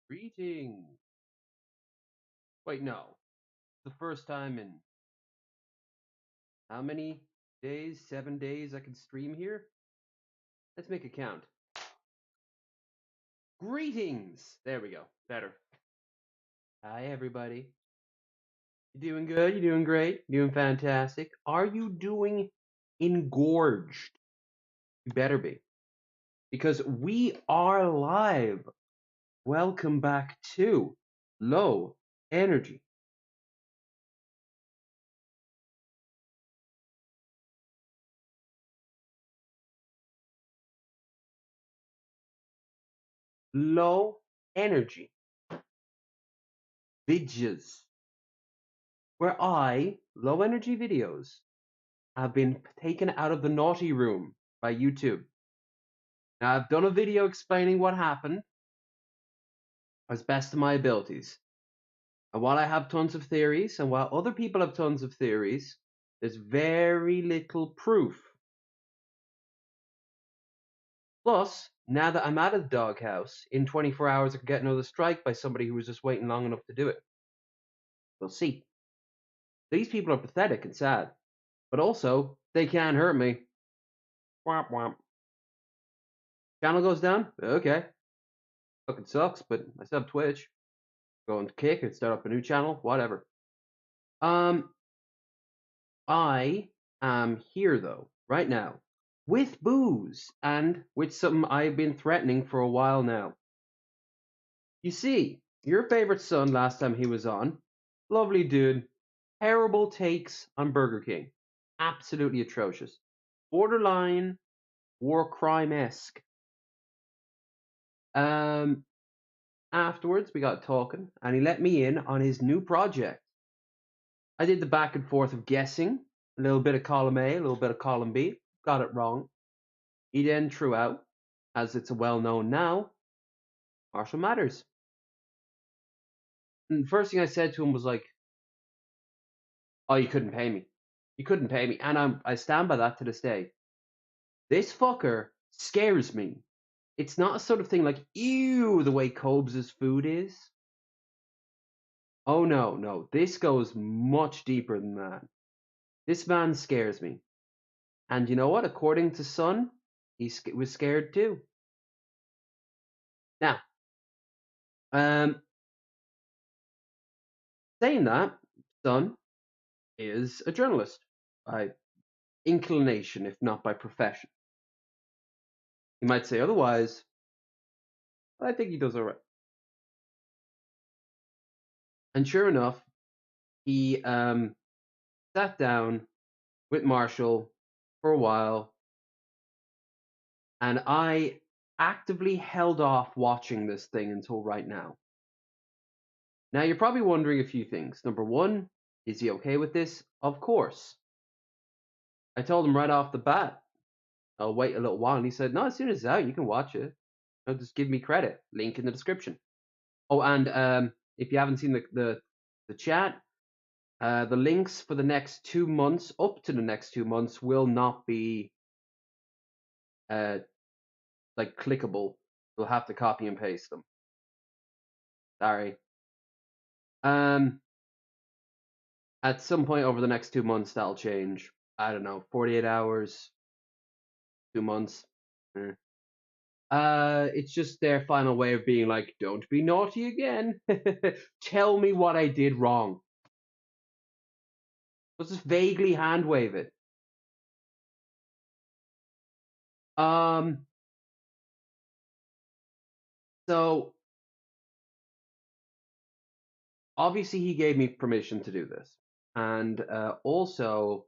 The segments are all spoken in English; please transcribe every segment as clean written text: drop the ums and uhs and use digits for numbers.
Greetings. Wait, no. The first time in how many days? 7 days I can stream here? Let's make a count. Greetings! There we go. Better. Hi, everybody. You doing good? You doing great? You doing fantastic? Are you doing engorged? You better be. Because we are live. Welcome back to Low Energy. Low Energy. Vidges. Where Low Energy Videos, have been taken out of the naughty room by YouTube. Now, I've done a video explaining what happened as best of my abilities. And while I have tons of theories, and while other people have tons of theories, there's very little proof. Plus, now that I'm out of the doghouse, in 24 hours I could get another strike by somebody who was just waiting long enough to do it. We'll see. These people are pathetic and sad, but also, they can't hurt me. Womp womp. Channel goes down? Okay. Fucking sucks, but I still have Twitch. Go into Kick and start up a new channel, whatever. I am here though, right now, with booze and with something I've been threatening for a while now. You see, your favorite son last time he was on, lovely dude, terrible takes on Burger King. Absolutely atrocious. Borderline war crime-esque. Afterwards we got talking and he let me in on his new project. I did the back and forth of guessing, a little bit of column A, a little bit of column B, got it wrong. He then threw out, as it's well known now, Marshall Matters. And the first thing I said to him was like, "Oh, you couldn't pay me. You couldn't pay me," and I stand by that to this day. This fucker scares me. It's not a sort of thing like, ew, the way Cobes' food is. Oh no, no, this goes much deeper than that. This man scares me. And you know what? According to Sun, he was scared too. Now, saying that, Sun is a journalist by inclination, if not by profession. He might say otherwise, but I think he does all right. And sure enough, he sat down with Marshall for a while, and I actively held off watching this thing until right now. Now, you're probably wondering a few things. Number one, is he okay with this? Of course. I told him right off the bat, I'll wait a little while. And he said, no, as soon as it's out, you can watch it. Just give me credit. Link in the description. Oh, and if you haven't seen the chat, the links for the next 2 months, up to the next 2 months, will not be like clickable. You'll have to copy and paste them. Sorry. At some point over the next 2 months, that'll change. I don't know, 48 hours, 2 months. It's just their final way of being like, don't be naughty again. Tell me what I did wrong. Let's just vaguely hand wave it. So obviously he gave me permission to do this, and also,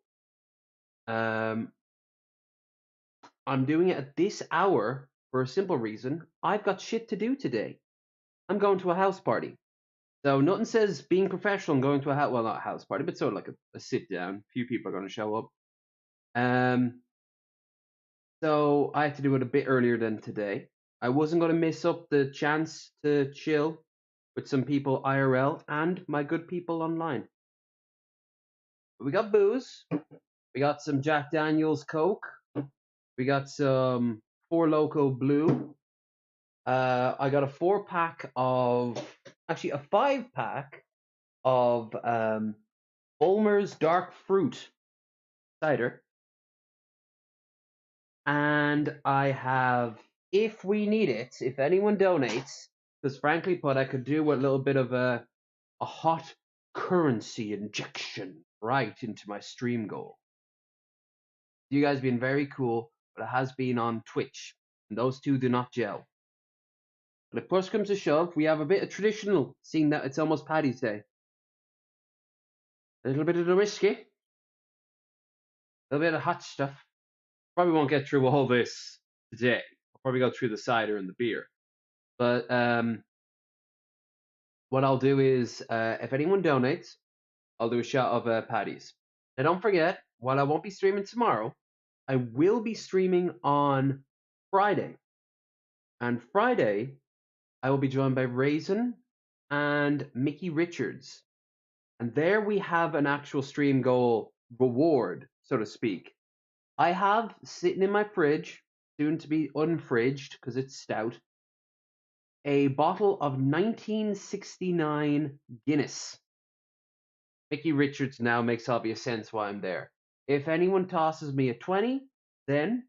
I'm doing it at this hour for a simple reason. I've got shit to do today. I'm going to a house party. So nothing says being professional and going to a house, well, not a house party, but sort of like a sit down. A few people are going to show up. So I had to do it a bit earlier than today. I wasn't going to miss up the chance to chill with some people IRL and my good people online. But we got booze. We got some Jack Daniels Coke. We got some Four Loko Blue. I got a 4-pack of, actually a 5-pack of Bulmer's Dark Fruit cider, and I have, if we need it, if anyone donates, because frankly put, I could do a little bit of a hot currency injection right into my stream goal. You guys have been very cool, but it has been on Twitch, and those two do not gel. But if push comes to shove, we have a bit of traditional, seeing that it's almost Paddy's Day. A little bit of the whiskey, a little bit of hot stuff. Probably won't get through all this today. I'll probably go through the cider and the beer. But what I'll do is, if anyone donates, I'll do a shot of Paddy's. Now don't forget, while I won't be streaming tomorrow, I will be streaming on Friday. And Friday, I will be joined by Raisin and Mickey Richards. And there we have an actual stream goal reward, so to speak. I have sitting in my fridge, soon to be unfridged because it's stout, a bottle of 1969 Guinness. Mickey Richards now makes obvious sense why I'm there. If anyone tosses me a 20, then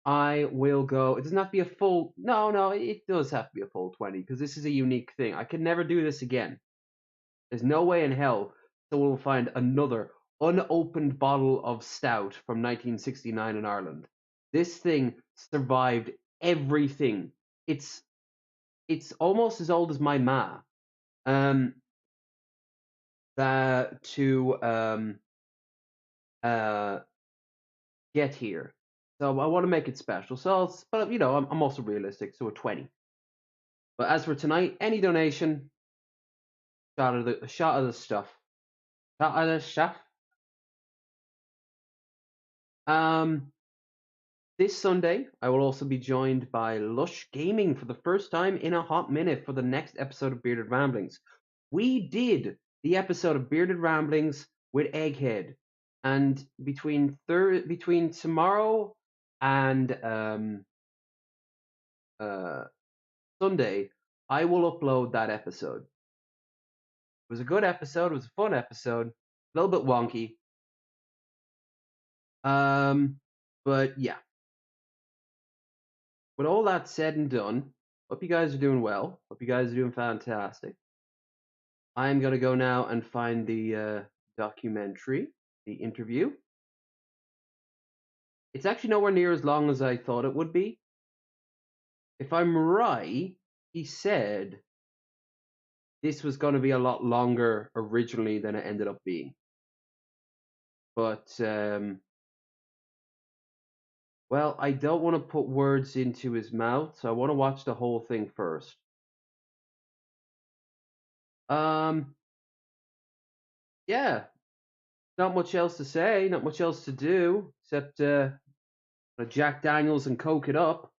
I will go. It doesn't have to be a full. No, it does have to be a full 20 because this is a unique thing. I can never do this again. There's no way in hell someone will find another unopened bottle of stout from 1969 in Ireland. This thing survived everything. It's almost as old as my ma. That to get here. So I want to make it special. So, but you know, I'm also realistic. So a 20. But as for tonight, any donation, shot of the stuff, shot of the stuff. This Sunday, I will also be joined by Lush Gaming for the first time in a hot minute for the next episode of Bearded Ramblings. We did the episode of Bearded Ramblings with Egghead, and between tomorrow and Sunday, I will upload that episode. It was a good episode. It was a fun episode. A little bit wonky. But yeah. With all that said and done, hope you guys are doing well. Hope you guys are doing fantastic. I'm gonna go now and find the documentary, the interview. It's actually nowhere near as long as I thought it would be. If I'm right, he said this was going to be a lot longer originally than it ended up being. But, well, I don't want to put words into his mouth, so I want to watch the whole thing first. Yeah, not much else to say, not much else to do, except Jack Daniels and Coke it up.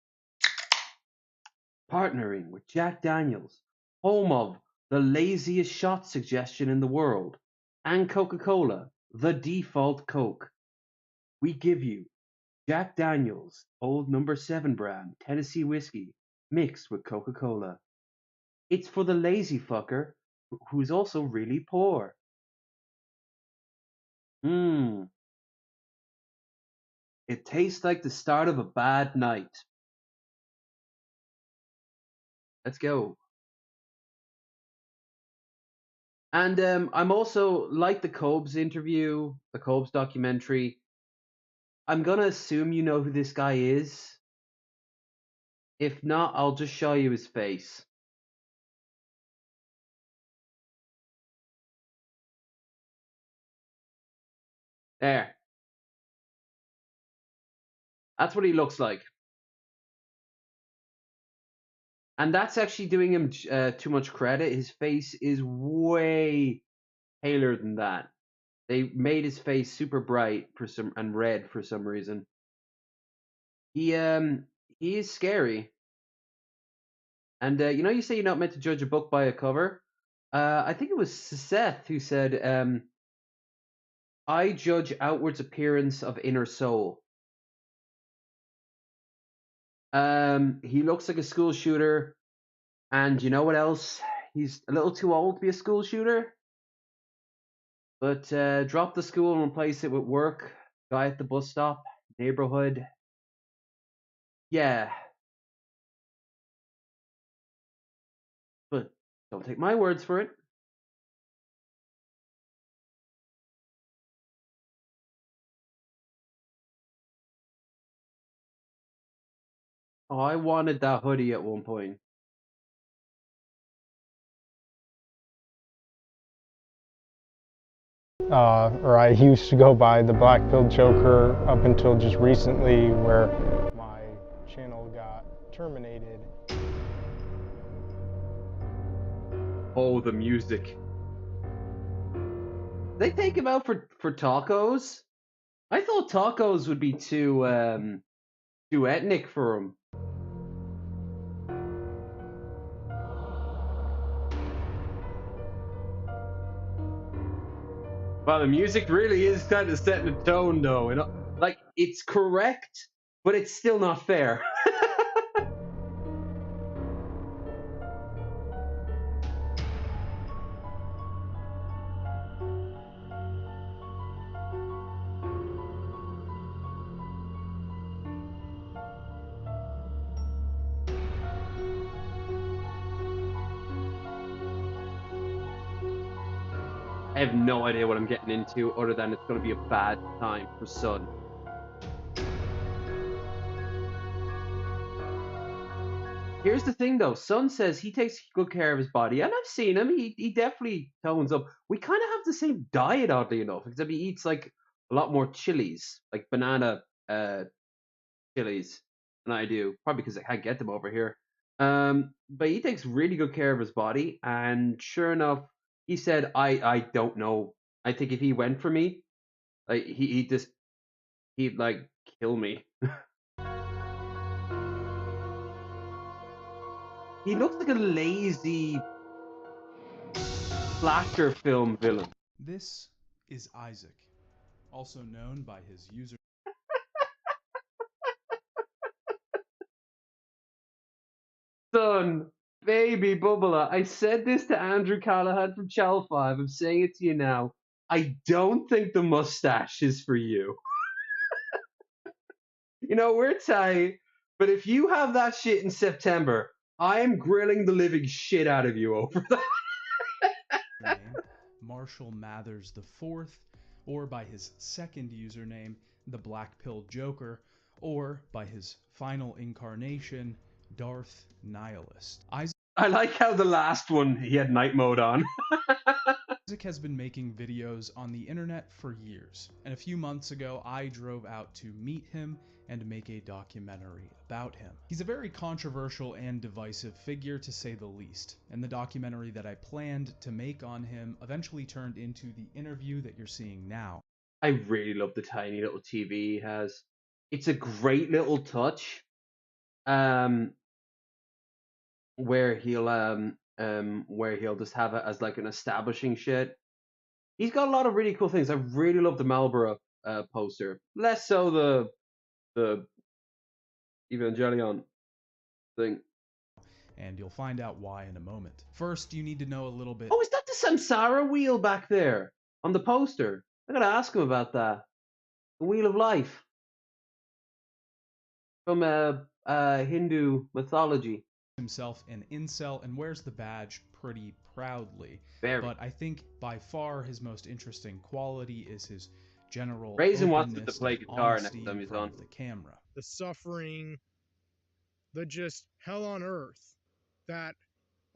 Partnering with Jack Daniels, home of the laziest shot suggestion in the world, and Coca-Cola, the default Coke. We give you Jack Daniels Old Number 7 brand Tennessee whiskey mixed with Coca-Cola. It's for the lazy fucker who's also really poor. It tastes like the start of a bad night. Let's go. And I'm also, like the Cobes interview, the Cobes documentary, I'm going to assume you know who this guy is. If not, I'll just show you his face. There. That's what he looks like. And that's actually doing him too much credit. His face is way paler than that. They made his face super bright and red for some reason. He is scary. And you know, you say you're not meant to judge a book by a cover. I think it was Seth who said, "I judge outwards appearance of inner soul." He looks like a school shooter, and you know what else? He's a little too old to be a school shooter. But drop the school and replace it with work, guy at the bus stop, neighborhood. Yeah, but don't take my words for it. Oh, I wanted that hoodie at one point. Or I used to go by the Black Pill Joker up until just recently, where my channel got terminated. Oh, the music. They take him out for tacos. I thought tacos would be too ethnic for him. Wow, the music really is kind of setting the tone, though. You know, like it's correct, but it's still not fair. I have no idea what I'm getting into, other than it's going to be a bad time for Sun. Here's the thing, though. Sun says he takes good care of his body, and I've seen him. He definitely tones up. We kind of have the same diet, oddly enough, except he eats like a lot more chilies, like banana chilies, than I do. Probably because I can't get them over here. But he takes really good care of his body, and sure enough, he said, "I don't know. I think if he went for me, like he'd like kill me." He looks like a lazy slasher film villain. This is Isaac, also known by his user. Son, baby Bubbler, I said this to Andrew Callahan from Channel 5. I'm saying it to you now. I don't think the mustache is for you. You know, we're tight, but if you have that shit in September, I am grilling the living shit out of you over that. Name, Marshall Mathers IV, or by his second username, the Black Pill Joker, or by his final incarnation, Darth Nihilist. I like how the last one he had night mode on. Isaac has been making videos on the internet for years, and a few months ago I drove out to meet him and make a documentary about him. He's a very controversial and divisive figure, to say the least, and the documentary that I planned to make on him eventually turned into the interview that you're seeing now. I really love the tiny little TV he has. It's a great little touch. Um, where he'll just have it as like an establishing shit. He's got a lot of really cool things. I really love the Marlboro poster. Less so the Evangelion thing. And you'll find out why in a moment. First, you need to know a little bit. Oh, is that the Samsara wheel back there on the poster? I gotta ask him about that. The Wheel of Life from Hindu mythology. Himself an incel and wears the badge pretty proudly. Very. But I think by far his most interesting quality is his general Raisin wants to openness play and guitar honesty next time in he's front on. of the camera. The suffering, the just hell on earth that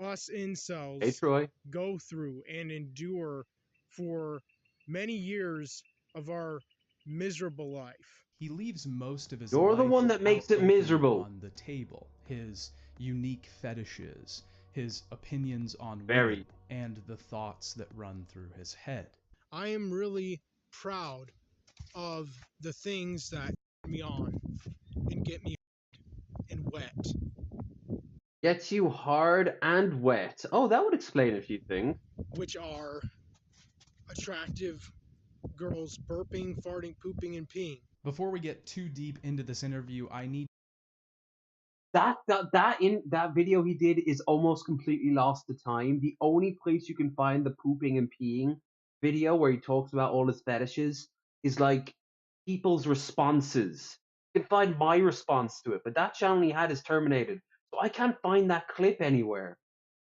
us Hey incels Troy. go through and endure for many years of our miserable life. He leaves most of his You're the life one that makes out it open miserable. on the table. His unique fetishes, his opinions on Very. women, and the thoughts that run through his head. I am really proud of the things that get me on and get me and wet. Gets you hard and wet. Oh, that would explain a few things. Which are attractive girls burping, farting, pooping, and peeing. Before we get too deep into this interview, I need That video he did is almost completely lost to time. The only place you can find the pooping and peeing video where he talks about all his fetishes is like people's responses. You can find my response to it, but that channel he had is terminated, so I can't find that clip anywhere.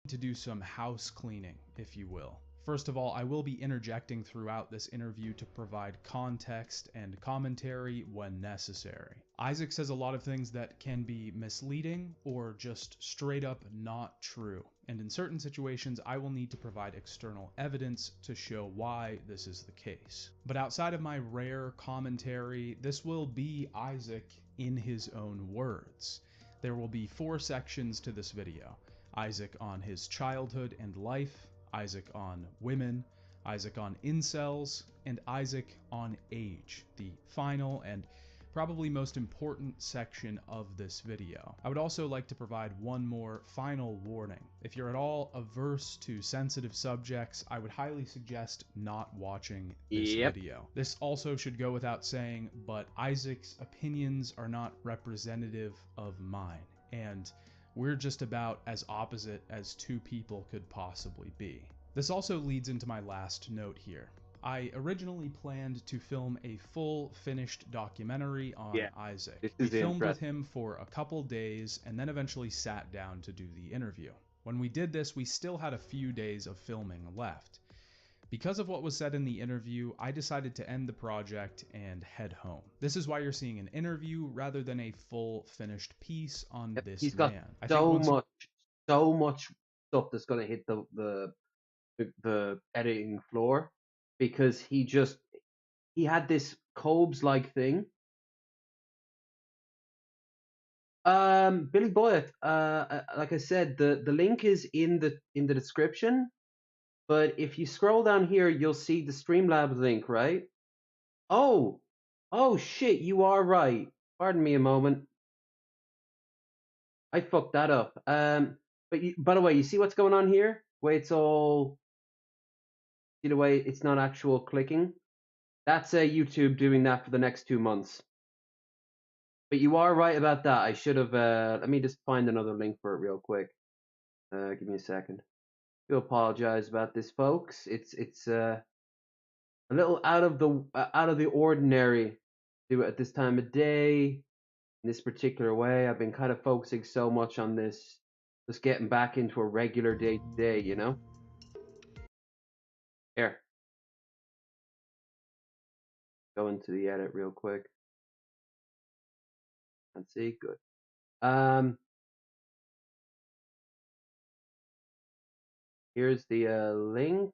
To do some house cleaning, if you will. First of all, I will be interjecting throughout this interview to provide context and commentary when necessary. Isaac says a lot of things that can be misleading or just straight up not true, and in certain situations I will need to provide external evidence to show why this is the case. But outside of my rare commentary, this will be Isaac in his own words. There will be 4 sections to this video. Isaac on his childhood and life, Isaac on women, Isaac on incels, and Isaac on age, the final and probably most important section of this video. I would also like to provide one more final warning. If you're at all averse to sensitive subjects, I would highly suggest not watching this video. This also should go without saying, but Isaac's opinions are not representative of mine, and we're just about as opposite as 2 people could possibly be. This also leads into my last note here. I originally planned to film a full finished documentary on Isaac. We filmed with him for a couple days and then eventually sat down to do the interview. When we did this, we still had a few days of filming left. Because of what was said in the interview, I decided to end the project and head home. This is why you're seeing an interview rather than a full finished piece on this He's got man. so much stuff that's going to hit the editing floor, because he had this Cobes-like thing. Billy Boyett, like I said, the link is in the description. But if you scroll down here, you'll see the Streamlabs link, right? Oh shit, you are right. Pardon me a moment. I fucked that up. But by the way, you see what's going on here? See the way it's not actual clicking? That's YouTube doing that for the next 2 months. But you are right about that. I should have, let me just find another link for it real quick. Give me a second. Do apologize about this, folks. It's a little out of the ordinary to do it at this time of day in this particular way. I've been kind of focusing so much on this, just getting back into a regular day to day, you know. Here, go into the edit real quick and see. Good. Here's the link.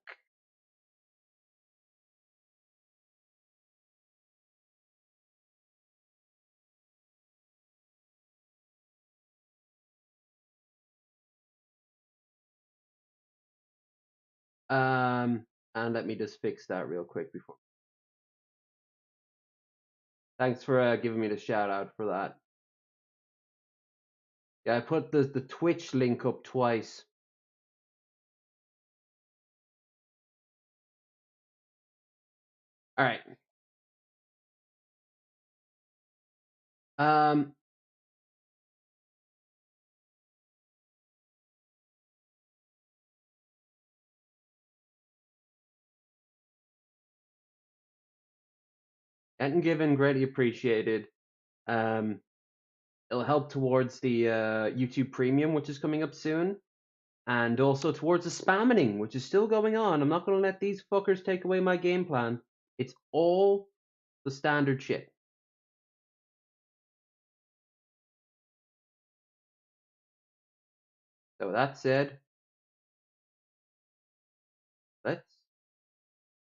And let me just fix that real quick before. Thanks for giving me the shout out for that. Yeah, I put the Twitch link up twice. All right. And given, greatly appreciated. It'll help towards the YouTube Premium, which is coming up soon, and also towards the spamming, which is still going on. I'm not going to let these fuckers take away my game plan. It's all the standard shit. So that said, let's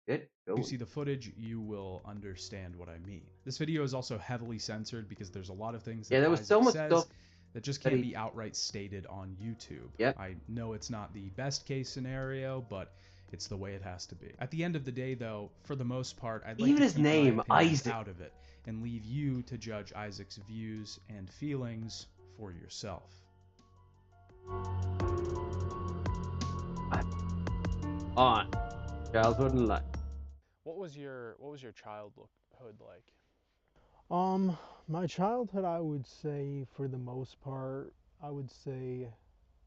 get going. If you see the footage, you will understand what I mean. This video is also heavily censored because there's a lot of things that there was Isaac so much says stuff that just can't be outright stated on YouTube. Yep. I know it's not the best case scenario, but it's the way it has to be. At the end of the day, though, for the most part, I'd like Even to his keep name, my opinions Isaac, out of it and leave you to judge Isaac's views and feelings for yourself. On childhood and life. What was your childhood like? My childhood, I would say, for the most part, I would say,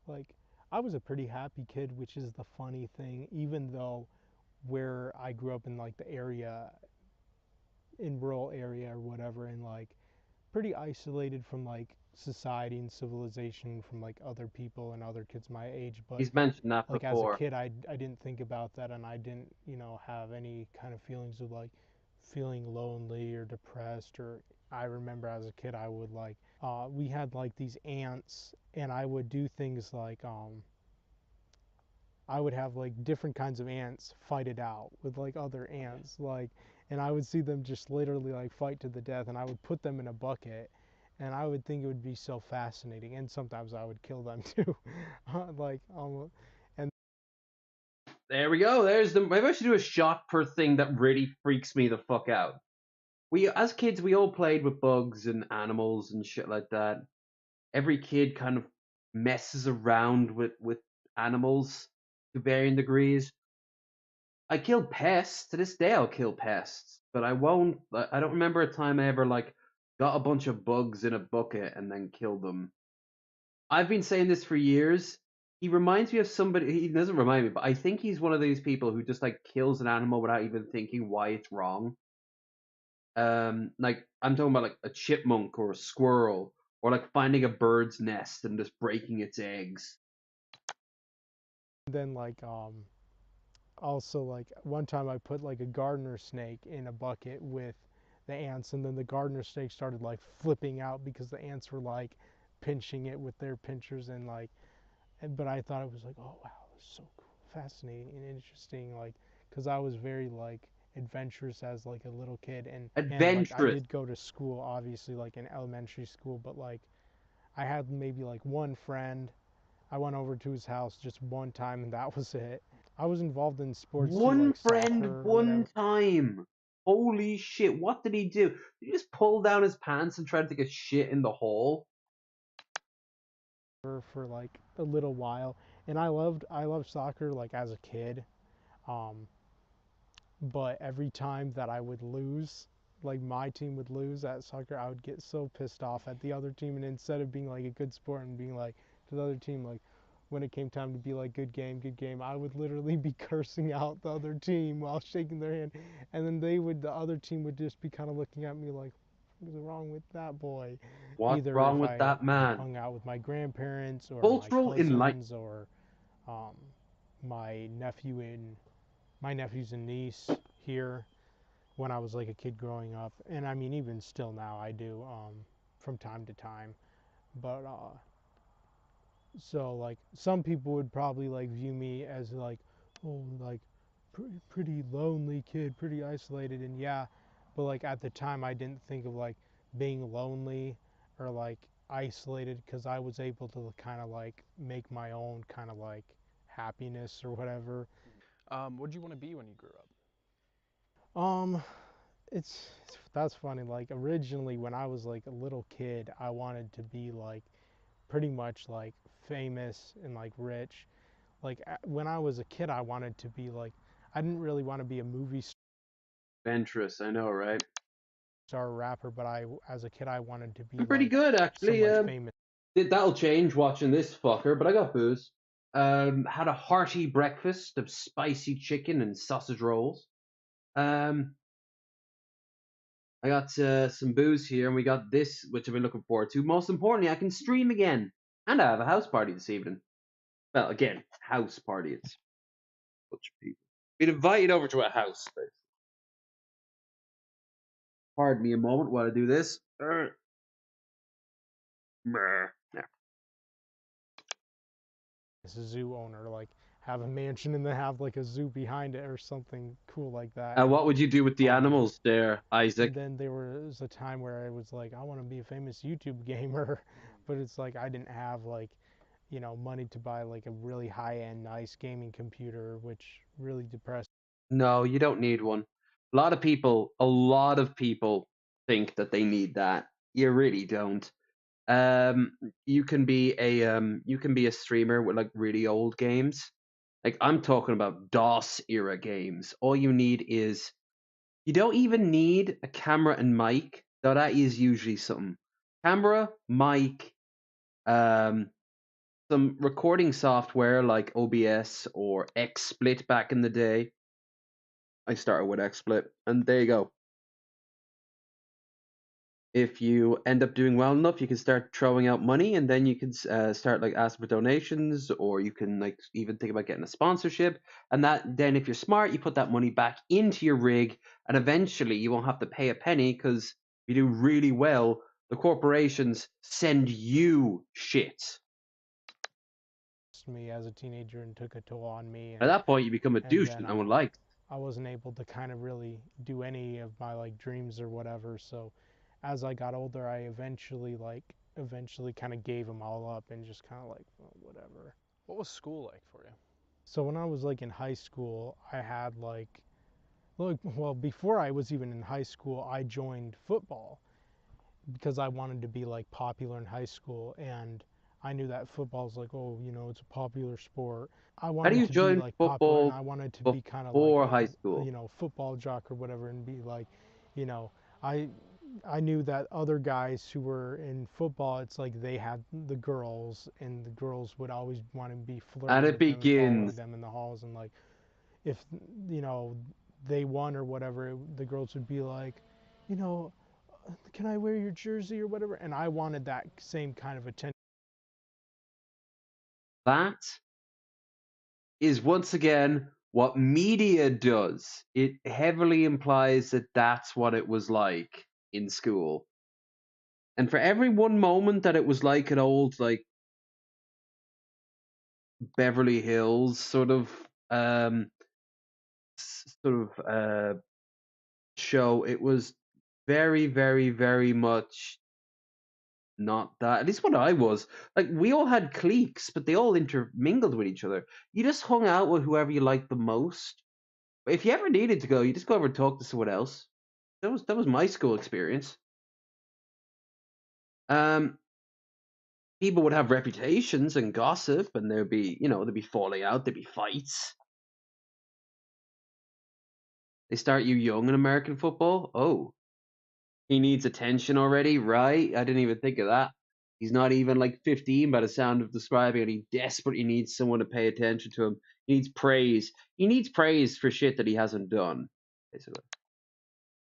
like, I was a pretty happy kid, which is the funny thing, even though where I grew up in, like, the area, in rural area or whatever, and, like, pretty isolated from, like, society and civilization from, like, other people and other kids my age. But He's mentioned that like as a before. kid, I didn't think about that, and I didn't, have any kind of feelings of like feeling lonely or depressed. Or I remember as a kid, I would like we had like these ants, and I would do things like I would have like different kinds of ants fight it out with like other ants, like, and I would see them just literally like fight to the death, and I would put them in a bucket, and I would think it would be so fascinating, and sometimes I would kill them too, like and There we go. There's the. Maybe I should do a shot per thing that really freaks me the fuck out. We, as kids, we all played with bugs and animals and shit like that. Every kid kind of messes around with animals to varying degrees. I killed pests. To this day, I'll kill pests, but I won't. I don't remember a time I ever like got a bunch of bugs in a bucket and then killed them. I've been saying this for years. He reminds me of somebody. He doesn't remind me, but I think he's one of these people who just like kills an animal without even thinking why it's wrong. Like I'm talking about like a chipmunk or a squirrel, or like finding a bird's nest and just breaking its eggs. then like also like one time I put like a gardener snake in a bucket with the ants, and then the gardener snake started like flipping out because the ants were like pinching it with their pinchers, and like but I thought it was like, oh wow, it's so cool, fascinating and interesting, like because I was very like adventurous as like a little kid, and like I Adventurous. did go to school, obviously, like in elementary school, but like I had maybe like one friend. I went over to his house just one time, and that was it. I was involved in sports too, One like friend, soccer or one whatever, time. Holy shit! What did he do? Did he just pull down his pants and try to take a shit in the hall? for like a little while. And I loved soccer like as a kid. Um, but every time that I would lose, like my team would lose at soccer, I would get so pissed off at the other team. And instead of being like a good sport and being like to the other team, like when it came time to be like good game, I would literally be cursing out the other team while shaking their hand. And then the other team would just be kind of looking at me like, what's wrong with that boy? What's Either wrong if with I that man? hung out with my grandparents or my Cultural enlightenment. cousins or um, my nephew and my nephews and niece here when I was like a kid growing up, and I mean even still now I do from time to time. But so like some people would probably like view me as like, oh, like pretty lonely kid, pretty isolated, and yeah, but like at the time I didn't think of like being lonely or like isolated, because I was able to kind of like make my own kind of like happiness or whatever. What did you want to be when you grew up? Um, it's that's funny. Like originally, when I was like a little kid, I wanted to be like pretty much like famous and like rich. Like when I was a kid, I wanted to be like I didn't really want to be a movie Adventurous, I know, right? star or rapper, but I as a kid I wanted to be I'm pretty like good some actually. like famous. That'll change watching this fucker, but I got booze. Had a hearty breakfast of spicy chicken and sausage rolls. Um, I got some booze here, and we got this, which I've been looking forward to. Most importantly, I can stream again, and I have a house party this evening. Well, again, house party. It's a bunch of people. Been invited over to a house. Pardon me a moment while I do this. Yeah. As a zoo owner, like have a mansion and then have like a zoo behind it or something cool like that. What would you do with the animals there, And Isaac? then there was a time where I was like, I want to be a famous YouTube gamer, but it's like I didn't have like, money to buy like a really high-end, nice gaming computer, which really depressed. No, you don't need one. A lot of people think that they need that. You really don't. You can be a streamer with like really old games. Like I'm talking about DOS era games. All you need is you don't even need a camera and mic So that is usually something. Camera, mic, some recording software like OBS or XSplit back in the day. I started with XSplit, and there you go. If you end up doing well enough, you can start throwing out money, and then you can start like asking for donations, or you can like even think about getting a sponsorship. And that then, if you're smart, you put that money back into your rig, and eventually you won't have to pay a penny because if you do really well, the corporations send you shit. Me as a teenager and took a toll on me, At that point, you become a and douche then that no one likes. I wasn't able to kind of really do any of my like dreams or whatever. So as I got older, I eventually kind of gave them all up and just kind of like, well, whatever. What was school like for you? So when I was like in high school, I had like well, before I was even in high school, I joined football because I wanted to be like popular in high school, and I knew that football's like, oh, you know, it's a popular sport. I How do wanted you to be join like popular, and football I wanted to be kind of like before high a school? you know, football jock or whatever, and be like, you know, I I knew that other guys who were in football, it's like they had the girls, and the girls would always want to be And flirting it with them and following begins. them in the halls, and like if you know they won or whatever, the girls would be like, you know, can I wear your jersey or whatever? And I wanted that same kind of attention. That is once again what media does. It heavily implies that that's what it was like in school. And for every one moment that it was like an old, like, Beverly Hills show, it was very, very, very much not that. At least when I was. Like, we all had cliques, but they all intermingled with each other. You just hung out with whoever you liked the most. If you ever needed to go, you just go over and talk to someone else. That was my school experience. Um, People would have reputations and gossip, and there'd be falling out, there'd be fights. They start you young in American football. Oh, he needs attention already, right? I didn't even think of that. He's not even like 15 by the sound of describing it. He desperately needs someone to pay attention to him. He needs praise. He needs praise for shit that he hasn't done, basically.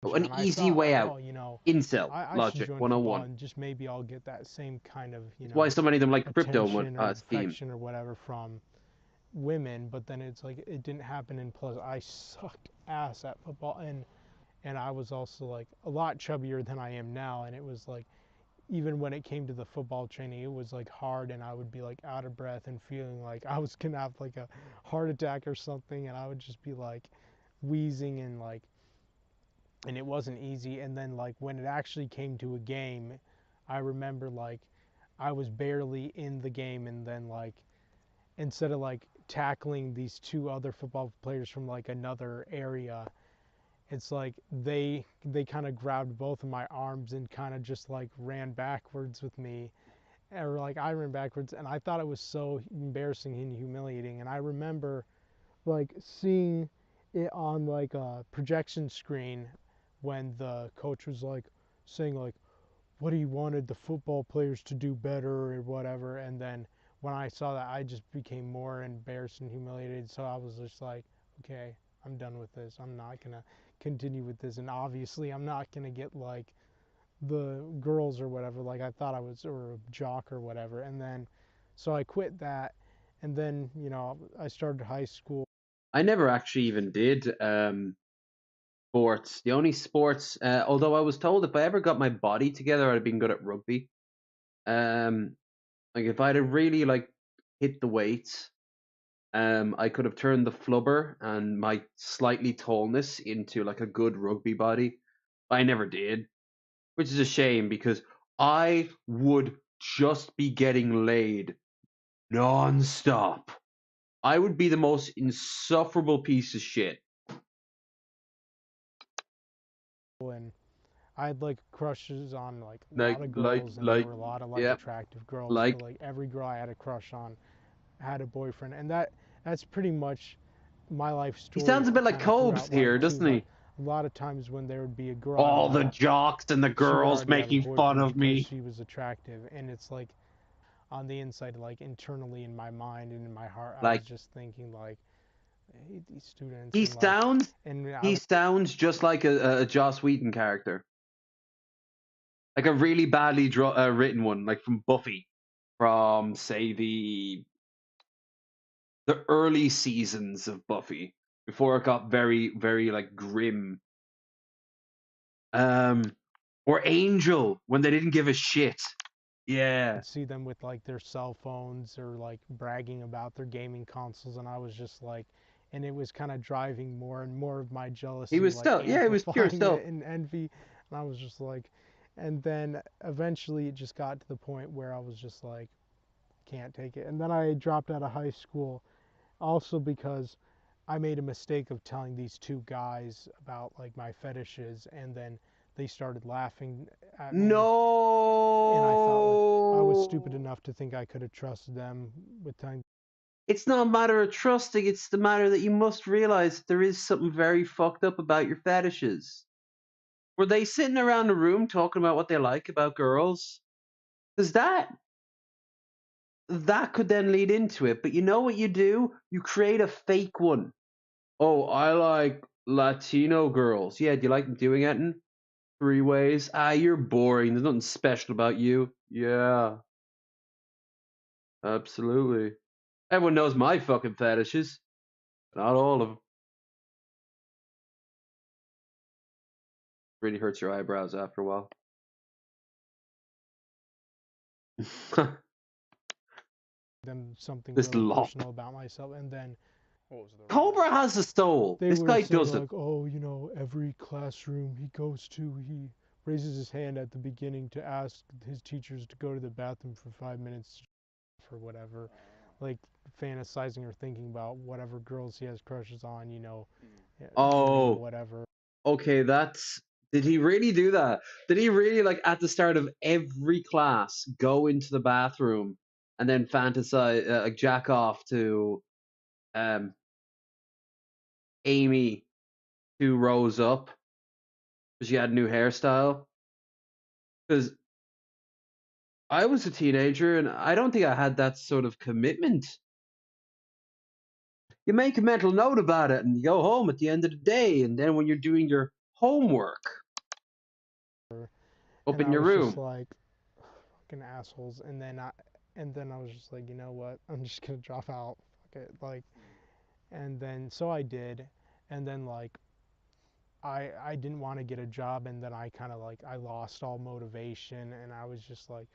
Oh, an And I easy thought, way out. oh, you know, Incel I should logic join football 101. and just maybe I'll get that same kind of, you It's why know, so many of them like crypto attention or as a team. affection or whatever from women. But then it's like it didn't happen. And plus, I sucked ass at football, and I was also like a lot chubbier than I am now. And it was like even when it came to the football training, it was like hard, and I would be like out of breath and feeling like I was gonna have like a heart attack or something, and I would just be like wheezing and it wasn't easy. And then like when it actually came to a game, I remember like I was barely in the game, and then like instead of like tackling these two other football players from like another area, it's like they kind of grabbed both of my arms and kind of just like ran backwards with me, or like I ran backwards, and I thought it was so embarrassing and humiliating. And I remember like seeing it on like a projection screen when the coach was like saying like what he wanted the football players to do better or whatever. And then when I saw that, I just became more embarrassed and humiliated. So I was just like, okay, I'm done with this. I'm not gonna continue with this. And obviously, I'm not gonna get like the girls or whatever like I thought I was, or a jock or whatever. And then so I quit that, and then you know I started high school. I never actually even did sports. The only sports, although I was told if I ever got my body together, I'd have been good at rugby. Um, like if I'd have really like hit the weights, I could have turned the flubber and my slightly tallness into like a good rugby body. I never did, which is a shame because I would just be getting laid non-stop. I would be the most insufferable piece of shit. And I had like crushes on like a Like, lot of like, girls, and there like, were a lot of like yeah, attractive girls. So like. like every girl I had a crush on had a boyfriend, and that's pretty much my life He story sounds a bit like kind of Cobes throughout life here, too. doesn't But he? a lot of times when there would be a girl I All the liked, jocks and the she would girls already have a making fun boyfriend of because me. she was attractive. And it's like on the inside, like internally in my mind and in my heart, I was Like just thinking like, I hate these students, he and like, sounds and I he was sounds just like a Joss Whedon character, like a really badly written one, like from Buffy, from say the early seasons of Buffy before it got very very like grim. Um, or Angel when they didn't give a shit. Yeah, would see them with like their cell phones or like bragging about their gaming consoles, and I was just like, and it was kind of driving more and more of my he jealousy, was like still yeah, he was pure amplifying stealth. it in envy. And I was just like, and then eventually it just got to the point where I was just like, can't take it. And then I dropped out of high school also because I made a mistake of telling these two guys about like my fetishes, and then they started laughing at me, and I thought like I was stupid No, enough to think I could have trusted them with telling. it's not a matter of trusting. It's the matter that you must realize there is something very fucked up about your fetishes. Were they sitting around the room talking about what they like about girls? Because that could then lead into it. But you know what you do? You create a fake one. Oh, I like Latino girls. Yeah, do you like them doing it in 3 ways? Ah, you're boring. There's nothing special about you. Yeah, absolutely. Everyone knows my fucking fetishes. Not all of them. Really hurts your eyebrows after a while. Them something This really lop. personal about myself, and then What was the rule? Cobra has a soul. they This were guy saying doesn't. like, oh, you know, every classroom he goes to, he raises his hand at the beginning to ask his teachers to go to the bathroom for 5 minutes or whatever, like fantasizing or thinking about whatever girls he has crushes on, you know, doing Oh, whatever. okay. That's. Did he really do that? Did he really, like, at the start of every class, go into the bathroom and then fantasize, like, jack off to um Amy 2 rows up because she had a new hairstyle? Because I was a teenager and I don't think I had that sort of commitment. You make a mental note about it and you go home at the end of the day, and then when you're doing your homework up And in I your was just room, like, fucking assholes. And then I was just like, you know what? I'm just gonna drop out. Fuck it. Like, and then so I did, and then like I didn't want to get a job, and then I kind of like I lost all motivation, and I was just like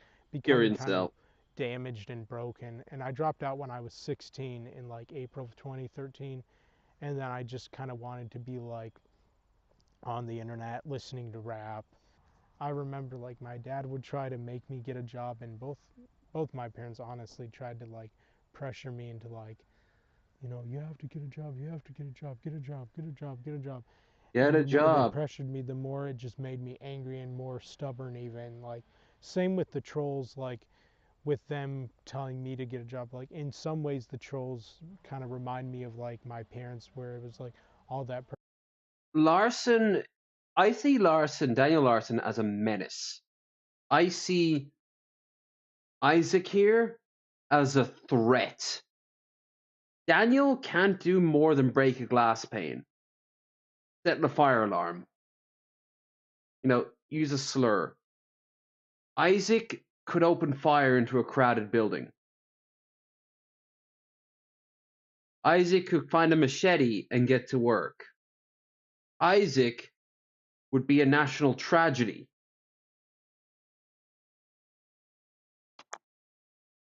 you're becoming in kind of cell. damaged and broken. And I dropped out when I was 16 in like April of 2013, and then I just kind of wanted to be like on the internet listening to rap. I remember like my dad would try to make me get a job, and both my parents honestly tried to like pressure me into like, you know, you have to get a job, you have to get a job, get a job, get a job, get a job. Get And a the more they job. pressured me, the more it just made me angry and more stubborn even. Like same with the trolls, like with them telling me to get a job. Like in some ways the trolls kind of remind me of like my parents, where it was like all that Larson, I see Daniel Larson, as a menace. I see Isaac here as a threat. Daniel can't do more than break a glass pane, set a fire alarm, use a slur. Isaac could open fire into a crowded building. Isaac could find a machete and get to work. Isaac would be a national tragedy.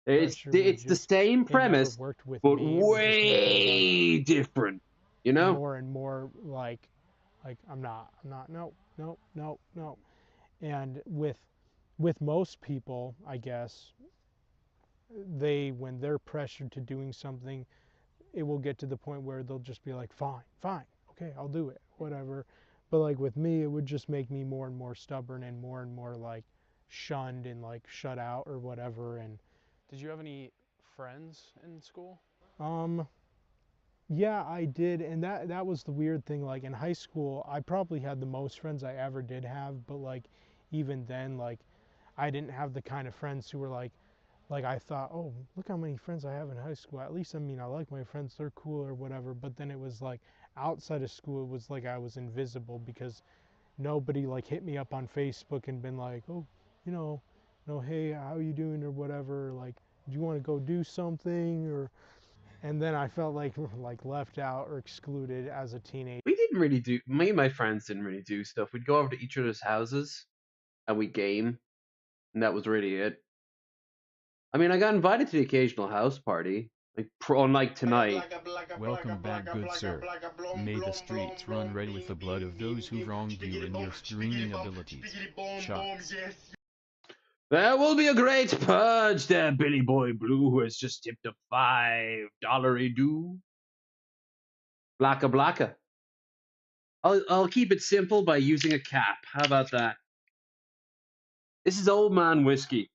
It's pressure would it's the just, same it never premise, worked with but me. It would just make me like way different. You know? more and more like I'm not, no, no, no, no. And with most people, I guess, they when they're pressured to doing something, it will get to the point where they'll just be like, fine, fine, okay, I'll do it, whatever. But like with me, it would just make me more and more stubborn and more like shunned and like shut out or whatever. And Did you have any friends in school? um Yeah, I did, and that was the weird thing. Like in high school, I probably had the most friends I ever did have, but like even then, like I didn't have the kind of friends who were like I thought, oh, look how many friends I have in high school. At least I mean, I like my friends, they're cool or whatever. But then it was like outside of school, it was like I was invisible because nobody like hit me up on Facebook and been like, oh, you know, hey, how you doing or whatever. Like, do you want to go do something or? And then I felt like left out or excluded as a teenager. We didn't really do. Me and my friends didn't really do stuff. We'd go over to each other's houses and we game, and that was really it. I mean, I got invited to the occasional house party, like unlike tonight. Welcome back, good sir. May the streets run red with the blood of those who wronged you in your screaming abilities. Shots. There will be a great purge there, Billy Boy Blue, who has just tipped a $5 due. Blacka blacka. I'll keep it simple by using a cap. How about that? This is old man whiskey.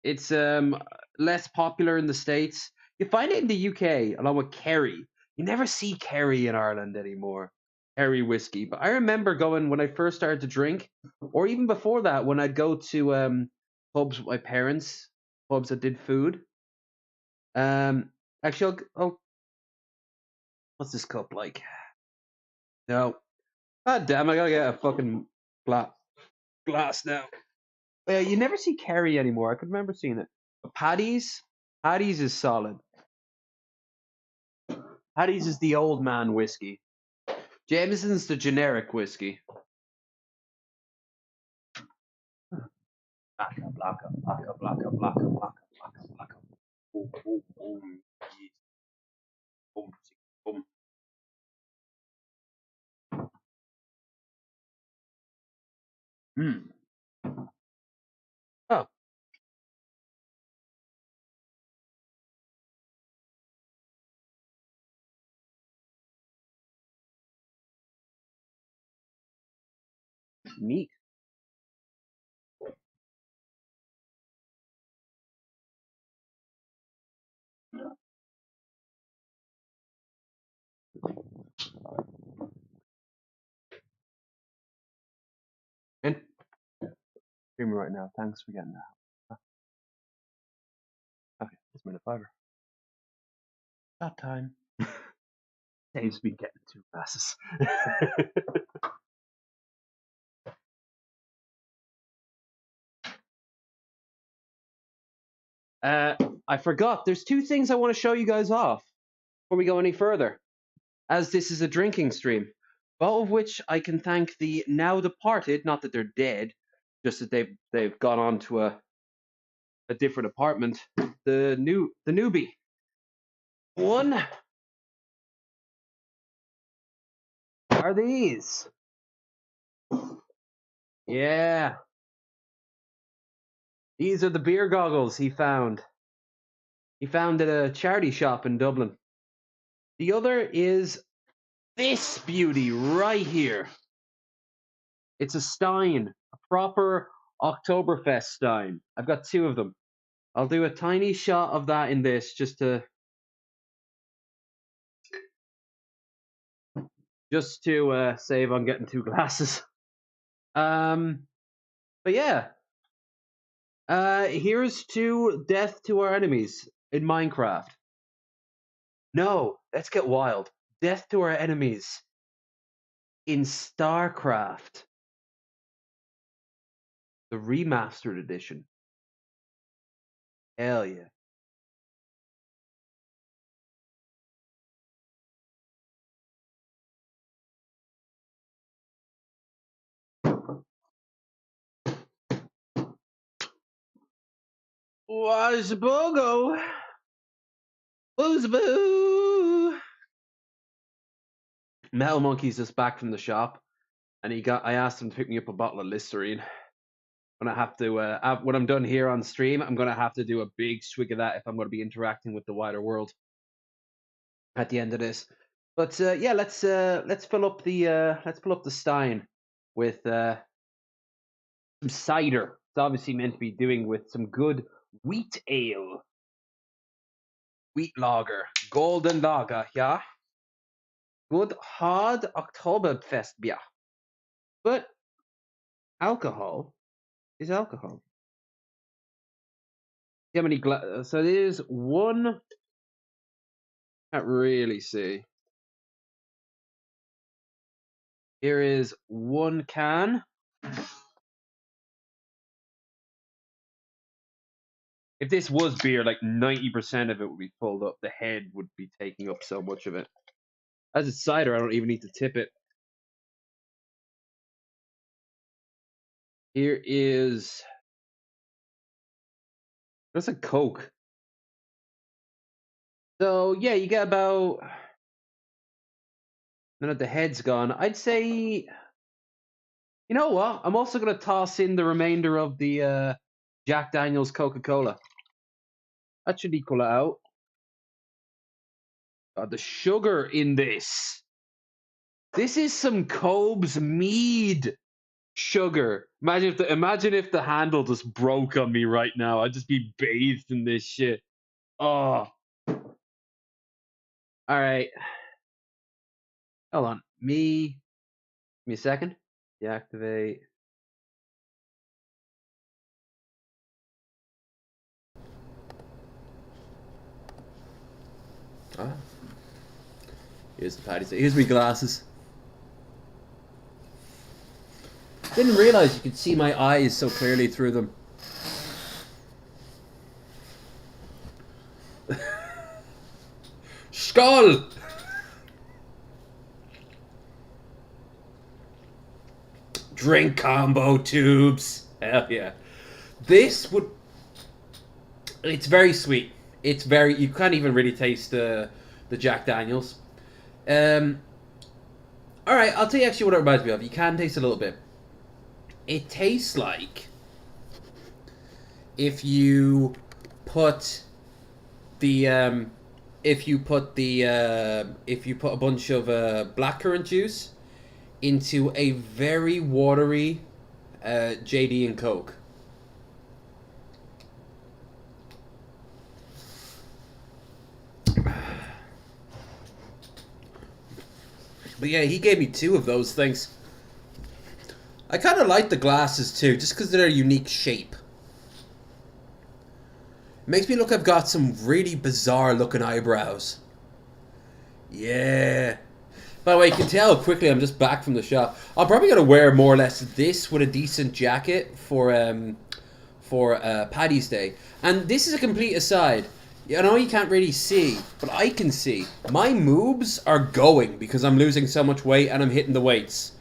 It's less popular in the States. You find it in the UK along with Kerry. You never see Kerry in Ireland anymore. Kerry whiskey. But I remember going when I first started to drink, or even before that, when I'd go to pubs with my parents, pubs that did food. Actually, what's this cup like? No. God damn, I gotta get a fucking glass now. Yeah, you never see Kerry anymore. I could remember seeing it. But Paddy's is solid. Paddy's is the old man whiskey. Jameson's the generic whiskey. Blacka, blacka, blacka, blacka, blacka, blacka, blacka, blacka. Boom, boom, boom. Yes. Boom, boom. Mm. Oh, neat. And streaming right now. Thanks for getting that. Okay, it's been a fiver. That time. Dave's been getting 2 glasses. I forgot. There's 2 things I want to show you guys off before we go any further, as this is a drinking stream. Both of which I can thank the now departed, not that they're dead, just that they've gone on to a different apartment. The newbie. One are these. Yeah. These are the beer goggles he found. He found at a charity shop in Dublin. The other is this beauty right here. It's a Stein, a proper Oktoberfest Stein. I've got 2 of them. I'll do a tiny shot of that in this just to save on getting 2 glasses. But yeah. Here's to death to our enemies in Minecraft. No, let's get wild. Death to our enemies in StarCraft. The remastered edition. Hell yeah. What's Bogo? Who's boo? Metal Monkey's just back from the shop, and I asked him to pick me up a bottle of Listerine. Gonna have to when I'm done here on stream, I'm gonna have to do a big swig of that if I'm gonna be interacting with the wider world at the end of this. But yeah, let's fill up the Stein with some cider. It's obviously meant to be doing with some good wheat ale, wheat lager, golden lager, yeah. Good hard Oktoberfest beer. But alcohol is alcohol. See how many so there's one. Can't really see. Here is one can. If this was beer, like 90% of it would be filled up. The head would be taking up so much of it. As it's cider, I don't even need to tip it. Here is. That's a Coke. So yeah, you get about. Now that the head's gone, I'd say. You know what? I'm also gonna toss in the remainder of the Jack Daniel's Coca-Cola. That should equal it out. God, the sugar in this. This is some Cobb's mead sugar. Imagine if the handle just broke on me right now. I'd just be bathed in this shit. Oh. All right. Hold on. Give me a second. Deactivate. Ah. Here's the patty. Here's my glasses. Didn't realize you could see my eyes so clearly through them. Skull! Drink combo tubes. Hell yeah. This would. It's very sweet. It's very. You can't even really taste the Jack Daniels. Alright, I'll tell you actually what it reminds me of. You can taste a little bit. It tastes like if you put the if you put a bunch of blackcurrant juice into a very watery JD and Coke. But yeah, he gave me two of those things. I kind of like the glasses too, just because of their unique shape. It makes me look I've got some really bizarre looking eyebrows. Yeah. By the way, you can tell quickly I'm just back from the shop. I'm probably going to wear more or less this with a decent jacket for Paddy's Day. And this is a complete aside. I know you can't really see, but I can see. My moobs are going because I'm losing so much weight and I'm hitting the weights.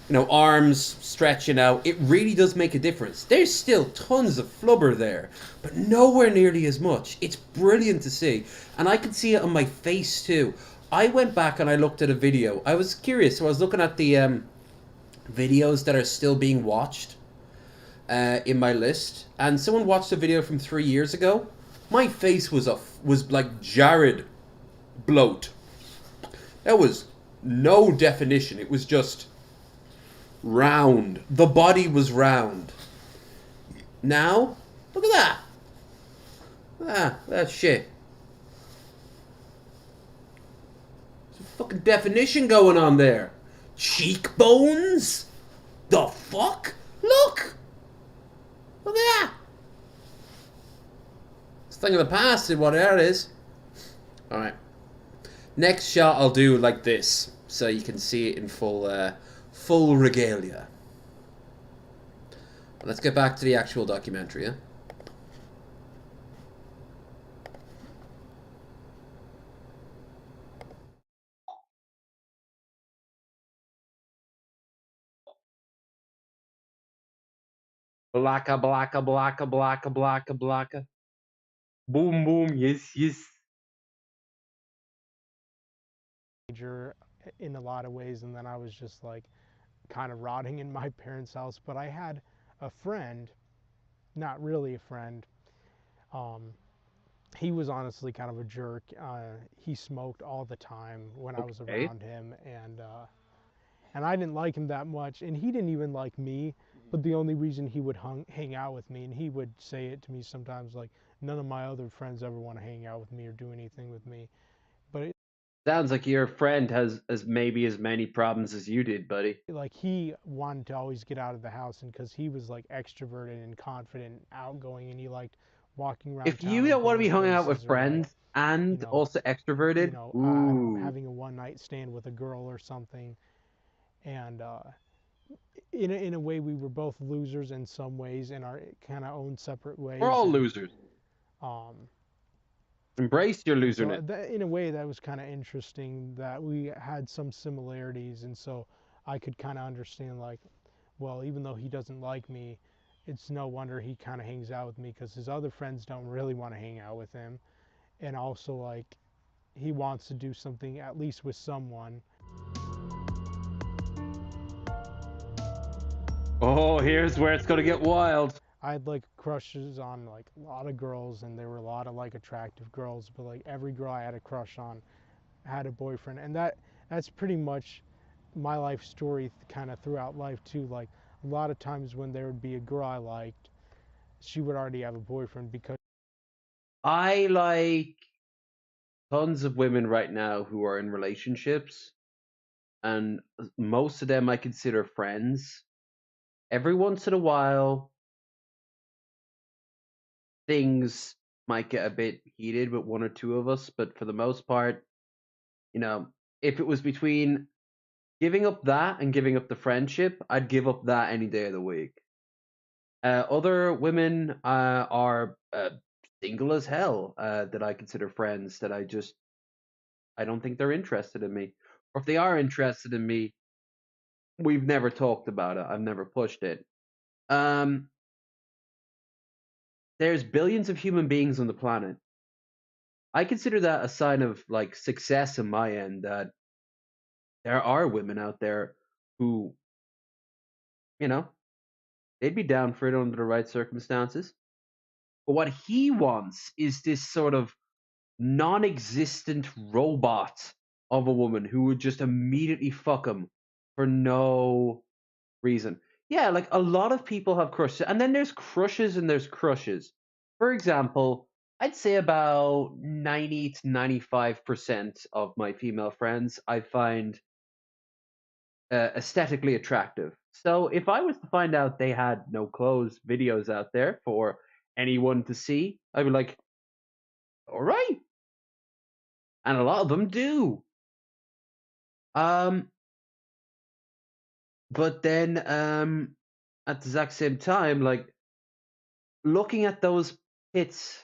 You know, arms stretching out. It really does make a difference. There's still tons of flubber there, but nowhere nearly as much. It's brilliant to see. And I can see it on my face too. I went back and I looked at a video. I was curious, so I was looking at the videos that are still being watched in my list. And someone watched a video from 3 years ago. My face was like Jared bloat. There was no definition. It was just round. The body was round. Now, look at that. Ah, that shit. There's a fucking definition going on there. Cheekbones? The fuck? Look! Look at that! Thing of the past is what that is. Alright. Next shot I'll do like this, so you can see it in full regalia. Let's get back to the actual documentary, yeah? Blacka, blacka, blacka, blacka, blacka, blacka. Boom, boom, yes, yes. In a lot of ways, and then I was just like kind of rotting in my parents' house. But I had a friend, not really a friend. He was honestly kind of a jerk. He smoked all the time when I was Okay. around him, and I didn't like him that much, and he didn't even like me. But the only reason he would hang out with me, and he would say it to me sometimes, like, none of my other friends ever want to hang out with me or do anything with me. But Sounds like your friend has as maybe as many problems as you did, buddy. Like he wanted to always get out of the house, and because he was like extroverted and confident, and outgoing, and he liked walking around If you town and don't want to be going hung out with places, or like, friends you and know, also extroverted, ooh. having a one night stand with a girl or something. And in a way, we were both losers in some ways, in our kind of own separate We're ways. all And losers. um, Embrace your and so loserness. in a way, that was kind of interesting that we had some similarities, and so I could kind of understand, like, well, even though he doesn't like me, it's no wonder he kind of hangs out with me, because his other friends don't really want to hang out with him. And also, like, he wants to do something at least with someone. Oh, here's where it's gonna get wild. I had like crushes on like a lot of girls, and there were a lot of like attractive girls, but like every girl I had a crush on had a boyfriend. And that's pretty much my life story kind of throughout life too. Like, a lot of times when there would be a girl I liked, she would already have a boyfriend, because I like tons of women right now who are in relationships, and most of them I consider friends. Every once in a while, things might get a bit heated with one or two of us, but for the most part, you know, if it was between giving up that and giving up the friendship, I'd give up that any day of the week. Other women are single as hell that I consider friends that I don't think they're interested in me. Or if they are interested in me, we've never talked about it. I've never pushed it. Um, there's billions of human beings on the planet. I consider that a sign of like success in my end that there are women out there who, you know, they'd be down for it under the right circumstances. But what he wants is this sort of non-existent robot of a woman who would just immediately fuck him for no reason. Yeah, like a lot of people have crushes, and then there's crushes and there's crushes. For example, I'd say about 90 to 95% of my female friends I find aesthetically attractive. So if I was to find out they had no clothes videos out there for anyone to see, I'd be like, all right. And a lot of them do. Um, but then at the exact same time, like looking at those pits,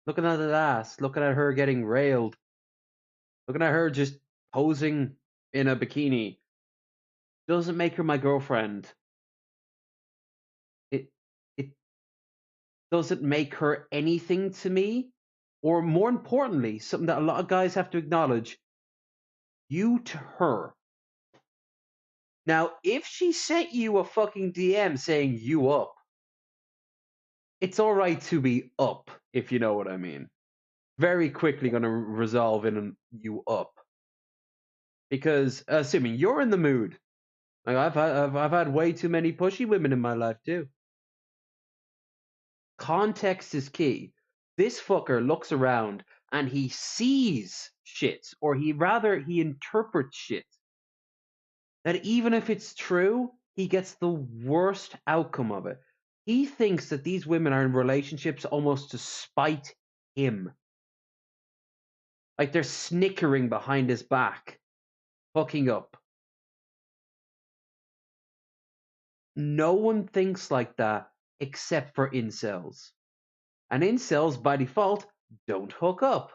looking at that ass, looking at her getting railed, looking at her just posing in a bikini doesn't make her my girlfriend. It it doesn't make her anything to me. Or more importantly, something that a lot of guys have to acknowledge, you to her. Now, if she sent you a fucking DM saying you up, it's all right to be up, if you know what I mean. Very quickly going to resolve in an you up. Because assuming you're in the mood, like I've had way too many pushy women in my life too. Context is key. This fucker looks around and he sees shit, or he interprets shit. That even if it's true, he gets the worst outcome of it. He thinks that these women are in relationships almost to spite him. Like they're snickering behind his back, hooking up. No one thinks like that except for incels. And incels, by default, don't hook up.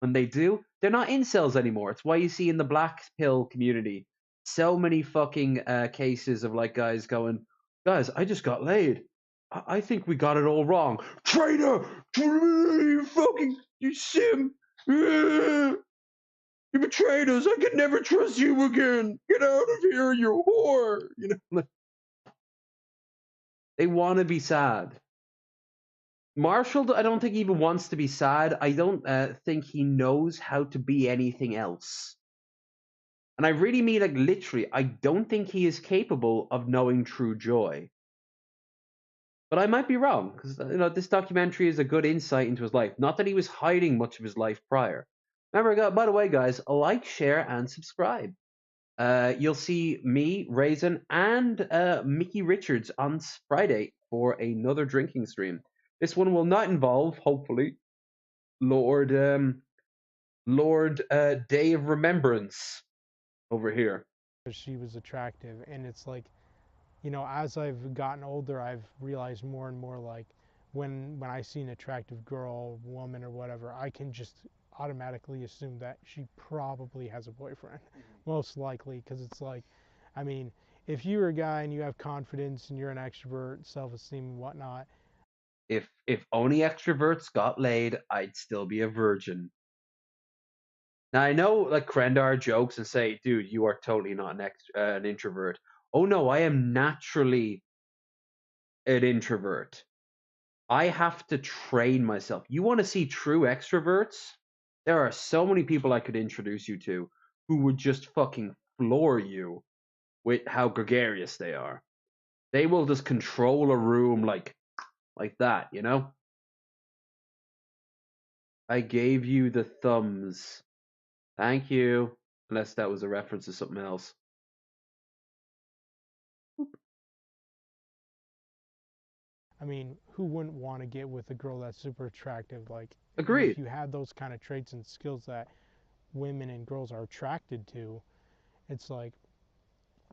When they do, they're not incels anymore. It's why you see in the black pill community so many fucking cases of like guys going, guys, I just got laid. I think we got it all wrong. Traitor! You fucking you sim! You betrayed us. I could never trust you again. Get out of here, you whore. You know, like, they want to be sad. Marshall, I don't think even wants to be sad. I don't think he knows how to be anything else. And I really mean, like, literally, I don't think he is capable of knowing true joy. But I might be wrong because this documentary is a good insight into his life. Not that he was hiding much of his life prior. Remember, by the way, guys, like, share, and subscribe. You'll see me, Raisin, and Mickey Richards on Friday for another drinking stream. This one will not involve, hopefully, Lord Day of Remembrance over here. She was attractive, and it's like, as I've gotten older, I've realized more and more, like, when I see an attractive girl, woman, or whatever, I can just automatically assume that she probably has a boyfriend, most likely, because it's like, I mean, if you're a guy and you have confidence and you're an extrovert, self-esteem and whatnot. If only extroverts got laid, I'd still be a virgin. Now I know, like, Krendar jokes and say, "Dude, you are totally not an introvert." Oh no, I am naturally an introvert. I have to train myself. You want to see true extroverts? There are so many people I could introduce you to who would just fucking floor you with how gregarious they are. They will just control a room like that, you know? I gave you the thumbs. Thank you. Unless that was a reference to something else. I mean, who wouldn't want to get with a girl that's super attractive? Like, and Agreed. if you had those kind of traits and skills that women and girls are attracted to, it's like,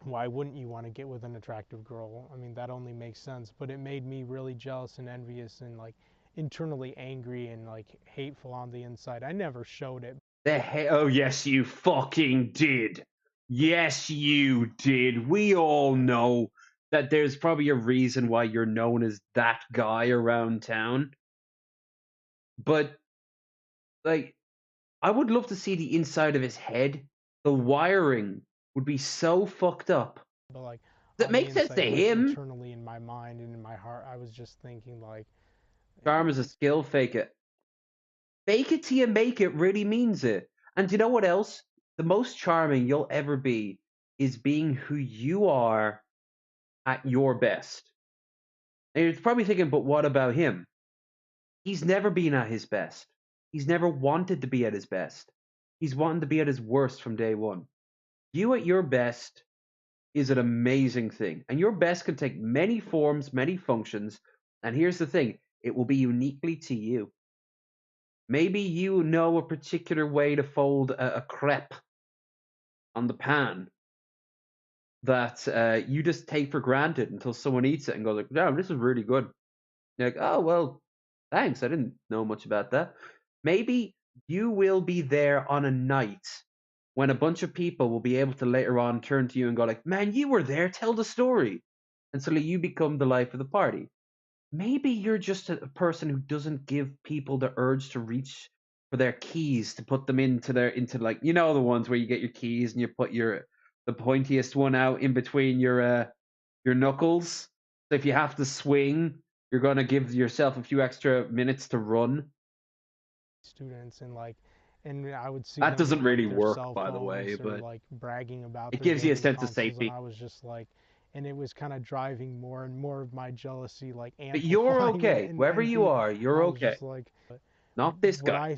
why wouldn't you want to get with an attractive girl? I mean, that only makes sense. But it made me really jealous and envious and, like, internally angry and, like, hateful on the inside. I never showed it. Oh, yes, you fucking did. Yes, you did. We all know that there's probably a reason why you're known as that guy around town. But, like, I would love to see the inside of his head. The wiring would be so fucked up. But, like, Does it on the make sense to inside, like, him? internally in my mind and in my heart, I was just thinking, like, Charm is a skill, fake it. Fake it till you make it really means it. And you know what else? The most charming you'll ever be is being who you are at your best. And you're probably thinking, but what about him? He's never been at his best. He's never wanted to be at his best. He's wanted to be at his worst from day one. You at your best is an amazing thing. And your best can take many forms, many functions. And here's the thing, it will be uniquely to you. Maybe you know a particular way to fold a crepe on the pan that you just take for granted until someone eats it and goes like, "No, this is really good." You're like, "Oh well, thanks. I didn't know much about that." Maybe you will be there on a night when a bunch of people will be able to later on turn to you and go like, "Man, you were there. Tell the story," and suddenly you become the life of the party. Maybe you're just a person who doesn't give people the urge to reach for their keys to put them into like, the ones where you get your keys and you put the pointiest one out in between your knuckles. So if you have to swing, you're gonna give yourself a few extra minutes to run. students and I would see That them doesn't with, like, really their work, cell by the way, phones or, but like, bragging about it their gives you a gaming sense of consoles, and safety. I was just like, and it was kind of driving more and more of my jealousy, like, But you're amplifying it okay. and Wherever you envy. are, I you're was okay. just like, Not this what guy.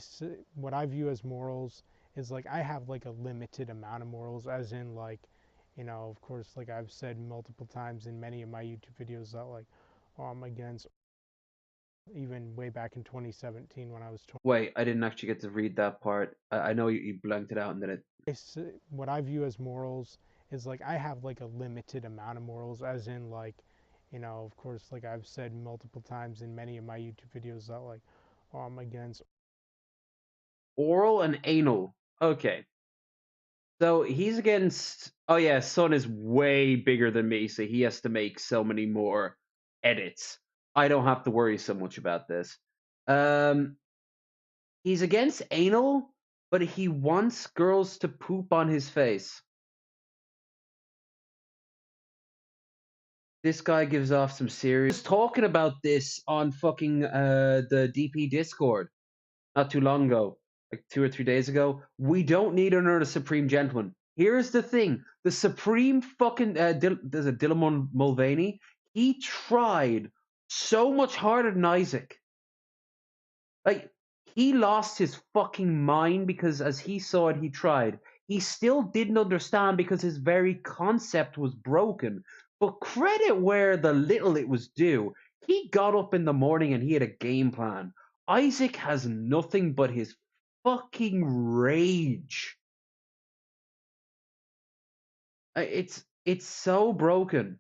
what I view as morals is, like, I have, like, a limited amount of morals, as in, like, of course, like I've said multiple times in many of my YouTube videos that, like, I'm against, even way back in 2017 when I was 20. Wait, I didn't actually get to read that part. I know you blanked it out and then it. What I view as morals is, like, I have, like, a limited amount of morals, as in, like, of course, like I've said multiple times in many of my YouTube videos that, like, I'm against Oral and anal. Okay. So he's against. Oh yeah, Son is way bigger than me, so he has to make so many more edits. I don't have to worry so much about this. Um, he's against anal, but he wants girls to poop on his face. This guy gives off some serious. I was talking about this on fucking the DP Discord not too long ago, like 2 or 3 days ago. We don't need another Supreme Gentleman. Here's the thing: the Supreme fucking there's a Dylan Mulvaney. He tried so much harder than Isaac. Like, he lost his fucking mind because as he saw it, he tried. He still didn't understand because his very concept was broken. But credit where the little it was due. He got up in the morning and he had a game plan. Isaac has nothing but his fucking rage. It's so broken.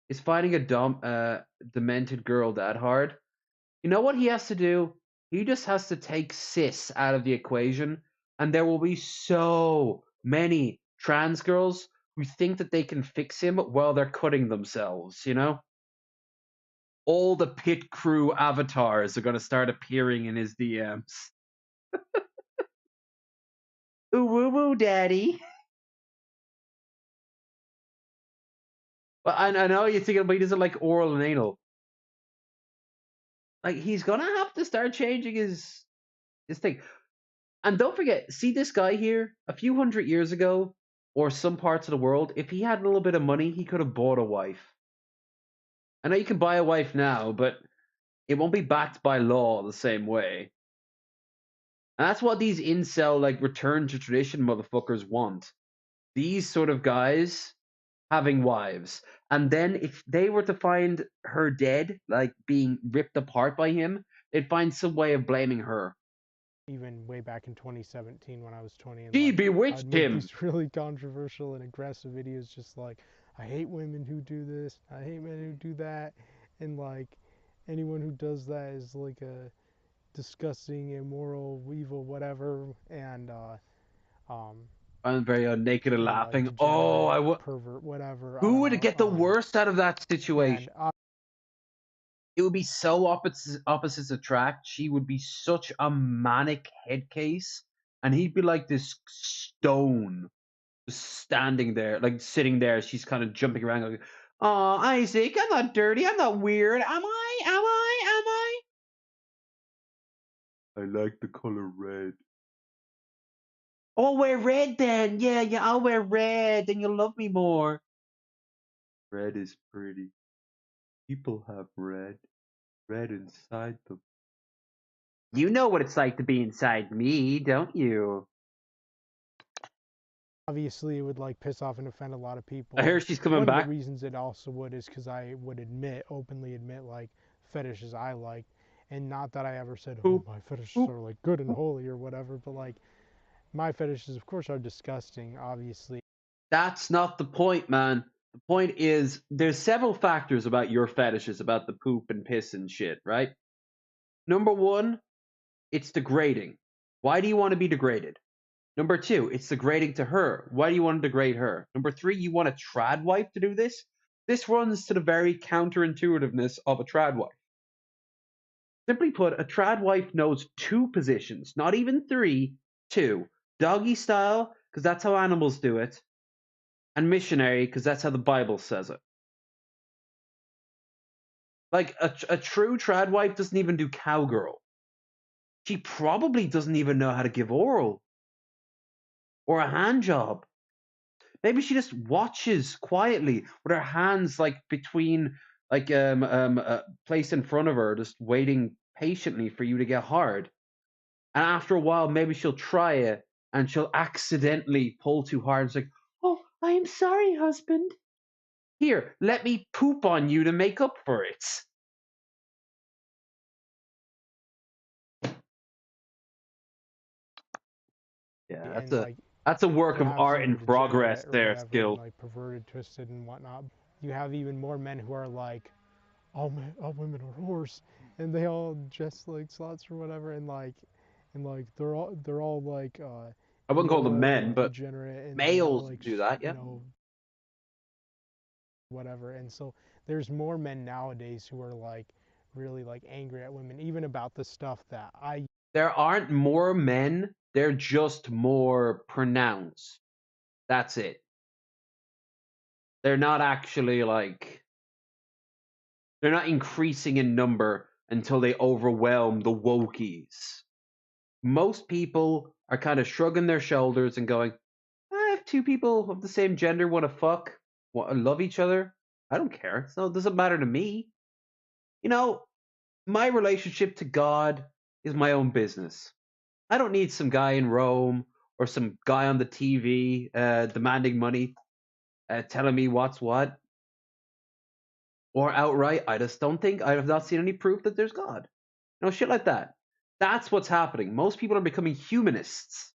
Is finding a demented girl that hard? You know what he has to do? He just has to take cis out of the equation, and there will be so many trans girls who think that they can fix him while they're cutting themselves, you know? All the pit crew avatars are going to start appearing in his DMs. Ooh, woo woo, daddy. Well, I know you're thinking, but he doesn't like oral and anal. Like, he's going to have to start changing his thing. And don't forget, see this guy here? A few hundred years ago, or some parts of the world, if he had a little bit of money, he could have bought a wife. I know you can buy a wife now, but it won't be backed by law the same way. And that's what these incel, like, return to tradition motherfuckers want. These sort of guys having wives. And then if they were to find her dead, like being ripped apart by him, they'd find some way of blaming her. Even way back in 2017 when I was 20, and She like I'd bewitched make him. these really controversial and aggressive videos, just like, I hate women who do this, I hate men who do that, and like anyone who does that is like a disgusting, immoral, evil, whatever, and I'm very naked and like laughing. degenerate, I would. pervert, whatever. I Who don't would get the know. worst out of that situation? And It would be so opposites attract. She would be such a manic head case, and he'd be like this stone, just standing there, like sitting there. She's kind of jumping around, going, "Oh, Isaac, I'm not dirty. I'm not weird. Am I? Am I? Am I? I like the color red. I'll wear red then. Yeah, I'll wear red, then you'll love me more. Red is pretty. People have red inside them. You know what it's like to be inside me, don't you? obviously it would like piss off and offend a lot of people. I hear she's coming One back. of the reasons it also would is because I would openly admit like fetishes I like, and not that I ever said, oh, my fetishes are like good and holy or whatever, but like my fetishes of course are disgusting, obviously. That's not the point, man. The point is there's several factors about your fetishes, about the poop and piss and shit, right? Number one, it's degrading. Why do you want to be degraded? Number two, it's degrading to her. Why do you want to degrade her? Number three, you want a trad wife to do this? This runs to the very counterintuitiveness of a trad wife. Simply put, a trad wife knows two positions, not even three, two. Doggy style, because that's how animals do it, and missionary, because that's how the Bible says it. Like, a true trad wife doesn't even do cowgirl. She probably doesn't even know how to give oral or a hand job. Maybe she just watches quietly with her hands like between, like placed in front of her, just waiting patiently for you to get hard. And after a while, maybe she'll try it and she'll accidentally pull too hard. It's like, oh, I am sorry, husband. Here, let me poop on you to make up for it. Yeah, And like that's a work you of have art in someone progress degenerate or there, whatever, Skill. like perverted, twisted, and whatnot. You have even more men who are like, all women are whores, and they all dress like sluts or whatever, and they're all like I wouldn't call them immoral men, and but degenerate, and they all males like do that, you yeah. know whatever. And so there's more men nowadays who are like really like angry at women, even about the stuff that I. There aren't more men, they're just more pronounced. That's it. They're not actually like, they're not increasing in number until they overwhelm the wokies. Most people are kind of shrugging their shoulders and going, if two people of the same gender want to fuck, want to love each other, I don't care. So it doesn't matter to me. You know, my relationship to God is my own business. I don't need some guy in Rome or some guy on the TV demanding money, telling me what's what. Or outright, I just don't think, I have not seen any proof that there's God. You know, shit like that. That's what's happening. Most people are becoming humanists.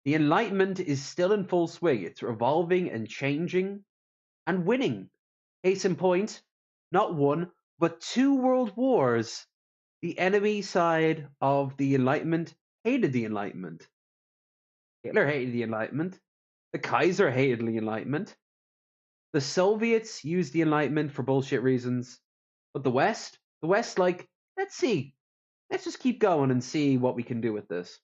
The Enlightenment is still in full swing. It's evolving and changing and winning. Case in point, not one, but 2 world wars. The enemy side of the Enlightenment hated the Enlightenment. Hitler hated the Enlightenment. The Kaiser hated the Enlightenment. The Soviets used the Enlightenment for bullshit reasons. But the West, like, let's see. Let's just keep going and see what we can do with this.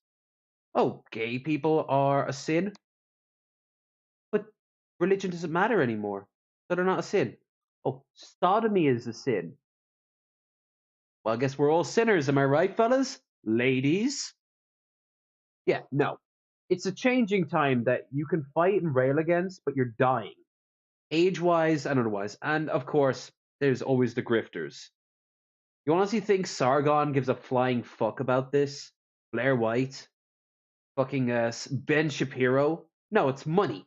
Oh, gay people are a sin? But religion doesn't matter anymore. So they're not a sin. Oh, sodomy is a sin. Well, I guess we're all sinners, am I right, fellas? Ladies? Yeah, no. It's a changing time that you can fight and rail against, but you're dying. Age-wise and otherwise. And, of course, there's always the grifters. You honestly think Sargon gives a flying fuck about this? Blair White? Fucking Ben Shapiro? No, it's money.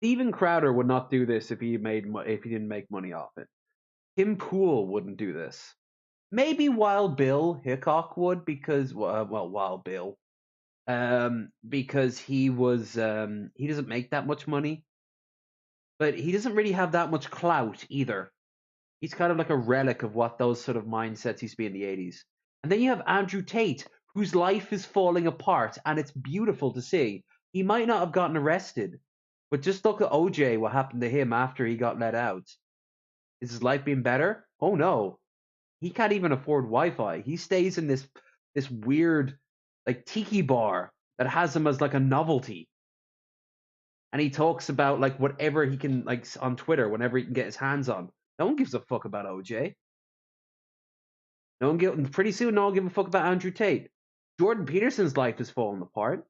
Steven Crowder would not do this if he didn't make money off it. Tim Pool wouldn't do this. Maybe Wild Bill Hickok would because Wild Bill, because he doesn't make that much money, but he doesn't really have that much clout either. He's kind of like a relic of what those sort of mindsets used to be in the 80s. And then you have Andrew Tate, whose life is falling apart, and it's beautiful to see. He might not have gotten arrested, but just look at OJ, what happened to him after he got let out. Is his life being better? Oh no. He can't even afford Wi-Fi. He stays in this weird like tiki bar that has him as like a novelty. And he talks about like whatever he can, like on Twitter, whenever he can get his hands on. No one gives a fuck about OJ. Pretty soon no one give a fuck about Andrew Tate. Jordan Peterson's life is falling apart.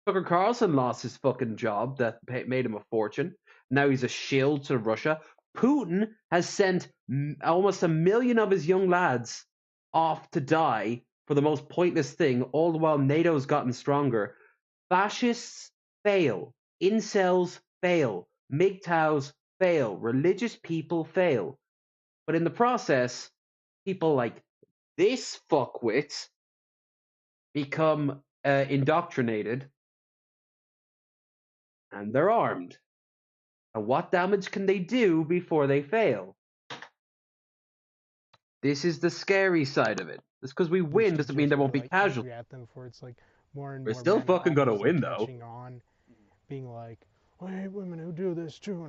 Tucker Carlson lost his fucking job that made him a fortune. Now he's a shill to Russia. Putin has sent almost 1 million of his young lads off to die for the most pointless thing, all the while NATO's gotten stronger. Fascists fail. Incels fail. MGTOWs fail. Religious people fail. But in the process, people like this fuckwit become indoctrinated, and they're armed. And what damage can they do before they fail? This is the scary side of it. Just because we win doesn't mean there won't be casualties. At them for it's like more and We're more still men fucking gonna almost, win, like, though. catching on, being like, "I hate women who do this too,"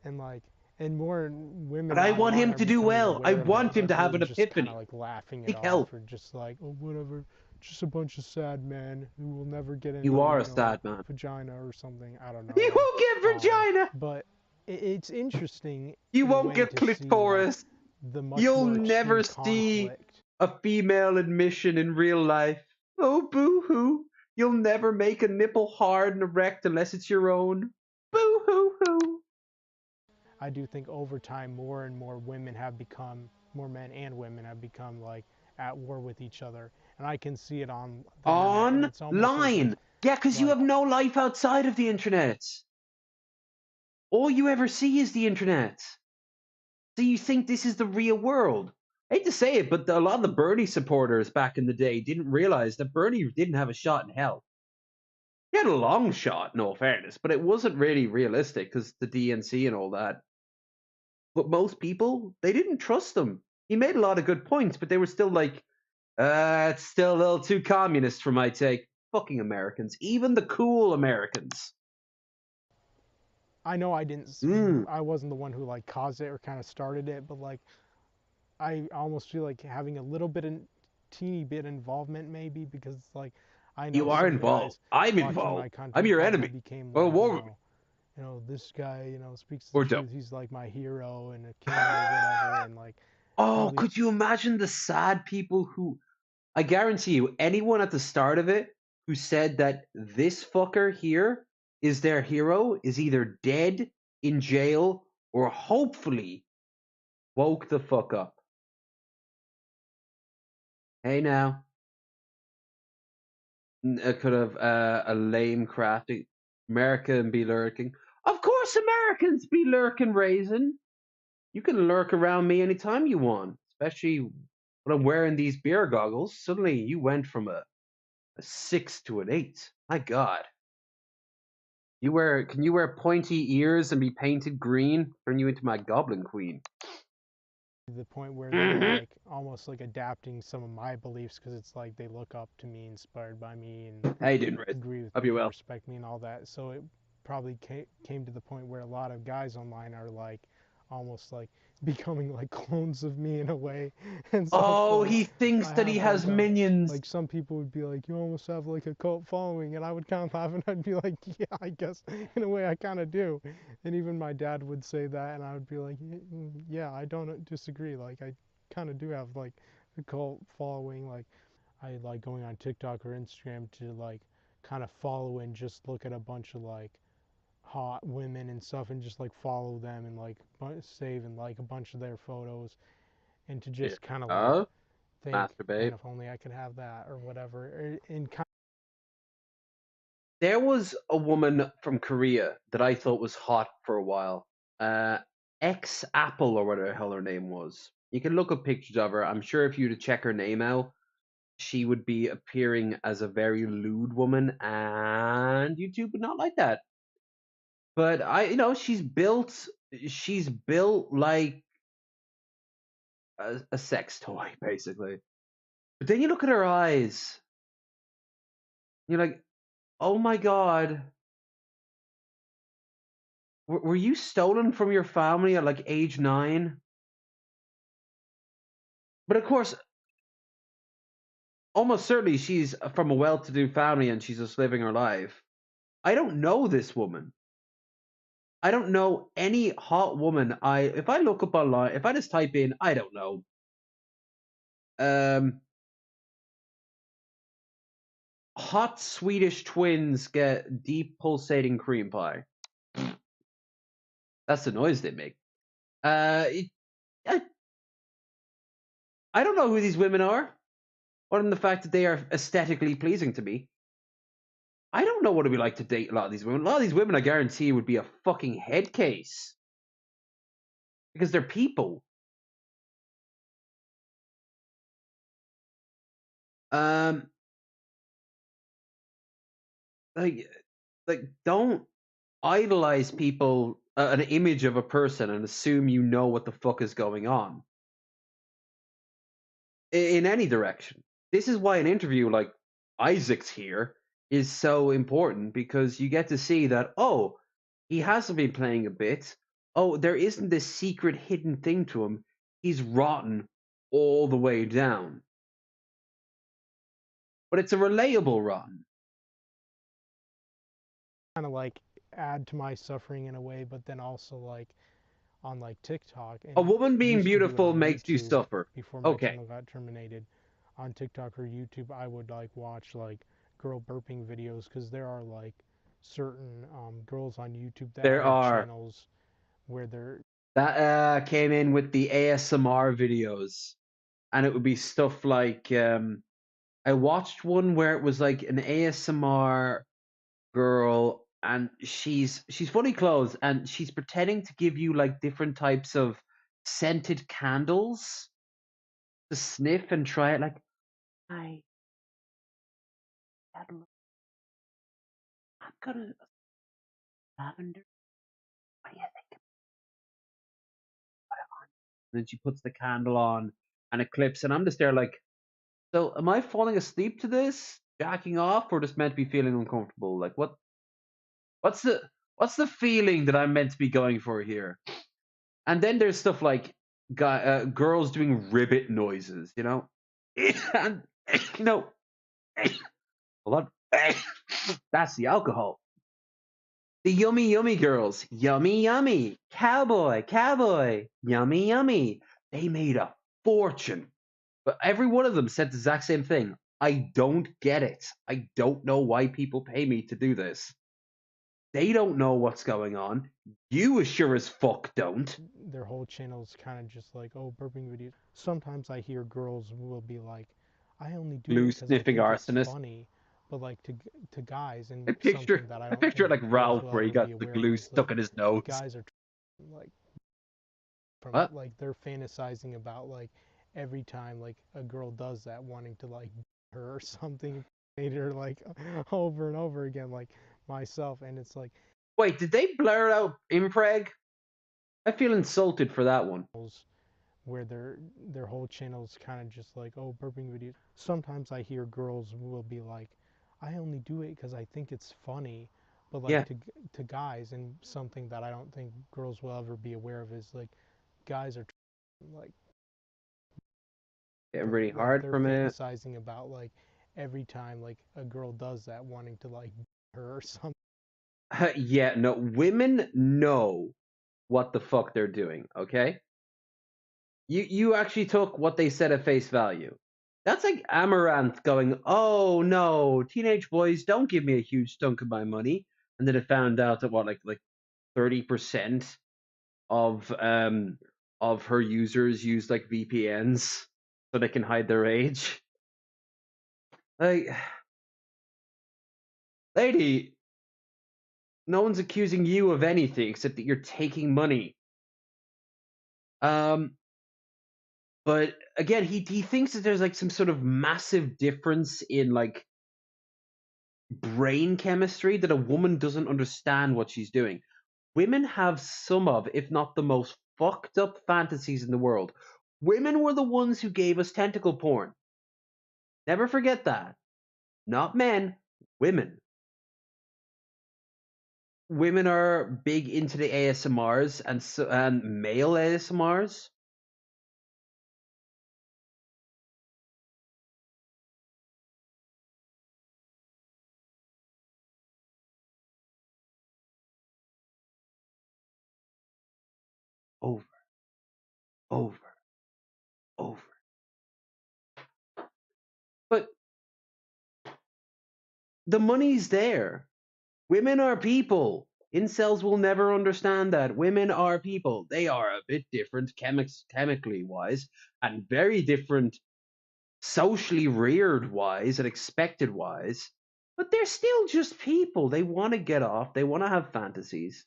and like, and more women. But I want him are to do becoming well. I aware of want it, him to have an just epiphany. kind of like laughing it Seek off, help. or just like, oh, whatever, just a bunch of sad men who will never get into You are a sad man. vagina or something. I don't know. You won't get vagina. But it's interesting. You in a won't way get to see, like, clitoris. the much You'll more never extreme see conflict. a female admission in real life. Oh, boo-hoo. You'll never make a nipple hard and erect unless it's your own. Boo-hoo-hoo. I do think over time, more and more women have become, more men and women have become like at war with each other, and I can see it on the internet, and it's almost Online. Yeah, because you have no life outside of the internet. All you ever see is the internet. So you think this is the real world. I hate to say it, but a lot of the Bernie supporters back in the day didn't realize that Bernie didn't have a shot in hell. He had a long shot, no fairness, but it wasn't really realistic because the DNC and all that. But most people, they didn't trust him. He made a lot of good points, but they were still like, it's still a little too communist for my take. Fucking Americans. Even the cool Americans. I know I didn't, I wasn't the one who like caused it or kind of started it, but like, I almost feel like having a little bit, teeny bit involvement maybe, because like, I know you are involved. I'm involved. I'm your enemy. Became well, like, you know, this guy, speaks the truth. He's like my hero and a king or whatever, and like. Oh, could you imagine the sad people who? I guarantee you, anyone at the start of it who said that this fucker here is their hero is either dead, in jail, or hopefully woke the fuck up. Hey now, could have a lame crafty American be lurking. Of course, Americans be lurking, Raisin. You can lurk around me anytime you want, especially when I'm wearing these beer goggles. Suddenly, you went from a 6 to an 8. My God. Can you wear pointy ears and be painted green? Turn you into my Goblin Queen. To the point where they're Mhm. like almost like adapting some of my beliefs because it's like they look up to me, inspired by me, and How you doing, Riz? agree with Hope me you're and well. respect me and all that. So it probably came to the point where a lot of guys online are like almost like becoming like clones of me in a way. And so it's Oh, like he thinks I that he have has minions. like some people would be like, you almost have like a cult following, and I would kind of laugh and I'd be like, yeah, I guess in a way I kind of do. And even my dad would say that, and I would be like, yeah, I don't disagree. Like I kind of do have like a cult following. Like I like going on TikTok or Instagram to like kind of follow and just look at a bunch of like hot women and stuff and just like follow them and like save and like a bunch of their photos and to Yeah. just kind of like think, man, Masturbate. if only I could have that or whatever. And kind There was a woman from Korea that I thought was hot for a while. Uh, Ex Apple or whatever the hell her name was. You can look up pictures of her. I'm sure if you were to check her name out, she would be appearing as a very lewd woman, and YouTube would not like that. But she's built like a sex toy, basically. But then you look at her eyes, you're like, oh my God, were you stolen from your family at like age 9? But of course, almost certainly she's from a well-to-do family and she's just living her life. I don't know this woman. I don't know any hot woman. If I look up online, if I just type in, I don't know, um, hot Swedish twins get deep pulsating cream pie. That's the noise they make. It, I, I don't know who these women are, other than the fact that they are aesthetically pleasing to me. I don't know what it'd be like to date a lot of these women. A lot of these women, I guarantee, would be a fucking head case because they're people. Um, like, don't idolize people, an image of a person, and assume you know what the fuck is going on in any direction. This is why an interview like Isaac's here is so important because you get to see that, oh, he hasn't been playing a bit. Oh, there isn't this secret hidden thing to him. He's rotten all the way down. But it's a relatable rotten. of like add to my suffering in a way, but then also like on like TikTok A and woman being used to do it beautiful on makes you YouTube suffer. before my Okay. channel got terminated. On TikTok or YouTube, I would like watch like girl burping videos because there are like certain girls on YouTube that There have are. channels where they're That came in with the ASMR videos. And it would be stuff like I watched one where it was like an ASMR girl and she's fully clothed and she's pretending to give you like different types of scented candles to sniff and try it like I I'm gonna lavender. What do you think? And then she puts the candle on and it clips and I'm just there like, so am I falling asleep to this? Jacking off or just meant to be feeling uncomfortable? Like what's the what's the feeling that I'm meant to be going for here? And then there's stuff like girls doing ribbit noises, you know, and you know, hold on, that's the alcohol. The yummy yummy girls, yummy yummy, cowboy cowboy, yummy yummy. They made a fortune, but every one of them said the exact same thing. I don't get it. I don't know why people pay me to do this. They don't know what's going on. You as sure as fuck don't. Their whole channel is kind of just like, oh, burping videos. Sometimes I hear girls will be like, I only do Glue it because I sniffing think it's arsonist. funny, but like to guys, and I something picture, that I I don't picture it think like girls Ralph will where he ever be got the aware of glue is like stuck in his nose. guys are like from What? like they're fantasizing about like every time like a girl does that, wanting to like her or something, later like over and over again, like myself, and it's like Wait, did they blur out impreg? I feel insulted for that one. where their whole channel is kind of just like, oh, burping videos. Sometimes I hear girls will be like, I only do it because I think it's funny, but like Yeah, to guys, and something that I don't think girls will ever be aware of is like guys are like getting from really like hard they're from it. fantasizing about like every time like a girl does that, wanting to like her or something. Yeah, no, women know what the fuck they're doing, okay? You actually took what they said at face value. That's like Amaranth going, "Oh no, teenage boys don't give me a huge chunk of my money," and then it found out that what like 30% of her users use like VPNs so they can hide their age. Like, lady, no one's accusing you of anything except that you're taking money. Um, but again, he thinks that there's like some sort of massive difference in like brain chemistry that a woman doesn't understand what she's doing. Women have some of, if not the most fucked up fantasies in the world. Women were the ones who gave us tentacle porn. Never forget that. Not men, women. Women are big into the ASMRs and male ASMRs. Over, over, over. But the money's there. Women are people. Incels will never understand that. Women are people. They are a bit different chemically wise and very different socially reared wise and expected wise. But they're still just people. They want to get off. They want to have fantasies.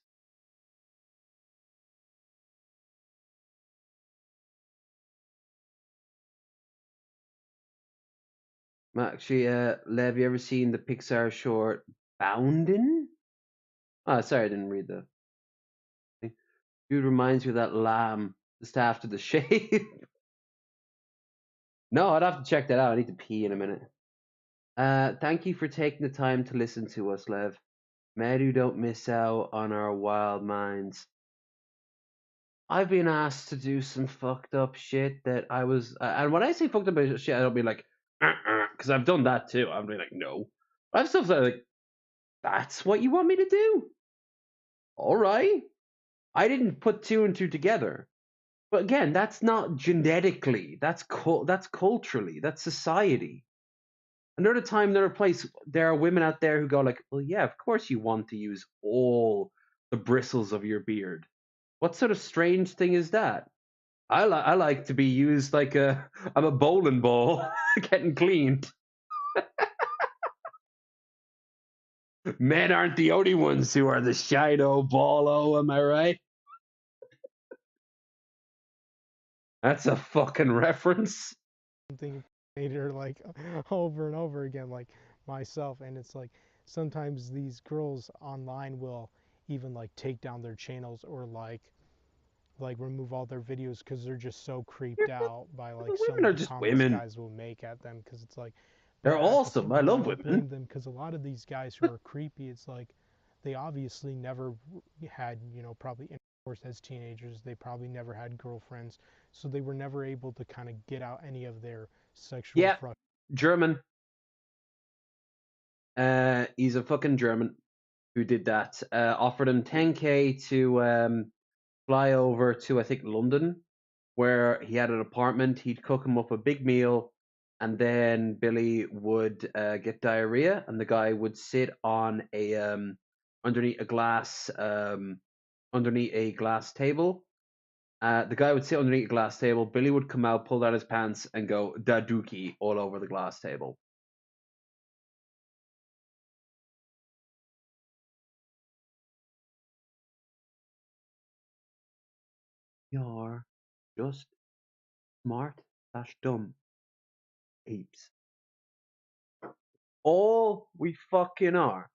Actually, Lev, you ever seen the Pixar short Boundin'? Oh, sorry, I didn't read that. Dude reminds me of that lamb just after the shave. No, I'd have to check that out. I need to pee in a minute. Thank you for taking the time to listen to us, Lev. Meru don't miss out on our wild minds. I've been asked to do some fucked up shit that I was, and when I say fucked up shit, I don't be like, because I've done that too. I'm be like, no. I have stuff that like, that's what you want me to do? All right. I didn't put two and two together. But again, that's not genetically. That's culturally. That's society. Another time, another place, there are women out there who go like, well, yeah, of course you want to use all the bristles of your beard. What sort of strange thing is that? I like to be used like I'm a bowling ball getting cleaned. Men aren't the only ones who are the Shido ballo, am I right? That's a fucking reference. Something later like over and over again, like myself, and it's like sometimes these girls online will even like take down their channels, or like remove all their videos because they're just so creeped out by like some Women of are the just comments women. guys will make at them, because it's like, They're but at the same awesome. I time I love don't blame women. them, because a lot of these guys who are creepy, it's like they obviously never had, probably intercourse as teenagers. They probably never had girlfriends, so they were never able to kind of get out any of their sexual Yeah, German. He's a fucking German who did that. Offered him 10K to fly over to, I think, London, where he had an apartment. He'd cook him up a big meal, and then Billy would get diarrhea, and the guy would sit on underneath a glass table. The guy would sit underneath a glass table. Billy would come out, pull down his pants, and go daduki all over the glass table. You're just smart/dumb apes. All we fucking are.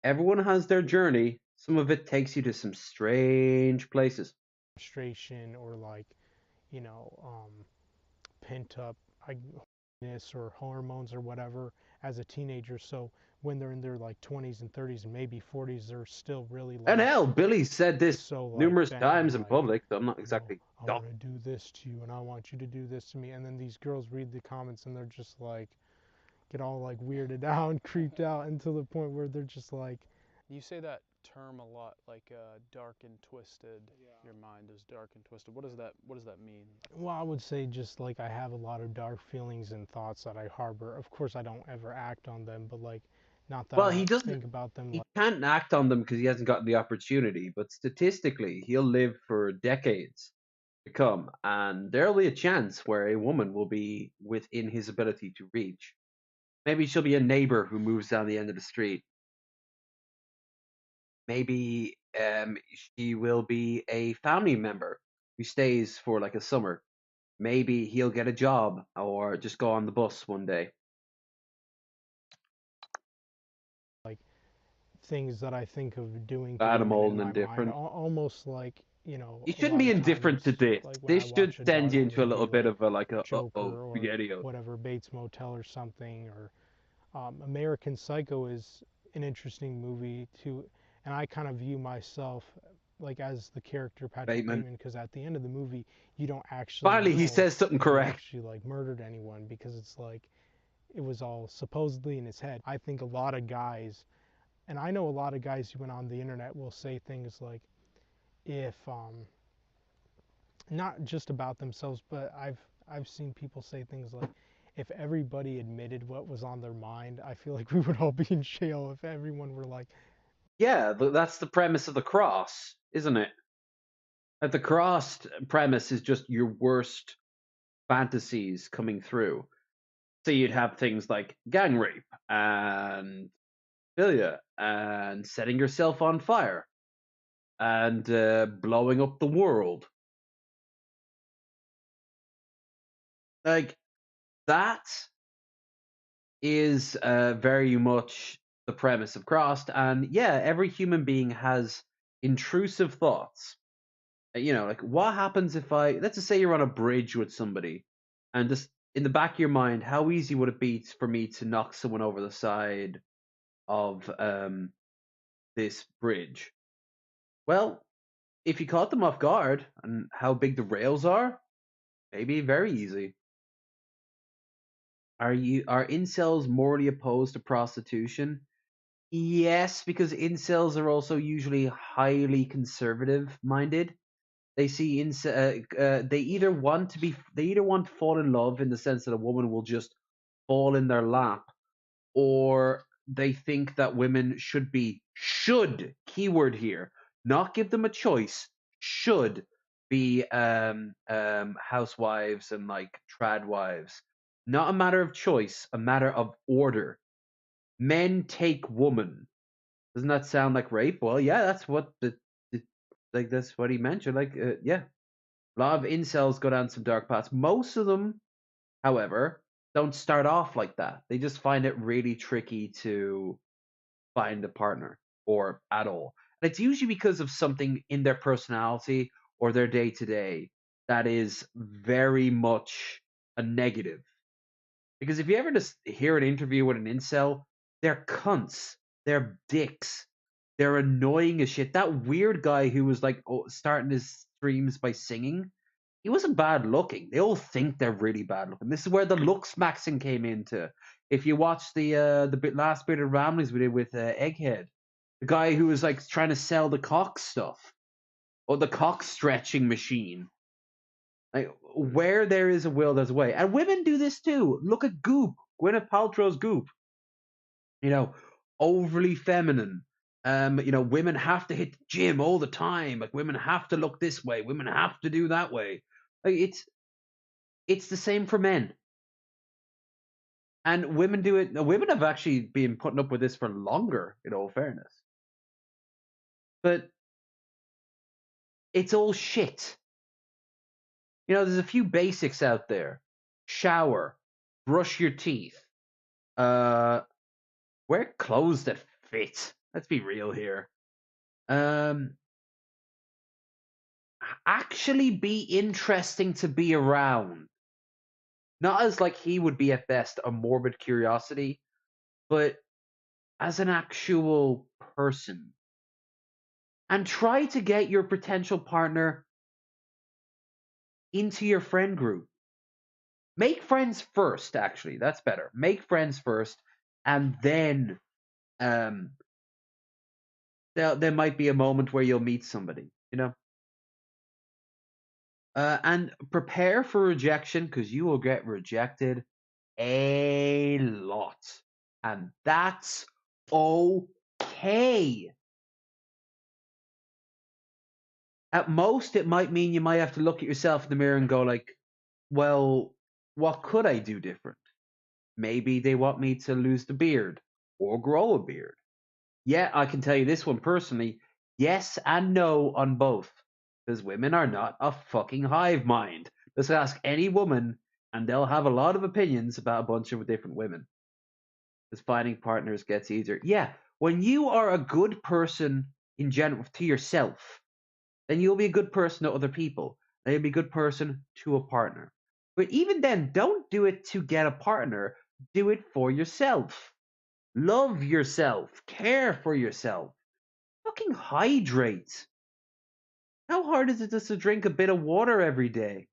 Everyone has their journey. Some of it takes you to some strange places. Frustration or like, you know, pent up ness or hormones or whatever as a teenager. So when they're in their like 20s and 30s and maybe 40s, they're still really And like hell, Billy said this so like numerous bent times on in like, public, so I'm not you know, exactly I dumb. want to do this to you and I want you to do this to me. And then these girls read the comments and they're just like, get all like weirded out and creeped out until the point where they're just like, You say that term a lot, like dark and twisted. Your mind is dark and twisted. What does that mean? well, I would say just like I have a lot of dark feelings and thoughts that I harbor. Of course, I don't ever act on them, but like, not that Well, I he don't doesn't. think about them. He Like, can't act on them because he hasn't gotten the opportunity. But statistically, he'll live for decades to come, and there'll be a chance where a woman will be within his ability to reach. Maybe she'll be a neighbor who moves down the end of the street. Maybe she will be a family member who stays for like a summer. Maybe he'll get a job or just go on the bus one day. things that I think of doing to Bad, I'm women old in and my mind, indifferent. almost like, you know, You a shouldn't lot be of indifferent to times, this. like when I This should watch a send you dark into a little movie bit like of a like a Joker or spaghetti. whatever, Bates Motel or something, or American Psycho is an interesting movie too, and I kind of view myself like as the character Patrick Bateman. Bateman, because at the end of the movie you don't actually Finally, he know says something if he correct. actually like murdered anyone, because it's like it was all supposedly in his head. I think a lot of guys, and I know a lot of guys who went on the internet will say things like, if not just about themselves, but I've seen people say things like, if everybody admitted what was on their mind, I feel like we would all be in jail if everyone were like, Yeah, that's the premise of the cross, isn't it? That the cross premise is just your worst fantasies coming through. So you'd have things like gang rape and philia and setting yourself on fire and blowing up the world. Like that is very much the premise of Crossed. And yeah, every human being has intrusive thoughts. You know, like what happens if let's just say you're on a bridge with somebody, and just in the back of your mind, how easy would it be for me to knock someone over the side of this bridge? Well, if you caught them off guard and how big the rails are, maybe very easy. Are incels morally opposed to prostitution? Yes, because incels are also usually highly conservative minded. They see they either want to fall in love in the sense that a woman will just fall in their lap, or they think that women should keyword here, not give them a choice, should be housewives and like trad wives. Not a matter of choice, a matter of order. Men take woman. Doesn't that sound like rape? Well, yeah, that's what the like that's what he mentioned. Like, yeah, a lot of incels go down some dark paths. Most of them, however, don't start off like that. They just find it really tricky to find a partner or at all. And it's usually because of something in their personality or their day to day that is very much a negative. Because if you ever just hear an interview with an incel, they're cunts, they're dicks, they're annoying as shit. That weird guy who was like starting his streams by singing, he wasn't bad looking. They all think they're really bad looking. This is where the looks maxing came into. If you watch last bit of Ramblings we did with Egghead, the guy who was like trying to sell the cock stuff or the cock stretching machine. Like where there is a will, there's a way, and women do this too. Look at Goop, Gwyneth Paltrow's Goop. You know, overly feminine, Women have to hit the gym all the time. Like women have to look this way. Women have to do that way. Like it's the same for men. And women do it. Women have actually been putting up with this for longer, in all fairness. But it's all shit. There's a few basics out there. Shower, brush your teeth, wear clothes that fit. Let's be real here. Actually be interesting to be around. Not as like he would be at best a morbid curiosity, but as an actual person. And try to get your potential partner into your friend group. Make friends first, actually. That's better. Make friends first, and then there might be a moment where you'll meet somebody, and prepare for rejection because you will get rejected a lot. And that's okay. At most, it might mean you might have to look at yourself in the mirror and go like, well, what could I do different? Maybe they want me to lose the beard or grow a beard. Yeah, I can tell you this one personally. Yes and no on both. Because women are not a fucking hive mind. Let's ask any woman, and they'll have a lot of opinions about a bunch of different women. Because finding partners gets easier. Yeah, when you are a good person in general to yourself, then you'll be a good person to other people. And you'll be a good person to a partner. But even then, don't do it to get a partner. Do it for yourself. Love yourself. Care for yourself. Fucking hydrate. How hard is it just to drink a bit of water every day?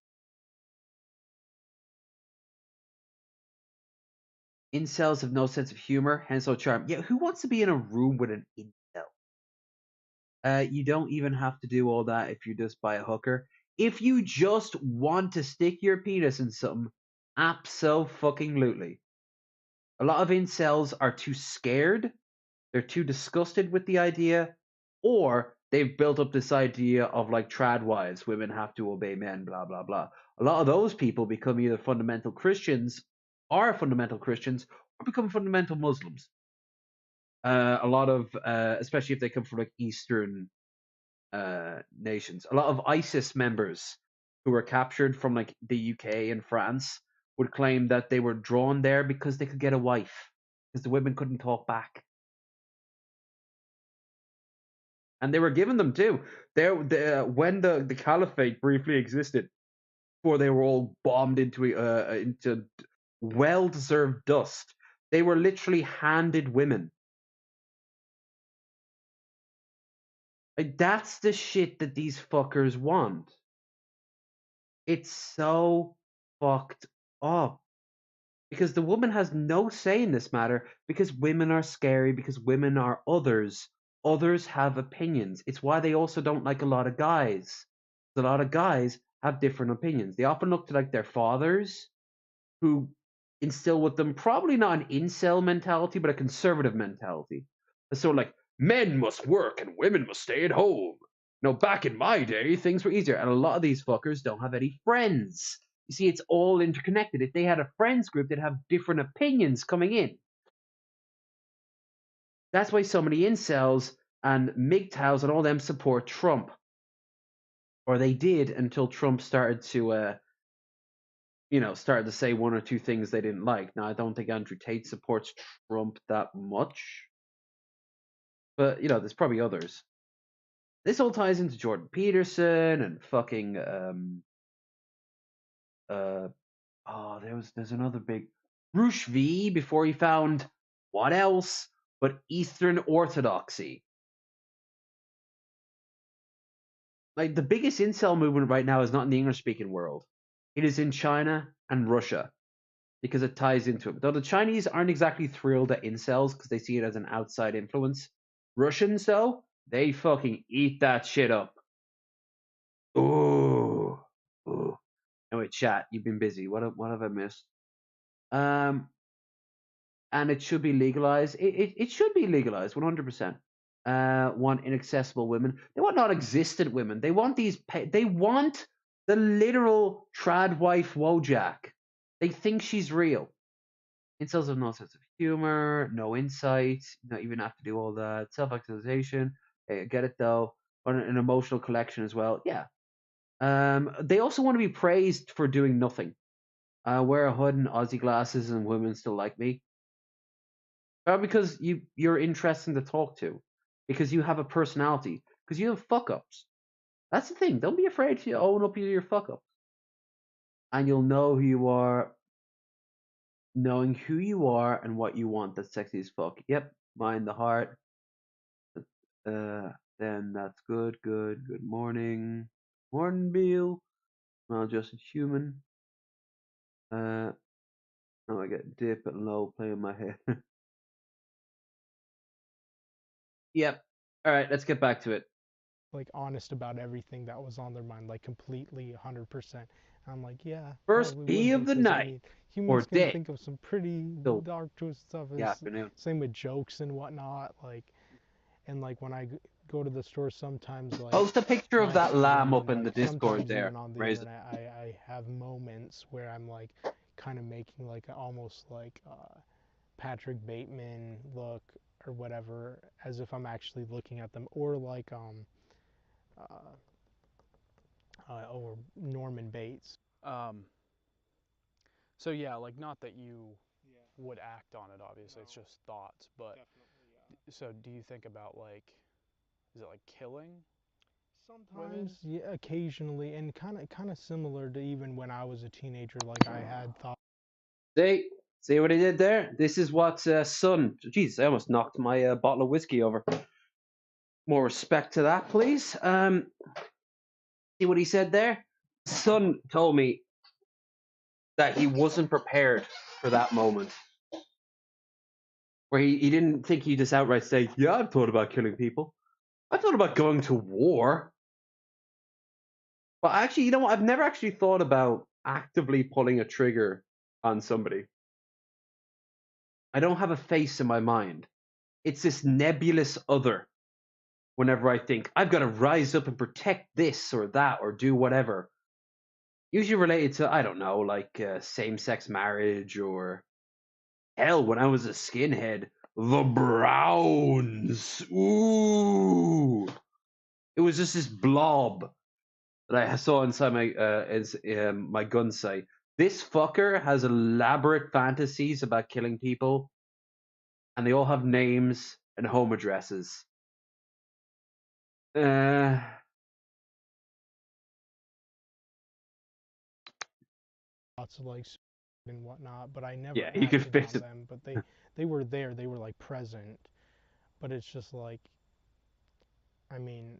Incels have no sense of humor, hence no charm. Yeah, who wants to be in a room with an incel? You don't even have to do all that if you just buy a hooker. If you just want to stick your penis in something, abso-fucking-lutely. A lot of incels are too scared, they're too disgusted with the idea, or they've built up this idea of like trad wives, women have to obey men, blah, blah, blah. A lot of those people become either fundamental Christians, or become fundamental Muslims. A lot of, especially if they come from like Eastern nations, a lot of ISIS members who were captured from like the UK and France would claim that they were drawn there because they could get a wife, because the women couldn't talk back. And they were given them too. When the caliphate briefly existed, before they were all bombed into well-deserved dust, they were literally handed women. Like that's the shit that these fuckers want. It's so fucked up. Because the woman has no say in this matter, because women are scary, because women are others. Others have opinions. It's why they also don't like a lot of guys. A lot of guys have different opinions. They often look to like their fathers, who instill with them probably not an incel mentality, but a conservative mentality. So like, men must work and women must stay at home. Back in my day, things were easier. And a lot of these fuckers don't have any friends. You see, it's all interconnected. If they had a friends group, they'd have different opinions coming in. That's why so many incels and MGTOWs and all them support Trump. Or they did until Trump started to started to say one or two things they didn't like. Now, I don't think Andrew Tate supports Trump that much. But, there's probably others. This all ties into Jordan Peterson and fucking, there's another big, Rush V before he found, what else but Eastern Orthodoxy. Like, the biggest incel movement right now is not in the English-speaking world. It is in China and Russia, because it ties into it. Though the Chinese aren't exactly thrilled at incels because they see it as an outside influence. Russians, though, they fucking eat that shit up. Ooh. Anyway, chat, you've been busy. What have I missed? And it should be legalized. It should be legalized, 100%. want inaccessible women. They want non-existent women. They want they want the literal trad wife Wojak. They think she's real. Incels have no sense of humor, no insight, not even have to do all that self-actualization. I get it though, but an emotional collection as well. Yeah. They also want to be praised for doing nothing. Wear a hood and Aussie glasses, and women still like me. Because you're interesting to talk to, because you have a personality, because you have fuck ups. That's the thing. Don't be afraid to own up to your fuck ups, and you'll know who you are. Knowing who you are and what you want, that's sexy as fuck. Yep, mind the heart. Then that's good. Good morning, Bill. Well, just a human. Now I get dip and low playing my head. Yep. All right, let's get back to it. Like honest about everything that was on their mind, like completely 100%. I'm like, yeah, First probably B would of be, the because I night, mean, or humans can day. think of some pretty So, dark, twisted stuff. yeah, It's afternoon. same with jokes and whatnot. Like, and like when I go to the store, sometimes like Post a picture of not that lamb up even in the like Discord sometimes there. even on the Raise it. internet, I have moments where I'm like kind of making like almost like Patrick Bateman look or whatever, as if I'm actually looking at them, or like or Norman Bates. So yeah, like not that you would act on it, obviously, it's just thoughts, but so do you think about like, is it like killing women? Sometimes, yeah, occasionally, and kind of similar to even when I was a teenager. Like I had thought. See what he did there? This is what Son. Jeez, I almost knocked my bottle of whiskey over. More respect to that, please. See what he said there? Son told me that he wasn't prepared for that moment. Where he didn't think he'd just outright say, yeah, I've thought about killing people. I've thought about going to war. But actually, you know what? I've never actually thought about actively pulling a trigger on somebody. I don't have a face in my mind. It's this nebulous other whenever I think I've got to rise up and protect this or that or do whatever. Usually related to, I don't know, like same sex marriage or hell, when I was a skinhead, the Browns. Ooh. It was just this blob that I saw inside my gun sight. This fucker has elaborate fantasies about killing people, and they all have names and home addresses. Uh, Lots of like and whatnot, but I never yeah, you could acted fix on it. them. But they were there, they were like present. But it's just like, I mean,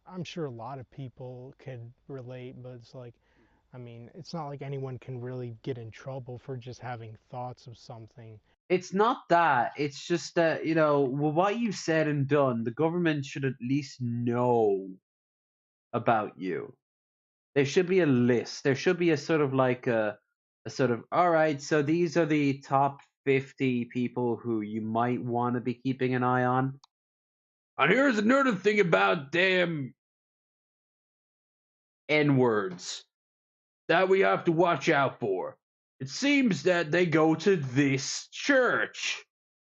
I'm sure a lot of people could relate, but it's like, I mean, it's not like anyone can really get in trouble for just having thoughts of something. It's not that. It's just that, with what you've said and done, the government should at least know about you. There should be a list. There should be a sort of like a sort of, all right, so these are the top 50 people who you might want to be keeping an eye on. And here's another thing about damn N words that we have to watch out for. It seems that they go to this church.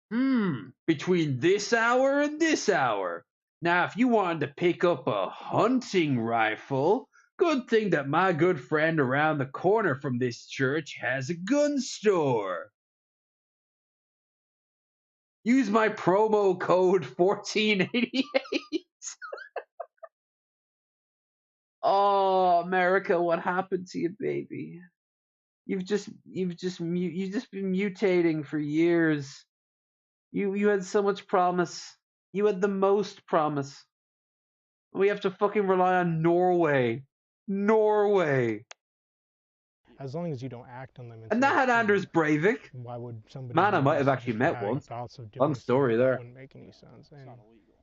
Between this hour and this hour. Now, if you wanted to pick up a hunting rifle, good thing that my good friend around the corner from this church has a gun store. Use my promo code 1488. Oh, America, what happened to you, baby? You've just been mutating for years. You had so much promise. You had the most promise. We have to fucking rely on Norway. Norway. As long as you don't act on them, it's And that like, had you know, Anders Breivik. why would somebody Man, I might want have to actually just be met having once. thoughts of Long doing story something that there. wouldn't make any sense? And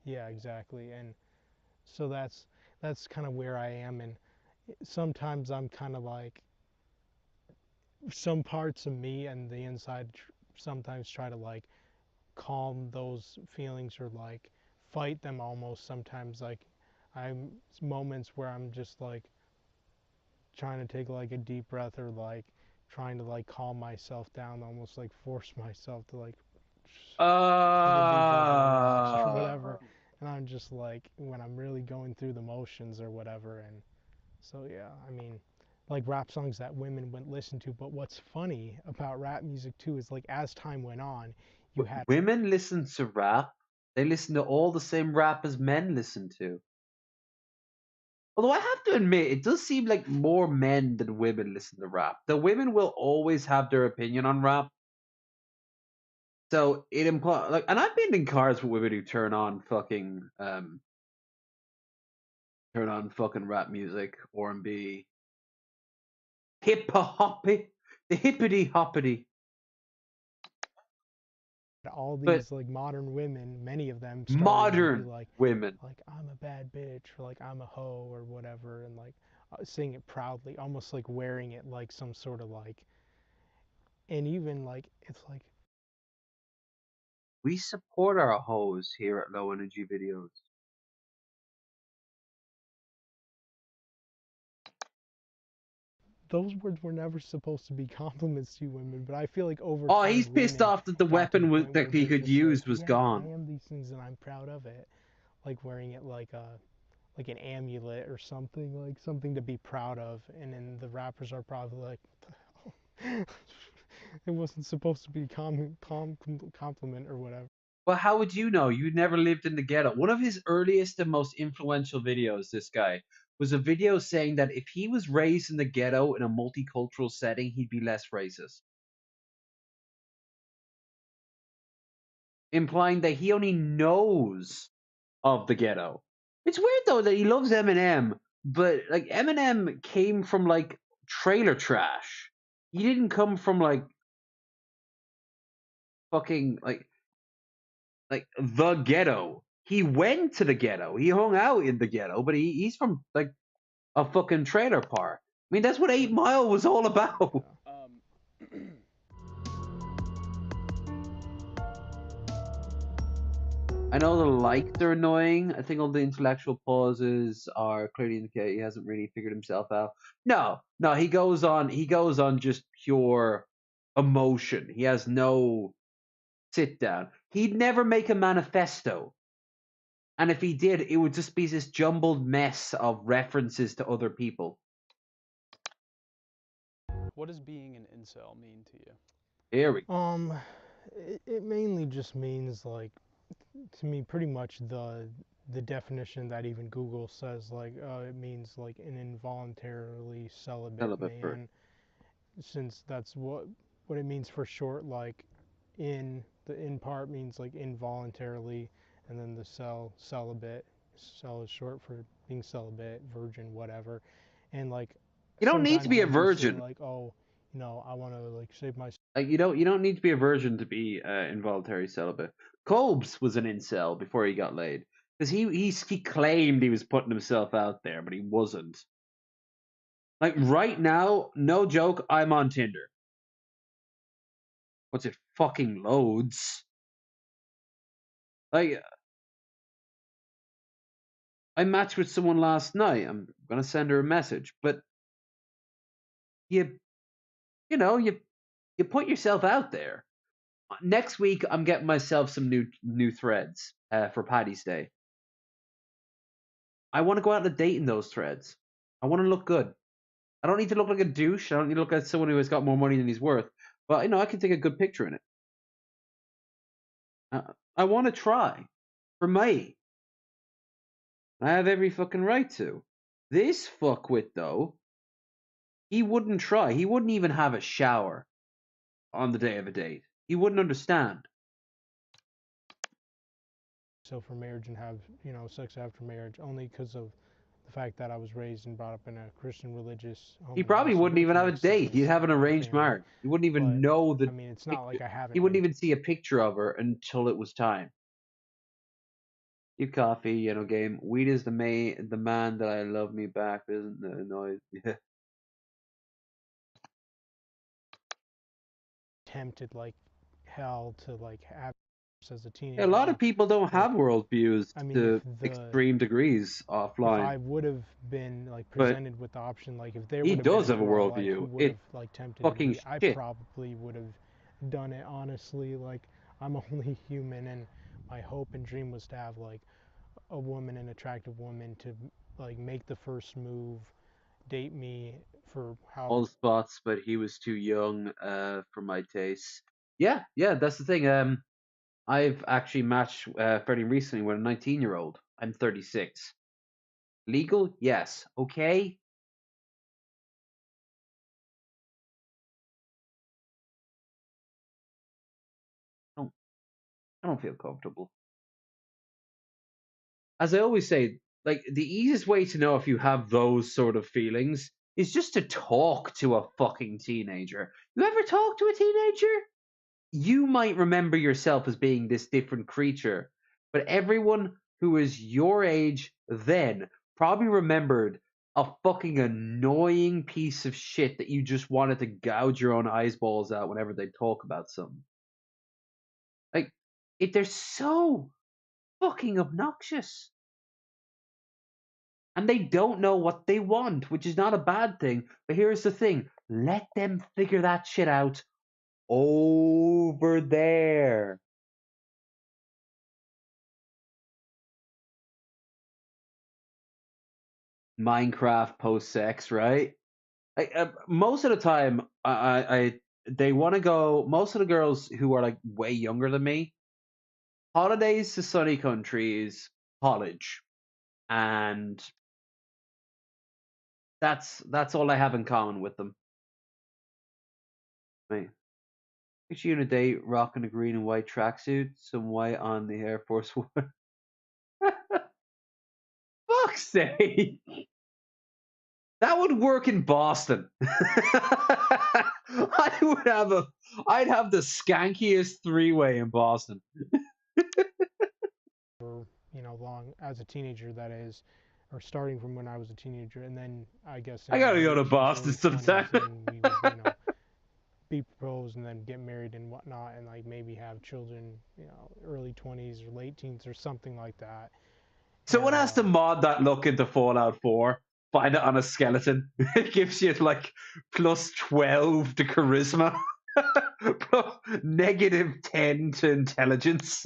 yeah, exactly. And so that's kind of where I am. And sometimes I'm kind of like, some parts of me and the inside sometimes try to like calm those feelings or like fight them almost sometimes. Like I'm moments where I'm just like trying to take like a deep breath or like trying to like calm myself down, almost like force myself to like take a deep breath and relax or whatever. And I'm just like when I'm really going through the motions or whatever. And so yeah, I mean, like rap songs that women wouldn't listen to. But what's funny about rap music too is like as time went on, you had Women listen to rap. They listen to all the same rap as men listen to. Although I have to admit, it does seem like more men than women listen to rap. The women will always have their opinion on rap. So it implies like, and I've been in cars with women who turn on fucking rap music, R&B, hip hoppy, the hippity hoppity. all But these like modern women, many of them starting to be modern women, like I'm a bad bitch or like I'm a hoe or whatever, and like saying it proudly, almost like wearing it like some sort of like, and even like it's like we support our hoes here at Low Energy Videos. those words were never supposed to be compliments to women, but I feel like over Oh, time he's pissed women off that the got to the weapon point that where he they're could just like, use was yeah, I gone. am these things and I'm proud of it, like wearing it like an amulet or something, like something to be proud of. And then the rappers are probably like, what the hell? It wasn't supposed to be compliment or whatever. Well, how would you know? You never lived in the ghetto. One of his earliest and most influential videos, this guy, was a video saying that if he was raised in the ghetto in a multicultural setting, he'd be less racist. Implying that he only knows of the ghetto. It's weird though that he loves Eminem, but like Eminem came from like trailer trash. He didn't come from like fucking like the ghetto. He went to the ghetto. He hung out in the ghetto, but he's from like a fucking trailer park. I mean, that's what 8 Mile was all about. I know the likes are annoying. I think all the intellectual pauses are clearly indicate he hasn't really figured himself out. No, no, he goes on. He goes on just pure emotion. He has no sit down. He'd never make a manifesto. And if he did, it would just be this jumbled mess of references to other people. What does being an incel mean to you? Here we go. It mainly just means like, to me, pretty much the definition that even Google says, like it means like an involuntarily celibate Celibate person. man, since that's what it means for short. Like the in part means like involuntarily, and then the celibate, cell is short for being celibate, virgin, whatever. And like You don't need to sometimes be a you do say virgin. like, oh, I want to like save my. Like you don't need to be a virgin to be involuntary celibate. Kolbs was an incel before he got laid because he claimed he was putting himself out there, but he wasn't. Like right now, no joke, I'm on Tinder. What's it? Fucking loads. Like I matched with someone last night. I'm gonna send her a message, but you you know you put yourself out there. Next week, I'm getting myself some new threads for Paddy's Day. I want to go out on a date in those threads. I want to look good. I don't need to look like a douche. I don't need to look like someone who has got more money than he's worth. But I can take a good picture in it. I want to try for me. I have every fucking right to. This fuckwit though, he wouldn't try. He wouldn't even have a shower on the day of a date. He wouldn't understand. So for marriage and have sex after marriage, only because of the fact that I was raised and brought up in a Christian religious home He and probably also wouldn't even have a raised date. He'd have an arranged family. marriage. He wouldn't even But know I the mean, it's not picture. like I He haven't wouldn't even see a picture of her until it was time. You coffee, game. Weed is the man that I love me back. Isn't the noise? tempted like hell to like have as a Yeah, a teenager. lot of Like, people don't like have worldviews I mean, to extreme degrees if I offline. would have been like But presented with the option, like if there he would have been does a have a girl like who worldview. would It's have like tempted fucking me, I shit. probably would have done it honestly. Like I'm only human, and my hope and dream was to have like a woman, an attractive woman, to like make the first move, date me for however. All spots, but he was too young for my taste. Yeah, yeah, that's the thing. I've actually matched fairly recently with a 19-year-old. I'm 36. Legal? Yes. Okay. I don't, I don't feel comfortable. As I always say, like the easiest way to know if you have those sort of feelings is just to talk to a fucking teenager. You ever talk to a teenager? You might remember yourself as being this different creature, but everyone who is your age then probably remembered a fucking annoying piece of shit that you just wanted to gouge your own eyeballs out whenever they talk about something. Like, they're so fucking obnoxious. And they don't know what they want, which is not a bad thing. But here's the thing, let them figure that shit out over there. Minecraft post sex, right? Most of the time, they want to go. Most of the girls who are like way younger than me, holidays to sunny countries, college, and that's all I have in common with them. Right. Picture you in a date rocking a green and white tracksuit, some white on the Air Force One. Fuck's sake! That would work in Boston. I'd have the skankiest three-way in Boston. You know, long as a teenager, that is, or starting from when I was a teenager, and then I guess I in my gotta go late to teens, Boston early sometime. 20s, then we would, you know, be proposed and then get married and whatnot, and like maybe have children, you know, early 20s or late teens or something like that. Someone And has to mod that look into Fallout 4. Find it on a skeleton. It gives you like plus 12 to charisma, plus -10 to intelligence,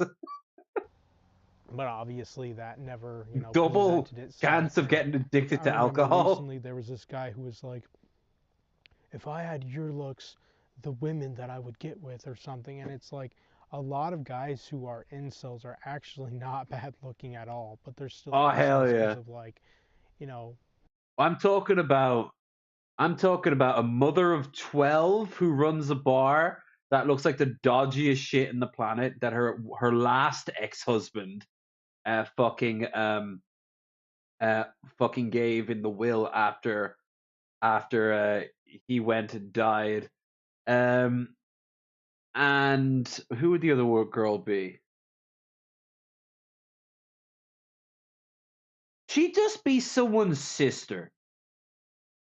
but obviously that never, you know, double presented itself. chance of And getting addicted I to remember alcohol. recently there was this guy who was like, if I had your looks, the women that I would get with or something. And it's like a lot of guys who are incels are actually not bad looking at all, but they're still Oh hell incels because yeah! of like, you know, I'm talking about I'm talking about a mother of 12 who runs a bar that looks like the dodgiest shit in the planet that her last ex-husband uh fucking um uh fucking gave in the will after he went and died. Um and who would the other girl be? She'd just be someone's sister.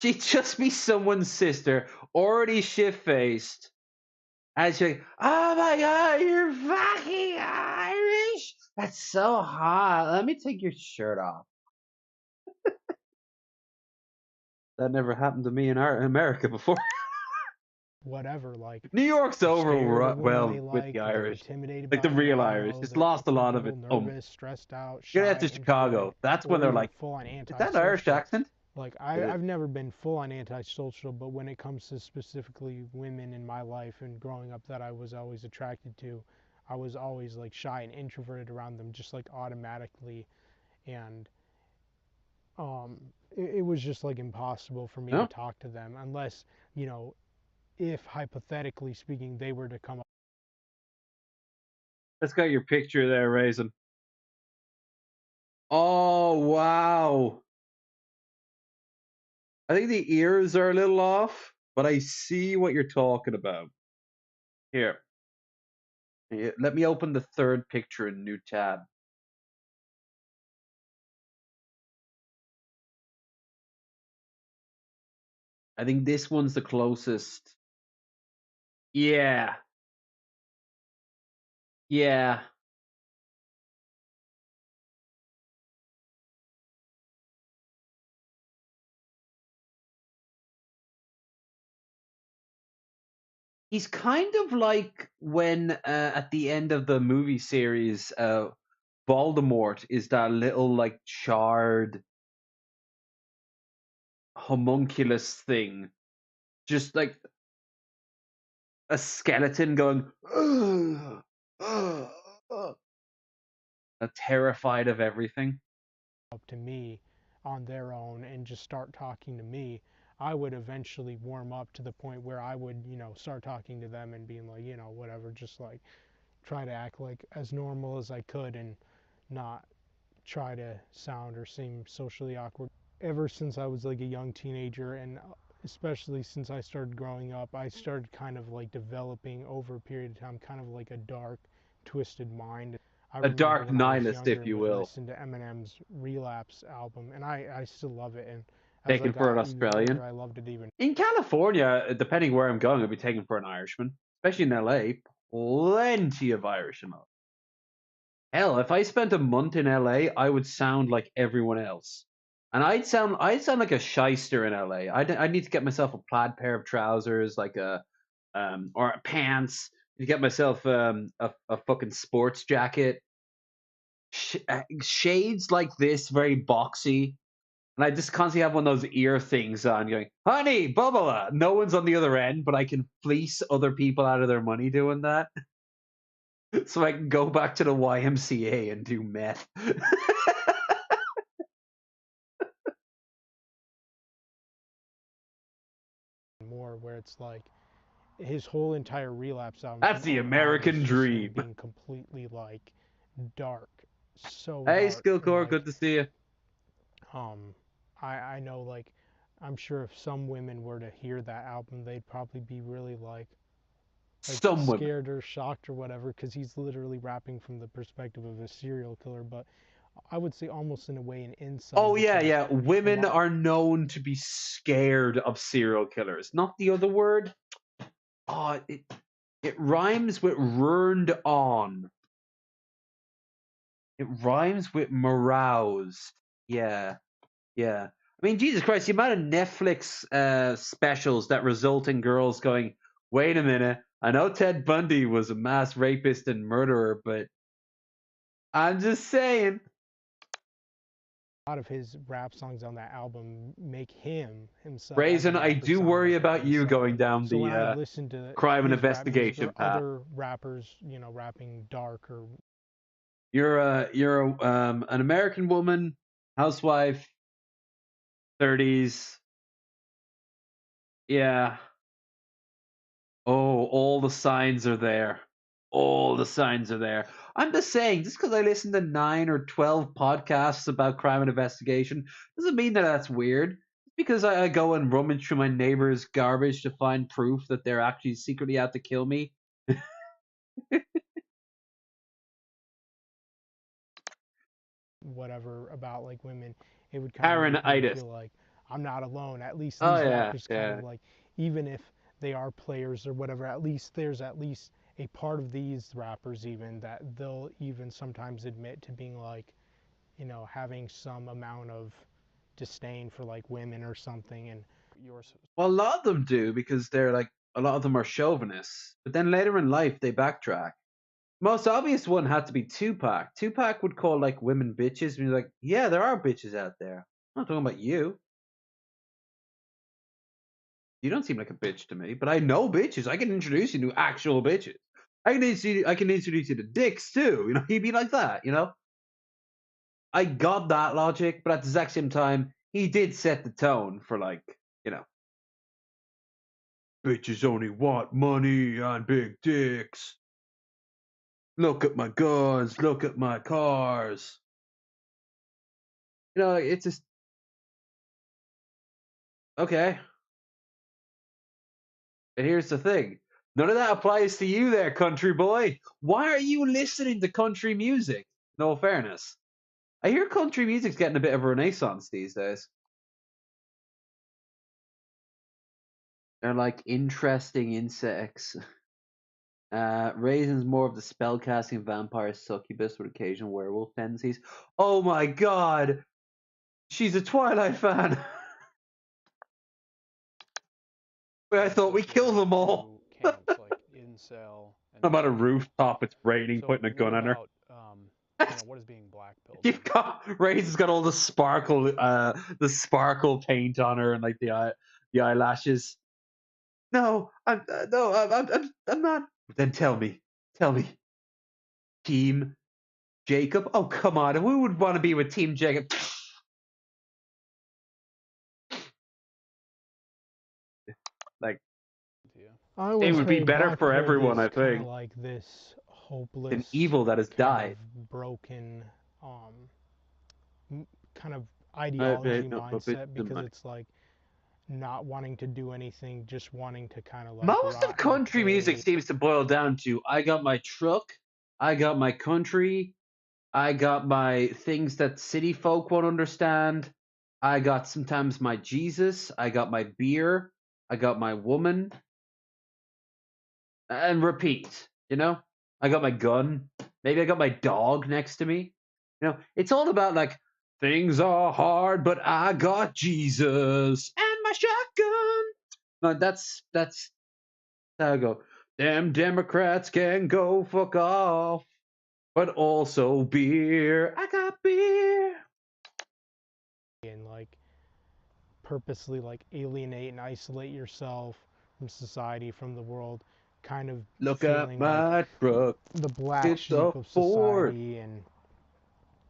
She'd just be someone's sister, already shit faced. And she's like, oh my god, you're fucking Irish. That's so hot. Let me take your shirt off. That never happened to me in America before. whatever, like New York's they're scared of a over woman they well with the like, they're Irish, intimidated like the by, real I don't Irish. know, It's they're lost a lot of uncomfortable, it. nervous, stressed out, Get out shy, to introverted, Chicago. That's when or they're even like, full on is that an Irish antisocial. accent? Like Is it? I've never been full on antisocial, but when it comes to specifically women in my life and growing up that I was always attracted to, I was always like shy and introverted around them, just like automatically. And it was just like impossible for me to No, talk to them unless, you know, if hypothetically speaking, they were to come up. that's got your picture there, Raisin. Oh wow. I think the ears are a little off, but I see what you're talking about. Here, let me open the third picture in new tab. I think this one's the closest. Yeah, yeah. He's kind of like when at the end of the movie series, Voldemort is that little like charred homunculus thing, just like a skeleton going, "Ugh, ugh, ugh," terrified of everything. Up to me on their own and just start talking to me, I would eventually warm up to the point where I would, start talking to them and being like, whatever, just like try to act like as normal as I could and not try to sound or seem socially awkward. Ever since I was like a young teenager, and especially since I started growing up, I started kind of like developing over a period of time kind of like a dark, twisted mind. I A remember dark when I was nihilist, younger if and you would will. listen to Eminem's Relapse album, and I still love it. And as I Taken for an got even older, Australian. I loved it even. In California, depending where I'm going, I'll be taken for an Irishman. Especially in LA, plenty of Irish in LA. Hell, if I spent a month in LA, I would sound like everyone else. And I'd sound like a shyster in LA. I'd need to get myself a plaid pair of trousers, like or pants, to get myself a fucking sports jacket, shades like this, very boxy. And I just constantly have one of those ear things on going, honey, bubble. No one's on the other end, but I can fleece other people out of their money doing that. So I can go back to the YMCA and do meth. More where it's like his whole entire Relapse album That's from the '09 is American just him dream. being completely like dark, so Hey, dark, and Skillcore, like good to see you. um I know, like, I'm sure if some women were to hear that album, they'd probably be really like Some women. scared or shocked or whatever, because he's literally rapping from the perspective of a serial killer. But I would say almost in a way an insight. Oh yeah, because yeah. Women are known to be scared of serial killers. Not the other word. Oh, it rhymes with ruined on. It rhymes with morose. Yeah, yeah. I mean, Jesus Christ, the amount of Netflix specials that result in girls going, wait a minute, I know Ted Bundy was a mass rapist and murderer, but I'm just saying. a lot of his rap songs on that album make him himself as a Raisin, I rapper do sound worry like about you himself. going down So when I the listen to crime and his rap music investigation or path. other rappers, rapping dark or You're an American woman, housewife, 30s. Yeah. Oh, all the signs are there. All the signs are there. I'm just saying, just because I listen to 9 or 12 podcasts about crime and investigation doesn't mean that that's weird. It's because I go and rummage through my neighbor's garbage to find proof that they're actually secretly out to kill me. whatever about like women, it would kind of make me Karen-itis. feel like I'm not alone. At least Oh, these yeah, rappers kind yeah. of like, even if they are players or whatever, at least there's at least a part of these rappers even that they'll even sometimes admit to being like, having some amount of disdain for like women or something. And Yours. Well, a lot of them do because they're like, a lot of them are chauvinists. But then later in life, they backtrack. Most obvious one had to be Tupac. Tupac would call like women bitches and be like, yeah, there are bitches out there. I'm not talking about you. You don't seem like a bitch to me, but I know bitches. I can introduce you to actual bitches. I can introduce you to dicks too. He'd be like that, I got that logic, but at the exact same time, he did set the tone for like, you know, bitches only want money and big dicks. Look at my guns, look at my cars. It's just okay. And here's the thing. None of that applies to you there, country boy. Why are you listening to country music? No fairness. I hear country music's getting a bit of a renaissance these days. They're like interesting insects. Raisin's more of the spellcasting vampire succubus with occasional werewolf tendencies. Oh my god! She's a Twilight fan! Wait, I thought we killed them all! Camps, like incel. And I'm on a you know, rooftop, it's raining, so putting a what gun on her. about what is being black pilled? You've got Ray's got all the sparkle paint on her and like the eyelashes. No, I'm not. Then tell me, Team Jacob. Oh come on, who would want to be with Team Jacob? Like I it would would be say better black for pilled everyone, is I kind of think. like this An hopeless, evil that has kind died. of broken, kind of ideology mindset, because it's like not wanting to do anything, just wanting to kind of like Most of rot and country music decay. seems to boil down to I got my truck, I got my country, I got my things that city folk won't understand. I got sometimes my Jesus, I got my beer, I got my woman, and repeat, you know? I got my gun, maybe I got my dog next to me. You know, it's all about like things are hard, but I got Jesus and my shotgun. No, that's how I go. Them Democrats can go fuck off, but also beer. I got beer. And like purposely like alienate and isolate yourself from society, from the world, kind of Look at feeling like my truck. the black It's a sheep of Ford. society, and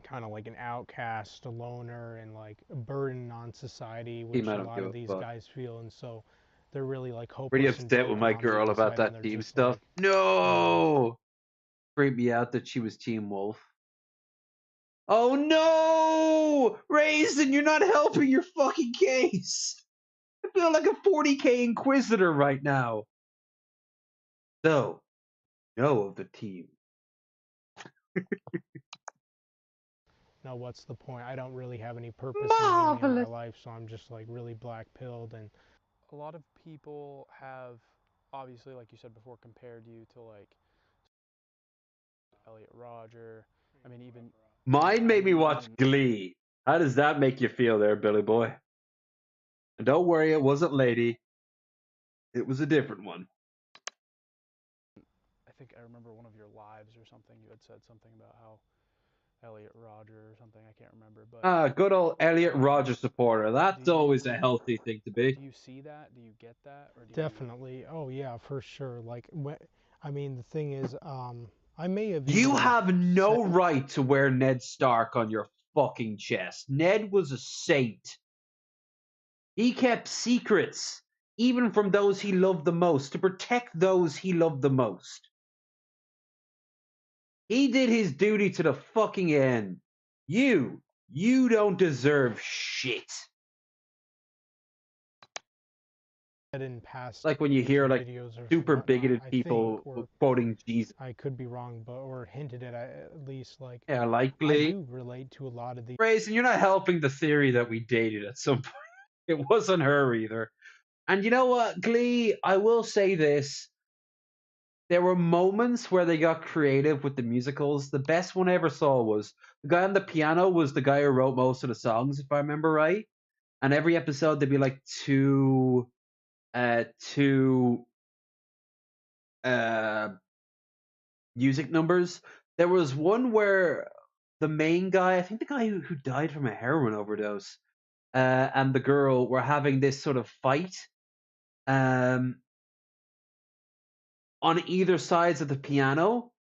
kind of like an outcast, a loner, and like a burden on society, Team, which I a don't lot give of a these fuck. guys feel. And so they're really like Pretty hopeless and upset with my broken on the girl about inside, and that they're team just stuff. like No. Freaked me out that she was Team Wolf. Oh no! Raisin, you're not helping your fucking case. I feel like a 40k Inquisitor right now. So, no of the team. no, what's the point? I don't really have any purpose and meaning in my Marvelous. life, so I'm just like really black pilled. And a lot of people have, obviously, like you said before, compared you to like Elliot Rodger. I mean, even Mine made me even watch Glee. How does that make you feel there, Billy Boy? And don't worry, it wasn't Lady. It was a different one. I think I remember one of your lives or something. You had said something about how Elliot Rodger or something. I can't remember, but Good old Elliot um, Rodger supporter. That's do always a you healthy thing to be. do you see that? Do you get that, or do you? definitely, oh yeah, for sure. Like, I mean, the thing is, I may have You even have said, no right to wear Ned Stark on your fucking chest. Ned was a saint. He kept secrets, even from those he loved the most, to protect those he loved the most. He did his duty to the fucking end. You don't deserve shit. in past Like when you hear YouTube like videos or super whatnot, bigoted I think, people or quoting Jesus. I could be wrong, but or hinted at least, like Yeah, I likely. do relate to a lot of the Grayson, you're not helping the theory that we dated at some point. It wasn't her either. And you know what, Glee, I will say this. There were moments where they got creative with the musicals. The best one I ever saw was the guy on the piano was the guy who wrote most of the songs, if I remember right. And every episode there'd be like two uh music numbers. There was one where the main guy, I think the guy who died from a heroin overdose, and the girl were having this sort of fight um, on either sides of the piano,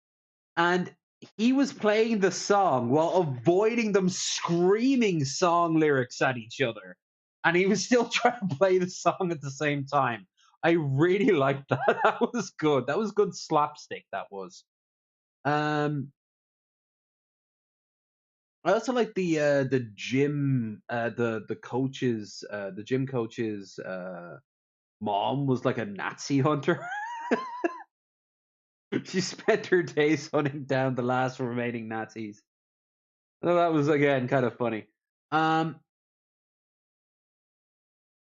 and he was playing the song while avoiding them screaming song lyrics at each other, and he was still trying to play the song at the same time. I really liked that. That was good. That was good slapstick. That was. I also like the gym the gym coach's mom was like a Nazi hunter. She spent her days hunting down the last remaining Nazis. So that was again kind of funny.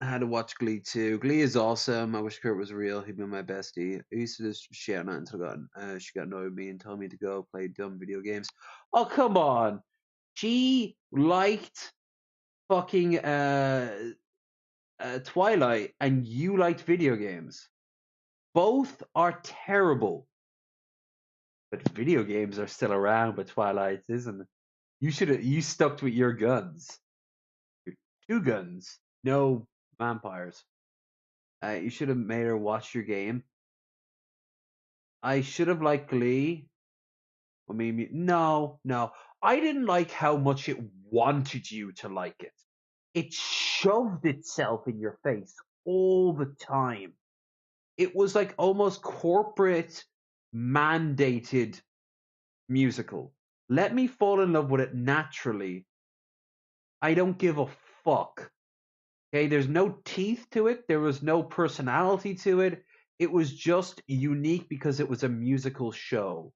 I had to watch Glee too. Glee is awesome. I wish Kurt was real. He'd be my bestie. I used to just share on it until she got annoyed with me and told me to go play dumb video games. Oh come on. She liked fucking Twilight, and you liked video games. Both are terrible. But video games are still around with Twilight, isn't it? You stuck with your guns. Your two guns. No vampires. You should have made her watch your game. I should have liked Glee. I mean, no. I didn't like how much it wanted you to like it. It shoved itself in your face all the time. It was like almost corporate mandated musical. Let me fall in love with it naturally. I don't give a fuck. Okay, there's no teeth to it. There was no personality to it. It was just unique because it was a musical show.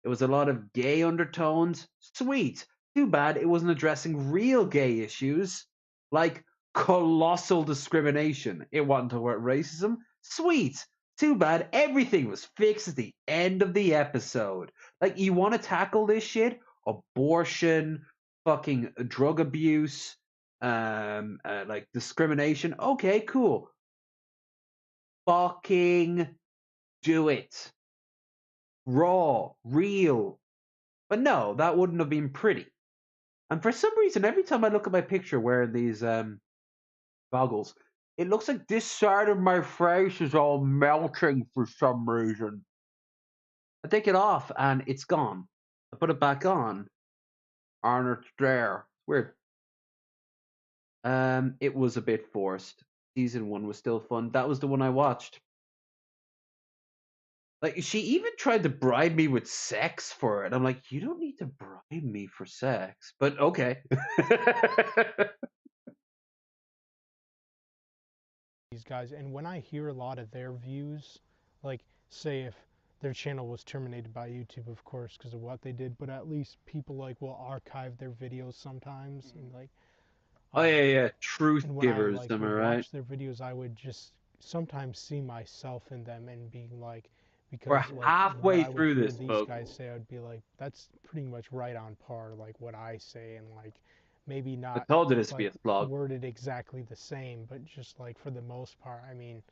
There was a lot of gay undertones. Sweet. Too bad it wasn't addressing real gay issues like colossal discrimination. It wasn't talking about racism. Sweet. Too bad everything was fixed at the end of the episode. Like, you want to tackle this shit? Abortion, fucking drug abuse, like discrimination. Okay, cool. Fucking do it. Raw, real. But no, that wouldn't have been pretty. And for some reason, every time I look at my picture wearing these goggles, it looks like this side of my face is all melting for some reason. I take it off and it's gone. I put it back on and it's there. Weird. It was a bit forced. Season 1 was still fun. That was the one I watched. Like, she even tried to bribe me with sex for it. I'm like, you don't need to bribe me for sex, but okay. These guys, and when I hear a lot of their views, like say if their channel was terminated by YouTube, of course, because of what they did, but at least people like will archive their videos sometimes, and like, Oh yeah. Truth and when I givers, like am I would right? watch their videos, I would just sometimes see myself in them and being like, We're because like what halfway I would through hear this, these folks. guys say, I would be like, that's pretty much right on par, like what I say, and like maybe I not told you this would be like a vlog. worded exactly the same, but just like for the most part, I mean,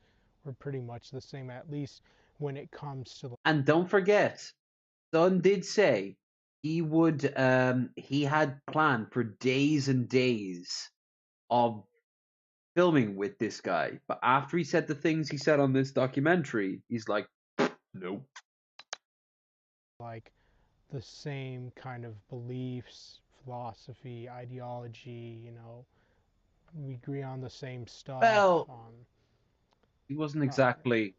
we're pretty much the same, at least when it comes to And don't forget, Son did say he would he had planned for days and days of filming with this guy. But after he said the things he said on this documentary, he's like, nope. like the same kind of beliefs, philosophy, ideology, you know, we agree on the same stuff. Well, he wasn't Uh, exactly.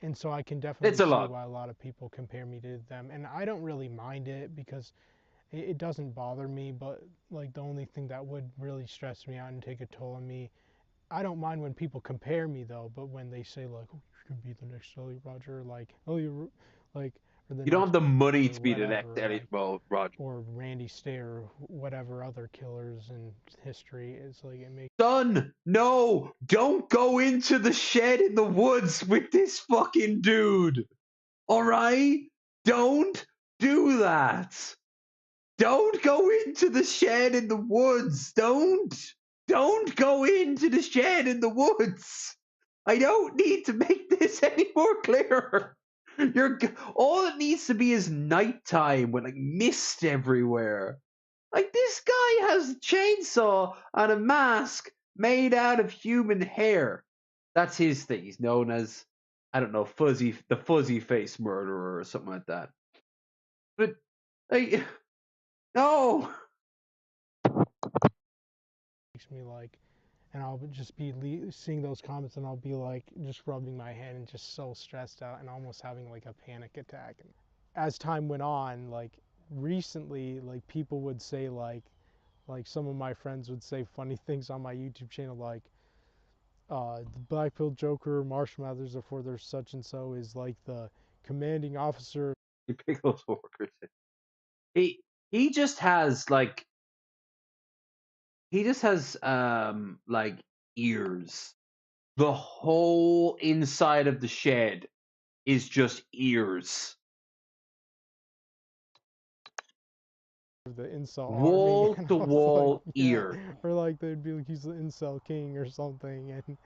and so I can It's definitely a see lot. why a lot of people compare me to them. And I don't really mind it because it doesn't bother me. But like the only thing that would really stress me out and take a toll on me, I don't mind when people compare me though. But when they say like, oh, you could be the next Ellie Roger, like, oh, you're like, or the You don't have next the money or to be the next whatever, Elliot like, Roger. or Randy Stair, whatever other killers in history, it's like it makes Son, no, don't go into the shed in the woods with this fucking dude. All right? Don't do that. Don't go into the shed in the woods. Don't go into the shed in the woods. I don't need to make this any more clear. All it needs to be is nighttime with like mist everywhere. Like, this guy has a chainsaw and a mask made out of human hair. That's his thing. He's known as, I don't know, the fuzzy face murderer or something like that. But like, no. me like, and I'll just be seeing those comments and I'll be like just rubbing my head and just so stressed out and almost having like a panic attack. As time went on, like recently, like people would say like some of my friends would say funny things on my YouTube channel like the Black Pill Joker, Marshall Mathers, before there's such and so is like the commanding officer. Pickles workers. He he just has like he just has like ears. The whole inside of the shed is just ears. The incel army, Wall and to I was like, wall yeah, ear. or like they'd be like he's the incel king or something, and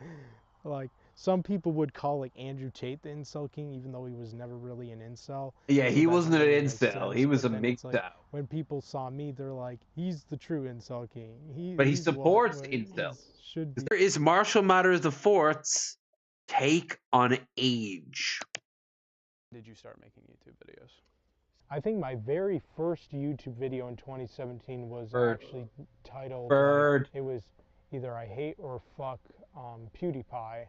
like some people would call like Andrew Tate the incel king, even though he was never really an incel. Yeah, So he that wasn't doesn't an really make incel. He sense. was But a then it's like MGTOW. when people saw me, they're like, he's the true incel king. But he He's what supports what incels. is should be. There is Marshall Mathers IV's take on age. Did you start making YouTube videos? I think my very first YouTube video in 2017 was Bird. actually titled Bird. like, it was either I hate or fuck PewDiePie,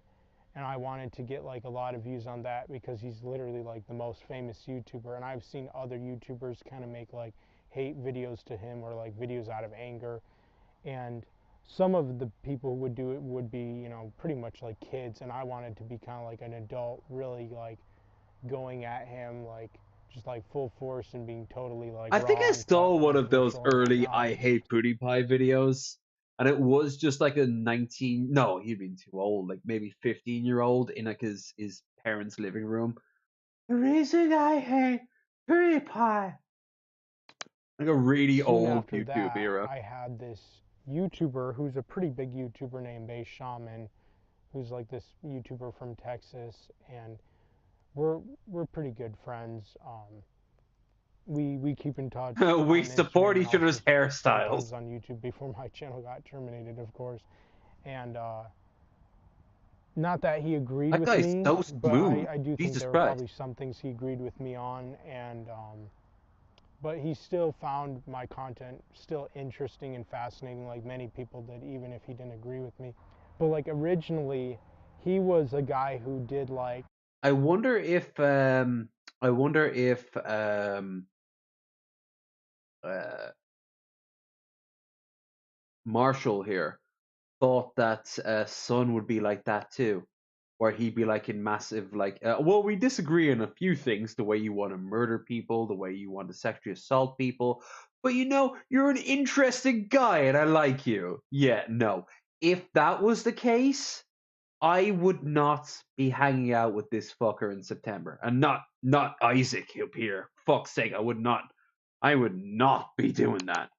and I wanted to get like a lot of views on that because he's literally like the most famous YouTuber, and I've seen other YouTubers kind of make like hate videos to him or like videos out of anger, and some of the people who would do it would be, you know, pretty much like kids, and I wanted to be kind of like an adult, really like going at him like just like full force and being totally like I think I raw saw one of those controversial and early whatnot. I Hate PewDiePie videos, and it was just like a 19, no, he'd been too old, like maybe 15-year-old in like his parents' living room. The reason I hate PewDiePie. Like a really Soon old after YouTube that, era. I had this YouTuber who's a pretty big YouTuber named Bass Shaman, who's like this YouTuber from Texas, and we're pretty good friends. We keep in touch We on support Instagram and each other's also hairstyles. sometimes on YouTube before my channel got terminated, of course. And not that he agreed That with guy's me, so but smooth. I do think Jesus there were Christ. probably some things he agreed with me on, and but he still found my content still interesting and fascinating, like many people did, even if he didn't agree with me. But like originally, he was a guy who did like. I wonder if uh, Marshall here thought that Son would be like that too, where he'd be like in massive like, well, we disagree on a few things, the way you want to murder people, the way you want to sexually assault people, but you know, you're an interesting guy and I like you. Yeah, no. If that was the case, I would not be hanging out with this fucker in September, and not Isaac up here. Fuck's sake, I would not. I would not be doing that.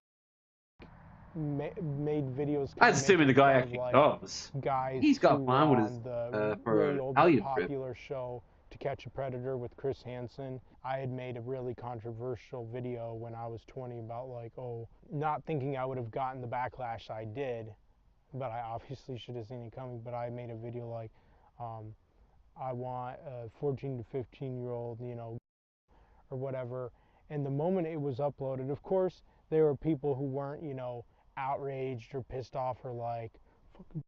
Made videos kind That's of assuming the making guy fun of actually like comes. guys He's who got were planned with his on the for really an old but Italian trip. popular show To Catch a Predator with Chris Hansen. I had made a really controversial video when I was 20 about like, oh, not thinking I would have gotten the backlash I did, but I obviously should have seen it coming. But I made a video like, I want a 14 to 15-year-old, you know, or whatever. And the moment it was uploaded, of course, there were people who weren't, you know, outraged or pissed off or like fucking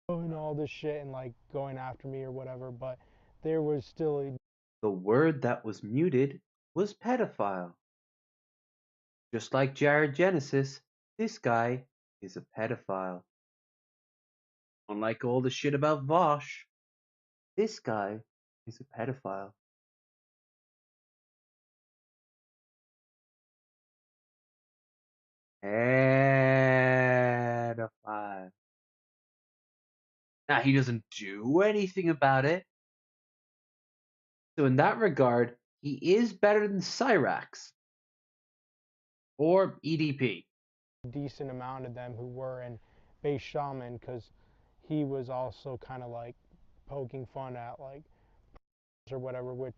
and all this shit and like going after me or whatever, but there was still a The word that was muted was pedophile. Just like Jared Genesis, this guy is a pedophile. Unlike all the shit about Vosh, this guy is a pedophile. Pedophile. Now, he doesn't do anything about it. So, in that regard, he is better than Cyrax or EDP. decent amount of them who were in Bass Shaman because he was also kind of like poking fun at like or whatever, which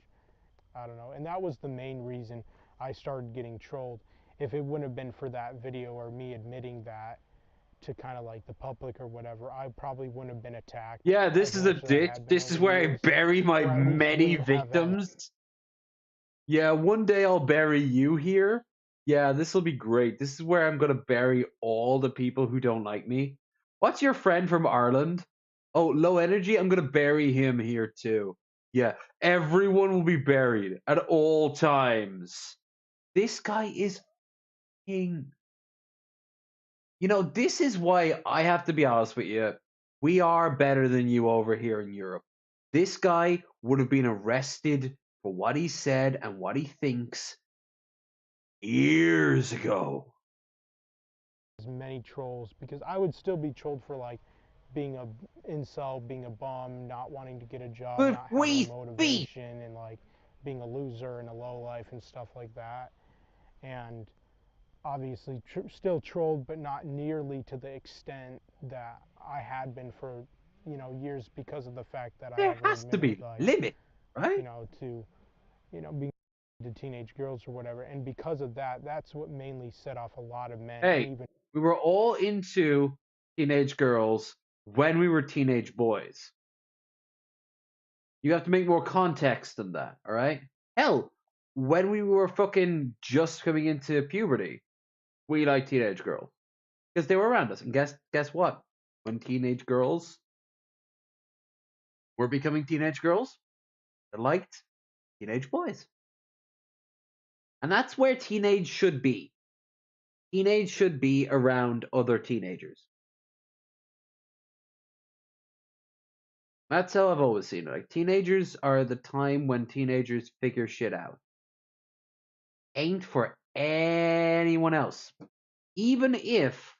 I don't know. And that was the main reason I started getting trolled. If it wouldn't have been for that video or me admitting that to kind of like the public or whatever, I probably wouldn't have been attacked Yeah, this as is a much as I ditch. had been This is over the where I years, bury my or at least many wouldn't have had. victims. Yeah, one day I'll bury you here. Yeah, this will be great. This is where I'm gonna bury all the people who don't like me. What's your friend from Ireland? Oh, low energy. I'm gonna bury him here too. Yeah, everyone will be buried at all times. This guy is king. You know, this is why I have to be honest with you. We are better than you over here in Europe. This guy would have been arrested for what he said and what he thinks years ago. As many trolls because I would still be trolled for like being a incel, being a bum, not wanting to get a job, But not having we a feet. motivation, and like being a loser and a low life and stuff like that. And obviously, still trolled, but not nearly to the extent that I had been for years because of the fact that I There ever has to admitted, be like, limit, right? to, being to teenage girls or whatever. And because of that, that's what mainly set off a lot of men. And Hey, even we were all into teenage girls when we were teenage boys. You have to make more context than that, all right? Hell, when we were fucking just coming into puberty, we liked teenage girls because they were around us. And guess what? When teenage girls were becoming teenage girls, they liked teenage boys. And that's where teenage should be. Teenage should be around other teenagers. That's how I've always seen it. Like, teenagers are the time when teenagers figure shit out. Ain't for anyone else. Even if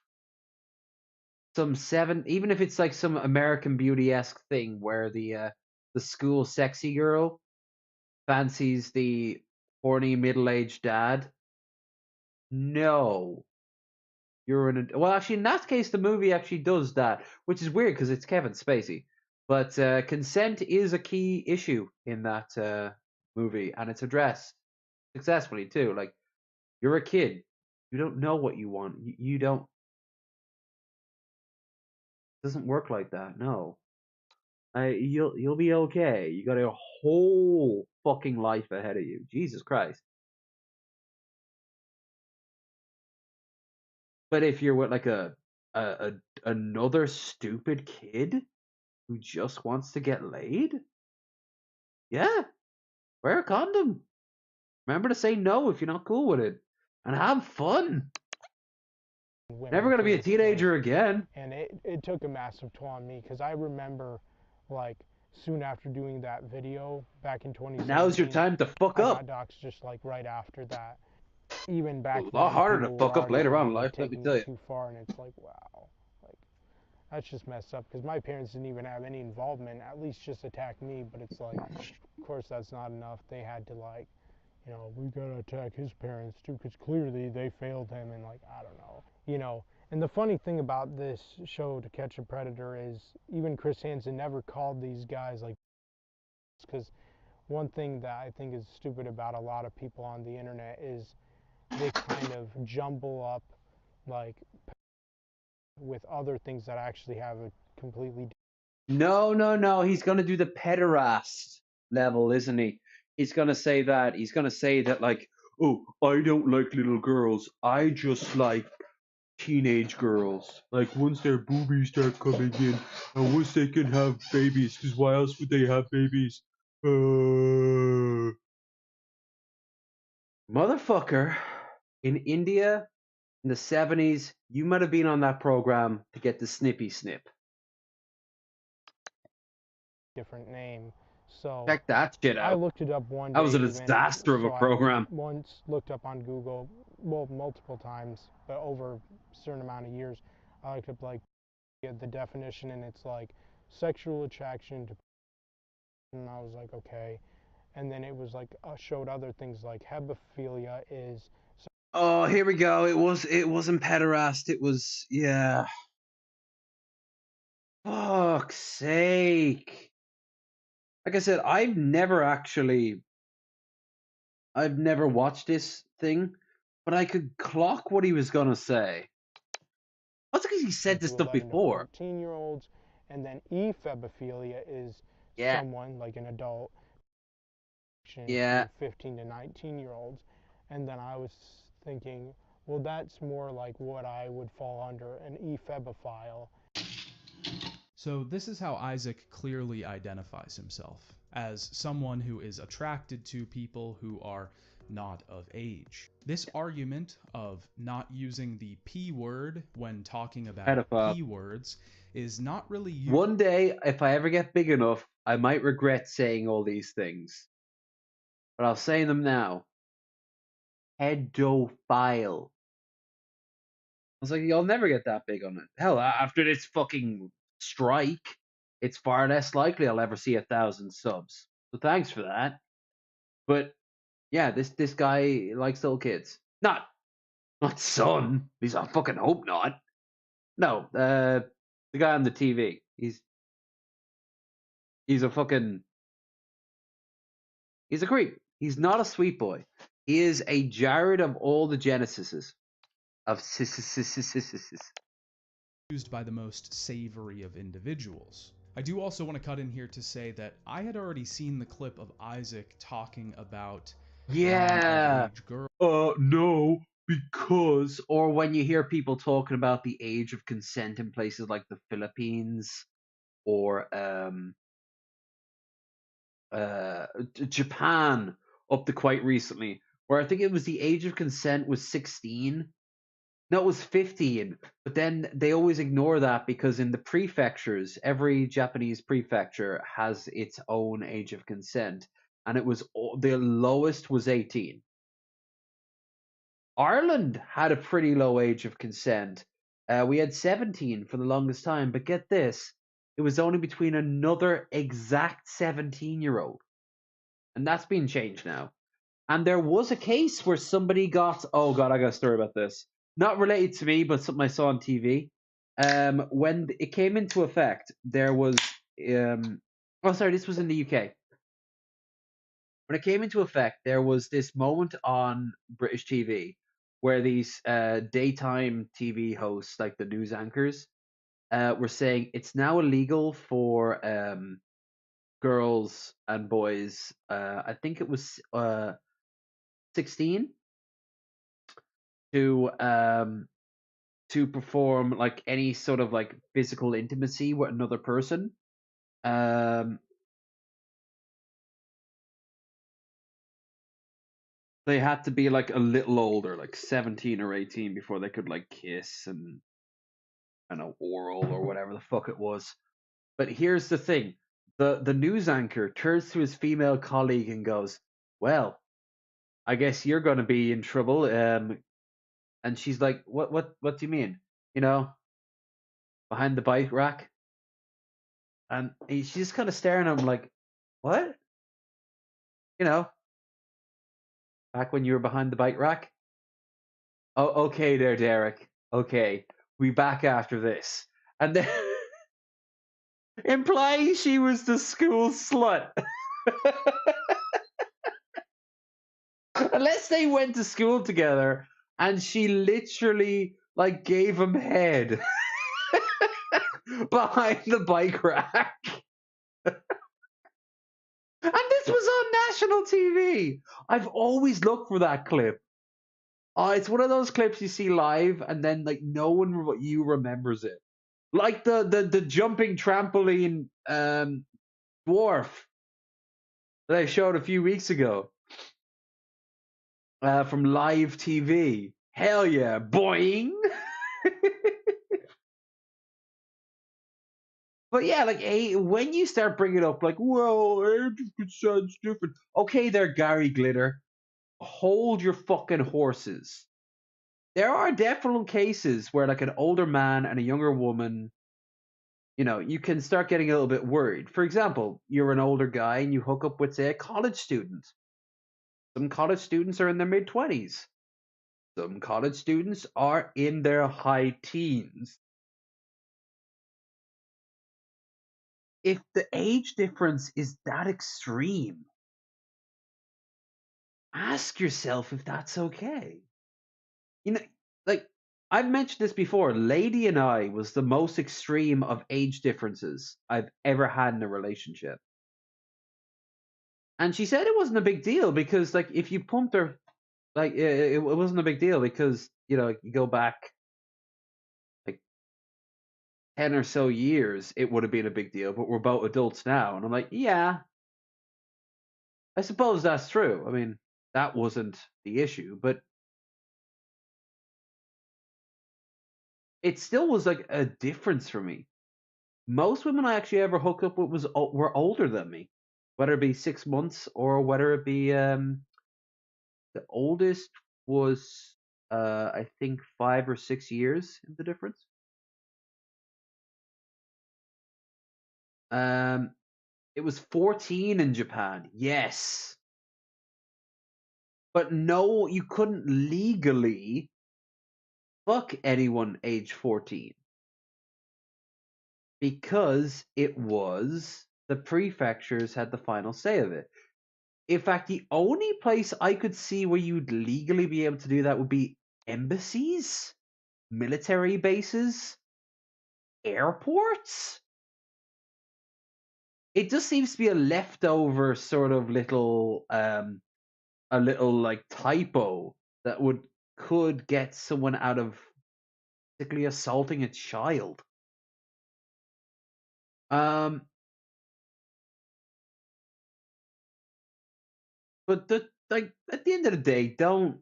even if it's like some American Beauty-esque thing where the school sexy girl fancies the horny middle-aged dad. No. Well, actually, in that case, the movie actually does that, which is weird because it's Kevin Spacey. But consent is a key issue in that movie, and it's addressed successfully too. Like, you're a kid, you don't know what you want. You don't. It doesn't work like that. No, you'll be okay. You got a whole fucking life ahead of you. Jesus Christ. But if you're with like a another stupid kid who just wants to get laid, yeah, wear a condom. Remember to say no if you're not cool with it, and have fun. Never women gonna to be a this point. teenager again. And it took a massive toll on me because I remember, like, soon after doing that video back in Now's your 2017, time to fuck I up. got doxxed just like right after that. Even back A lot then, harder to people were fuck up already later on kind in of life, let me taking tell it you. too far, and it's like, wow, like, that's just messed up because my parents didn't even have any involvement, at least just attack me. But it's like, of course, that's not enough. They had to, like, we gotta attack his parents too because clearly they failed him, and, like, I don't know. And the funny thing about this show, To Catch a Predator, is even Chris Hansen never called these guys, like, because one thing that I think is stupid about a lot of people on the internet is they kind of jumble up, like, with other things that actually have a completely No. He's gonna do the pederast level, isn't he? He's gonna say that. He's gonna say that, like, oh, I don't like little girls. I just like teenage girls. Like, once their boobies start coming in, and once they can have babies, because why else would they have babies? Motherfucker, in India in the 70s, you might have been on that program to get the snippy snip. different name. So Check that shit I out. looked it up one That day was a even. disaster of a So I program. once looked up on Google, well, multiple times, but over a certain amount of years, I looked up, like, the definition, and it's like sexual attraction to, and I was like, okay. And then it was like showed other things like hebephilia is. Oh, here we go. It wasn't pederast. It was, yeah. Fuck's sake. Like I said, I've never watched this thing, but I could clock what he was gonna say. That's because he said this To stuff 11 to before. 14-year-olds, and then ephebophilia is Yeah. someone like an adult Yeah. to 15 to 19-year-olds. And then I was thinking, well, that's more like what I would fall under, an ephebophile. So this is how Isaac clearly identifies himself, as someone who is attracted to people who are not of age. This argument of not using the P word when talking about Pedophile. P words is not really used. One day, if I ever get big enough, I might regret saying all these things. But I'll say them now. Pedophile. I was like, you'll never get that big on it. Hell, after this fucking strike, it's far less likely I'll ever see 1,000 subs. So thanks for that. But yeah, this guy likes little kids. Not son. He's I fucking hope not. No, the guy on the TV. He's a fucking. He's a creep. He's not a sweet boy. He is a Jared of all the Genesises. Of Used by the most savory of individuals. I do also want to cut in here to say that I had already seen the clip of Isaac talking about Yeah. underage girls. No, because, or when you hear people talking about the age of consent in places like the Philippines or Japan up to quite recently, where I think it was the age of consent was 16. No, it was 15. But then they always ignore that because in the prefectures, every Japanese prefecture has its own age of consent, and it was the lowest was 18. Ireland had a pretty low age of consent. We had 17 for the longest time, but get this, it was only between another exact 17-year-old. And that's been changed now. And there was a case where somebody got, oh God, I got a story about this. Not related to me, but something I saw on TV. When it came into effect, there was, oh, sorry, this was in the UK. When it came into effect, there was this moment on British TV where these daytime TV hosts, like the news anchors, were saying it's now illegal for girls and boys. I think it was 16 to perform like any sort of like physical intimacy with another person. They had to be like a little older, like 17 or 18, before they could like kiss and oral or whatever the fuck it was. But here's the thing: the news anchor turns to his female colleague and goes, "Well, I guess you're going to be in trouble." And she's like, "What do you mean? You know, behind the bike rack?" And she's just kind of staring at him like, "What? You know, back when you were behind the bike rack?" Oh, okay, there, Derek. Okay, we back after this, and then implying she was the school slut. Unless they went to school together and she literally like gave him head behind the bike rack. And this was on national TV. I've always looked for that clip. It's one of those clips you see live and then like no one but you remembers it. Like the jumping trampoline dwarf that I showed a few weeks ago from live TV. Hell yeah, boing. But yeah, like when you start bringing up like, well, age of consent's different. Okay, there, Gary Glitter, hold your fucking horses. There are definite cases where like an older man and a younger woman, you can start getting a little bit worried. For example, you're an older guy and you hook up with, say, a college student. Some college students are in their mid-20s. Some college students are in their high teens. If the age difference is that extreme, ask yourself if that's okay. You know, like I've mentioned this before, Lady and I was the most extreme of age differences I've ever had in a relationship. And she said it wasn't a big deal because like if you pumped her, like it wasn't a big deal because, you go back like 10 or so years, it would have been a big deal, but we're both adults now. And I'm like, yeah, I suppose that's true. I mean, that wasn't the issue, but it still was like a difference for me. Most women I actually ever hooked up with were older than me, whether it be 6 months or whether it be the oldest was I think 5 or 6 years in the difference. It was 14 in Japan, yes, but no, you couldn't legally fuck anyone age 14 because it was the prefectures had the final say of it. In fact, the only place I could see where you'd legally be able to do that would be embassies, military bases, airports. It just seems to be a leftover sort of little a little like typo that could get someone out of basically assaulting a child. But like at the end of the day, don't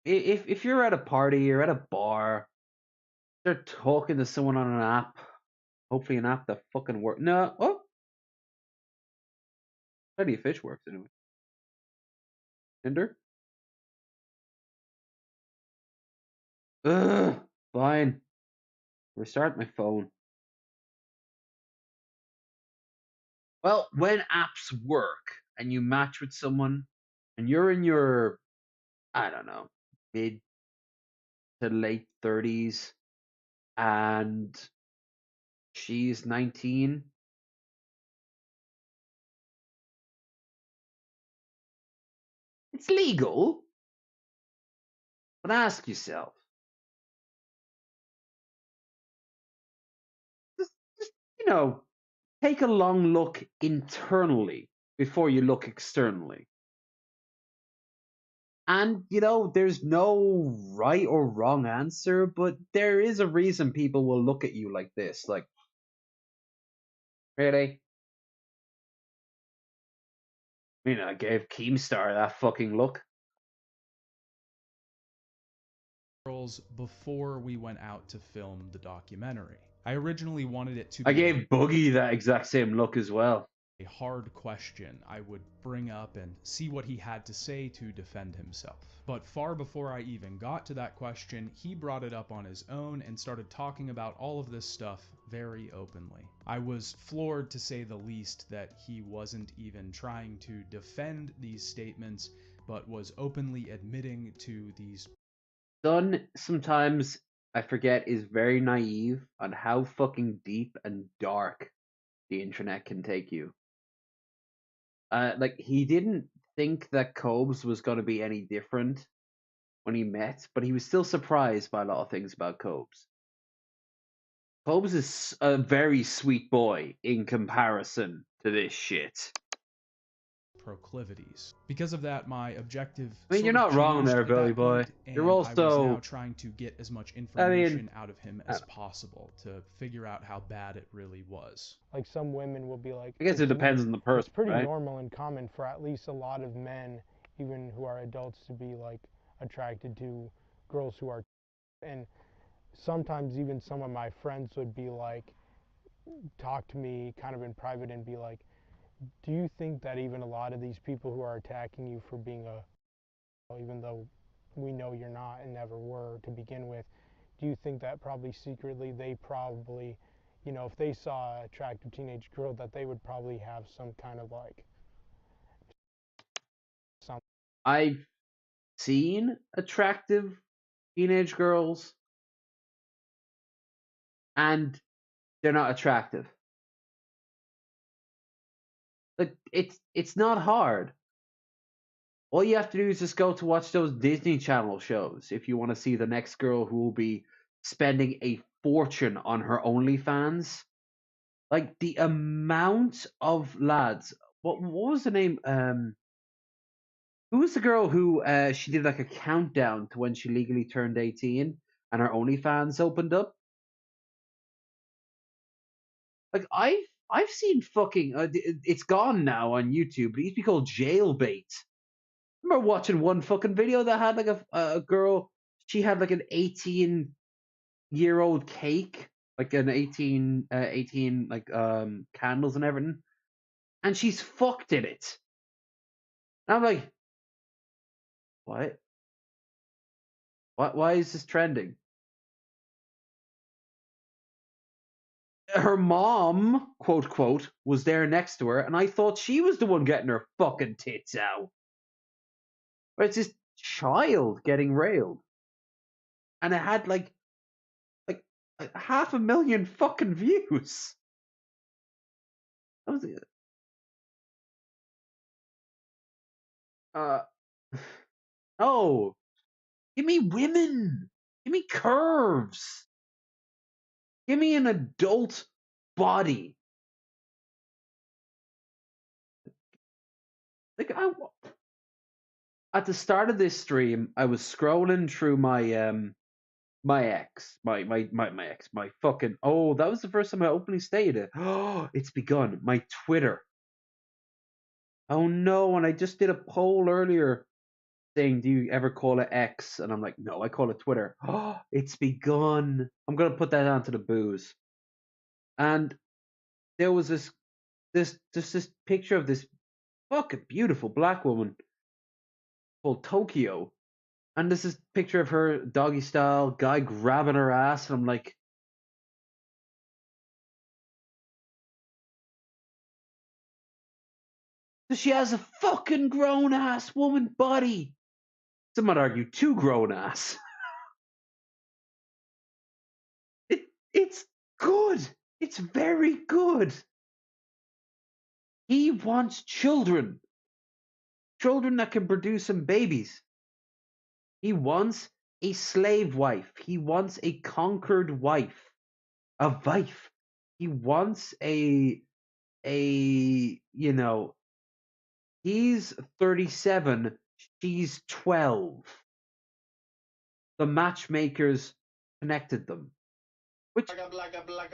if you're at a party or at a bar, they're talking to someone on an app. Hopefully, an app that fucking works. No, oh, Plenty of Fish works anyway. Tinder. Ugh, fine. Restart my phone. Well, when apps work and you match with someone and you're in your, I don't know, mid to late 30s and she's 19, it's legal. But ask yourself, just take a long look internally before you look externally. And, there's no right or wrong answer, but there is a reason people will look at you like this. Like, really? I gave Keemstar that fucking look. Girls before we went out to film the documentary. I originally wanted it to I be gave Boogie that exact same look as well. a hard question I would bring up and see what he had to say to defend himself. But far before I even got to that question, he brought it up on his own and started talking about all of this stuff very openly. I was floored, to say the least, that he wasn't even trying to defend these statements, but was openly admitting to these. Son, sometimes I forget, is very naive on how fucking deep and dark the internet can take you. Like, he didn't think that Cobes was going to be any different when he met, but he was still surprised by a lot of things about Cobes. Cobes is a very sweet boy in comparison to this shit. Proclivities. Because of that, my objective You're not wrong there, Billy Boy. You're I was now also trying to get as much information out of him as possible to figure out how bad it really was. Like some women will be like, I guess it depends on the person, it's pretty right? normal and common for at least a lot of men, even who are adults, to be like attracted to girls who are. And sometimes even some of my friends would be like, talk to me kind of in private and be like, do you think that even a lot of these people who are attacking you for being even though we know you're not and never were to begin with, do you think that probably secretly they probably, if they saw an attractive teenage girl, that they would probably have some kind of like some. I've seen attractive teenage girls, and they're not attractive. Like, it's not hard. All you have to do is just go to watch those Disney Channel shows if you want to see the next girl who will be spending a fortune on her OnlyFans. Like, the amount of lads. What was the name? Who was the girl who she did like a countdown to when she legally turned 18 and her OnlyFans opened up? Like, I've seen fucking it's gone now on YouTube, but it used to be called Jailbait. I remember watching one fucking video that had like a girl. She had like an 18-year-old cake, like an 18 like candles and everything, and she's fucked in it. And I'm like, what? What? Why is this trending? Her mom, quote quote, was there next to her, and I thought she was the one getting her fucking tits out. But it's this child getting railed, and it had like 500,000 fucking views. That was it. Oh, give me women. Give me curves. Give me an adult body. Like at the start of this stream, I was scrolling through my ex, my fucking. Oh, that was the first time I openly stated it. Oh, it's begun. My Twitter. Oh no! And I just did a poll earlier saying, "Do you ever call it X?" And I'm like, "No, I call it Twitter." Oh, it's begun. I'm gonna put that onto the booze. And there was this picture of this fucking beautiful black woman called Tokyo, and this is picture of her doggy style, guy grabbing her ass, and I'm like, she has a fucking grown ass woman body. Some might argue too grown ass. It's good. It's very good. He wants children. Children that can produce him babies. He wants a slave wife. He wants a conquered wife. A wife. He wants you know, he's 37, she's 12. The matchmakers connected them. Which,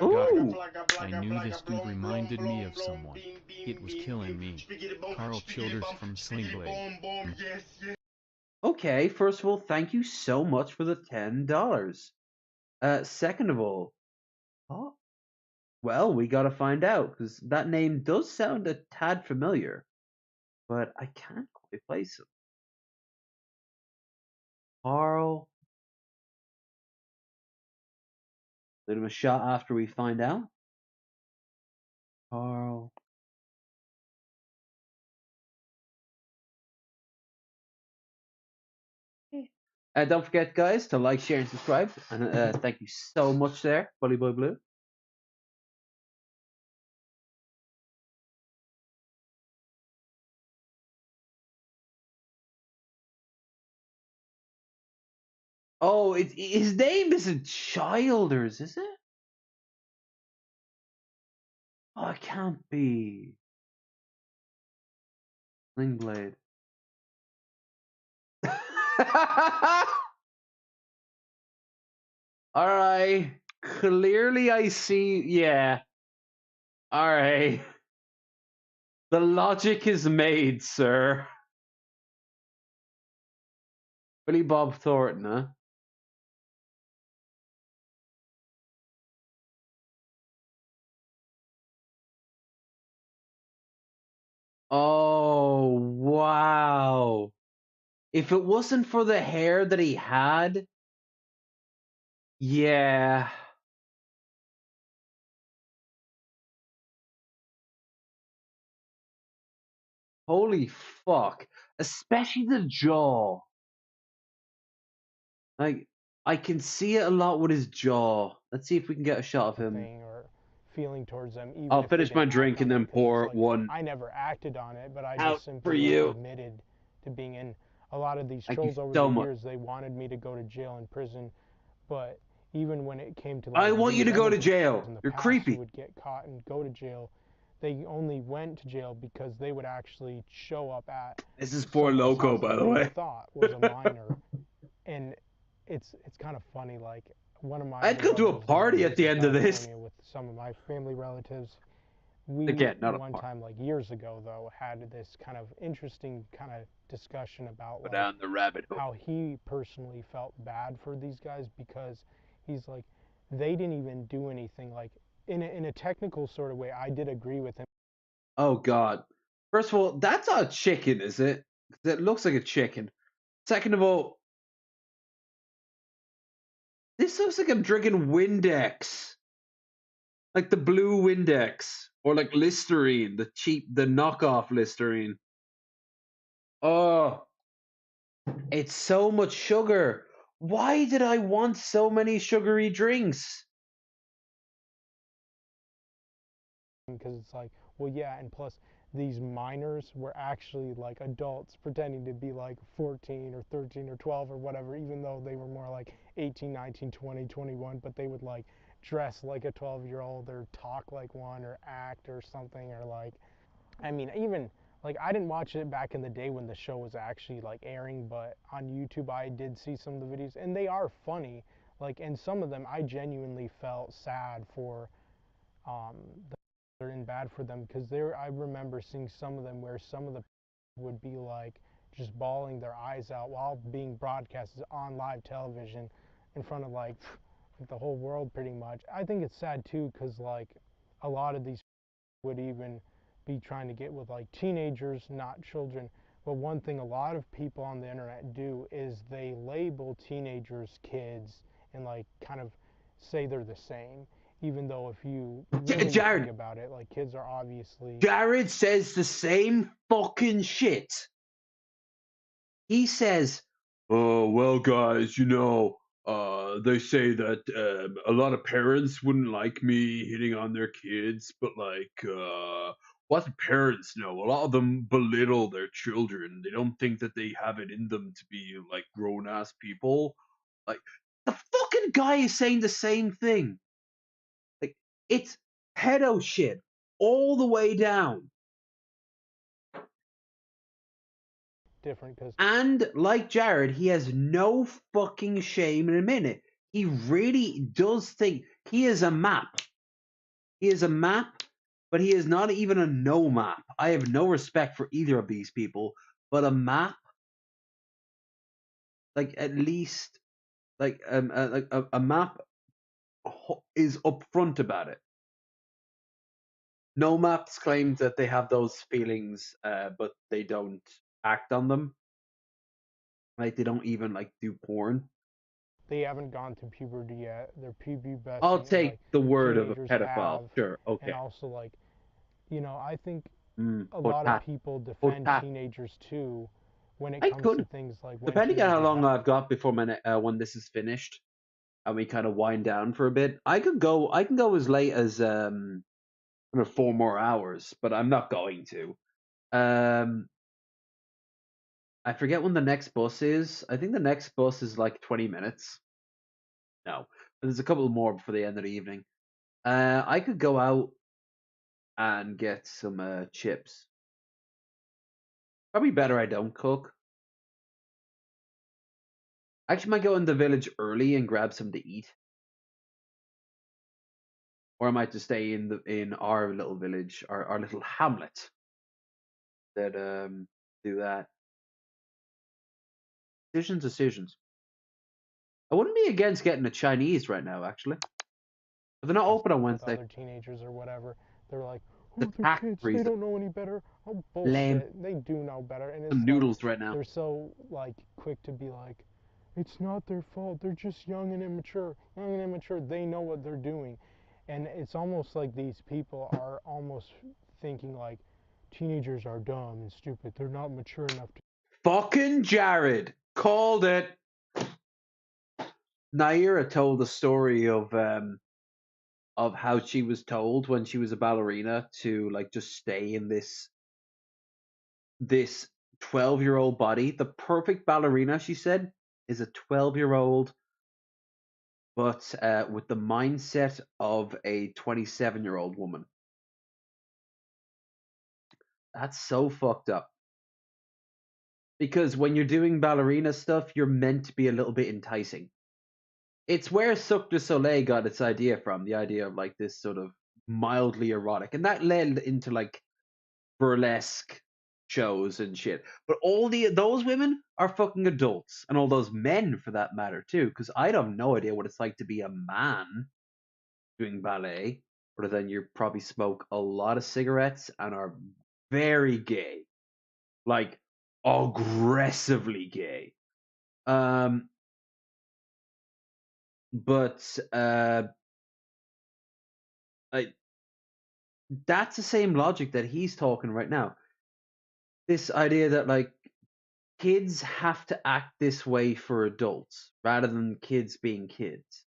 ooh. I knew this dude reminded me of someone. It was killing me. Carl Childers from Slingblade. Okay, first of all, thank you so much for the $10. Second of all, oh, well, we gotta find out, because that name does sound a tad familiar, but I can't quite place him. Carl. Let him a shot after we find out. Carl. Don't forget, guys, to like, share, and subscribe. And thank you so much there, Bully Boy Blue. Oh, his name isn't Childers, is it? Oh, it can't be. Slingblade. Alright. Clearly I see. Yeah. Alright. The logic is made, sir. Billy Bob Thornton, huh? Oh, wow. If it wasn't for the hair that he had, yeah. Holy fuck. Especially the jaw. Like, I can see it a lot with his jaw. Let's see if we can get a shot of him. Or feeling towards them, even I'll if they finish my didn't drink act and on then it, 'cause pour it's like, one I never acted on it, but I out just for simply you. admitted to being in a lot of these Thank you trolls over so the much. years. They wanted me to go to jail and prison, but even when it came to I want you to go to in jail. the You're past creepy. who would get caught and go to jail, they only went to jail because they would actually show up at This is for someone's Loco, house by that the they way. thought was a minor. And it's kind of funny, like one of my I'd go to a brothers party lives at the in end of this. California with some of my family relatives. We Again, not a one party. time, like years ago though, had this kind of interesting kind of discussion about Go like down the rabbit hole. how he personally felt bad for these guys, because he's like, they didn't even do anything. Like in a technical sort of way, I did agree with him. Oh god. First of all, that's not a chicken, is it? It looks like a chicken. Second of all, this looks like I'm drinking Windex. Like the blue Windex. Or like Listerine, the knockoff Listerine. Oh, it's so much sugar. Why did I want so many sugary drinks? Because it's like, well, yeah, and plus these minors were actually like adults pretending to be like 14 or 13 or 12 or whatever, even though they were more like 18, 19, 20, 21, but they would like dress like a 12-year-old or talk like one or act or something, or like, I mean, even like I didn't watch it back in the day when the show was actually like airing, but on YouTube I did see some of the videos and they are funny. Like, and some of them I genuinely felt sad for um, and bad for them, because there I remember seeing some of them where some of the would be like just bawling their eyes out while being broadcasted on live television in front of like the whole world pretty much. I think it's sad too, because like a lot of these would even be trying to get with like teenagers, not children. But one thing a lot of people on the internet do is they label teenagers kids and like kind of say they're the same, even though if you really think Jared, about it, like kids are obviously Jared says the same fucking shit. He says, "Oh well, guys, they say that a lot of parents wouldn't like me hitting on their kids, but what do parents know? A lot of them belittle their children. They don't think that they have it in them to be like grown ass people. Like the fucking guy is saying the same thing. Like it's pedo shit all the way down." different, because And like Jared, he has no fucking shame in admitting it. He really does think he is a map. He is a map, but he is not even a no map. I have no respect for either of these people, but a map, like at least, like a map is upfront about it. No maps claim that they have those feelings, but they don't act on them. Like they don't even like do porn. they haven't gone to puberty yet. They're I'll pubescent, take like the word of a teenagers pedophile. have. Sure, And okay. also like, you know, I think a lot of Potat, people defend potat. teenagers too when it I comes to could, things like when depending on how teenagers long have. I've got before when this is finished, and we kind of wind down for a bit. I could go. I can go as late as 4 more hours, but I'm not going to. Um, I forget when the next bus is. I think the next bus is like 20 minutes. No, but there's a couple more before the end of the evening. I could go out and get some chips. Probably better I don't cook. I actually might go in the village early and grab some to eat. Or I might just stay in our little village, our little hamlet that do that. Decisions. I wouldn't be against getting a Chinese right now, actually. But they're not open on With Wednesday. other teenagers or whatever, they're like, The oh, they're tax kids, they reason. don't know any better. Oh, Lame. bullshit, they do know better. And Some it's like noodles right now. they're so like quick to be like, it's not their fault, they're just young and immature. They know what they're doing. And it's almost like these people are almost thinking like teenagers are dumb and stupid, they're not mature enough to. Fucking Jared called it. Naira told the story of how she was told when she was a ballerina to like just stay in this 12-year-old body. The perfect ballerina, she said, is a 12-year-old, but with the mindset of a 27-year-old woman. That's so fucked up. Because when you're doing ballerina stuff, you're meant to be a little bit enticing. It's where Cirque du Soleil got its idea from, the idea of like this sort of mildly erotic. And that led into like burlesque shows and shit. But all those women are fucking adults, and all those men for that matter too. Because I have no idea what it's like to be a man doing ballet, other than you probably smoke a lot of cigarettes and are very gay, like aggressively gay. Um, but I, that's the same logic that he's talking right now. This idea that like kids have to act this way for adults rather than kids being kids.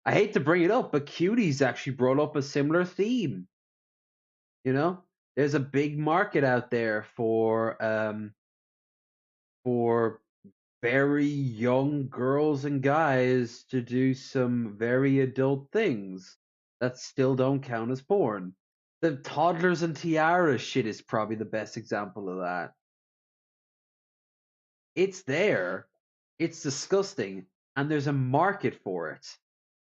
I hate to bring it up, but Cuties actually brought up a similar theme. You know, there's a big market out there for very young girls and guys to do some very adult things that still don't count as porn. The toddlers and tiaras shit is probably the best example of that. It's there, it's disgusting, and there's a market for it.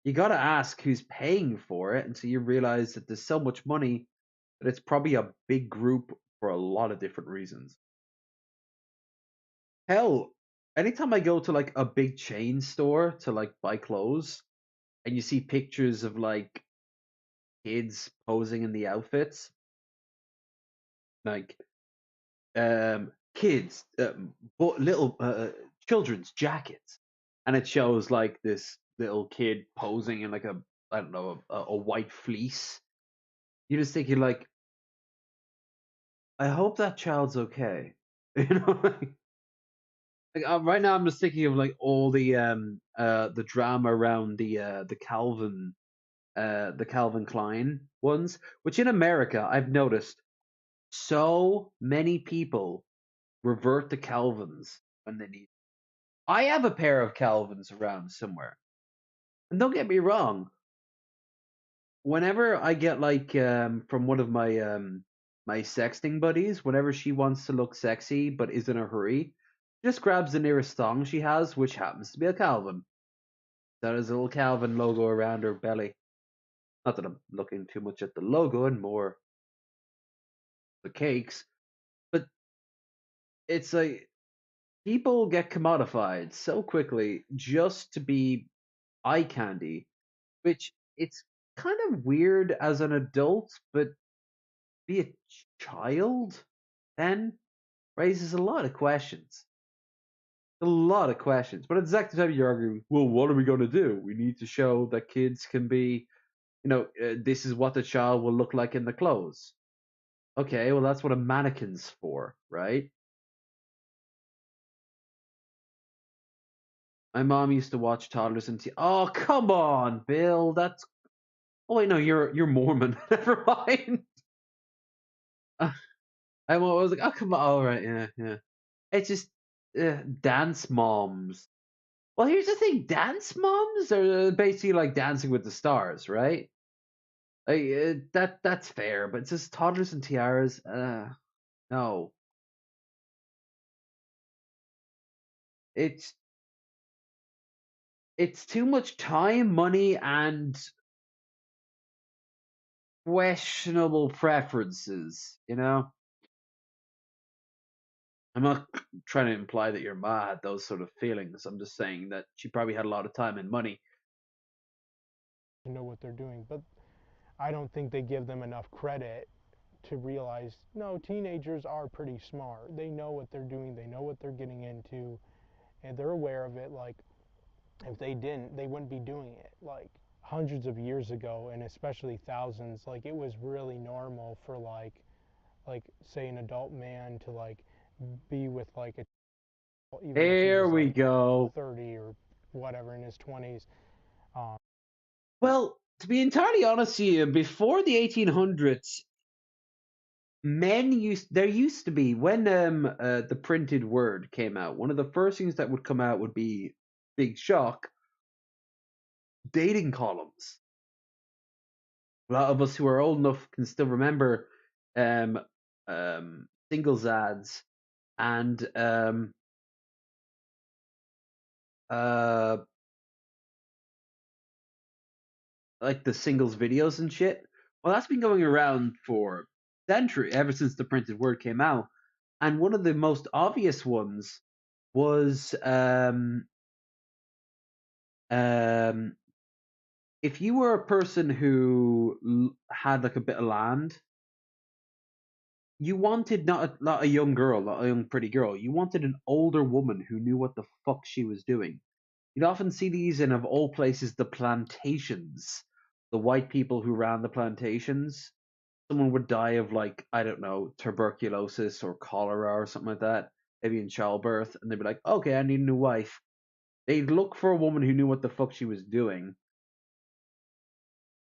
You got to ask who's paying for it until you realize that there's so much money that it's probably a big group for a lot of different reasons. Hell, anytime I go to like a big chain store to like buy clothes and you see pictures of like kids posing in the outfits, like kids, little children's jackets, and it shows like this little kid posing in like a, I don't know, a white fleece. You're just thinking like, I hope that child's okay. You know, right now I'm just thinking of like all the drama around the Calvin Klein ones, which in America I've noticed so many people revert to Calvins when they need. I have a pair of Calvins around somewhere, and don't get me wrong. Whenever I get like from one of my sexting buddies, whenever she wants to look sexy but is in a hurry, she just grabs the nearest thong she has, which happens to be a Calvin. That is a little Calvin logo around her belly. Not that I'm looking too much at the logo and more the cakes, but it's like people get commodified so quickly just to be eye candy, which it's kind of weird as an adult, but be a child then raises a lot of questions. A lot of questions. But at the exact time you're arguing, well, what are we going to do? We need to show that kids can be, this is what the child will look like in the clothes. Okay, well, that's what a mannequin's for, right? My mom used to watch toddlers and oh, come on, Bill. That's oh wait, no, you're Mormon. Never mind. I was like, oh come on, all right, yeah, yeah. It's just dance moms. Well, here's the thing: dance moms are basically like Dancing with the Stars, right? Like, that's fair, but it's just toddlers and tiaras. No, it's it's too much time, money, and questionable preferences. I'm not trying to imply that your ma had those sort of feelings. I'm just saying that she probably had a lot of time and money. To know what they're doing, but I don't think they give them enough credit to realize no, teenagers are pretty smart. They know what they're doing, they know what they're getting into, and they're aware of it. Like, if they didn't, they wouldn't be doing it. Like, hundreds of years ago, and especially thousands, like, it was really normal for, like say an adult man to, like, be with, like, a, even if he Here was, we like, go. 30 or whatever in his 20s. um, Well, to be entirely honest with you, before the 1800s, there used to be when the printed word came out. One of the first things that would come out would be big shock dating columns. A lot of us who are old enough can still remember um, singles ads and uh, like the singles videos and shit. Well, that's been going around for century ever since the printed word came out. And one of the most obvious ones was um, if you were a person who had like a bit of land, you wanted not a young girl, not a young pretty girl. You wanted an older woman who knew what the fuck she was doing. You'd often see these in, of all places, the plantations. The white people who ran the plantations. Someone would die of, like, I don't know, tuberculosis or cholera or something like that, maybe in childbirth, and they'd be like, okay, I need a new wife. They'd look for a woman who knew what the fuck she was doing,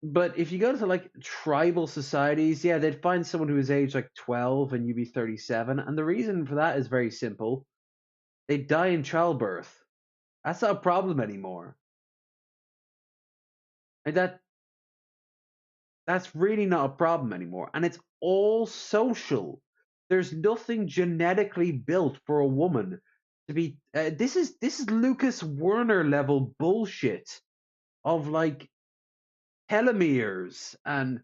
But if you go to like tribal societies, yeah, they'd find someone who is aged like 12 and you'd be 37. And the reason for that is very simple. They die in childbirth. That's not a problem anymore. And that's really not a problem anymore. And it's all social. There's nothing genetically built for a woman to be. This is Lucas Werner level bullshit of like telomeres and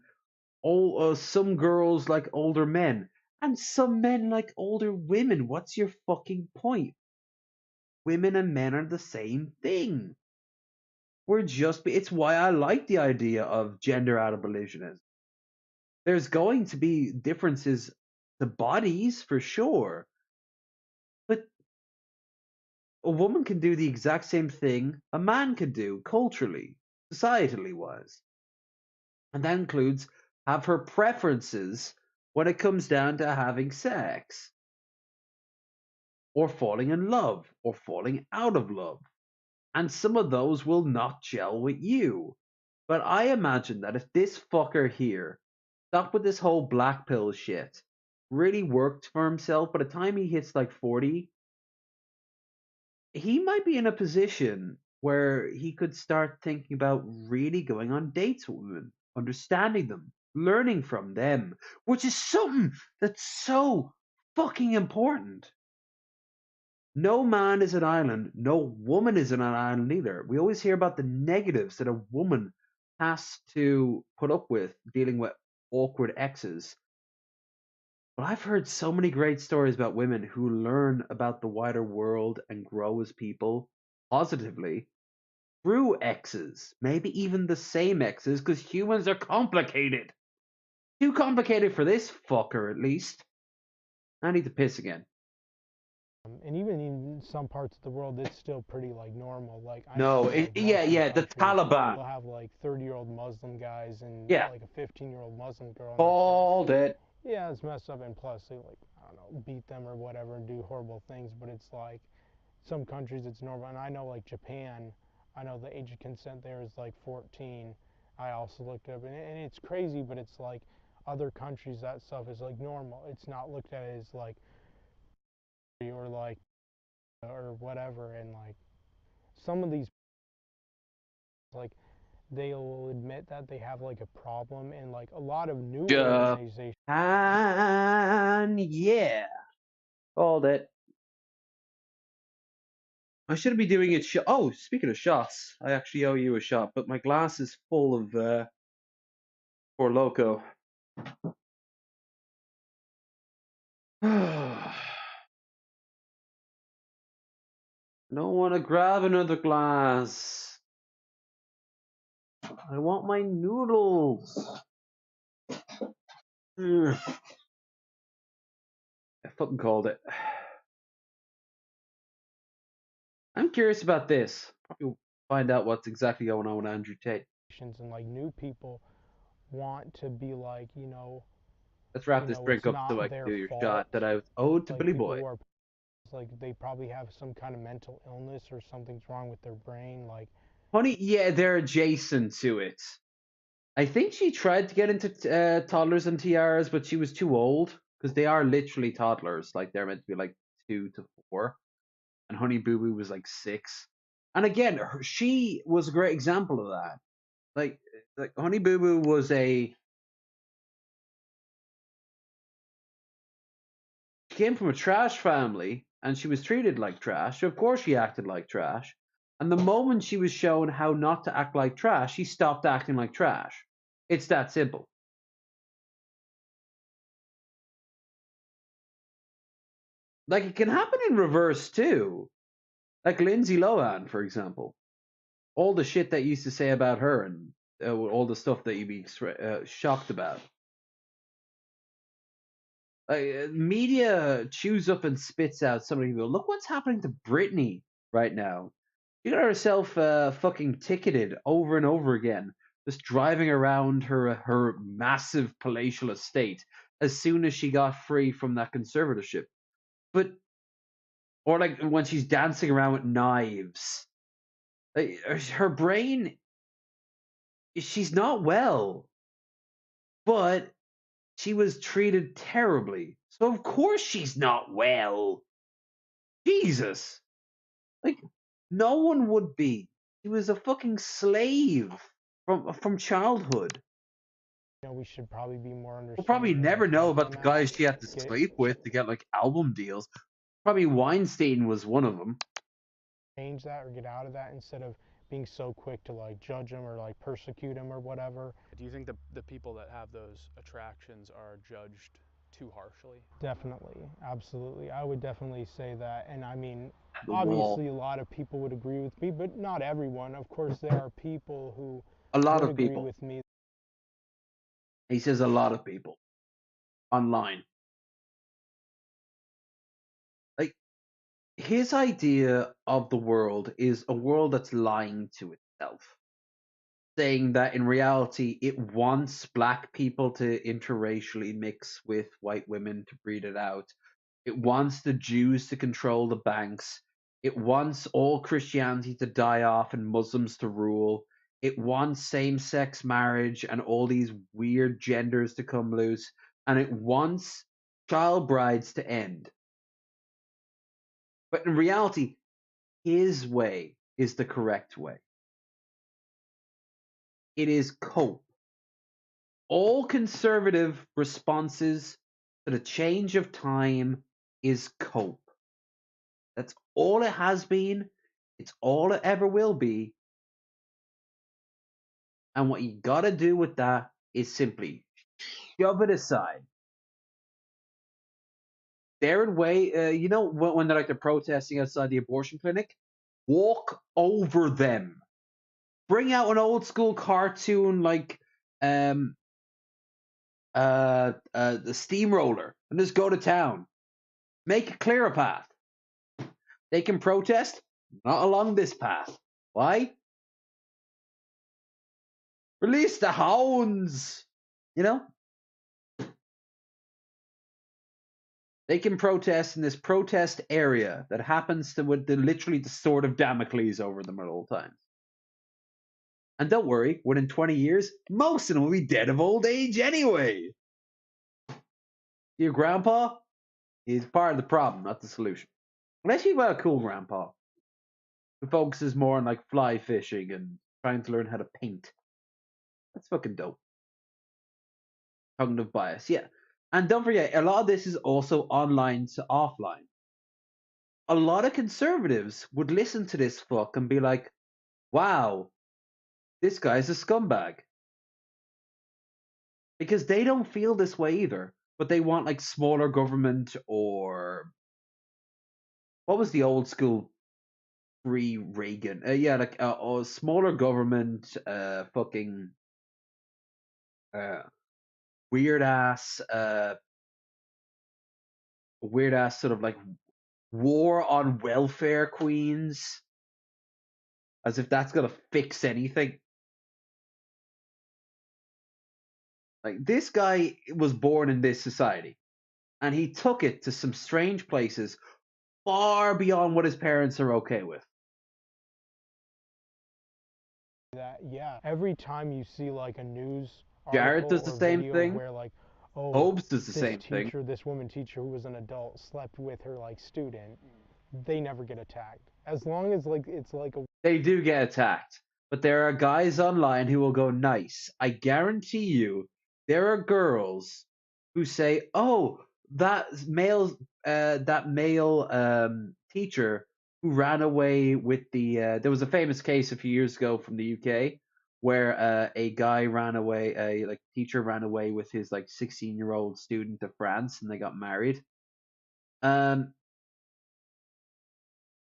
all some girls like older men and some men like older women. What's your fucking point? Women and men are the same thing. It's why I like the idea of gender abolitionism. There's going to be differences to bodies for sure, but a woman can do the exact same thing a man could do culturally, societally wise. And that includes have her preferences when it comes down to having sex, or falling in love, or falling out of love. And some of those will not gel with you. But I imagine that if this fucker here stopped with this whole black pill shit, really worked for himself, by the time he hits like 40, he might be in a position where he could start thinking about really going on dates with women, understanding them, learning from them, which is something that's so fucking important. No man is an island. No woman is an island either. We always hear about the negatives that a woman has to put up with dealing with awkward exes. But I've heard so many great stories about women who learn about the wider world and grow as people positively through exes, maybe even the same exes, because humans are complicated. Too complicated for this fucker, at least. I need to piss again. And even in some parts of the world, it's still pretty like normal. Like I know, No, like Muslim yeah, the countries, Taliban. they'll have like 30-year-old Muslim guys and Yeah, like a 15-year-old Muslim girl, and it's like, called it. yeah, it's messed up. And plus, they like I don't know, beat them or whatever and do horrible things. But it's like some countries it's normal. And I know like Japan, I know the age of consent there is like 14. I also looked up, and it's crazy, but it's like other countries that stuff is like normal. It's not looked at as like or like or whatever. And like some of these like they'll admit that they have like a problem, and like a lot of new organizations And yeah, called it. I shouldn't be doing it. Oh, speaking of shots, I actually owe you a shot, but my glass is full of Four Loco. Don't want to grab another glass. I want my noodles. I fucking called it. I'm curious about this. Probably find out what's exactly going on with Andrew Tate. and like new people want to be like Let's wrap this drink it's up so I not can their do your fault. shot that I was owed to Like Billy people Boy. who are like they probably have some kind of mental illness or something's wrong with their brain. Like Honey, yeah, they're adjacent to it. I think she tried to get into toddlers and tiaras, but she was too old because they are literally toddlers. Like they're meant to be like 2 to 4, and Honey Boo Boo was like 6. And again, she was a great example of that. Like Honey Boo Boo was she came from a trash family, and she was treated like trash. So of course, she acted like trash. And the moment she was shown how not to act like trash, she stopped acting like trash. It's that simple. Like it can happen in reverse too. Like Lindsay Lohan, for example. All the shit that you used to say about her and all the stuff that you'd be shocked about. Media chews up and spits out so many people. Look what's happening to Britney right now. She got herself fucking ticketed over and over again, just driving around her massive palatial estate as soon as she got free from that conservatorship. But or like when she's dancing around with knives. Like, her brain she's not well, but she was treated terribly. So of course she's not well. Jesus. Like, no one would be. She was a fucking slave from childhood. We should probably be more We'll probably understanding never and know help about them the out. guys she had to Get sleep with to get like album deals. Probably Weinstein was one of them. change that or get out of that instead of being so quick to like judge them or like persecute them or whatever. Do you think the people that have those attractions are judged too harshly? Definitely, absolutely. I would definitely say that. And I mean, The obviously, wall. a lot of people would agree with me, but not everyone. Of course, there are people who A lot would of agree people. with me. He says a lot of people online. Like, his idea of the world is a world that's lying to itself, saying that in reality it wants black people to interracially mix with white women to breed it out. It wants the Jews to control the banks. It wants all Christianity to die off and Muslims to rule. It wants same sex marriage and all these weird genders to come loose. And it wants child brides to end. But in reality, his way is the correct way. It is cope. All conservative responses to the change of time is cope. That's all it has been. It's all it ever will be. And what you gotta do with that is simply shove it aside. Darren Way, you know when they're protesting outside the abortion clinic? Walk over them. Bring out an old school cartoon like um the steamroller and just go to town. Make a clearer path. They can protest, not along this path. Why? Release the hounds. You know? They can protest in this protest area that happens to with literally the sword of Damocles over them at all times. And don't worry, within 20 years, most of them will be dead of old age anyway. Your grandpa is part of the problem, not the solution. Unless you've got a cool grandpa who focuses more on like fly fishing and trying to learn how to paint. That's fucking dope. Cognitive bias, yeah. And don't forget, a lot of this is also online to offline. A lot of conservatives would listen to this fuck and be like, wow, this guy's a scumbag. Because they don't feel this way either, but they want like smaller government or what was the old school pre Reagan? Yeah, like smaller government, fucking uh, weird ass, weird ass sort of like war on welfare queens, as if that's gonna fix anything. Like this guy was born in this society, and he took it to some strange places far beyond what his parents are okay with. That, yeah, every time you see like a news Jared article does the or same video thing. where like, oh, Hobbes does the this same thing. teacher, this woman teacher who was an adult slept with her like student, they never get attacked. As long as like it's like a They do get attacked, but there are guys online who will go nice. I guarantee you, there are girls who say, "Oh, that male teacher who ran away with the." There was a famous case a few years ago from the UK where a guy ran away, a like teacher ran away with his like 16-year-old student to France, and they got married. Um,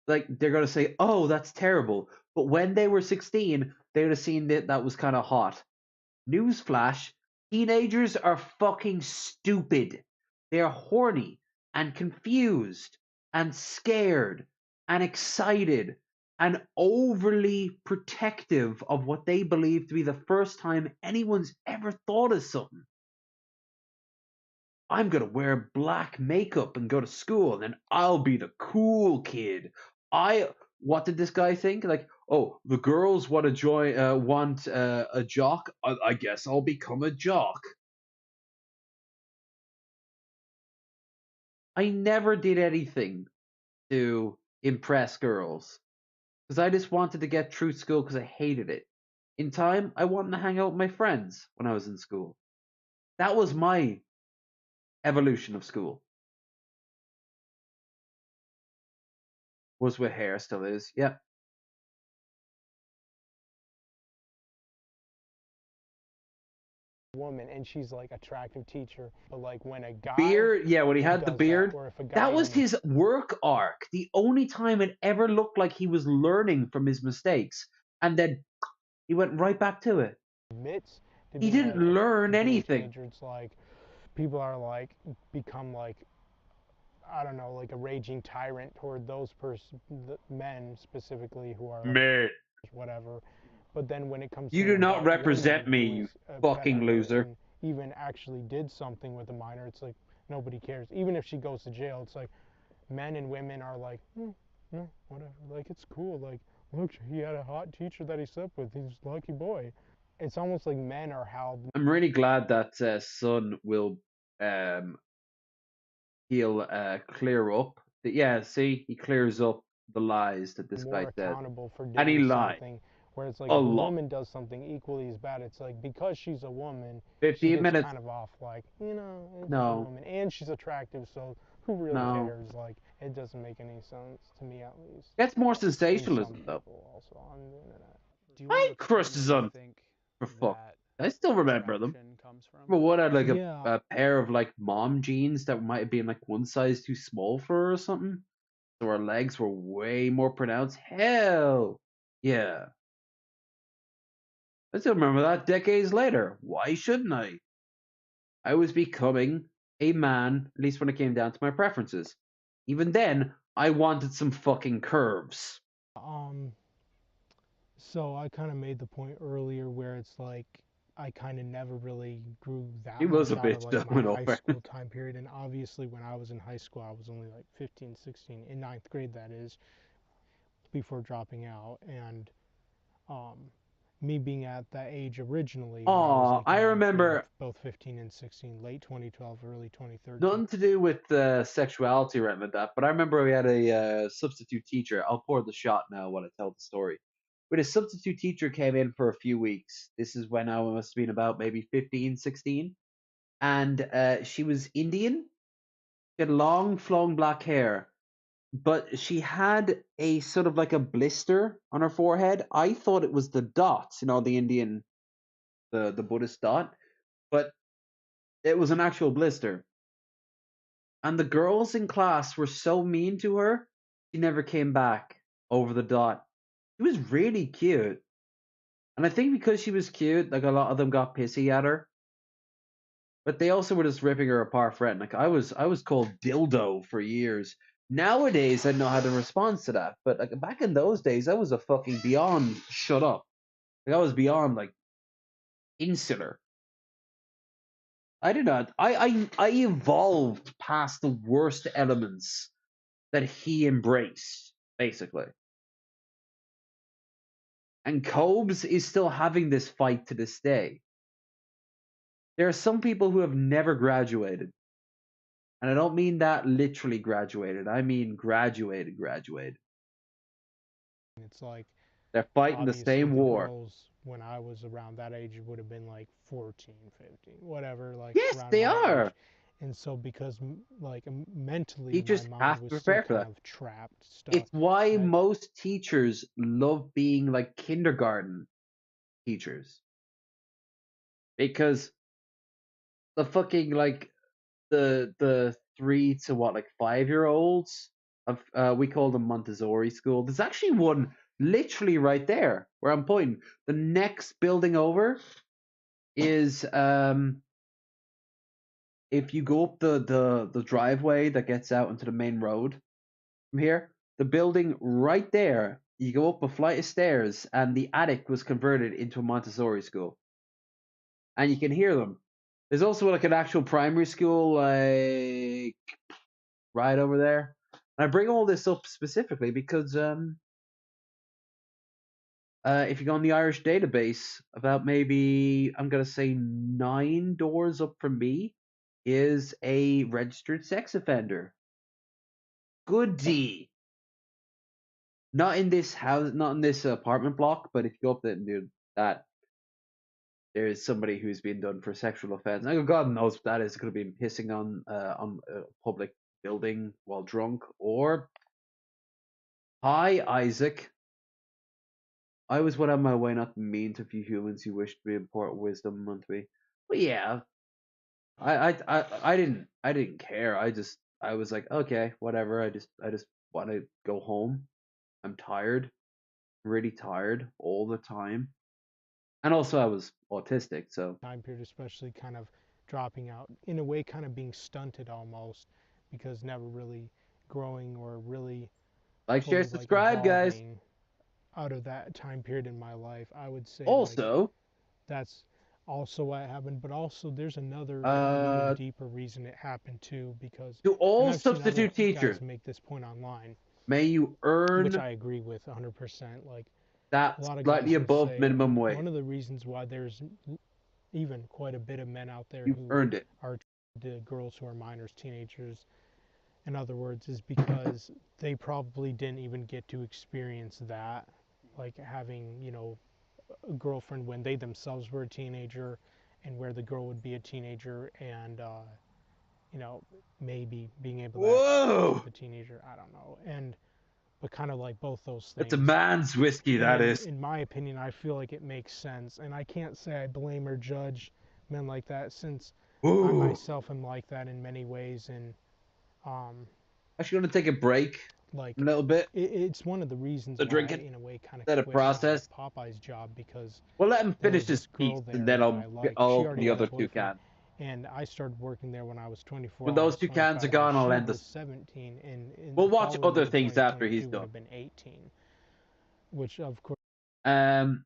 like they're gonna say, "Oh, that's terrible," but when they were 16, they would have seen that that was kind of hot. Newsflash: teenagers are fucking stupid. They are horny and confused and scared and excited and overly protective of what they believe to be the first time anyone's ever thought of something. I'm gonna wear black makeup and go to school, and then I'll be the cool kid. I What did this guy think? Like, oh, the girls want to want a jock. I guess I'll become a jock. I never did anything to impress girls because I just wanted to get through school because I hated it. In time, I wanted to hang out with my friends when I was in school. That was my evolution of school. Was with hair, still is. Yep. Woman, and she's like attractive teacher, but like when a guy Beard, yeah, when he had the does that, beard, or if a guy that was even his work arc. The only time it ever looked like he was learning from his mistakes. And then he went right back to it. admits to He being didn't like learn being a anything. teenager, it's like people are like become like, I don't know, like a raging tyrant toward those men specifically who are like Man, whatever. But then when it comes to you an do not adult represent woman me, who you is a fucking predator loser. and even actually did something with a minor, it's like nobody cares. Even if she goes to jail, it's like men and women are like, whatever. Like it's cool. Like look, he had a hot teacher that he slept with. He's a lucky boy. It's almost like men are held. I'm really glad that Son will he'll clear up. Yeah, see, he clears up the lies that this guy More said, accountable for and he doing lied something. Where it's like a if a lot. woman does something equally as bad, it's like because she's a woman, she 15 gets minutes. kind of off like, it's a No, woman and she's attractive, so who really no. cares? Like it doesn't make any sense to me at least. That's more And some sensationalism, though. people also on the internet. Do you want I to explain crushed where his you on think for fuck. that I still remember them. attraction comes from? But what had like Yeah, a pair of like mom jeans that might have been like one size too small for her or something. So her legs were way more pronounced. Hell yeah. I still remember that decades later. Why shouldn't I? I was becoming a man, at least when it came down to my preferences. Even then, I wanted some fucking curves. um, so I kind of made the point earlier where it's like I kind of never really grew He that was a much out of bitch, like though, my in all high fairness. school time period. And obviously, when I was in high school, I was only like 15, 16, in ninth grade, that is, before dropping out. And um, me being at that age originally, when I was Aw, like I in ninth grade, remember both 15 and 16, late 2012, early 2013. nothing to do with sexuality or anything like that, but I remember we had a substitute teacher. I'll pour the shot now when I tell the story. But a substitute teacher came in for a few weeks. This is when I must have been about maybe 15, 16. And she was Indian. She had long, flowing black hair. But she had a sort of like a blister on her forehead. I thought it was the dots, the Indian, the Buddhist dot. But it was an actual blister. And the girls in class were so mean to her, she never came back over the dot. She was really cute. And I think because she was cute, like a lot of them got pissy at her. But they also were just ripping her apart for it. Like I was called dildo for years. Nowadays I know how to respond to that. But like back in those days, I was a fucking beyond shut up. Like I was beyond like insular. I did not. I evolved past the worst elements that he embraced, basically. And Cobes is still having this fight to this day. There are some people who have never graduated. And I don't mean that literally graduated. I mean graduated. It's like They're fighting the obviously same the war. girls when I was around that age would have been like 14, 15, whatever, like Yes, around they my are. age. And so because like mentally my Teachers mind have to was still prepare for kind that. of trapped, stuck, It's why right? most teachers love being like kindergarten teachers. Because the fucking like the 3 to what, like 5-year olds of we call them Montessori school. There's actually one literally right there where I'm pointing. The next building over is if you go up the driveway that gets out into the main road from here, the building right there, you go up a flight of stairs and the attic was converted into a Montessori school. And you can hear them. There's also like an actual primary school like right over there. And I bring all this up specifically because If you go on the Irish database, about maybe, I'm going to say 9 doors up from me is a registered sex offender. Goody. Not in this house, not in this apartment block, but if you go up there and do that, there is somebody who's been done for sexual offense. Now, God knows what that is. Could have been pissing on a public building while drunk, or hi Isaac. I was went on my way not to be mean to a few humans who wish to be impart wisdom unto me. But yeah, I didn't care. I was like, okay, whatever. I just want to go home. I'm tired, really tired all the time. And also I was autistic, so Time period, especially kind of dropping out, in a way, kind of being stunted almost, because never really growing or really like, share, fully like subscribe, guys. evolving out of that time period in my life. I would say like Also, that's also what happened, but also there's another kind of even uh, deeper reason it happened too, because, to and all I've seen other substitute teachers, guys make this point online, may you which earn I agree with 100%. Like a that lot of slightly guys will above say minimum wage. one of the reasons why there's even quite a bit of men out there You've who earned it. are the girls who are minors, teenagers, in other words, is because they probably didn't even get to experience that, like having, you know, a girlfriend when they themselves were a teenager, and where the girl would be a teenager, and you know, maybe being able to act Whoa! with a teenager. I don't know, and but kind of like both those That's a things. man's whiskey, that And is. in my opinion, I feel like it makes sense, and I can't say I blame or judge men like that, since I Ooh. myself am like that in many ways, and um, Actually, gonna take a break like a little bit. it's one of the reasons The why I, drinking in a way, kind of instead of quit my process. Popeyes job, because Well, let him there finish was this this piece, girl and there then that I liked. I'll She open already the had a other two boyfriend, cans. and I started working there when I was 24. When I those was 2 cans are 25, and gone, I'll she end was this. 17, and We'll watch following other into things after he's 2022 would done. have been 18, which of course. Um,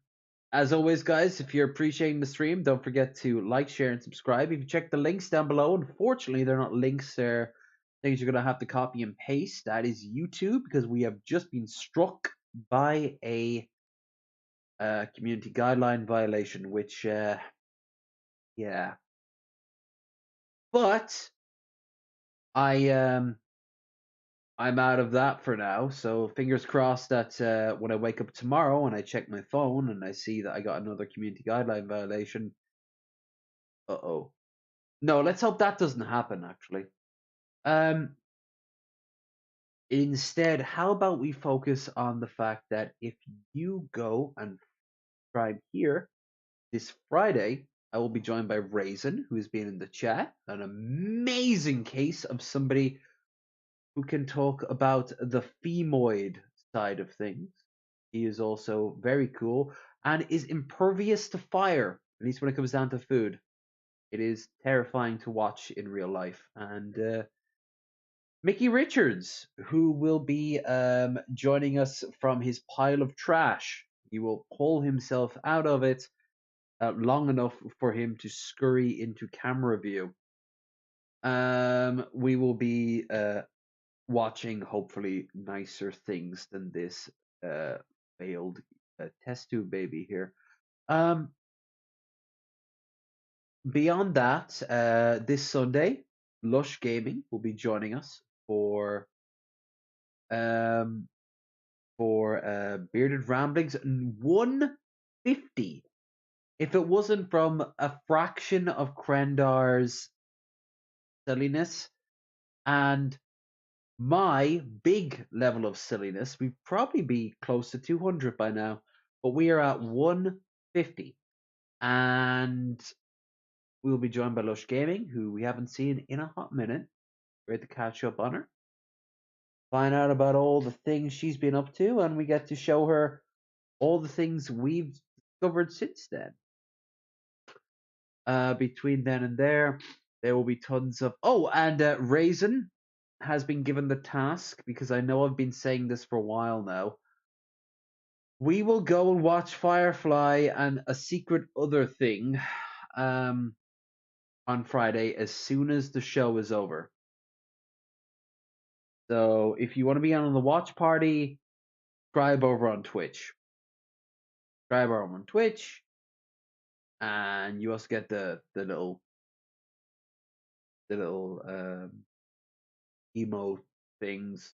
as always, guys, if you're appreciating the stream, don't forget to like, share, and subscribe. If you check the links down below, unfortunately, they're not links. They're things you're gonna have to copy and paste. That is YouTube, because we have just been struck by a community guideline violation, which, yeah. But I'm out of that for now. So fingers crossed that when I wake up tomorrow and I check my phone and I see that I got another community guideline violation. Uh-oh. No, let's hope that doesn't happen, actually. Um, Instead, how about we focus on the fact that if you go and subscribe here this Friday, I will be joined by Raisin, who has been in the chat. An amazing case of somebody who can talk about the femoid side of things. He is also very cool and is impervious to fire, at least when it comes down to food. It is terrifying to watch in real life. And Mickey Richards, who will be joining us from his pile of trash. He will pull himself out of it long enough for him to scurry into camera view. We will be watching hopefully nicer things than this failed test tube baby here. Beyond that, this Sunday, Lush Gaming will be joining us um, for Bearded Ramblings 150. If it wasn't from a fraction of Krendar's silliness and my big level of silliness, we'd probably be close to 200 by now. But we are at 150. And we'll be joined by Lush Gaming, who we haven't seen in a hot minute. Great to catch up on her. Find out about all the things she's been up to, and we get to show her all the things we've discovered since then. Between then and there will be tons of. Oh, and Raisin has been given the task, because I know I've been saying this for a while now. We will go and watch Firefly and A Secret Other Thing on Friday as soon as the show is over. So if you want to be on the watch party, subscribe over on Twitch. subscriber on Twitch, and you also get the little emote things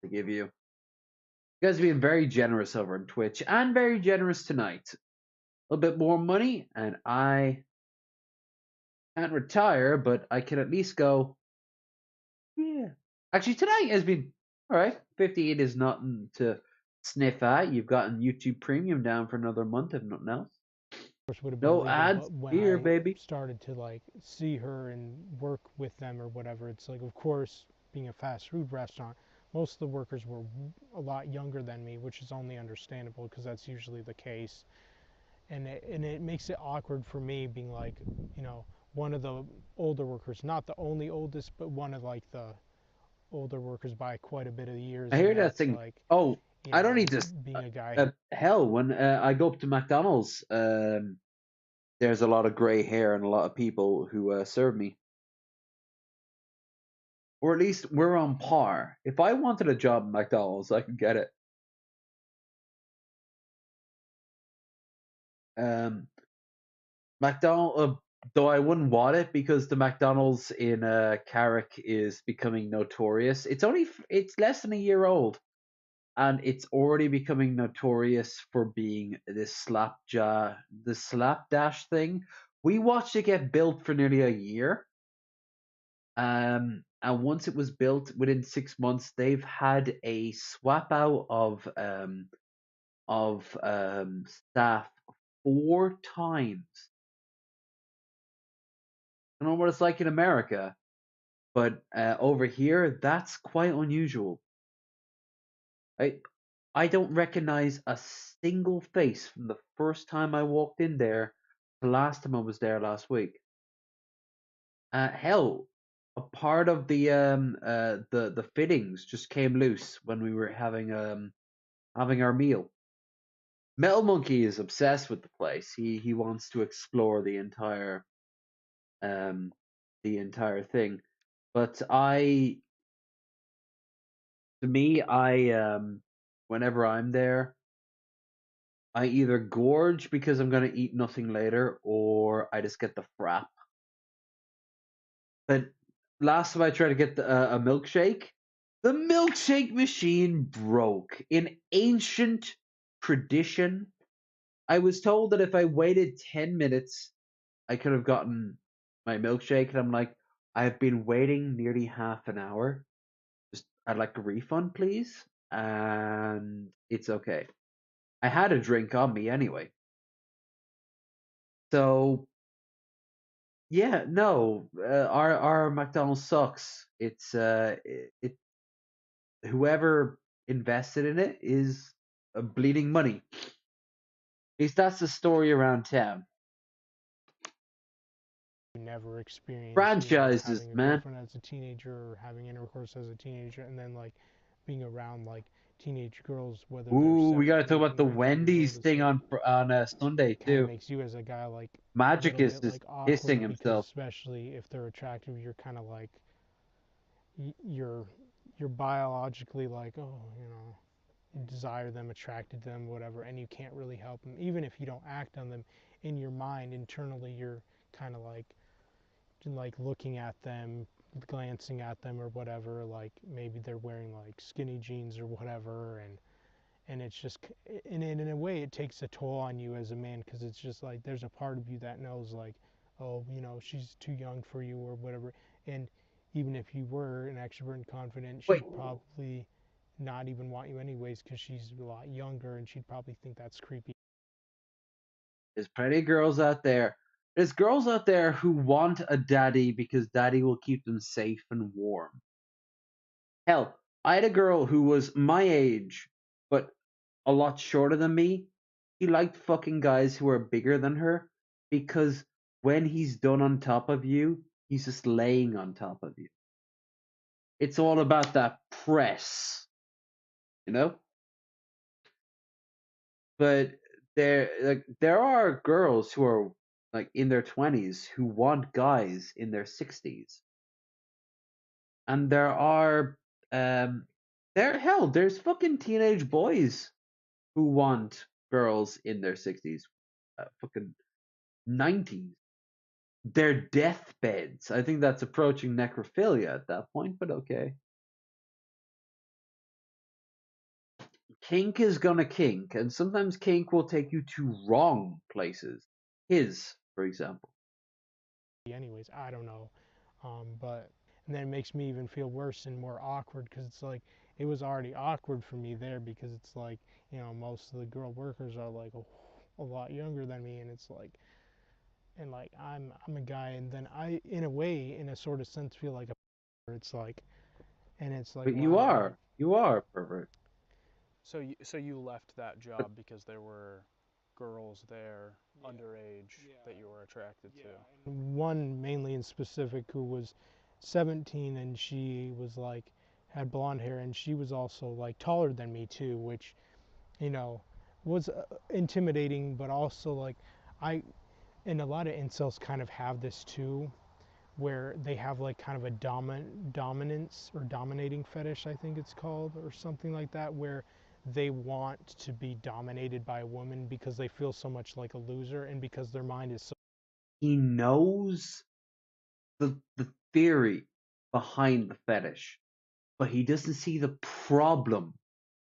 to give you. You guys have been very generous over on Twitch and very generous tonight. A little bit more money, and I can't retire, but I can at least go. Yeah. Actually, tonight has been all right. 58 is nothing to sniff at. You've gotten YouTube Premium down for another month, if nothing else. course would have been No legal, ads but when here, I baby. started to like see her and work with them or whatever, it's like, of course, being a fast food restaurant, most of the workers were a lot younger than me, which is only understandable because that's usually the case. And it makes it awkward for me being like, you know, one of the older workers, not the only oldest, but one of like the older workers by quite a bit of years. I And hear then that it's thing. like, Oh, you I don't know, need to. being a guy who Hell, when I go up to McDonald's, there's a lot of gray hair and a lot of people who serve me. Or at least we're on par. If I wanted a job at McDonald's, I could get it. Though I wouldn't want it because the McDonald's in Carrick is becoming notorious. It's less than a year old, and it's already becoming notorious for being the slapdash thing. We watched it get built for nearly a year. And once it was built, within 6 months, they've had a swap out of staff 4 times. I don't know what it's like in America, but over here, that's quite unusual. I don't recognize a single face from the first time I walked in there to the last time I was there last week. Hell, a part of the fittings just came loose when we were having our meal. Metal Monkey is obsessed with the place. He wants to explore um the entire thing. But to me, whenever I'm there, I either gorge because I'm gonna eat nothing later, or I just get the frap. But last time I tried to get a milkshake, the milkshake machine broke. In ancient tradition, I was told that if I waited 10 minutes, I could have gotten my milkshake. And I'm like, I've been waiting nearly half an hour. I'd like a refund, please. And it's okay. I had a drink on me anyway. So, yeah, no, our McDonald's sucks. It whoever invested in it is bleeding money. At least that's the story around town. never experienced, you know, Franchises, having a man. girlfriend as a teenager or having intercourse as a teenager, and then like being around like teenage girls, whether they're Ooh, we gotta 17, talk about 18, the 19 years Wendy's old, it's thing like on Sunday kind of too. makes you as a guy like a little Magicus bit is like pissing awkward because himself. especially if they're attractive, you're kind of like you're biologically like, oh, you know, you desire them, attracted them, whatever, and you can't really help them, even if you don't act on them. In your mind, internally, you're kind of like looking at them, glancing at them or whatever, like maybe they're wearing like skinny jeans or whatever, and it's just, and in a way it takes a toll on you as a man because it's just like there's a part of you that knows like, oh, you know, she's too young for you or whatever. And even if you were an extrovert and confident, Wait, she'd probably not even want you anyways because she's a lot younger and she'd probably think that's creepy. there's plenty of girls out there. There's girls out there who want a daddy because daddy will keep them safe and warm. Hell, I had a girl who was my age, but a lot shorter than me. She liked fucking guys who are bigger than her because when he's done on top of you, he's just laying on top of you. It's all about that press, you know? But there are girls who are like in their 20s who want guys in their 60s. And there are there's fucking teenage boys who want girls in their 60s, fucking 90s. Their deathbeds. I think that's approaching necrophilia at that point, but okay. Kink is gonna kink, and sometimes kink will take you to wrong places. His, for example. Anyways, I don't know. But and then it makes me even feel worse and more awkward because it's like it was already awkward for me there because it's like, you know, most of the girl workers are like a lot younger than me, and it's like, and like I'm a guy, and then I in a way, in a sort of sense, feel like a it's like, and it's like, But wow, like you are a pervert. So you left that But job because there were girls there underage that you were attracted to. one mainly in specific who was 17, and she was like had blonde hair, and she was also like taller than me too, which, you know, was intimidating, but also like I and a lot of incels kind of have this too, where they have like kind of a dominance or dominating fetish, I think it's called, or something like that, where they want to be dominated by a woman because they feel so much like a loser, and because their mind is so he knows the theory behind the fetish, but he doesn't see the problem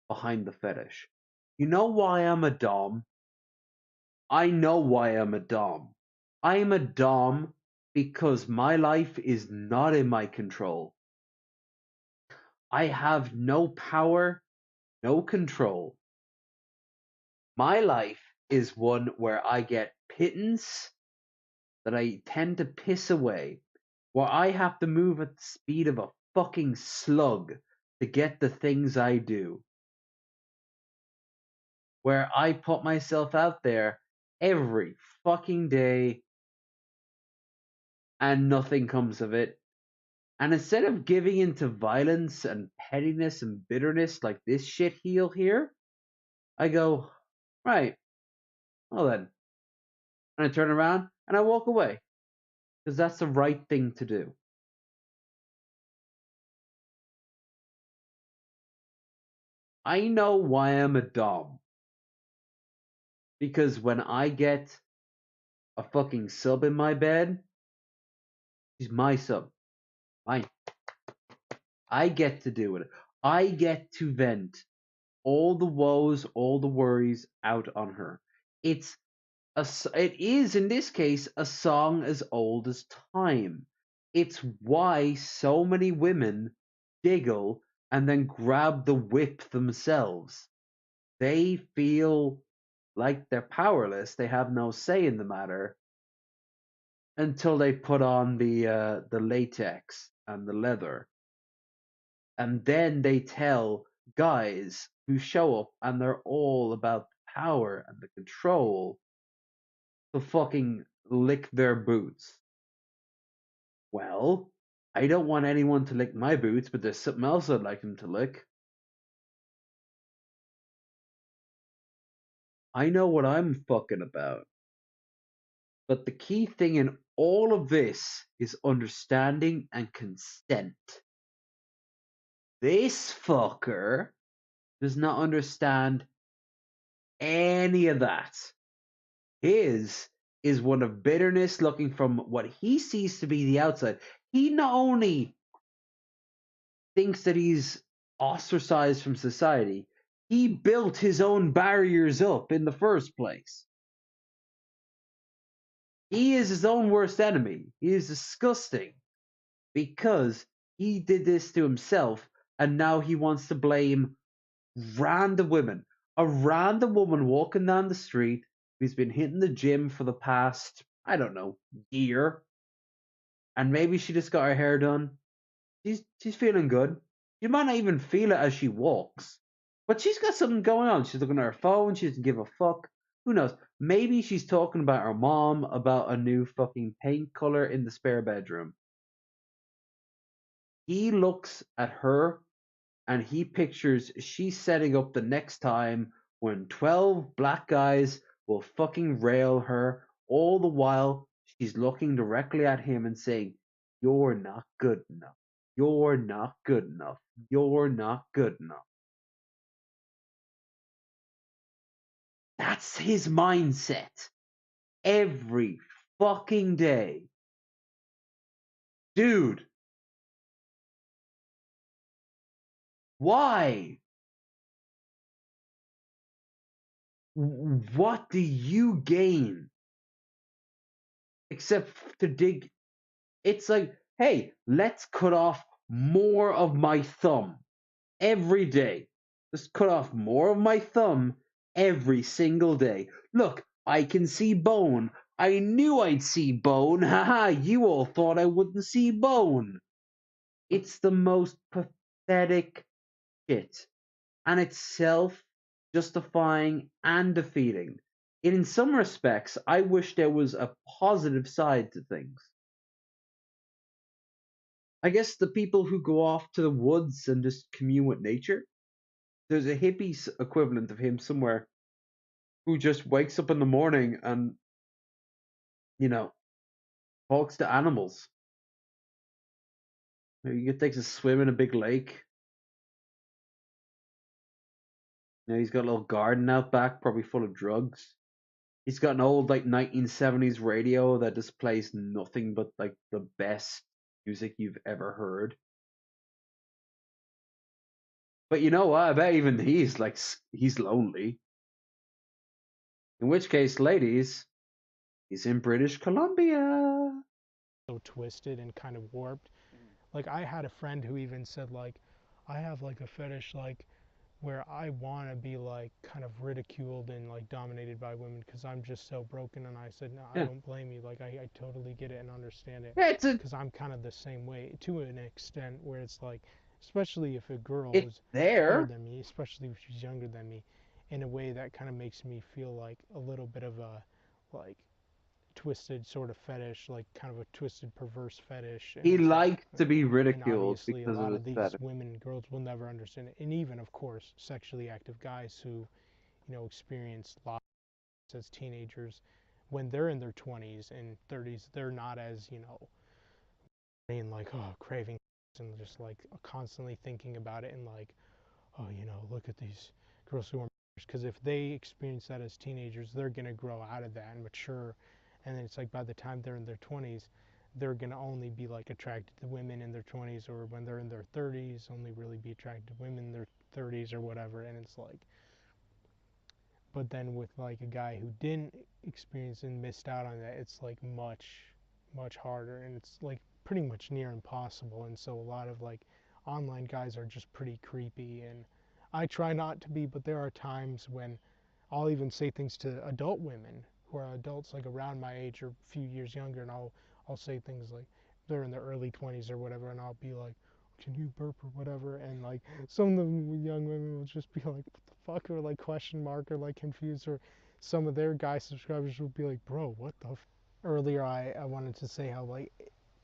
behind the fetish. You know why I'm a dom? I know why I'm a dom. I am a dom because my life is not in my control. I have no power, no control. My life is one where I get pittance that I tend to piss away, where I have to move at the speed of a fucking slug to get the things I do, where I put myself out there every fucking day and nothing comes of it. And instead of giving into violence and pettiness and bitterness like this shitheel here, I go, right, well then. And I turn around and I walk away because that's the right thing to do. I know why I'm a dom. Because when I get a fucking sub in my bed, she's my sub. Mine. I get to do it. I get to vent all the woes, all the worries out on her. It's it is in this case a song as old as time. It's why so many women giggle and then grab the whip themselves. They feel like they're powerless. They have no say in the matter until they put on the latex and the leather, and then they tell guys who show up and they're all about the power and the control to fucking lick their boots. Well, I don't want anyone to lick my boots, but there's something else I'd like them to lick. I know what I'm fucking about. But the key thing in all of this is understanding and consent. This fucker does not understand any of that. His is one of bitterness looking from what he sees to be the outside. He not only thinks that he's ostracized from society, he built his own barriers up in the first place. He is his own worst enemy. He is disgusting because he did this to himself and now he wants to blame random women. A random woman walking down the street who's been hitting the gym for the past, I don't know, year, and maybe she just got her hair done. She's feeling good. You might not even feel it as she walks, but she's got something going on. She's looking at her phone. She doesn't give a fuck. Who knows? Maybe she's talking about her mom about a new fucking paint color in the spare bedroom. He looks at her and he pictures she's setting up the next time when 12 black guys will fucking rail her, all the while she's looking directly at him and saying, "You're not good enough. You're not good enough. You're not good enough." That's his mindset. Every fucking day. Dude. Why? What do you gain? Except to dig. It's like, hey, let's cut off more of my thumb every day. Just cut off more of my thumb every single day. Look, I can see bone. I knew I'd see bone. Haha, you all thought I wouldn't see bone. It's the most pathetic shit. And it's self justifying and defeating. In some respects, I wish there was a positive side to things. I guess the people who go off to the woods and just commune with nature, there's a hippie equivalent of him somewhere who just wakes up in the morning and, you know, talks to animals. He takes a swim in a big lake. He's got a little garden out back, probably full of drugs. He's got an old like 1970s radio that just plays nothing but like the best music you've ever heard. But you know what? I bet even he's lonely. In which case, ladies, he's in British Columbia. So twisted and kind of warped. Like I had a friend who even said like, I have like a fetish like where I want to be like kind of ridiculed and like dominated by women because I'm just so broken. And I said, no, I Yeah, don't blame you. Like I totally get it and understand it yeah, because I'm kind of the same way to an extent where it's like, especially if a girl it's is taller there. than me, especially if she's younger than me, in a way that kind of makes me feel like a little bit of a like twisted sort of fetish, like kind of a twisted perverse fetish. And He it's like, likes to be and ridiculed obviously a because of lot his of these fetish. women and girls will never understand it. And even of course sexually active guys who, you know, experience lots as teenagers, when they're in their 20s and 30s, they're not as, you know, being like, oh, craving and just like constantly thinking about it and like, oh, you know, look at these girls who are, because if they experience that as teenagers, they're going to grow out of that and mature. And then it's like by the time they're in their 20s, they're going to only be like attracted to women in their 20s, or when they're in their 30s, only really be attracted to women in their 30s or whatever. And it's like, but then with like a guy who didn't experience and missed out on that, it's like much harder, and it's like pretty much near impossible. And so a lot of like online guys are just pretty creepy, and I try not to be, but there are times when I'll even say things to adult women who are adults like around my age or a few years younger, and I'll say things like they're in their early 20s or whatever, and I'll be like, can you burp or whatever, and like some of the young women will just be like, what the fuck, or like question mark, or like confused, or some of their guy subscribers will be like, bro, what the earlier I wanted to say how like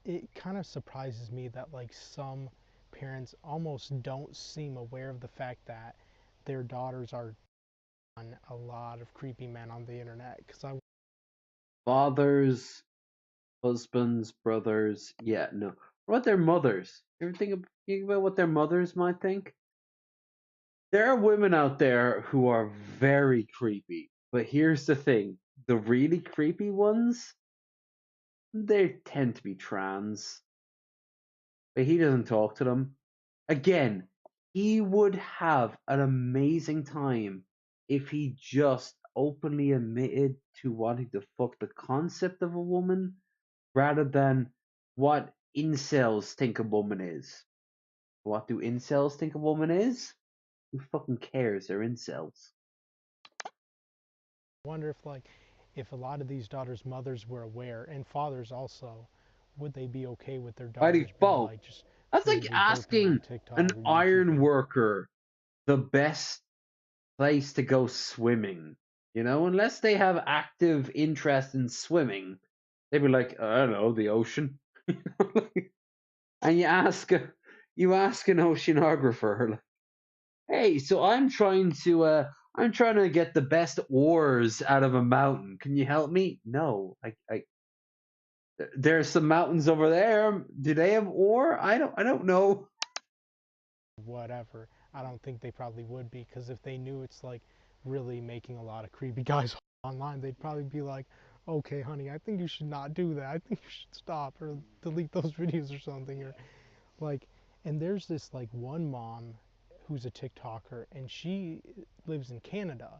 it kind of surprises me that like some parents almost don't seem aware of the fact that their daughters are on a lot of creepy men on the internet. Because I Fathers, husbands, brothers. Yeah, no. What about their mothers? You ever think about what their mothers might think? There are women out there who are very creepy. But here's the thing. The really creepy ones, they tend to be trans. But he doesn't talk to them. Again, he would have an amazing time if he just openly admitted to wanting to fuck the concept of a woman rather than what incels think a woman is. What do incels think a woman is? Who fucking cares? They're incels. wonder if like if a lot of these daughters' mothers were aware, and fathers also, would they be okay with their By daughters being default, like just that's like freely burping on asking an TikTok or YouTube? iron worker the best place to go swimming. Unless they have active interest in swimming, they'd be like, I don't know, the ocean. And you ask an oceanographer, like, hey, so I'm trying to get the best oars out of a mountain. Can you help me? No, there's some mountains over there. Do they have ore? I don't know. Whatever. I don't think they probably would be, because if they knew it's like really making a lot of creepy guys online, they'd probably be like, okay, honey, I think you should not do that. I think you should stop or delete those videos or something. Or like, and there's this like one mom who's a TikToker, and she lives in Canada.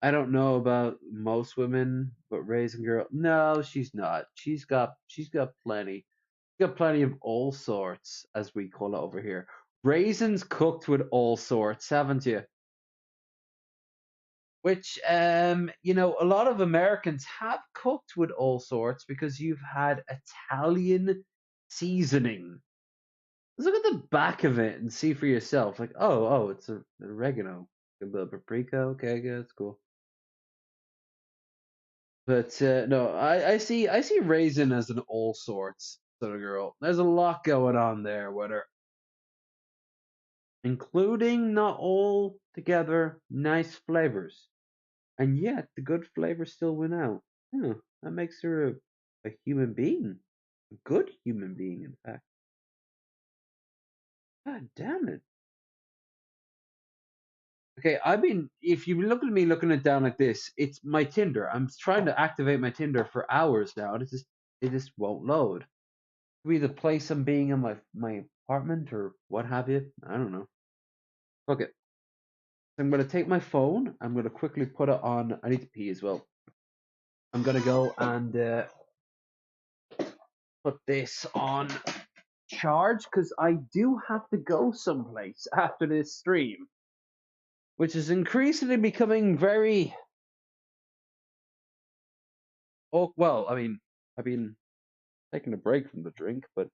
I don't know about most women, but raising girl, no, she's not. She's got plenty. She's got plenty of all sorts, as we call it over here. Raisins cooked with all sorts, haven't you? Which, a lot of Americans have cooked with all sorts because you've had Italian seasoning. Let's look at the back of it and see for yourself. Like, oh, it's an oregano, a bit of paprika. Okay, yeah, that's cool. But no, I see raisin as an all sorts sort of girl. There's a lot going on there with her, including not all together nice flavors, and yet the good flavors still win out. That makes her a human being, a good human being, in fact. God damn it. Okay, if you look at me looking it down like this, it's my Tinder. I'm trying to activate my Tinder for hours now, and it just won't load. Could be the place I'm being in my apartment or what have you. I don't know. Okay. So I'm gonna take my phone. I'm gonna quickly put it on. I need to pee as well. I'm gonna go and put this on charge because I do have to go someplace after this stream, which is increasingly becoming very. Oh well, I mean, I've been taking a break from the drink, but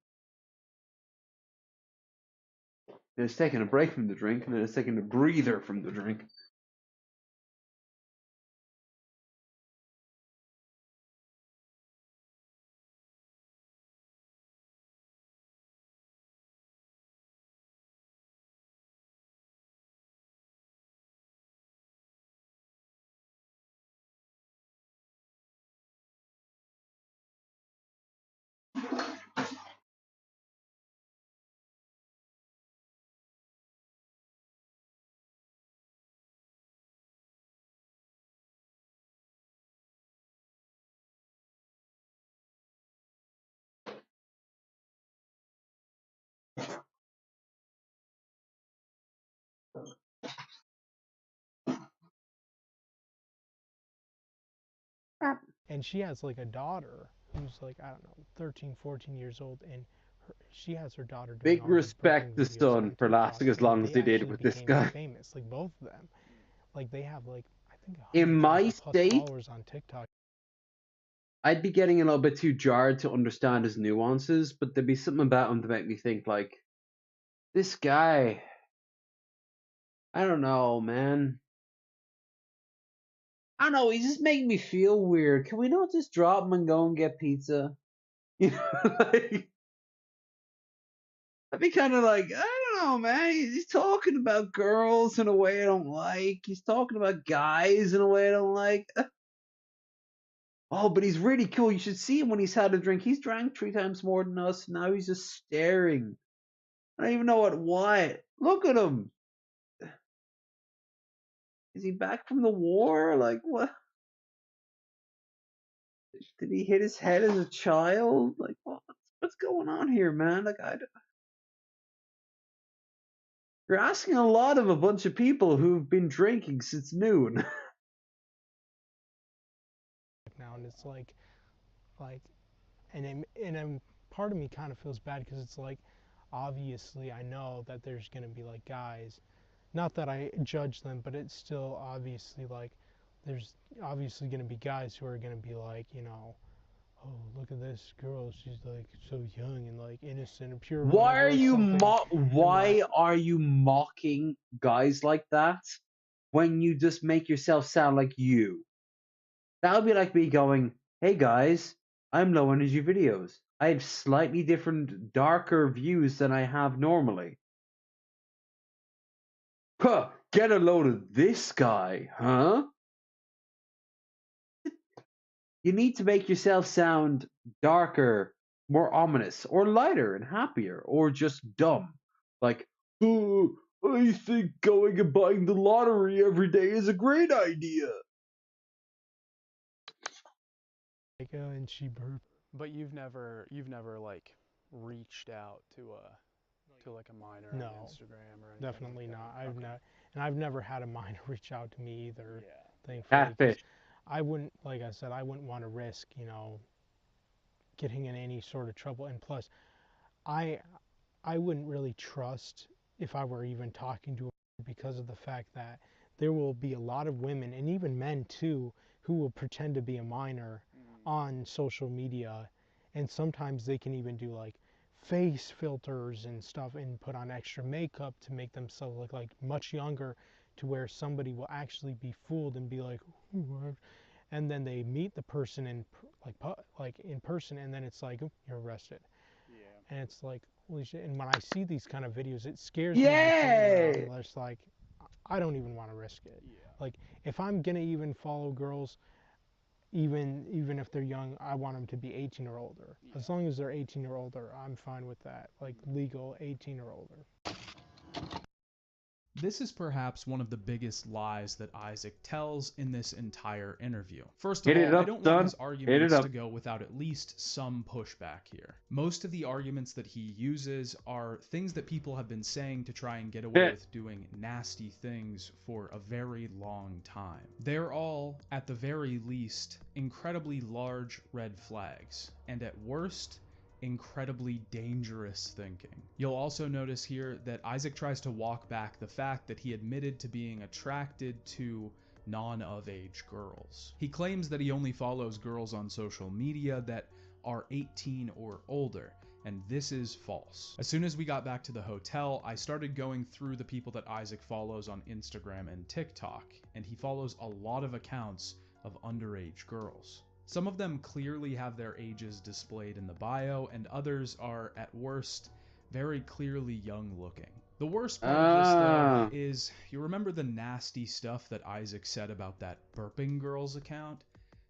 it's taking a break from the drink, and then it's taking a breather from the drink. And she has like a daughter who's like, I don't know, 13, 14 years old, and she has her daughter doing Big all the respect birthing to videos Sun on for TikTok, lasting as and long as they they did actually with this became guy. famous, like both of them. Like they have like, I think In my 100,000 plus state, followers on TikTok. I'd be getting a little bit too jarred to understand his nuances, but there'd be something about him to make me think like, this guy, I don't know, man. I don't know, he's just making me feel weird. Can we not just drop him and go and get pizza? You know, like, I'd be kind of like, I don't know, man. He's talking about girls in a way I don't like. He's talking about guys in a way I don't like. Oh, but he's really cool. You should see him when he's had a drink. He's drank 3 times more than us. Now he's just staring. I don't even know why. Look at him. Is he back from the war? Like, what? Did he hit his head as a child? Like, what's going on here, man? Like, you're asking a lot of a bunch of people who've been drinking since noon. Now, and it's like, and part of me kind of feels bad because it's like, obviously, I know that there's gonna be like guys, not that I judge them, but it's still obviously like, there's obviously gonna be guys who are gonna be like, oh, look at this girl, she's like so young and like innocent and pure, Why whatever, are or you something. why are you mocking guys like that when you just make yourself sound like you? That would be like me going, "Hey guys, I'm low energy videos. I have slightly different, darker views than I have normally." Huh, get a load of this guy, huh? You need to make yourself sound darker, more ominous, or lighter and happier, or just dumb. Like, oh, I think going and buying the lottery every day is a great idea. And she burped. But you've never like reached out to like a minor on No, Instagram or anything definitely like not. that? Okay. And I've never had a minor reach out to me either. Yeah. Thankfully, because Catfish. I wouldn't, like I said, I wouldn't want to risk, getting in any sort of trouble. And plus, I I wouldn't really trust if I were even talking to her because of the fact that there will be a lot of women and even men too who will pretend to be a minor on social media, and sometimes they can even do like face filters and stuff and put on extra makeup to make themselves look like much younger, to where somebody will actually be fooled and be like, "Ooh, and then they meet the person in like in person, and then it's like, "Oh, you're arrested." And it's like, holy shit. And when I see these kind of videos, it scares me to the point where Yay! I'm just like, I don't even want to risk it. Like, if I'm gonna even follow girls, even if they're young, I want them to be 18 or older. As long as they're 18 or older, I'm fine with that. Like, legal 18 or older. This is perhaps one of the biggest lies that Isaac tells in this entire interview. First of Hit it all, I up, don't want son. his Hit it arguments to up. go without at least some pushback here. Most of the arguments that he uses are things that people have been saying to try and get away with doing nasty things for a very long time. They're all, at the very least, incredibly large red flags, and at worst, incredibly dangerous thinking. You'll also notice here that Isaac tries to walk back the fact that he admitted to being attracted to non-of-age girls. He claims that he only follows girls on social media that are 18 or older, and this is false. As soon as we got back to the hotel, I started going through the people that Isaac follows on Instagram and TikTok, and he follows a lot of accounts of underage girls. Some of them clearly have their ages displayed in the bio, and others are, at worst, very clearly young looking. The worst part of this, though, is you remember the nasty stuff that Isaac said about that burping girl's account?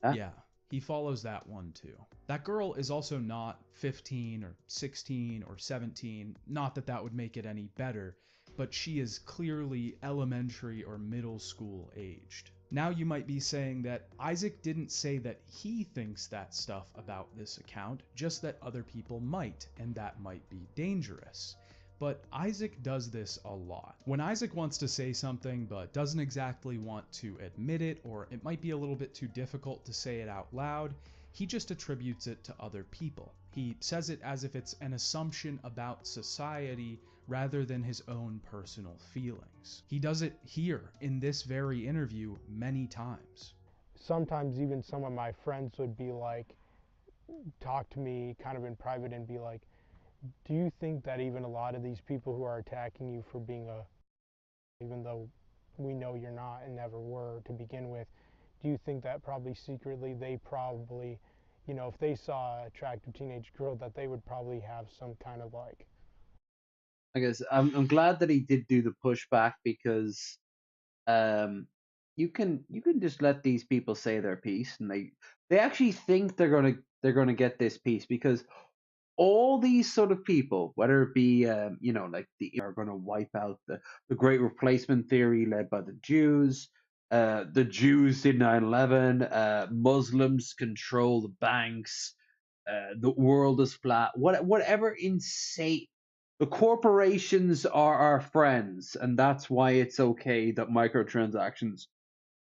Yeah, he follows that one too. That girl is also not 15 or 16 or 17, not that that would make it any better, but she is clearly elementary or middle school aged. Now you might be saying that Isaac didn't say that he thinks that stuff about this account, just that other people might, and that might be dangerous. But Isaac does this a lot. When Isaac wants to say something but doesn't exactly want to admit it, or it might be a little bit too difficult to say it out loud, he just attributes it to other people. He says it as if it's an assumption about society rather than his own personal feelings. He does it here in this very interview many times. Sometimes even some of my friends would be like, talk to me kind of in private and be like, do you think that even a lot of these people who are attacking you for being even though we know you're not and never were to begin with, do you think that probably secretly they probably, if they saw an attractive teenage girl, that they would probably have some kind of like. I guess I'm glad that he did do the pushback, because you can just let these people say their piece, and they actually think they're gonna get this piece, because all these sort of people, whether it be like are going to wipe out the great replacement theory led by the Jews. The Jews did 9/11. Muslims control the banks. The world is flat. Whatever insane. The corporations are our friends, and that's why it's okay that microtransactions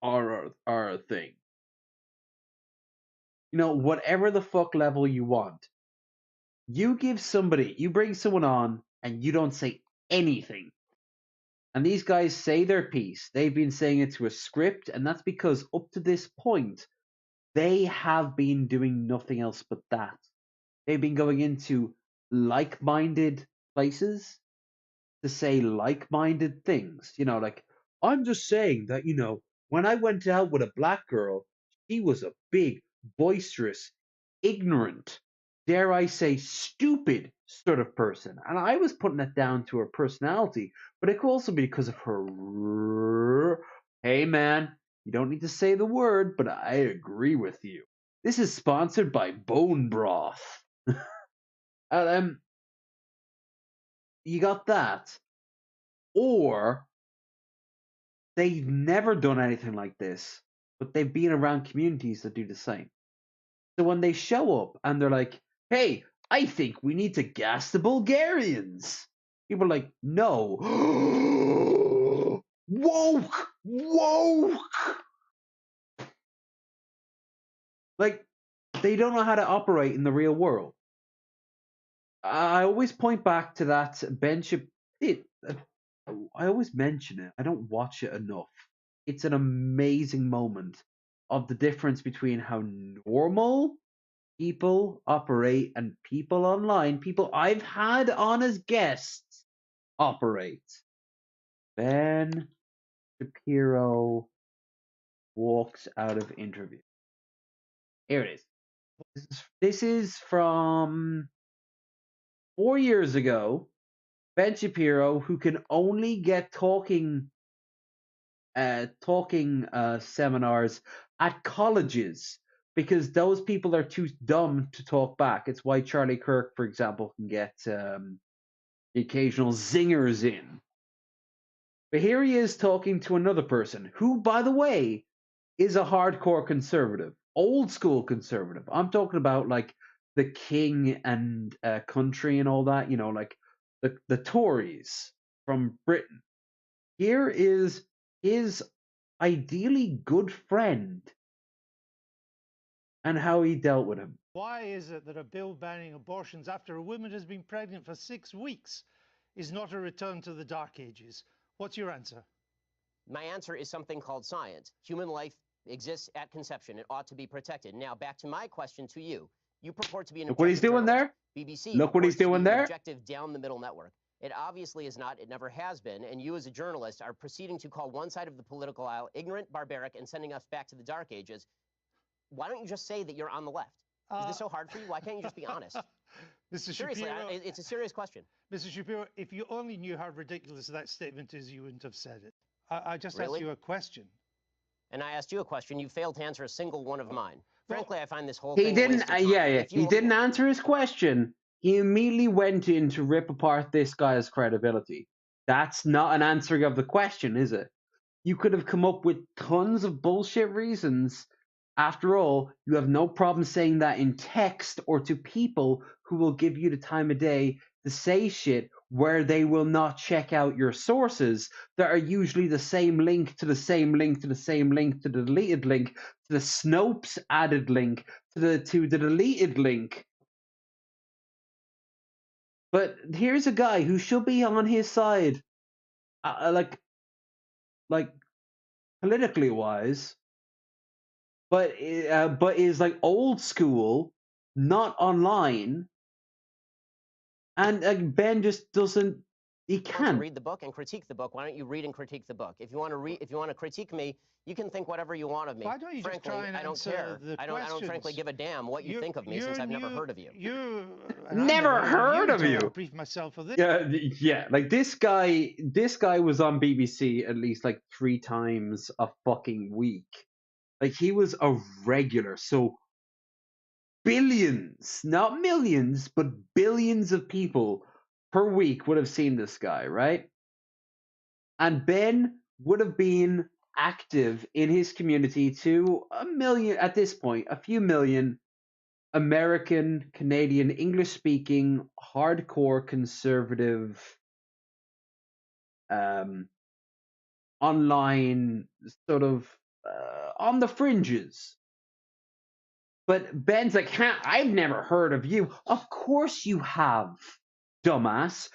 are a thing. Whatever the fuck level you want, you bring someone on and you don't say anything. And these guys say their piece. They've been saying it to a script, and that's because up to this point, they have been doing nothing else but that. They've been going into like minded places to say like minded things. Like, I'm just saying that, when I went out with a black girl, she was a big, boisterous, ignorant, dare I say, stupid sort of person. And I was putting it down to her personality, but it could also be because of her. Hey, man, you don't need to say the word, but I agree with you. This is sponsored by Bone Broth. um, you got that. or they've never done anything like this, but they've been around communities that do the same. So when they show up and they're like, hey, I think we need to gas the Bulgarians, people are like, no. Woke! Woke! Like, they don't know how to operate in the real world. I always point back to that Ben Shapiro. I always mention it. I don't watch it enough. It's an amazing moment of the difference between how normal people operate and people online, people I've had on as guests, operate. Ben Shapiro walks out of interview. Here it is. This is from 4 years ago. Ben Shapiro, who can only get talking seminars at colleges because those people are too dumb to talk back. It's why Charlie Kirk, for example, can get the occasional zingers in. But here he is talking to another person who, by the way, is a hardcore conservative, old school conservative. I'm talking about like the King and Country and all that, you know, like the Tories from Britain. Here is his ideally good friend and how he dealt with him. Why is it that a bill banning abortions after a woman has been pregnant for 6 weeks is not a return to the Dark Ages? What's your answer? My answer is something called science. Human life exists at conception. It ought to be protected. Now, back to my question to you. You purport to be an Look what he's doing there. BBC Look what he's doing there. Objective down the middle network. It obviously is not. It never has been. And you as a journalist are proceeding to call one side of the political aisle ignorant, barbaric, and sending us back to the Dark Ages. Why don't you just say that you're on the left? Is this so hard for you? Why can't you just be honest? Mr. Seriously, Shapiro, it's a serious question. Mr. Shapiro, if you only knew how ridiculous that statement is, you wouldn't have said it. I just asked you a question. And I asked you a question. You failed to answer a single one of mine. Frankly, I find this whole He thing didn't. a waste of time. Yeah. He didn't answer his question. He immediately went in to rip apart this guy's credibility. That's not an answering of the question, is it? You could have come up with tons of bullshit reasons. After all, you have no problem saying that in text or to people who will give you the time of day to say shit where they will not check out your sources that are usually the same link to the same link to the same link to the deleted link to the Snopes added link to the deleted link. But here's a guy who should be on his side, like politically wise, but is like old school, not online, and Ben just doesn't. He can't read the book and critique the book. Why don't you read and critique the book? If you want to critique me, you can think whatever you want of me. Why don't you frankly, just try and I don't answer care. the I don't frankly give a damn what you think of me since I've never heard of you. Never heard of you. Brief myself for this. Yeah. Like this guy was on BBC at least like 3 times a fucking week. Like he was a regular. So billions, not millions, but billions of people per week would have seen this guy, right? And Ben would have been active in his community to a million, at this point, a few million American, Canadian, English speaking, hardcore conservative, online sort of on the fringes. But Ben's like, I've never heard of you. Of course you have, dumbass.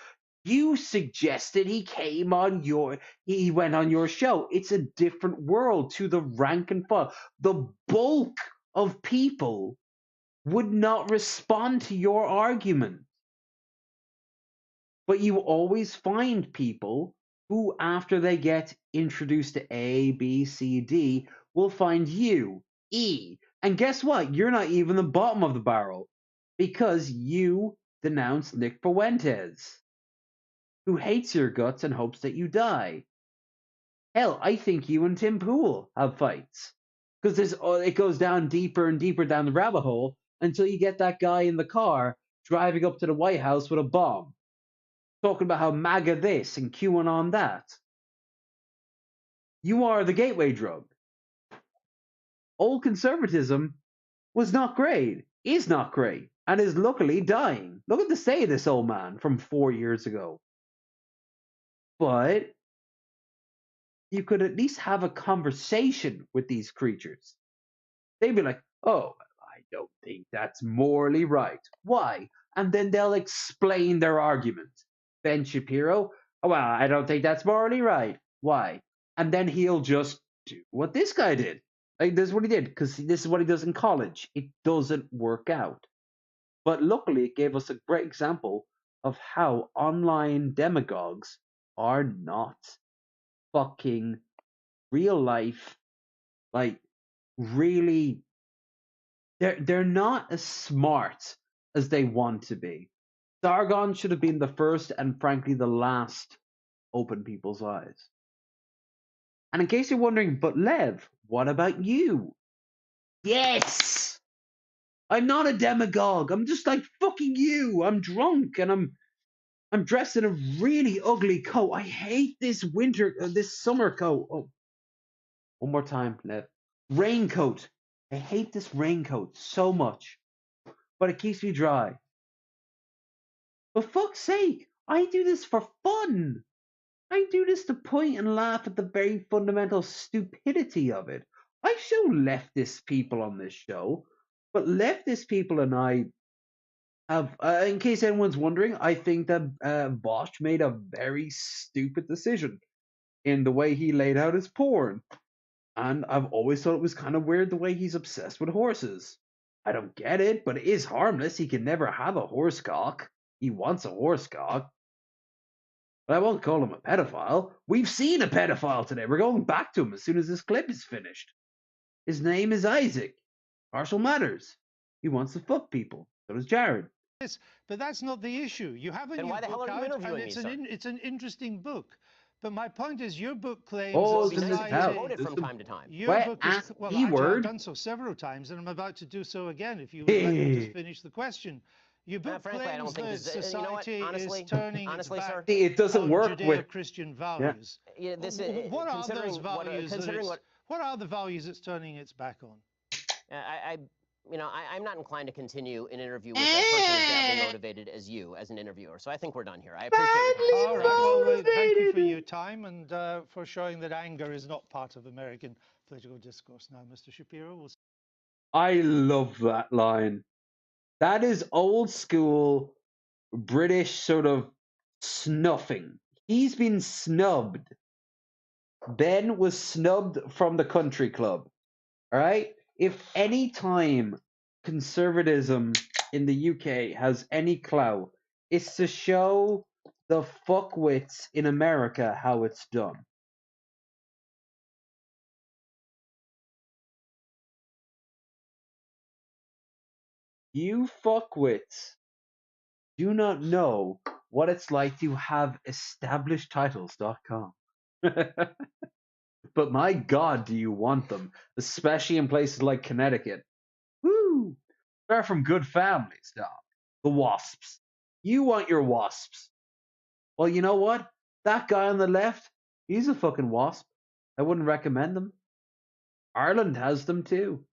You suggested he went on your show. It's a different world to the rank and file. The bulk of people would not respond to your argument. But you always find people who, after they get introduced to A, B, C, D, will find you, E. And guess what? You're not even the bottom of the barrel because you denounced Nick Fuentes, who hates your guts and hopes that you die. Hell, I think you and Tim Pool have fights because it goes down deeper and deeper down the rabbit hole until you get that guy in the car driving up to the White House with a bomb. talking about how MAGA this and QAnon that. You are the gateway drug. Old conservatism was not great, is not great, and is luckily dying. Look at the state of this old man from 4 years ago. But you could at least have a conversation with these creatures. They'd be like, oh, I don't think that's morally right. Why? And then they'll explain their argument. Ben Shapiro, oh, well, I don't think that's morally right. Why? And then he'll just do what this guy did. Like, this is what he did, because this is what he does in college. It doesn't work out. But luckily, it gave us a great example of how online demagogues are not fucking real life, like, really, they're not as smart as they want to be. Sargon should have been the first and frankly the last open people's eyes. And in case you're wondering, but Lev, what about you? Yes! I'm not a demagogue. I'm just like fucking you. I'm drunk and I'm dressed in a really ugly coat. I hate this this summer coat. Oh, one more time, Lev. Raincoat. I hate this raincoat so much, but it keeps me dry. For fuck's sake, I do this for fun. I do this to point and laugh at the very fundamental stupidity of it. I show leftist people on this show, but leftist people and I have, in case anyone's wondering, I think that Bosch made a very stupid decision in the way he laid out his porn. And I've always thought it was kind of weird the way he's obsessed with horses. I don't get it, but it is harmless. He can never have a horse cock. He wants a horse cock. But I won't call him a pedophile. We've seen a pedophile today. We're going back to him as soon as this clip is finished. His name is Isaac. Marshall Matters. He wants to fuck people. So does Jared. But that's not the issue. You have a Then new why the hell book are you out, interviewing and me, it's an interesting book. But my point is, your book claims Oh, that It'd be nice if you hell. quote it from time to time. Your Wet book ass is, well, E actually, I've word. done so several times, and I'm about to do so again if you would let me just finish the question. Your book frankly, I don't claims think that this, you know what? society Honestly, is turning honestly, its sir, back See, it doesn't on work with. Judeo-Christian values. Yeah, this What are considering those values? What are the values it's turning its back on? I'm not inclined to continue an interview with a person as badly motivated as you as an interviewer. So I think we're done here. I appreciate your time. All right. Well, thank you for your time and for showing that anger is not part of American political discourse. Now, Mr. Shapiro, we'll. I love that line. That is old school British sort of snuffing. He's been snubbed. Ben was snubbed from the country club. All right? If any time conservatism in the UK has any clout, it's to show the fuckwits in America how it's done. You fuckwits do not know what it's like to have establishedtitles.com. But my God, do you want them, especially in places like Connecticut. Woo! They're from good families, dog. The Wasps. You want your Wasps. Well, you know what? That guy on the left, he's a fucking Wasp. I wouldn't recommend them. Ireland has them too.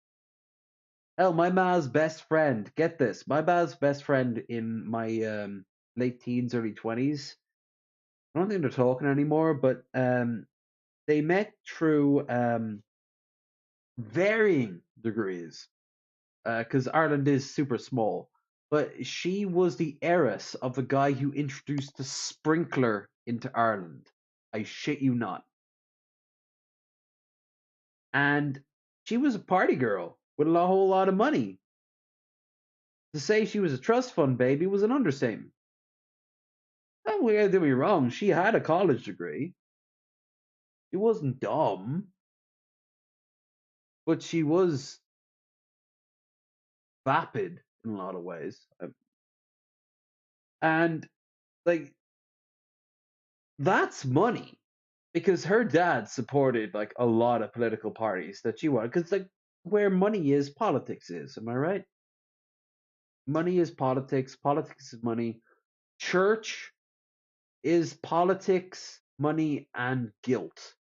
Hell, my ma's best friend, get this, my ma's best friend in my late teens, early 20s. I don't think they're talking anymore, but they met through varying degrees because Ireland is super small. But she was the heiress of the guy who introduced the sprinkler into Ireland. I shit you not. And she was a party girl with a whole lot of money. To say she was a trust fund baby was an understatement. Don't get me wrong, she had a college degree. She wasn't dumb. But she was vapid in a lot of ways. And, like, that's money. Because her dad supported, like, a lot of political parties that she wanted. Because, like, where money is, politics is. Am I right? Money is politics. Politics is money. Church is politics, money, and guilt.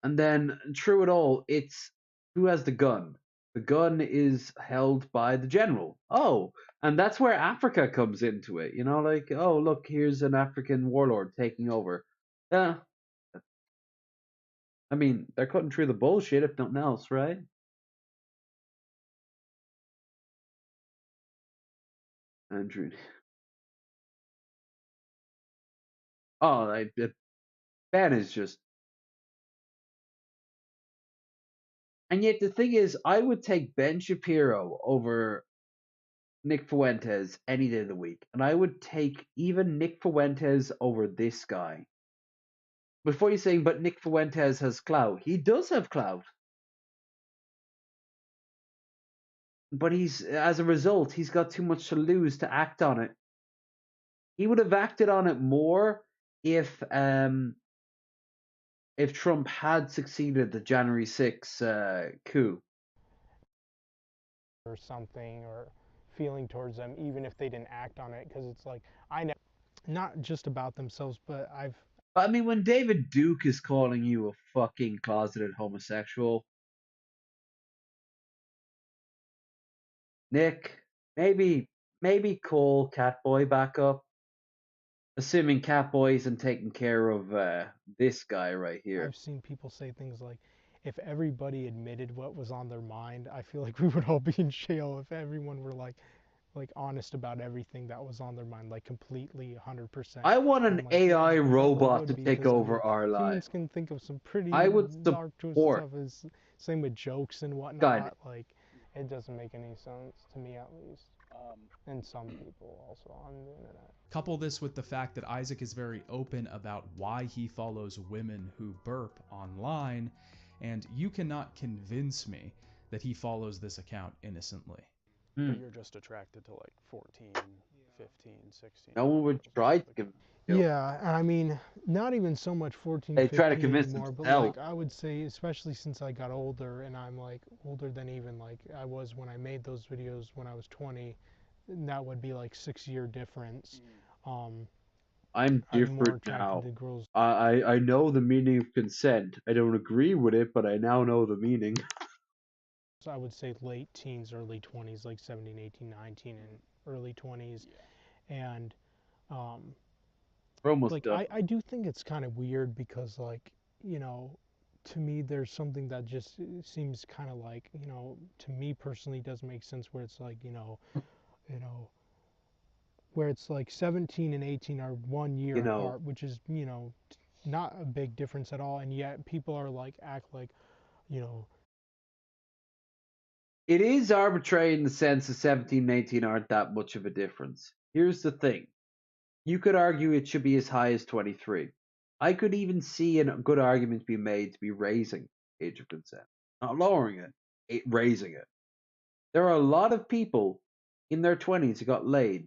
And then through it all, it's who has the gun. The gun is held by the general. Oh, and that's where Africa comes into it. You know, like, oh, look, here's an African warlord taking over. Uh, I mean, they're cutting through the bullshit if nothing else, right? Andrew. Oh, Ben is just. And yet the thing is, I would take Ben Shapiro over Nick Fuentes any day of the week. And I would take even Nick Fuentes over this guy. Before you're saying, but Nick Fuentes has clout. He does have clout. But as a result, he's got too much to lose to act on it. He would have acted on it more if Trump had succeeded the January 6th coup. Or something, or feeling towards them, even if they didn't act on it, because it's like, I know, not just about themselves, but I mean, when David Duke is calling you a fucking closeted homosexual, Nick, maybe call Catboy back up. Assuming Catboy isn't taking care of this guy right here. I've seen people say things like, if everybody admitted what was on their mind, I feel like we would all be in jail if everyone were like honest about everything that was on their mind, like completely 100%. I want an AI robot to take over our lives. lives. Humans can think of some pretty I would dark, twisted support. stuff. Same with jokes and whatnot. God. Like, it doesn't make any sense to me, at least. And some people also on the internet. Couple this with the fact that Isaac is very open about why he follows women who burp online, and you cannot convince me that he follows this account innocently. But you're just attracted to like 14, 15, 16. No one would try to convince you. Yeah, I mean, not even so much 14, They 15 try to convince anymore, but themselves. like I would say, especially since I got older, and I'm like older than even like I was when I made those videos when I was 20, and that would be like 6-year difference. I'm different now. I know the meaning of consent. I don't agree with it, but I now know the meaning. So I would say late teens, early 20s, like 17, 18, 19, and early 20s. And We're almost like done. I do think it's kind of weird because, like, you know, to me there's something that just seems kind of like, you know, to me personally doesn't make sense, where it's like, you know, where it's like 17 and 18 are 1 year apart, which is, you know, not a big difference at all, and yet people are like act like, you know, it is arbitrary in the sense that 17 and 18 aren't that much of a difference. Here's the thing. You could argue it should be as high as 23. I could even see a good argument be made to be raising age of consent. Not lowering it, raising it. There are a lot of people in their 20s who got laid,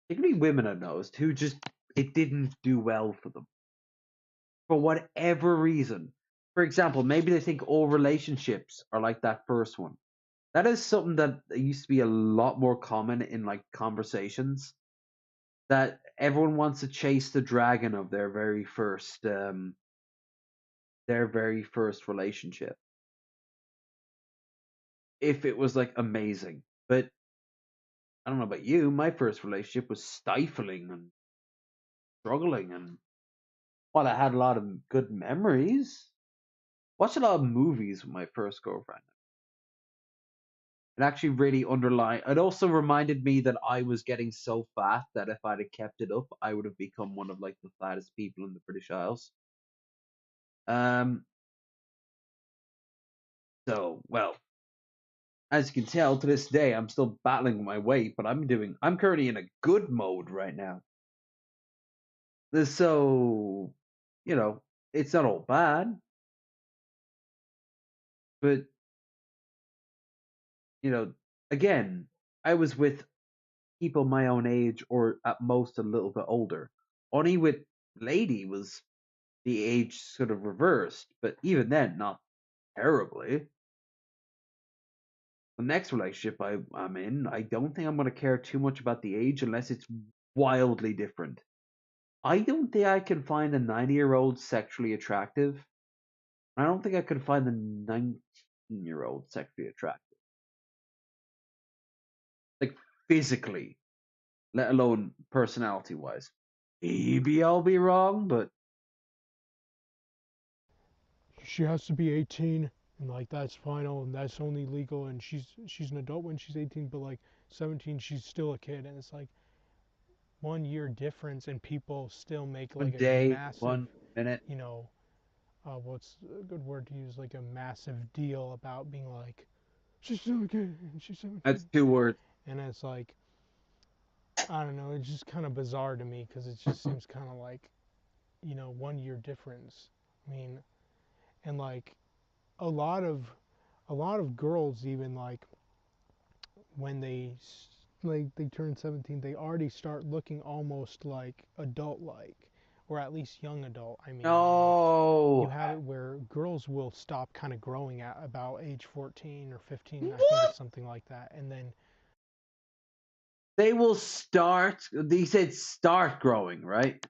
particularly women I've noticed, who just, it didn't do well for them. For whatever reason. For example, maybe they think all relationships are like that first one. That is something that used to be a lot more common in like conversations. That everyone wants to chase the dragon of their very first relationship. If it was like amazing. But I don't know about you, my first relationship was stifling and struggling, and while I had a lot of good memories, watched a lot of movies with my first girlfriend. It actually really it also reminded me that I was getting so fat that if I'd have kept it up, I would have become one of like the fattest people in the British Isles. So, well, as you can tell, to this day, I'm still battling my weight, but I'm currently in a good mode right now. So, you know, it's not all bad, but, you know, again, I was with people my own age or at most a little bit older. Only with Lady was the age sort of reversed, but even then, not terribly. the next relationship I'm in, I don't think I'm going to care too much about the age unless it's wildly different. I don't think I can find a 90-year-old sexually attractive. I don't think I could find the 19-year-old sexually attractive. Like physically, let alone personality wise. Maybe I'll be wrong, but She has to be 18, and like that's final, and that's only legal, and she's an adult when she's 18, but like 17, she's still a kid, and it's like 1 year difference, and people still make one like a day, massive, 1 minute. you know, what's a good word to use, like a massive deal about being like, she's still a kid, and she's 17, That's 2 words. and it's like, I don't know, it's just kind of bizarre to me because it just seems kind of like, 1 year difference. I mean, and like a lot of girls, even like when they turn 17, they already start looking almost like adult like, or at least young adult. I mean, like you No. have it where girls will stop kind of growing at about age 14 or 15. I think What? it's something like that, and then They will start. They said start growing, right?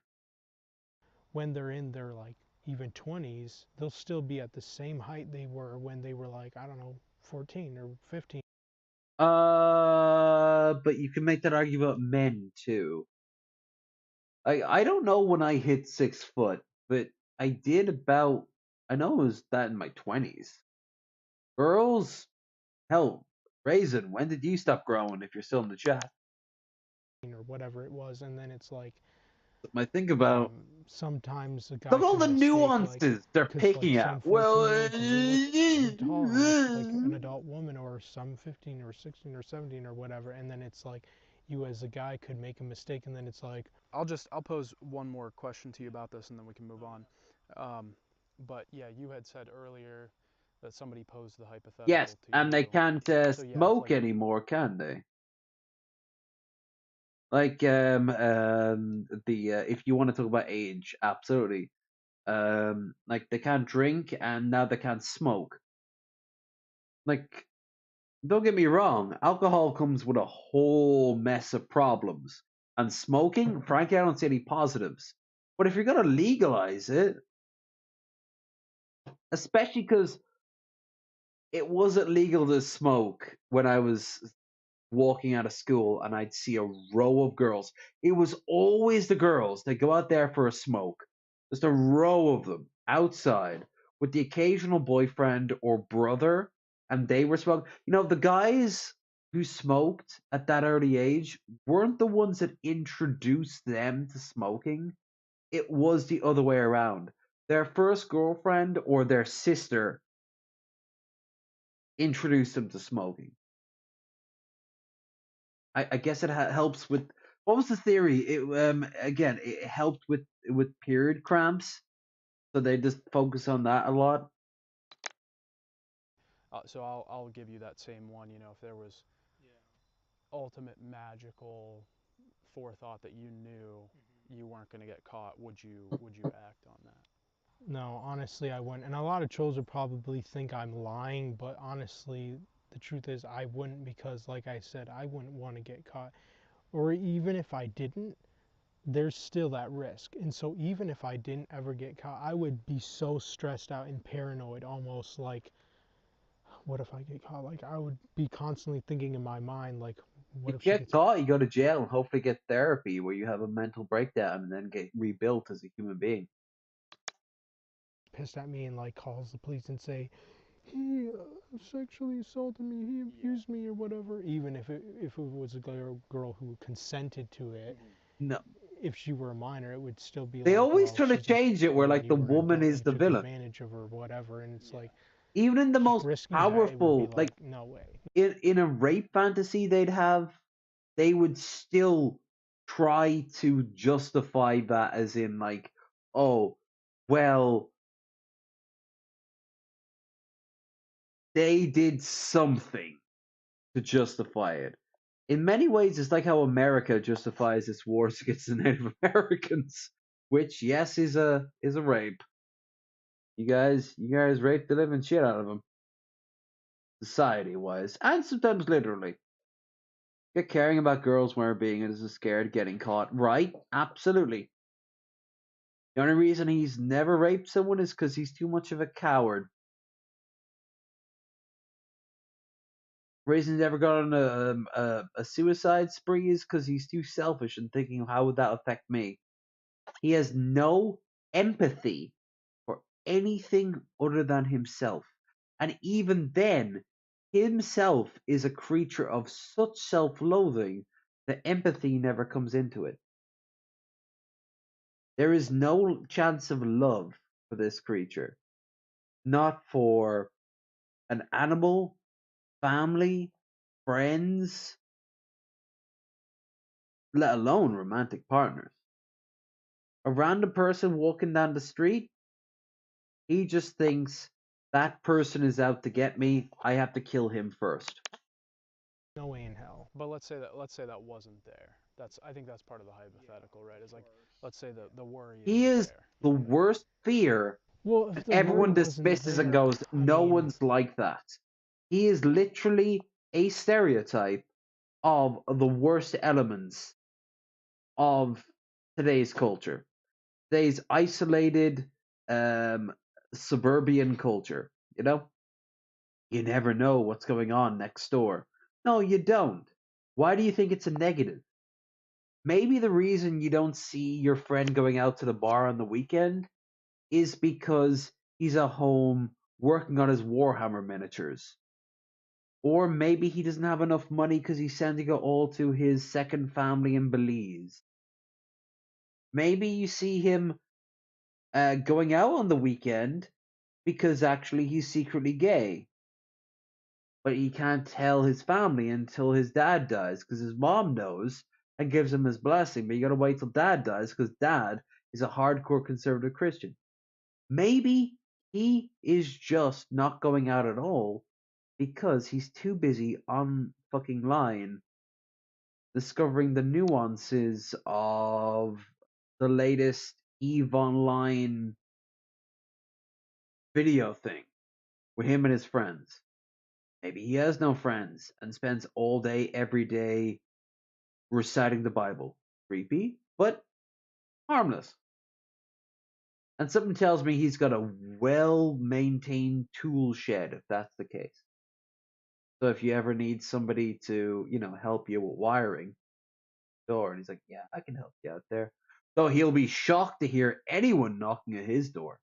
when they're in their like even 20s, they'll still be at the same height they were when they were like, I don't know, 14 or 15. But you can make that argument about men too. I don't know when I hit 6 foot, but I did about. I know it was that in my 20s. Girls, hell, Raisin, when did you stop growing? If you're still in the chat, Or whatever it was, and then it's like I think about. sometimes a guy Look at all could the mistake like, nuances they're because like picking at. some Well, 14-year-olds will look kind of tall and look like an adult woman, or some 15 or 16 or 17 or whatever, and then it's like you as a guy could make a mistake, and then it's like, I'll pose one more question to you about this, and then we can move on. But yeah, you had said earlier that somebody posed the yes, hypothetical to and they you. can't So yeah, if smoke like anymore, can they? Like the if you want to talk about age, absolutely. Like they can't drink and now they can't smoke. Like, don't get me wrong, alcohol comes with a whole mess of problems, and smoking, frankly, I don't see any positives. But if you're gonna legalize it, especially because it wasn't legal to smoke when I was walking out of school and I'd see a row of girls. It was always the girls that go out there for a smoke. Just a row of them outside with the occasional boyfriend or brother, and they were smoking. The guys who smoked at that early age weren't the ones that introduced them to smoking. It was the other way around. Their first girlfriend or their sister introduced them to smoking. I guess it helps with what was the theory? It again it helped with period cramps, so they just focus on that a lot. so I'll give you that same one. You know, if there was ultimate magical forethought that you knew you weren't going to get caught, would you act on that? no, honestly, I wouldn't. And a lot of trolls would probably think I'm lying, but honestly, the truth is I wouldn't, because like I said, I wouldn't want to get caught. Or even if I didn't, there's still that risk. And so even if I didn't ever get caught, I would be so stressed out and paranoid, almost like, what if I get caught? Like I would be constantly thinking in my mind, like, what If if you she get gets caught, you go to jail and hopefully get therapy where you have a mental breakdown and then get rebuilt as a human being. pissed at me and like calls the police and say, he sexually assaulted me, he abused me or whatever, even if it was a girl who consented to it. No, If she were a minor, it would still be they like, always well, try to she's a change it where kid and like the you were an woman adult and is you the took villain. advantage of her or whatever, and it's like, Even in the just most risking that, it would be powerful, like like, no way. in a rape fantasy they would still try to justify that as in like, oh, well, they did something to justify it. In many ways, it's like how America justifies its wars against the Native Americans, which, yes, is a rape. You guys raped the living shit out of them. society-wise, and sometimes literally. You're caring about girls when being as scared of getting caught, right? Absolutely. The only reason he's never raped someone is because he's too much of a coward. The reason he's never gone on a suicide spree is because he's too selfish and thinking, how would that affect me? He has no empathy for anything other than himself. And even then, himself is a creature of such self-loathing that empathy never comes into it. There is no chance of love for this creature. Not for an animal, family, friends, let alone romantic partners. A random person walking down the street, he just thinks that person is out to get me. I have to kill him first. No way in hell. But let's say that wasn't there. I think that's part of the hypothetical, right? Is like, let's say the worry He isn't is there. the worst fear, Well, if and the worry everyone wasn't dismisses and there, goes, I no mean, one's like that. He is literally a stereotype of the worst elements of today's culture. Today's isolated suburban culture, you know? You never know what's going on next door. No, you don't. Why do you think it's a negative? Maybe the reason you don't see your friend going out to the bar on the weekend is because he's at home working on his Warhammer miniatures. Or maybe he doesn't have enough money because he's sending it all to his second family in Belize. Maybe you see him going out on the weekend because actually he's secretly gay. But he can't tell his family until his dad dies because his mom knows and gives him his blessing. But you gotta wait till dad dies because dad is a hardcore conservative Christian. Maybe he is just not going out at all because he's too busy on fucking line discovering the nuances of the latest EVE Online video thing with him and his friends. Maybe he has no friends and spends all day, every day reciting the Bible. Creepy, but harmless. And something tells me he's got a well maintained tool shed if that's the case. So if you ever need somebody to, help you with wiring, door, and he's like, yeah, I can help you out there. Though he'll be shocked to hear anyone knocking at his door.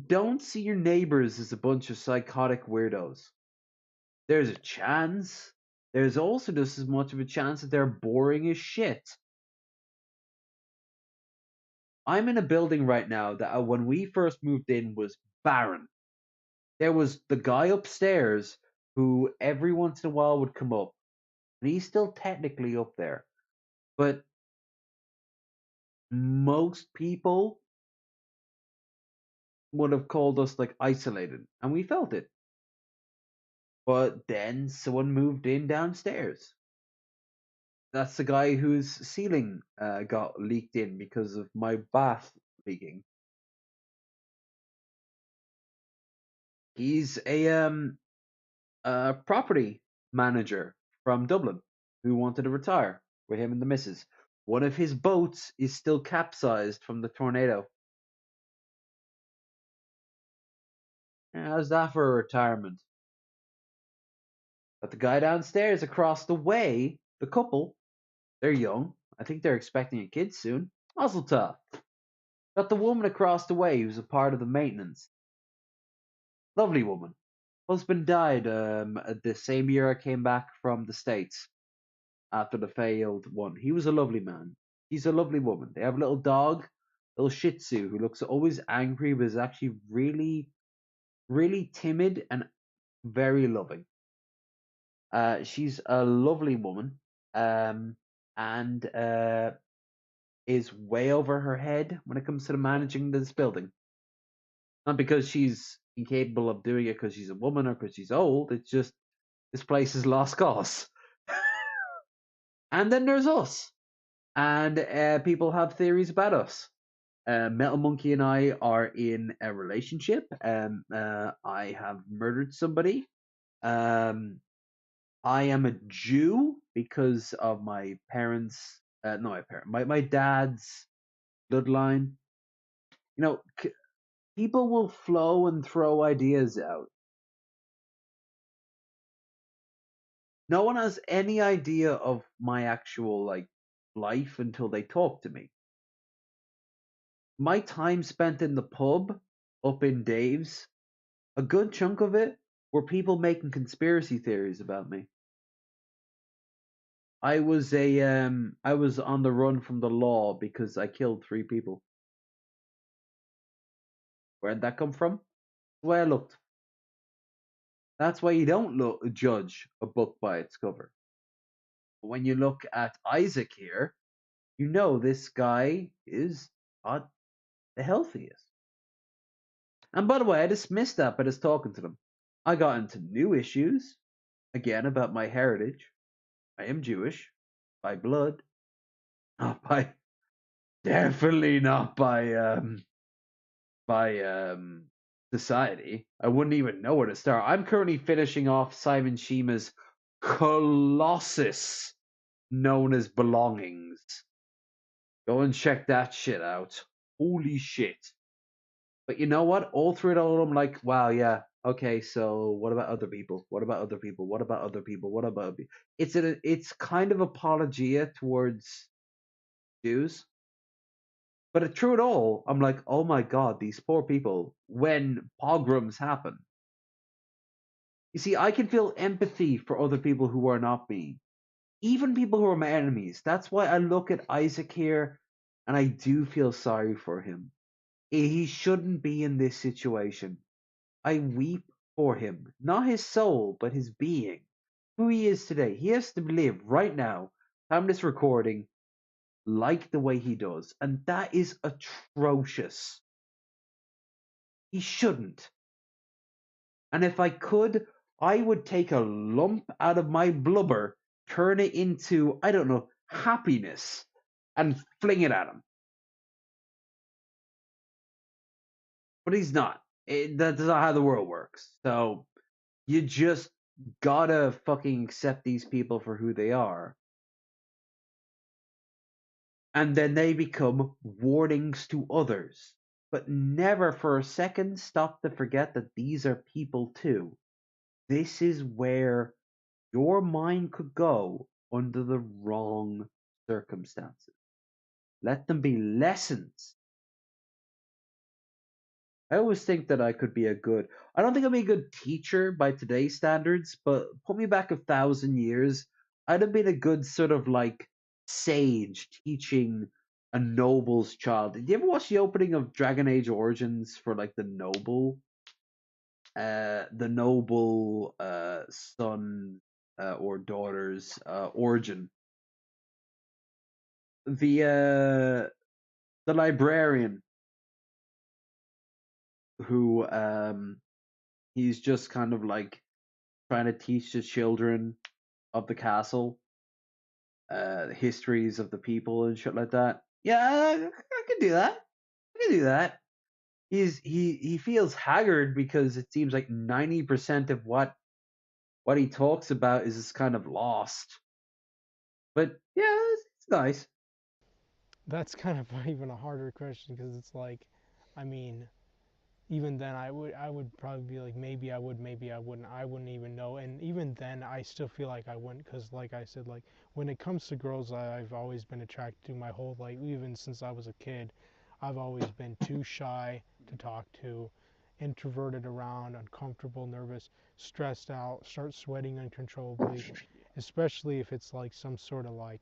Don't see your neighbors as a bunch of psychotic weirdos. There's a chance. There's also just as much of a chance that they're boring as shit. I'm in a building right now that when we first moved in was barren. There was the guy upstairs who every once in a while would come up, and he's still technically up there. But most people would have called us like isolated, and we felt it. But then someone moved in downstairs. That's the guy whose ceiling got leaked in because of my bath leaking. He's a property manager from Dublin who wanted to retire with him and the missus. One of his boats is still capsized from the tornado. How's that for a retirement? But the guy downstairs across the way, the couple, they're young. I think they're expecting a kid soon. Mazel tov. Got the woman across the way who's a part of the maintenance. Lovely woman. Husband died the same year I came back from the States after the failed one. He was a lovely man. She's a lovely woman. They have a little dog, little Shih Tzu, who looks always angry but is actually really, really timid and very loving. She's a lovely woman, and is way over her head when it comes to the managing this building. Not because she's incapable of doing it because she's a woman or because she's old. It's just this place is lost cause. And then there's us, and people have theories about us. Metal Monkey and I are in a relationship. I have murdered somebody. I am a Jew because of my parents. No, my dad's bloodline. You know, people will flow and throw ideas out. No one has any idea of my actual life until they talk to me. My time spent in the pub up in Dave's, a good chunk of it were people making conspiracy theories about me. I was on the run from the law because I killed 3 people. Where'd that come from? The way I looked. That's why you don't judge a book by its cover. But when you look at Isaac here, you know this guy is not the healthiest. And by the way, I dismissed that by just talking to them. I got into new issues, again about my heritage. I am Jewish, by blood, not by, definitely not by society. I wouldn't even know where to start. I'm currently finishing off Simon Shima's Colossus, known as Belongings. Go and check that shit out. Holy shit. But you know what? All through it all, I'm like, wow, yeah, okay, so what about other people? What about other people? What about other people? What about it's kind of apologia towards Jews. But through it all, I'm like, oh my god, these poor people, when pogroms happen. You see, I can feel empathy for other people who are not me. Even people who are my enemies. That's why I look at Isaac here and I do feel sorry for him. He shouldn't be in this situation. I weep for him. Not his soul, but his being. Who he is today. He has to live right now, time this recording, like the way he does. And that is atrocious. He shouldn't. And if I could, I would take a lump out of my blubber, turn it into, I don't know, happiness, and fling it at him. But he's not. That's not how the world works. So you just gotta fucking accept these people for who they are. And then they become warnings to others. But never for a second stop to forget that these are people too. This is where your mind could go under the wrong circumstances. Let them be lessons. I always think that I could be I don't think I'd be a good teacher by today's standards, but put me back 1,000 years, I'd have been a good sort of sage teaching a noble's child. Did you ever watch the opening of Dragon Age Origins for the noble? The noble son or daughter's origin. The librarian who he's just kind of trying to teach the children of the castle histories of the people and shit like that. Yeah, I could do that. I could do that. He feels haggard because it seems like 90% of what he talks about is kind of lost. But yeah, it's nice. That's kind of even a harder question because it's like, I mean, even then I would probably be like, maybe I would, maybe I wouldn't. I wouldn't even know. And even then, I still feel like I wouldn't because, like I said, like when it comes to girls, I've always been attracted to my whole life. Even since I was a kid, I've always been too shy to talk to, introverted around, uncomfortable, nervous, stressed out, start sweating uncontrollably, especially if it's like some sort of like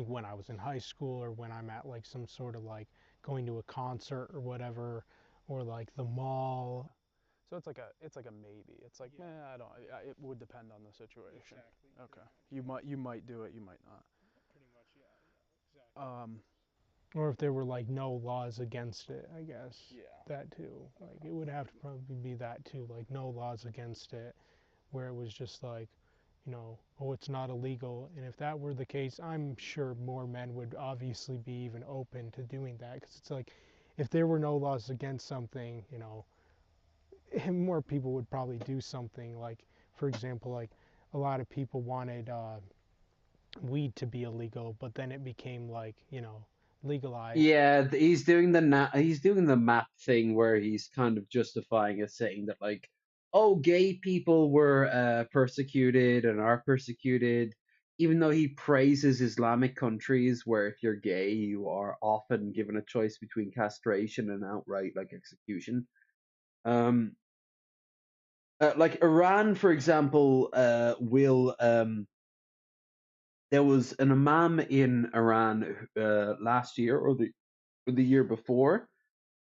when I was in high school or when I'm at like some sort of like going to a concert or whatever, or like the mall. So it's like a maybe. It's like, I don't. It would depend on the situation. Okay. You might do it. You might not. Or if there were like no laws against it, I guess. Yeah. That too. Like it would have to probably be that too. Like no laws against it, where it was just like, oh, it's not illegal. And if that were the case, I'm sure more men would obviously be even open to doing that. Because it's like, if there were no laws against something, more people would probably do something. Like, for example, like a lot of people wanted weed to be illegal, but then it became like, legalized. Yeah, he's doing the map thing where he's kind of justifying it, saying that like, oh, gay people were persecuted and are persecuted, even though he praises Islamic countries where if you're gay, you are often given a choice between castration and outright like execution. Like Iran, for example, will there was an imam in Iran last year or the year before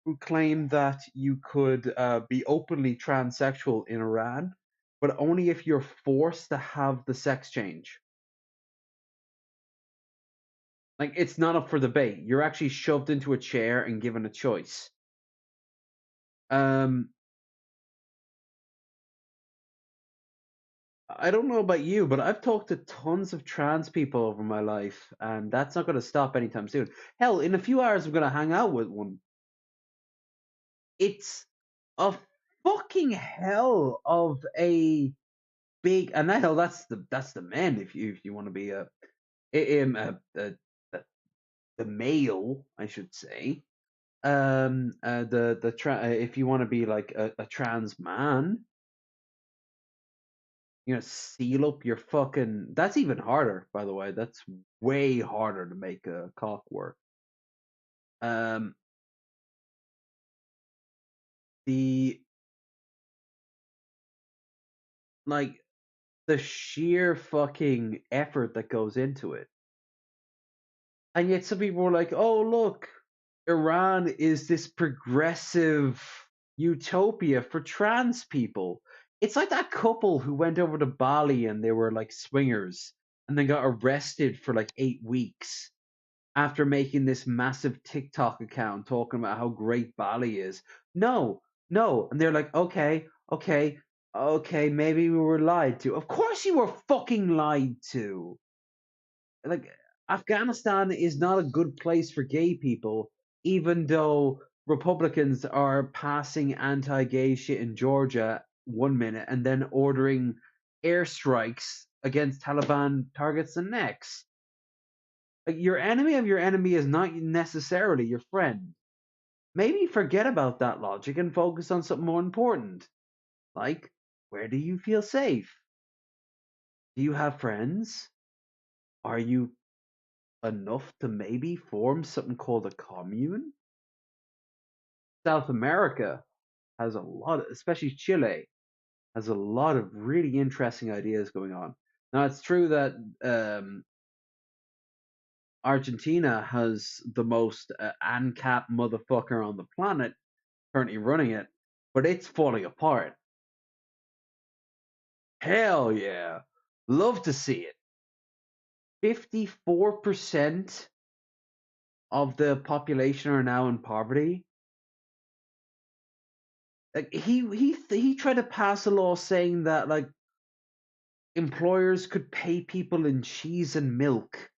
who claimed that you could be openly transsexual in Iran, but only if you're forced to have the sex change. Like it's not up for debate. You're actually shoved into a chair and given a choice. I don't know about you, but I've talked to tons of trans people over my life, and that's not going to stop anytime soon. Hell, in a few hours, I'm going to hang out with one. It's a fucking hell of a big, and that hell, that's the men. If you want to be the male, I should say. If you want to be like a trans man, seal up your fucking. That's even harder, by the way. That's way harder to make a cock work. Um, the like the sheer fucking effort that goes into it, and yet some people are like, "Oh, look, Iran is this progressive utopia for trans people." It's like that couple who went over to Bali and they were like swingers and then got arrested for like 8 weeks after making this massive TikTok account talking about how great Bali is. No, no. And they're like, okay, okay, okay, maybe we were lied to. Of course you were fucking lied to. Like, Afghanistan is not a good place for gay people, even though Republicans are passing anti gay shit in Georgia 1 minute and then ordering airstrikes against Taliban targets the next. Like, your enemy of your enemy is not necessarily your friend. Maybe forget about that logic and focus on something more important. Like, where do you feel safe? Do you have friends? Are you enough to maybe form something called a commune? South America has a lot, especially Chile, has a lot of really interesting ideas going on. Now, it's true that Argentina has the most ANCAP motherfucker on the planet currently running it, but it's falling apart. Hell yeah. Love to see it. 54% of the population are now in poverty. Like he tried to pass a law saying that like employers could pay people in cheese and milk.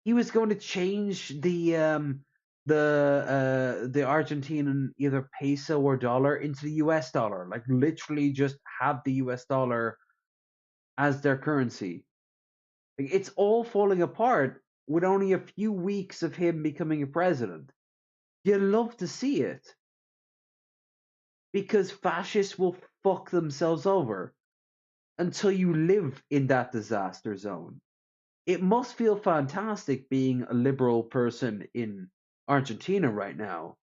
He was going to change the Argentinian either peso or dollar into the US dollar, like literally just have the US dollar as their currency. Like, it's all falling apart with only a few weeks of him becoming a president. You love to see it because fascists will fuck themselves over until you live in that disaster zone. It must feel fantastic being a liberal person in Argentina right now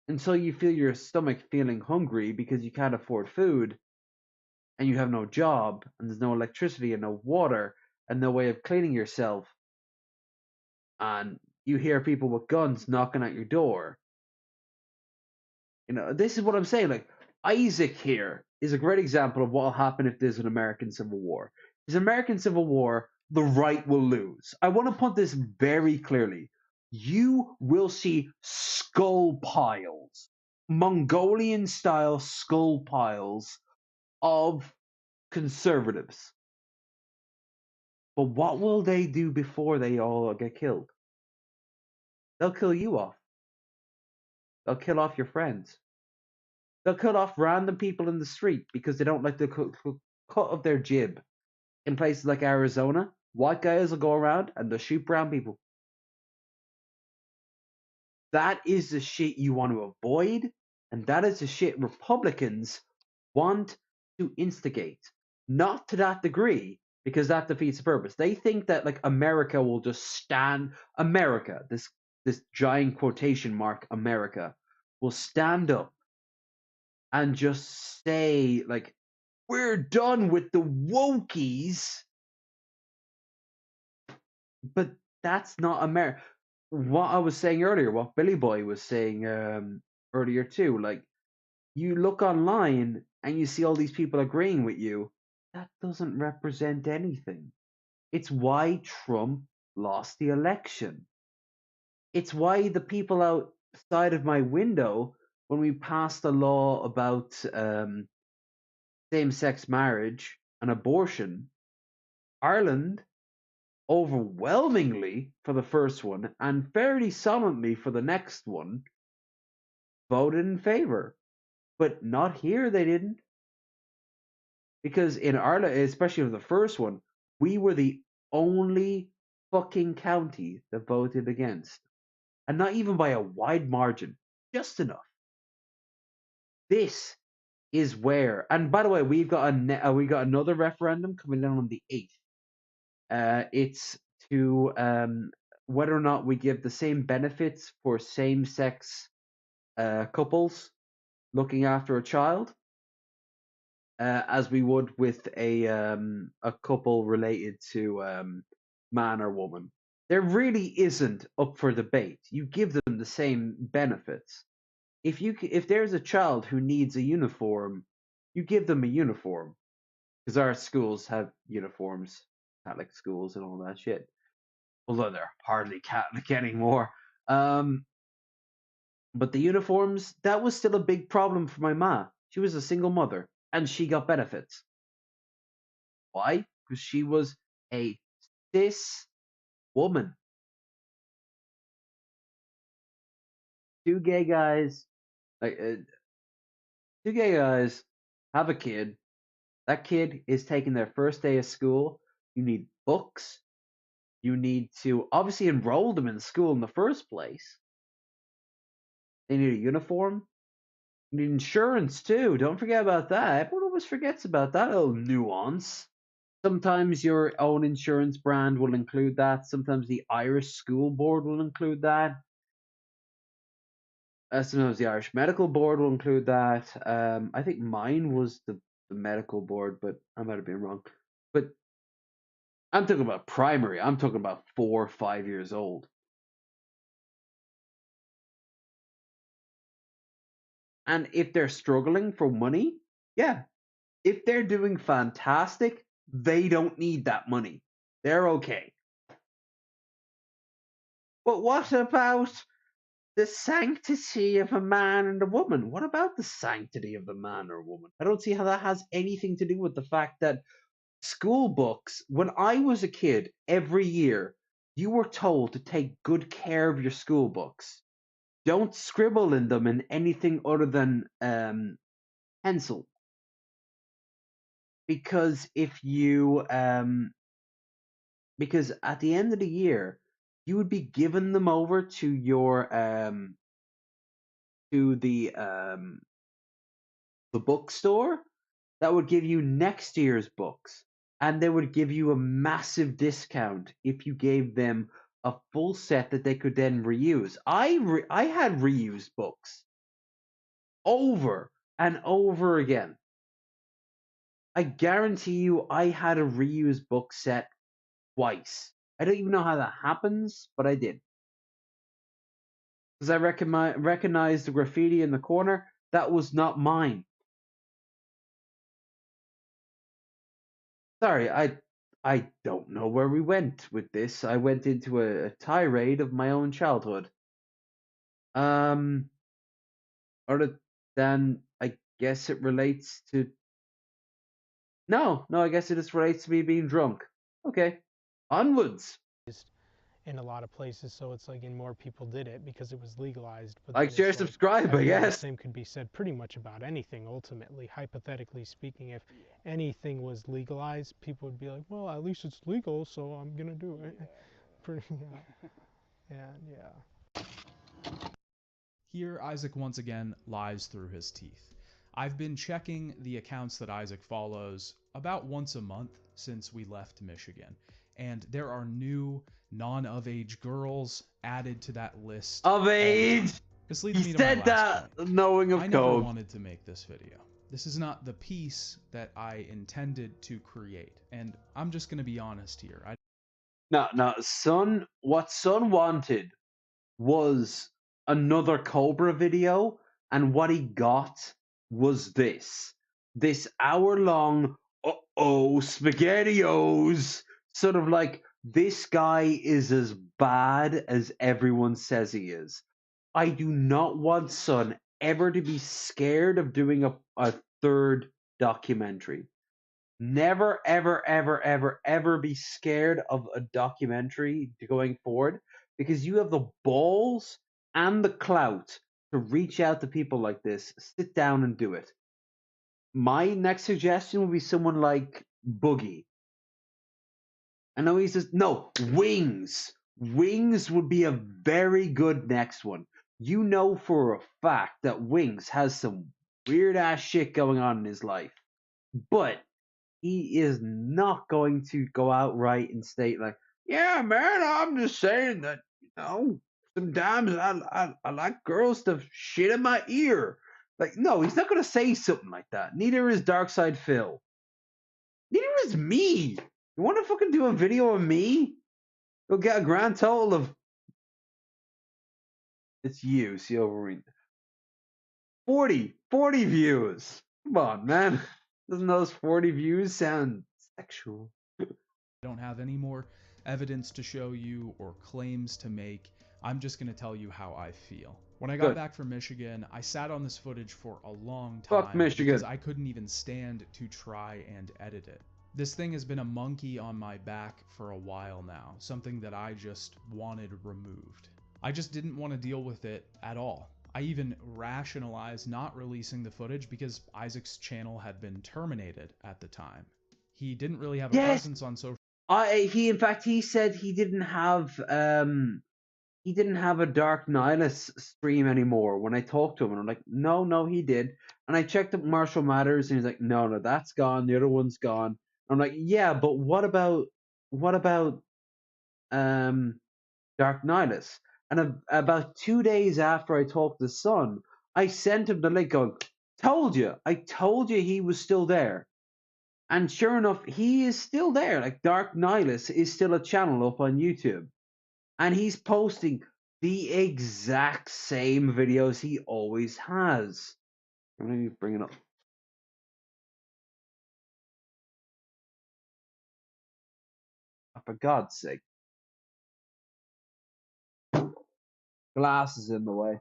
until you feel your stomach feeling hungry because you can't afford food and you have no job and there's no electricity and no water and no way of cleaning yourself, and you hear people with guns knocking at your door. This is what I'm saying. Like, Isaac here is a great example of what will happen if there's an American Civil War. If there's an American Civil War, the right will lose. I want to put this very clearly. You will see skull piles, Mongolian style skull piles of conservatives But what will they do before they all get killed? They'll kill you off. They'll kill off your friends. They'll cut off random people in the street because they don't like the cut of their jib. In places like Arizona, white guys will go around and they'll shoot brown people. That is the shit you want to avoid, and that is the shit Republicans want to instigate. Not to that degree, because that defeats the purpose. They think that like America will just stand. America, this giant quotation mark, America, will stand up and just say like, we're done with the wokies. But that's not America. What I was saying earlier, what Billy Boy was saying earlier too, like you look online and you see all these people agreeing with you, that doesn't represent anything. It's why Trump lost the election. It's why the people outside of my window, when we passed a law about same-sex marriage and abortion, Ireland overwhelmingly for the first one and fairly solemnly for the next one voted in favor. But not here, they didn't. Because in Ireland, especially for the first one, we were the only fucking county that voted against. And not even by a wide margin, just enough. This is where, and by the way, we got another referendum coming down on the 8th. It's to whether or not we give the same benefits for same-sex couples looking after a child as we would with a couple related to man or woman. There really isn't up for debate. You give them the same benefits. If there's a child who needs a uniform, you give them a uniform, because our schools have uniforms, Catholic schools and all that shit. Although they're hardly Catholic anymore. But the uniforms, that was still a big problem for my ma. She was a single mother, and she got benefits. Why? Because she was a cis woman. Two gay guys, like two gay guys, have a kid. That kid is taking their first day of school. You need books. You need to obviously enroll them in school in the first place. They need a uniform. You need insurance too. Don't forget about that. Everyone always forgets about that little nuance. Sometimes your own insurance brand will include that. Sometimes the Irish School Board will include that. Sometimes the Irish Medical Board will include that. I think mine was the medical board, but I might have been wrong. But I'm talking about primary. I'm talking about 4 or 5 years old. And if they're struggling for money, yeah. If they're doing fantastic, they don't need that money. They're okay. But what about the sanctity of a man and a woman? What about the sanctity of the man or woman? I don't see how that has anything to do with the fact that school books, when I was a kid, every year, you were told to take good care of your school books. Don't scribble in them in anything other than pencil. Because because at the end of the year, you would be giving them over to your to the bookstore that would give you next year's books, and they would give you a massive discount if you gave them a full set that they could then reuse. I had reused books over and over again. I guarantee you I had a reused book set twice. I don't even know how that happens, but I did. Because I recognized the graffiti in the corner. That was not mine. Sorry, I don't know where we went with this. I went into a tirade of my own childhood. Other than I guess it relates to. No, I guess it just relates to me being drunk. Okay. Onwards. in a lot of places, so it's like, and more people did it because it was legalized. But Like, then share, it's like, subscribe, I I mean, the guess. same could be said pretty much about anything. Ultimately, hypothetically speaking, if anything was legalized, people would be like, well, at least it's legal, so I'm gonna do it. Pretty, yeah. Here, Isaac once again lies through his teeth. I've been checking the accounts that Isaac follows about once a month since we left Michigan, and there are new non-of-age girls added to that list Of all the age. time. This leads He me to my said last that point. knowing of I never code. wanted to make this video. This is not the piece that I intended to create, and I'm just going to be honest here. No, son. What son wanted was another Cobra video, and what he got was this hour-long spaghettios, sort of like, this guy is as bad as everyone says he is. I do not want son ever to be scared of doing a third documentary. Never, ever, ever, ever, ever be scared of a documentary going forward, because you have the balls and the clout to reach out to people like this. Sit down and do it. My next suggestion would be someone like Boogie. I know he says, no, Wings. Wings would be a very good next one. You know for a fact that Wings has some weird ass shit going on in his life. But he is not going to go outright and state like, yeah, man, I'm just saying that, sometimes I like girls to shit in my ear. Like, no, he's not going to say something like that. Neither is Darkside Phil. Neither is me. You want to fucking do a video of me? You'll get a grand total of, it's you, see over 40 views. Come on, man. Doesn't those 40 views sound sexual? Don't have any more evidence to show you or claims to make. I'm just going to tell you how I feel. When I got back from Michigan, I sat on this footage for a long time Fuck Michigan. because I couldn't even stand to try and edit it. This thing has been a monkey on my back for a while now, something that I just wanted removed. I just didn't want to deal with it at all. I even rationalized not releasing the footage because Isaac's channel had been terminated at the time. He didn't really have a presence on social. He said he didn't have a Dark Nihilus stream anymore when I talked to him, and I'm like, no, he did. And I checked up Marshall Matters, and he's like, no, that's gone. The other one's gone. I'm like, yeah, but what about Dark Nihilus? And about 2 days after I talked to Son, I sent him the link going, I told you he was still there. And sure enough, he is still there. Like, Dark Nihilus is still a channel up on YouTube. And he's posting the exact same videos he always has. Let me bring it up. For God's sake. Glass is in the way.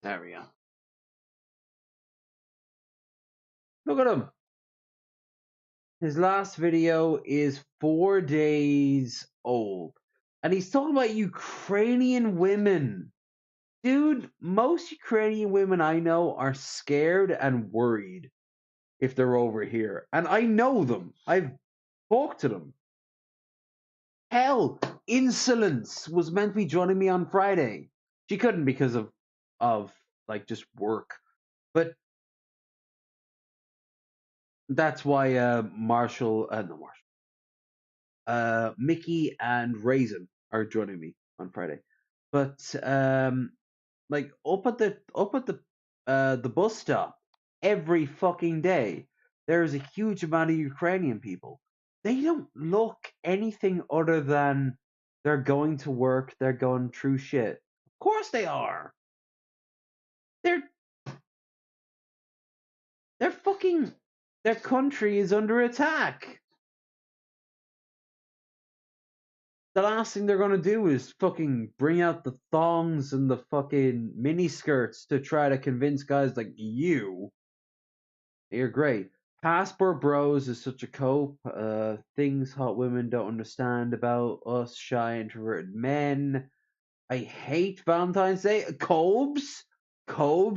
There we go. Look at him. His last video is 4 days old. And he's talking about Ukrainian women. Dude, most Ukrainian women I know are scared and worried if they're over here. And I know them. I've talked to them. Hell, Insolence was meant to be joining me on Friday. She couldn't because of like just work. But that's why Mickey and Raisin are joining me on Friday. But like up at the bus stop every fucking day, there's a huge amount of Ukrainian people. They don't look anything other than they're going to work, they're going through shit. Of course they are. They're fucking, their country is under attack. the last thing they're gonna do is fucking bring out the thongs and the fucking mini skirts to try to convince guys like you you're great. Passport Bros is such a cope. Things hot women don't understand about us shy introverted men. I hate Valentine's Day. Cobes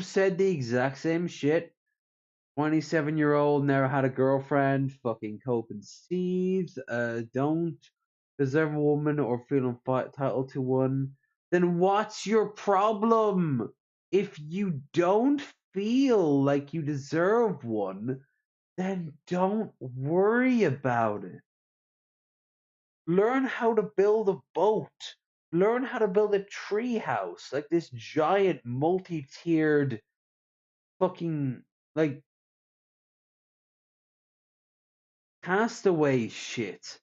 said the exact same shit. 27-year-old never had a girlfriend. Fucking Cope and Steves. Don't deserve a woman or feel entitled to one. Then what's your problem? If you don't feel like you deserve one, then don't worry about it. Learn how to build a boat. Learn how to build a tree house, like this giant multi-tiered fucking like castaway shit.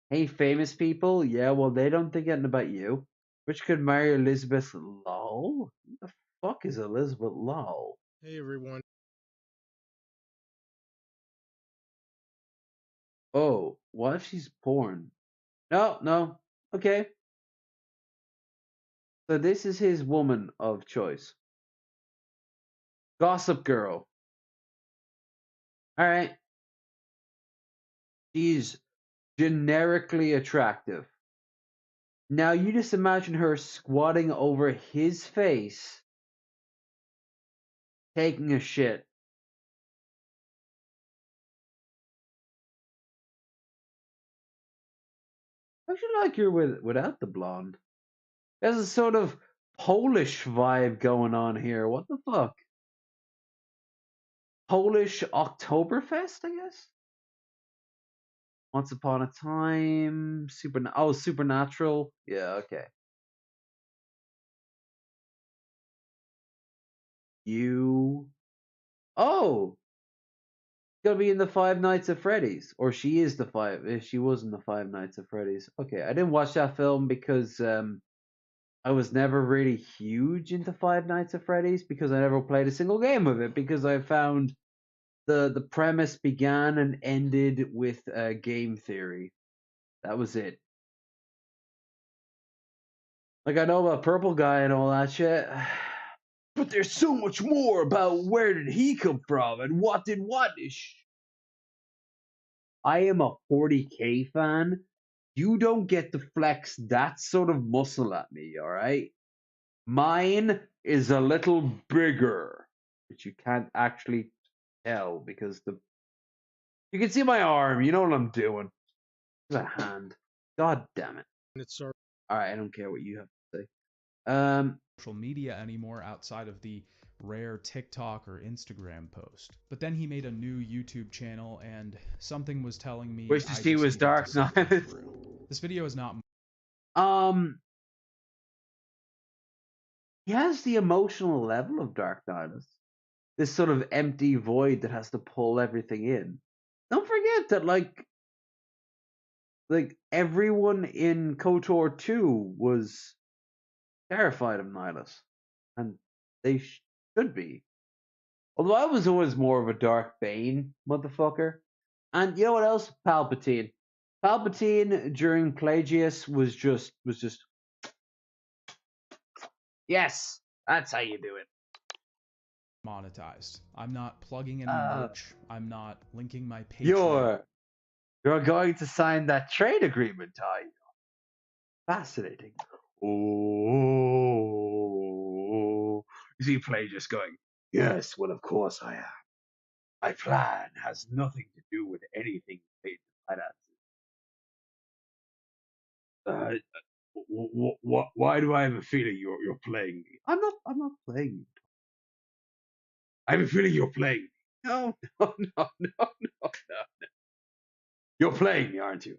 Hey, famous people, yeah, well they don't think anything about you. Which could marry Elizabeth Lowell? Who the fuck is Elizabeth Lowell? Hey everyone. Oh, what if she's porn? No. Okay. So this is his woman of choice. Gossip Girl. Alright. She's generically attractive. Now you just imagine her squatting over his face, taking a shit. I actually like her without the blonde. There's a sort of Polish vibe going on here. What the fuck? Polish Oktoberfest, I guess? Once Upon a Time. Supernatural. Yeah, okay. You. Oh! Gonna be in the Five Nights at Freddy's. Or she is the five. She was in the Five Nights at Freddy's. Okay, I didn't watch that film because I was never really huge into Five Nights at Freddy's because I never played a single game of it because I found the premise began and ended with game theory. That was it. Like I know about Purple Guy and all that shit, but there's so much more about where did he come from and what did what. I am a 40K fan. You don't get to flex that sort of muscle at me, all right? Mine is a little bigger, but you can't actually tell because you can see my arm. You know what I'm doing. There's a hand. God damn it. It's All right, I don't care what you have to say. Social media anymore outside of the rare TikTok or Instagram post. But then he made a new YouTube channel and something was telling me Wish to see was Dark Knight. This video is not he has the emotional level of Dark Knight. This sort of empty void that has to pull everything in. Don't forget that like everyone in KOTOR 2 was terrified of Nihilus. And they should be. Although I was always more of a Dark Bane motherfucker. And you know what else? Palpatine. Palpatine during Plagius was just yes, that's how you do it. monetized. I'm not plugging any merch. I'm not linking my Patreon. You're going to sign that trade agreement, are you? Fascinating. Oh, you see Plagius going, yes, well, of course I am. My plan has nothing to do with anything paid finances. Why do I have a feeling you're playing me? I'm not playing you. I have a feeling you're playing me. No. You're playing me, aren't you?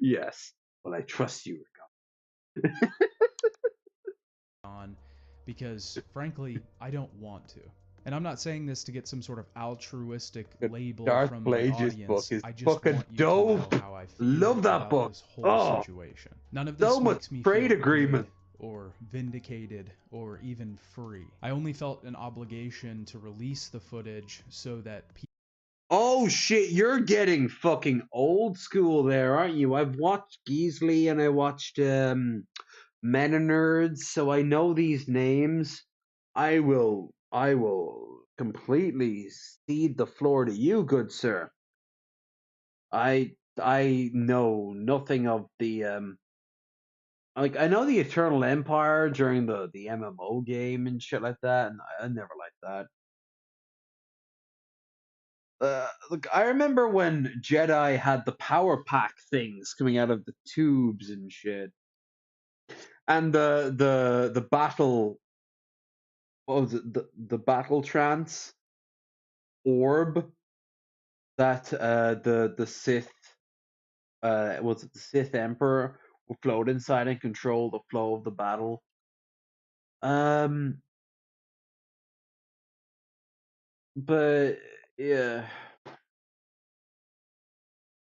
Yes. Well, I trust you, on because frankly I don't want to. And I'm not saying this to get some sort of altruistic label from my audience. Book is I just fucking want you dope. to know how I feel Love that about book. this whole situation. None of this so makes much me trade feel agreement. good or vindicated or even free. I only felt an obligation to release the footage so that people Oh shit, you're getting fucking old school there, aren't you? I've watched Geasley and I watched Men and Nerds, so I know these names. I will completely cede the floor to you, good sir. I know nothing of the like I know the Eternal Empire during the MMO game and shit like that, and I never liked that. Look, I remember when Jedi had the power pack things coming out of the tubes and shit, and the battle, what was it, the battle trance orb that the Sith was it the Sith Emperor would float inside and control the flow of the battle. Um, but yeah.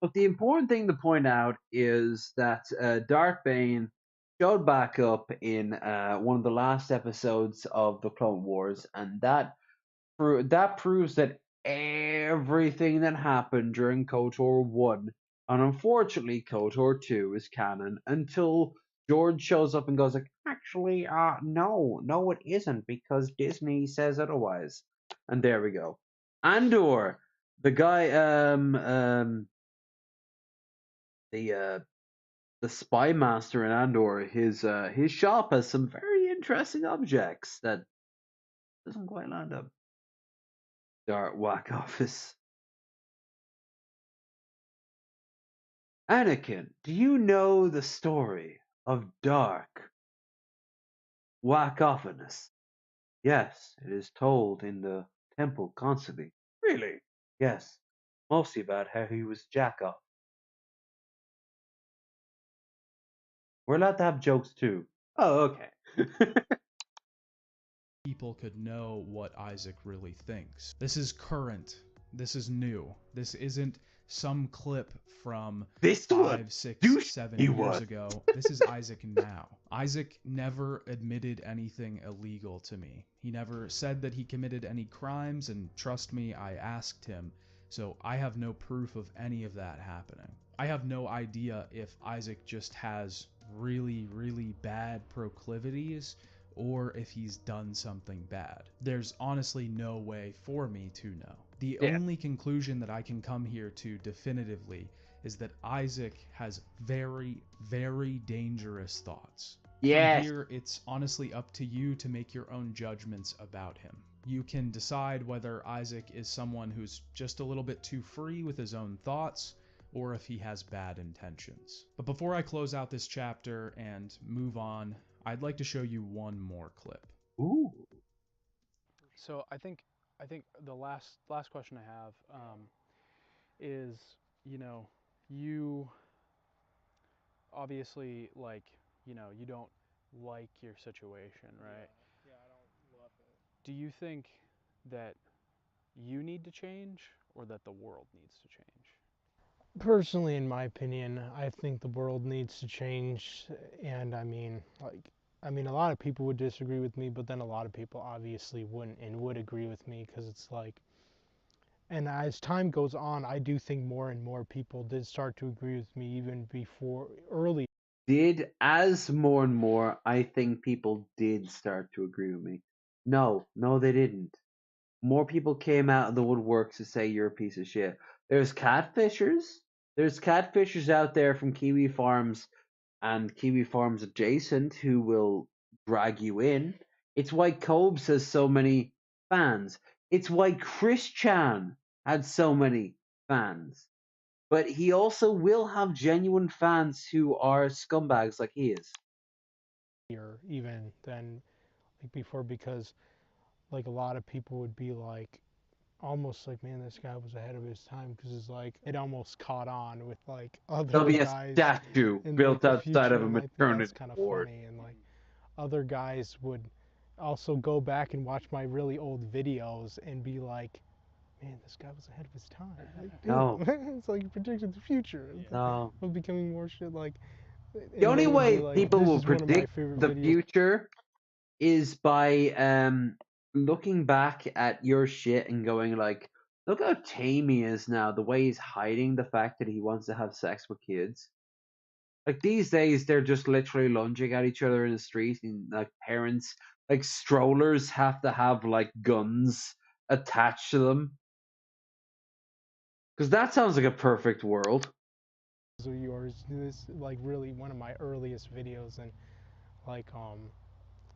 But the important thing to point out is that Darth Bane showed back up in one of the last episodes of the Clone Wars, and that proves that everything that happened during KOTOR 1, and unfortunately KOTOR 2, is canon until George shows up and goes like, actually, no, it isn't because Disney says otherwise. And there we go. Andor, the guy, the spy master in Andor, his shop has some very interesting objects that doesn't quite land up. Dart whack office. Anakin, do you know the story of Dark Wackoffenus? Yes, it is told in the temple constantly. Really? Yes. Mostly about how he was jack off. We're allowed to have jokes too. Oh, okay. People could know what Isaac really thinks. This is current. This is new. This isn't some clip from This 5, 6, 7 years was. ago. This is Isaac now. Isaac never admitted anything illegal to me. He never said that he committed any crimes, and trust me, I asked him, so I have no proof of any of that happening. I have no idea if Isaac just has really, really bad proclivities, or if he's done something bad. There's honestly no way for me to know. The only conclusion that I can come here to definitively is that Isaac has very, very dangerous thoughts. From here, it's honestly up to you to make your own judgments about him. You can decide whether Isaac is someone who's just a little bit too free with his own thoughts, or if he has bad intentions. But before I close out this chapter and move on, I'd like to show you one more clip. Ooh. So I think the last question I have is, you obviously, like, you don't like your situation, right? Yeah, I don't love it. Do you think that you need to change or that the world needs to change? Personally, in my opinion, I think the world needs to change, and I mean, a lot of people would disagree with me, but then a lot of people obviously wouldn't and would agree with me because it's like, and as time goes on, I do think more and more people did start to agree with me even before early. As more and more, I think people did start to agree with me. No, they didn't. More people came out of the woodwork to say you're a piece of shit. There's catfishers. There's catfishers out there from Kiwi Farms and Kiwi Farms adjacent who will drag you in. It's why Cobes has so many fans. It's why Chris Chan had so many fans. But he also will have genuine fans who are scumbags like he is. Or even than like before, because like a lot of people would be like almost like, man, this guy was ahead of his time, because it's like it almost caught on with like There'll other be a guys statue in built like, the outside future, of a and I think maternity that's kind of ward. funny. And like other guys would also go back and watch my really old videos and be like, man, this guy was ahead of his time. Like, No. it's like he predicted the future. No. It was becoming more shit like. The only way like, people this will is one of my predict favorite the videos. future is by looking back at your shit and going like, Look how tame he is now. The way he's hiding the fact that he wants to have sex with kids. Like these days, they're just literally lunging at each other in the street, and like parents, like strollers, have to have like guns attached to them. Because that sounds like a perfect world. of yours. This like really one of my earliest videos, and like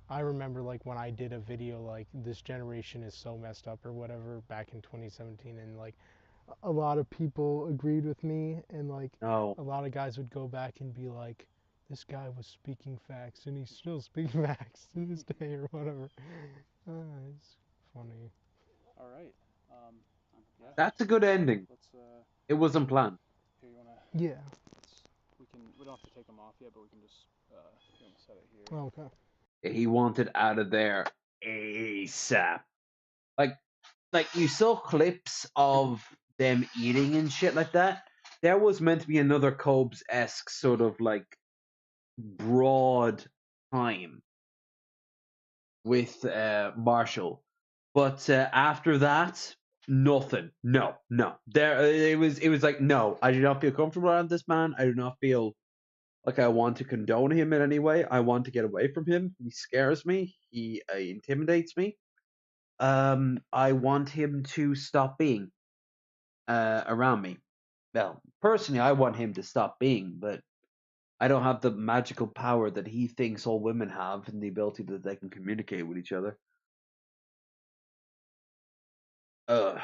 I remember like when I did a video like this generation is so messed up or whatever back in 2017, and like a lot of people agreed with me, and like No. a lot of guys would go back and be like, this guy was speaking facts and he's still speaking facts to this day or whatever. It's funny. All right. Yeah. That's a good ending. Let's. It wasn't planned. Here, you wanna? Yeah. We can. We don't have to take them off yet, but we can just. You wanna set it here? Oh, okay. He wanted out of there ASAP. Like you saw clips of them eating and shit like that. There was meant to be another Cobes-esque sort of like broad time with Marshall, but after that, nothing. No, no. There, it was like no. I do not feel comfortable around this man. I do not feel like I want to condone him in any way. I want to get away from him. He scares me. He intimidates me. I want him to stop being around me. Well, personally, I want him to stop being, but I don't have the magical power that he thinks all women have and the ability that they can communicate with each other. Ugh.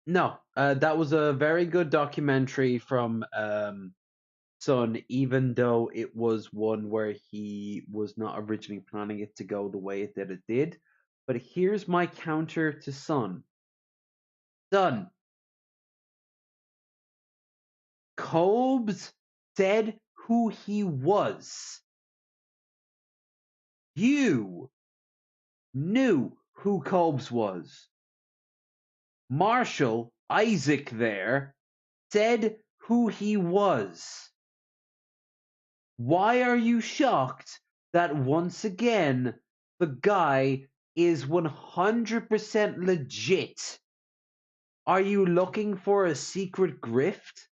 No, that was a very good documentary from Sun, even though it was one where he was not originally planning it to go the way that it did. But here's my counter to Sun. Sun, Cobes said who he was. You knew who Cobes was. Marshall, Isaac there, said who he was. Why are you shocked that once again the guy is 100% legit? Are you looking for a secret grift?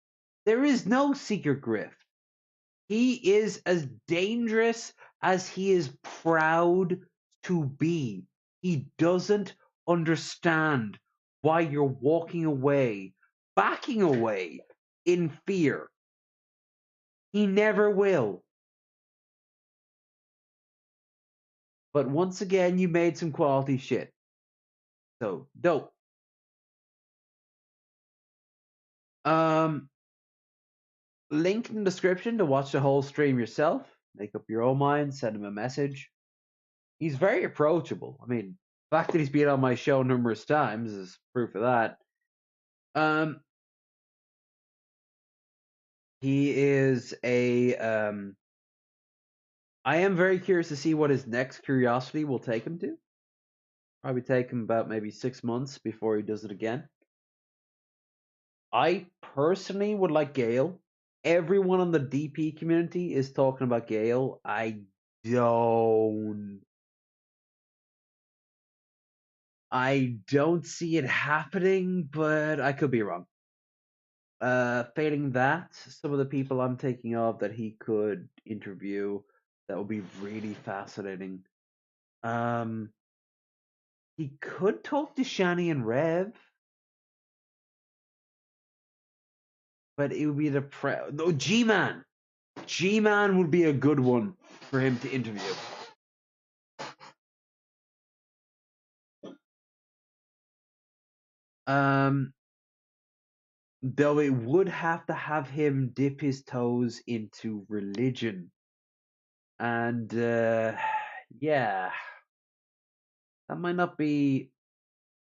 There is no secret grift. He is as dangerous as he is proud to be. He doesn't understand why you're walking away, backing away in fear. He never will. But once again, you made some quality shit. So, dope. Link in the description to watch the whole stream yourself. Make up your own mind, send him a message. He's very approachable. I mean, the fact that he's been on my show numerous times is proof of that. He is a I am very curious to see what his next curiosity will take him to. Probably take him about maybe 6 months before he does it again. I personally would like Gale. Everyone on the DP community is talking about Gale. Don't I don't see it happening, but I could be wrong. Failing that, some of the people I'm thinking of that he could interview that would be really fascinating. He could talk to Shani and Rev, but it would be no, G-Man. G-Man would be a good one for him to interview. Though it would have to have him dip his toes into religion. And yeah, that might not be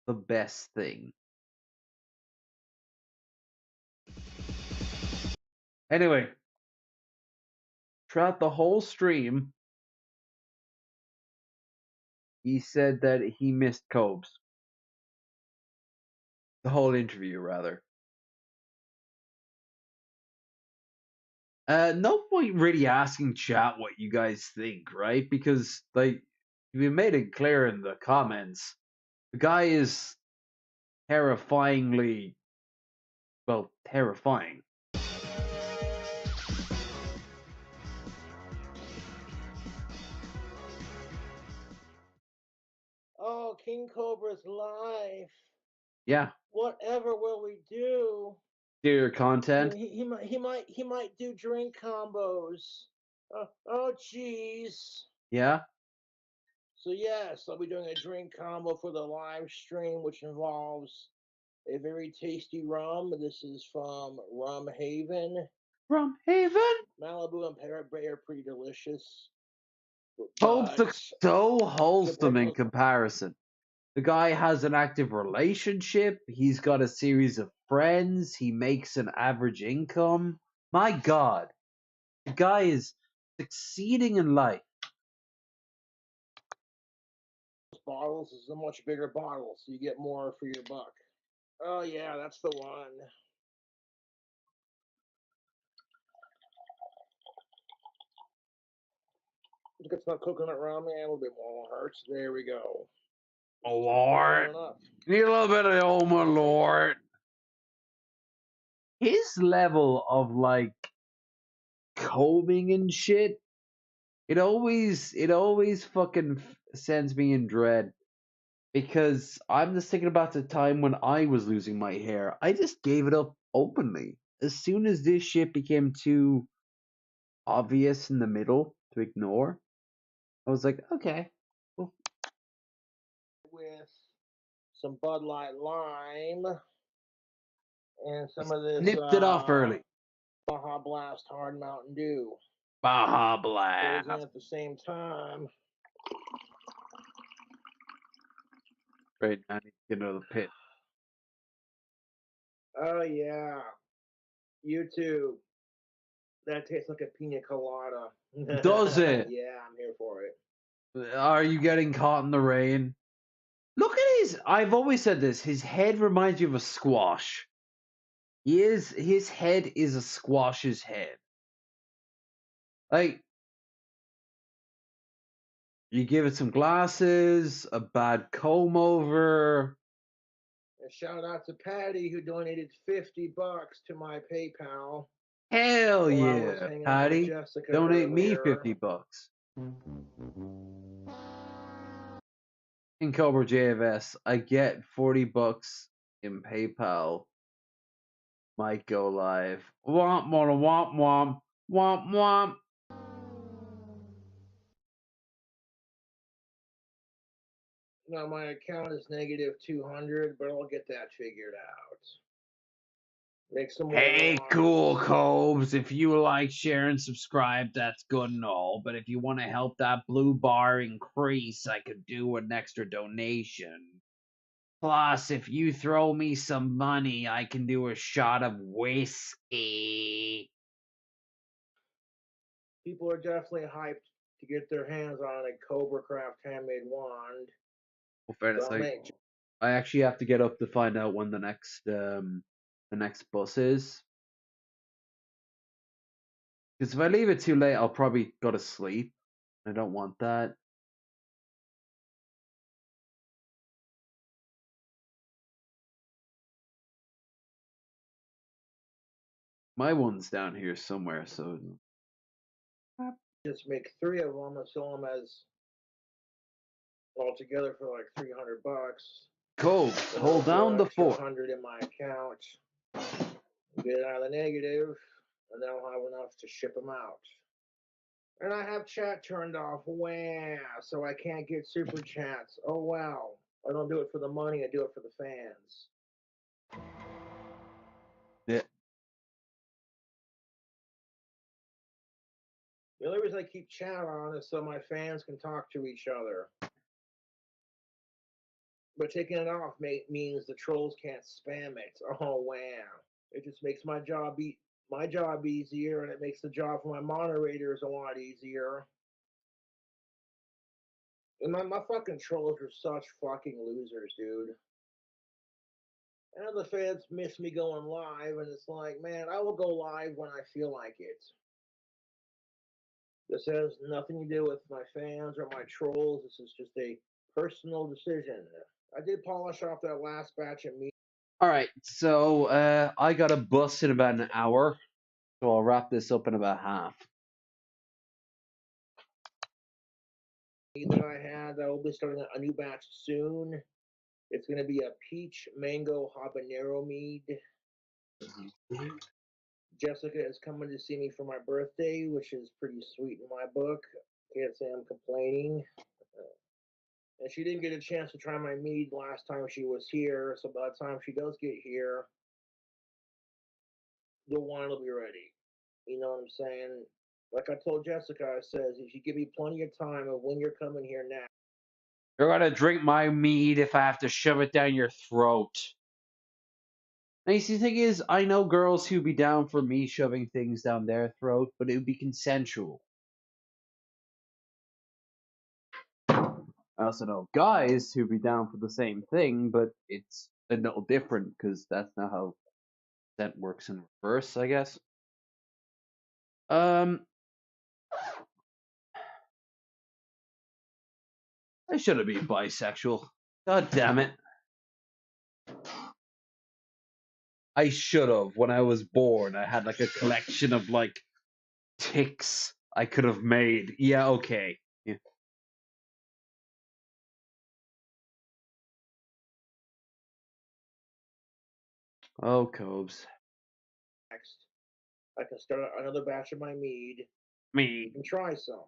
the best thing. Anyway, throughout the whole stream, he said that he missed Cobes. The whole interview, rather. No point really asking chat what you guys think, right? Because like we made it clear in the comments, The guy is terrifyingly, well, terrifying. Oh, King Cobra's life. Yeah. Whatever will we do? Do your content. He might do drink combos. Oh, jeez. Yeah. So yes, I'll be doing a drink combo for the live stream, which involves a very tasty rum. This is from Rum Haven. Rum Haven? Malibu and Parrot Bay are pretty delicious. Hope looks so wholesome in comparison. The guy has an active relationship. He's got a series of friends. He makes an average income. My God, the guy is succeeding in life. Bottles is a much bigger bottle, so you get more for your buck. Oh yeah, that's the one. Get some coconut rum and a little bit more hearts. There we go. Oh Lord, need a little bit of oh my Lord. His level of like combing and shit, it always fucking sends me in dread. Because I'm just thinking about the time when I was losing my hair. I just gave it up openly. As soon as this shit became too obvious in the middle to ignore, I was like, okay. Well. With some Bud Light Lime and some of this Nipped it off early. Baja Blast Hard Mountain Dew. Baja Blast. Goes in at the same time. Great, I need to get into the pit. Oh yeah. YouTube. That tastes like a pina colada. Does it? Yeah, I'm here for it. Are you getting caught in the rain? Look at his. I've always said this. His head reminds you of a squash. His head is a squash's head. Like, you give it some glasses, a bad comb over. And shout out to Patty who donated $50 to my PayPal. Hell yeah, Patty! Donate me $50. In Cobra JFS, I get $40 in PayPal. Might go live. Womp womp womp womp womp womp. Now my account is negative 200, but I'll get that figured out. Make some more. Hey, cool Cobes. If you like, share, and subscribe, that's good and all. But if you want to help that blue bar increase, I could do an extra donation. Plus, if you throw me some money, I can do a shot of whiskey. People are definitely hyped to get their hands on a Cobra Craft handmade wand. Well, fairness, I actually have to get up to find out when the next bus is. Because if I leave it too late, I'll probably go to sleep. I don't want that. My one's down here somewhere, so just make 3 of them and sell them as all together for like $300. Cool. Hold down the fort. 100 in my account. Get out of the negative, and then I'll have enough to ship them out. And I have chat turned off. Wow. So I can't get super chats. Oh wow. I don't do it for the money. I do it for the fans. Yeah. The only reason I keep chat on is so my fans can talk to each other. But taking it off means the trolls can't spam it. Oh wow. It just makes my job easier, and it makes the job for my moderators a lot easier. And my fucking trolls are such fucking losers, dude. I know the fans miss me going live, and it's like, man, I will go live when I feel like it. This has nothing to do with my fans or my trolls. This is just a personal decision. I did polish off that last batch of meat. All right, so I got a bus in about an hour, so I'll wrap this up in about half. That I had. I will be starting a new batch soon. It's going to be a peach mango habanero mead. Jessica is coming to see me for my birthday, which is pretty sweet in my book. Can't say I'm complaining. And she didn't get a chance to try my mead last time she was here, so by the time she does get here, the wine will be ready. You know what I'm saying? Like I told Jessica, I says, if you give me plenty of time of when you're coming here now. You're gonna drink my mead if I have to shove it down your throat. And you see, the thing is, I know girls who'd be down for me shoving things down their throat, but it would be consensual. I also know guys who'd be down for the same thing, but it's a little different because that's not how that works in reverse, I guess. I shouldn't be bisexual. God damn it. I should have. When I was born, I had like a collection of like ticks I could have made. Yeah, okay. Yeah. Oh, Cobes. Next, I can start another batch of my mead. Me. You can try some.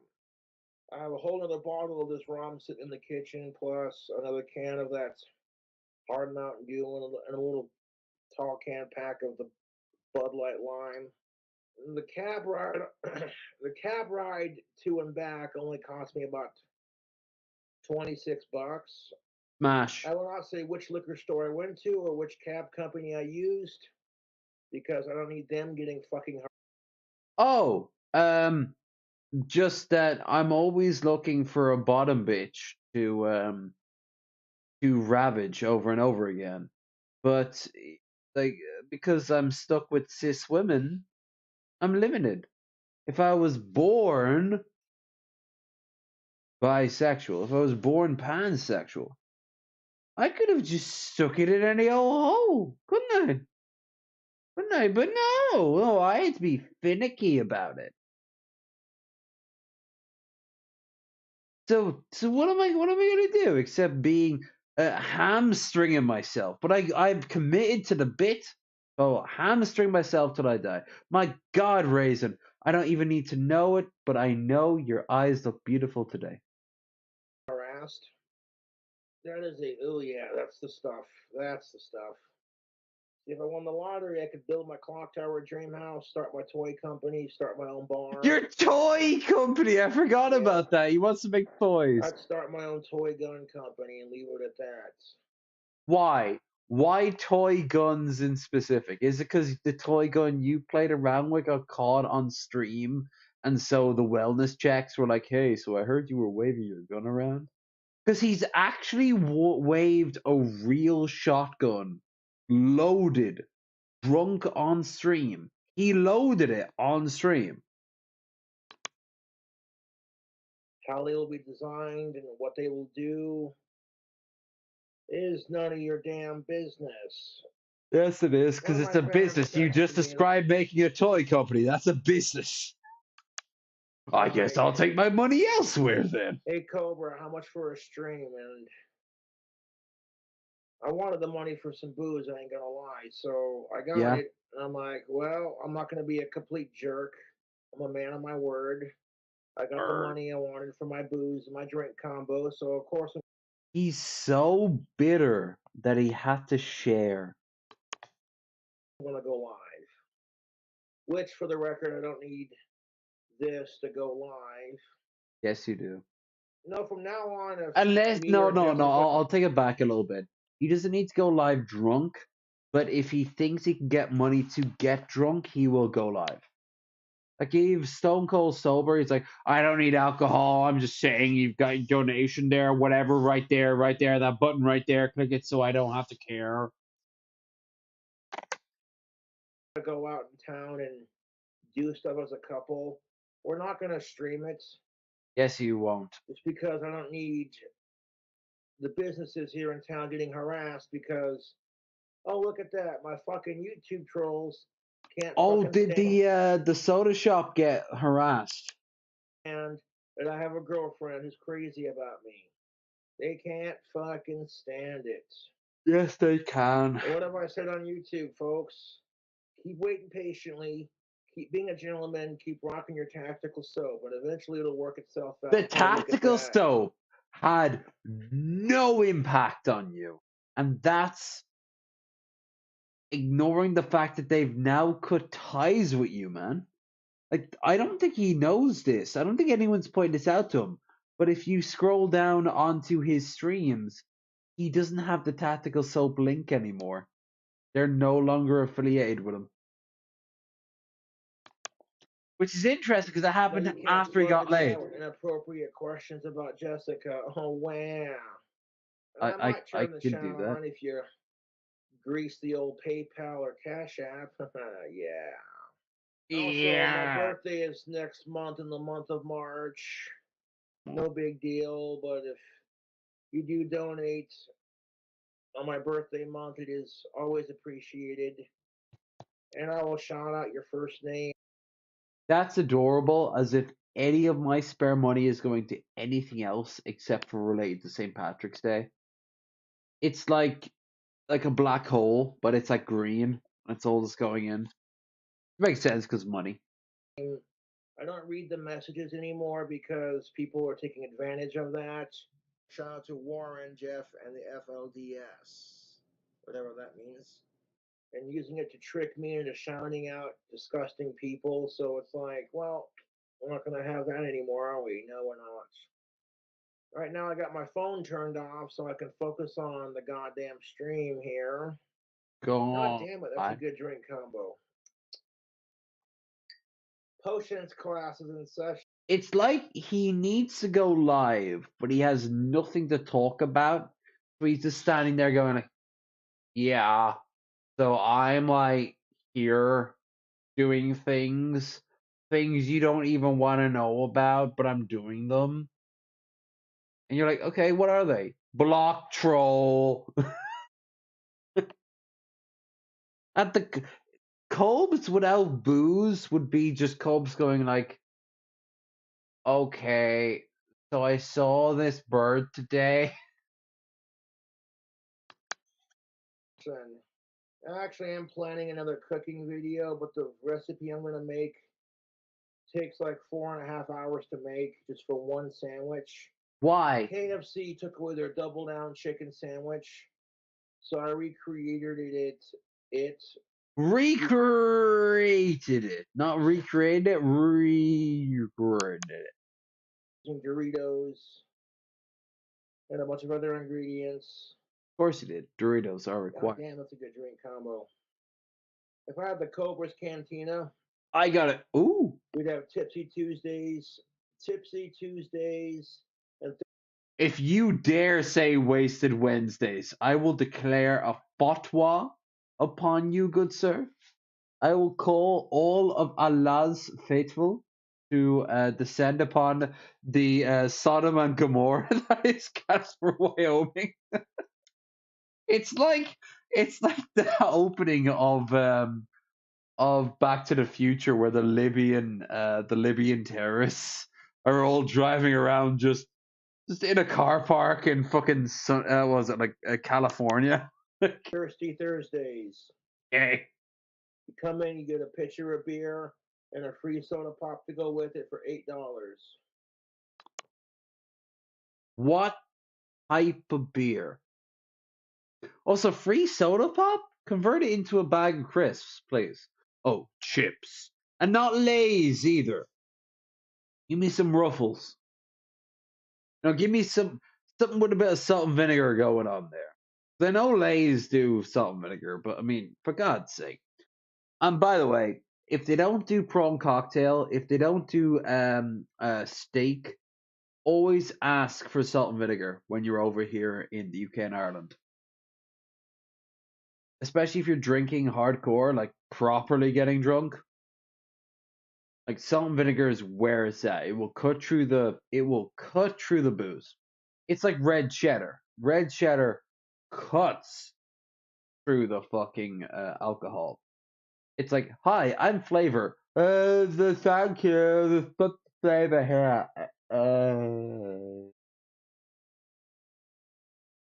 I have a whole other bottle of this rum sitting in the kitchen, plus another can of that hard Mountain Dew and a little tall can pack of the Bud Light Lime. The cab ride, the cab ride to and back only cost me about $26. Smash. I will not say which liquor store I went to or which cab company I used because I don't need them getting fucking hurt. Oh, just that I'm always looking for a bottom bitch to ravage over and over again. But like because I'm stuck with cis women, I'm limited. If I was born bisexual, if I was born pansexual, I could have just stuck it in any old hole, couldn't I? Couldn't I? But no, I had to be finicky about it. So what am I gonna do except being hamstringing myself? But I'm committed to the bit. Oh, hamstring myself till I die. My God, Raisin, I don't even need to know it, but I know your eyes look beautiful today. Harassed. That is oh yeah, that's the stuff. That's the stuff. If I won the lottery, I could build my clock tower dream house, start my toy company, start my own bar. Your toy company, I forgot about that. He wants to make toys. I'd start my own toy gun company and leave it at that. Why? Why toy guns in specific? Is it because the toy gun you played around with got caught on stream, and so the wellness checks were like, "Hey, so I heard you were waving your gun around." Because he's actually waved a real shotgun, loaded, drunk on stream. He loaded it on stream. How they will be designed and what they will do is none of your damn business. Yes, it is, because it's a business. You just described making a toy company. That's a business. I guess I'll take my money elsewhere then. Hey, Cobra, how much for a stream? And I wanted the money for some booze, I ain't gonna lie. So I got it. And I'm like, well, I'm not gonna be a complete jerk. I'm a man of my word. I got the money I wanted for my booze and my drink combo, so of course He's so bitter that he had to share. I'm gonna go live. Which, for the record, I don't need this to go live. Yes, you do. No, from now on, if Unless, me or no, Jessica, I'll take it back a little bit. He doesn't need to go live drunk, but if he thinks he can get money to get drunk, he will go live. Like if Stone Cold sober, he's like, I don't need alcohol. I'm just saying you've got your donation there, whatever, right there, that button right there. Click it so I don't have to care. go out in town and do stuff as a couple, we're not gonna stream it. Yes, you won't. It's because I don't need the businesses here in town getting harassed because, oh, look at that, my fucking YouTube trolls can't Oh, fucking did stand the soda shop get harassed? that I have a girlfriend who's crazy about me. They can't fucking stand it. Yes, they can. What have I said on YouTube, folks? Keep waiting patiently. Keep being a gentleman. Keep rocking your tactical soap, but eventually it'll work itself out. The tactical soap had no impact on you, and that's ignoring the fact that they've now cut ties with you, man. Like, I don't think he knows this. I don't think anyone's pointed this out to him. But if you scroll down onto his streams, he doesn't have the tactical soap link anymore. They're no longer affiliated with him. Which is interesting because it happened after he got laid. Inappropriate questions about Jessica. Oh, wow. I might I turn the can shout do that. on if you grease the old PayPal or Cash App. Yeah. Also, my birthday is next month in the month of March. No big deal, but if you do donate on my birthday month, it is always appreciated. And I will shout out your first name. That's adorable, as if any of my spare money is going to anything else except for related to St. Patrick's Day. It's like a black hole, but it's like green. That's all that's going in. It makes sense because money. I don't read the messages anymore because people are taking advantage of that. Shout out to Warren, Jeff, and the FLDS, whatever that means, and using it to trick me into shouting out disgusting people. So it's like, well, we're not going to have that anymore, are we? No, we're not. Right now, I got my phone turned off so I can focus on the goddamn stream here. God damn it, that's a good drink combo. Potions classes in session. It's like he needs to go live, but he has nothing to talk about. So he's just standing there going like, yeah. So I'm like here doing things you don't even want to know about, but I'm doing them. And you're like, okay, what are they? Block troll. At the Cobes without booze would be just Cobes going like, okay, so I saw this bird today. Actually, I'm planning another cooking video, but the recipe I'm going to make takes like 4.5 hours to make just for one sandwich. Why? KFC took away their double down chicken sandwich, so I recreated it. Recreated it. Not recreated it, recreated it. Using Doritos and a bunch of other ingredients. Of course you did. Doritos are required. God damn, that's a good drink combo. If I had the Cobra's Cantina, I got it. Ooh. We'd have Tipsy Tuesdays, and if you dare say Wasted Wednesdays, I will declare a fatwa upon you, good sir. I will call all of Allah's faithful to descend upon the Sodom and Gomorrah that is Casper, Wyoming. It's like the opening of Back to the Future, where the Libyan terrorists are all driving around just in a car park in fucking was it like California? Thirsty Thursdays. Okay. You come in, you get a pitcher of beer and a free soda pop to go with it for $8. What type of beer? Also, free soda pop? Convert it into a bag of crisps, please. Oh, chips. And not Lay's either. Give me some Ruffles. Now give me something with a bit of salt and vinegar going on there. I know Lay's do salt and vinegar, but I mean, for God's sake. And by the way, if they don't do prawn cocktail, if they don't do steak, always ask for salt and vinegar when you're over here in the UK and Ireland. Especially if you're drinking hardcore, like properly getting drunk. Like salt and vinegar is where it's at. It will cut through the booze. It's like red cheddar. red cheddar cuts through the fucking alcohol. It's like, hi, I'm flavor. Thank you. Put flavor here.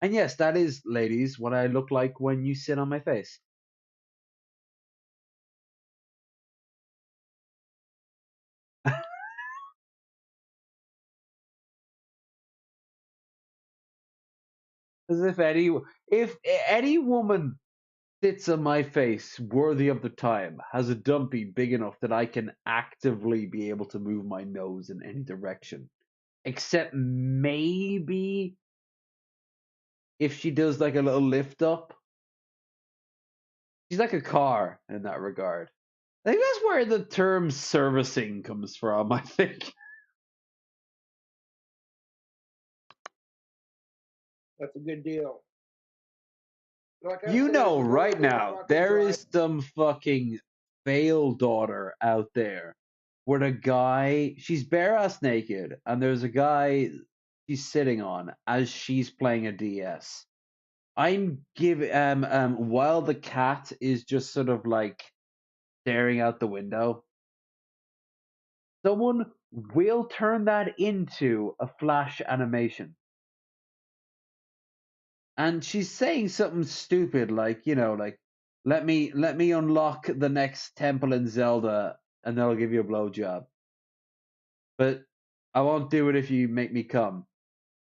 And yes, that is, ladies, what I look like when you sit on my face. As if any woman sits on my face worthy of the time, has a dumpy big enough that I can actively be able to move my nose in any direction. Except maybe if she does like a little lift up. She's like a car in that regard. I think that's where the term servicing comes from, I think. That's a good deal. Like I You said, know, if you really right want to now, fucking there drive, is some fucking fail daughter out there where the guy, she's bare ass naked, and there's a guy she's sitting on as she's playing a DS. I'm giving, while the cat is just sort of like staring out the window, someone will turn that into a flash animation. And she's saying something stupid like, like let me unlock the next temple in Zelda and then I'll give you a blowjob. But I won't do it if you make me come.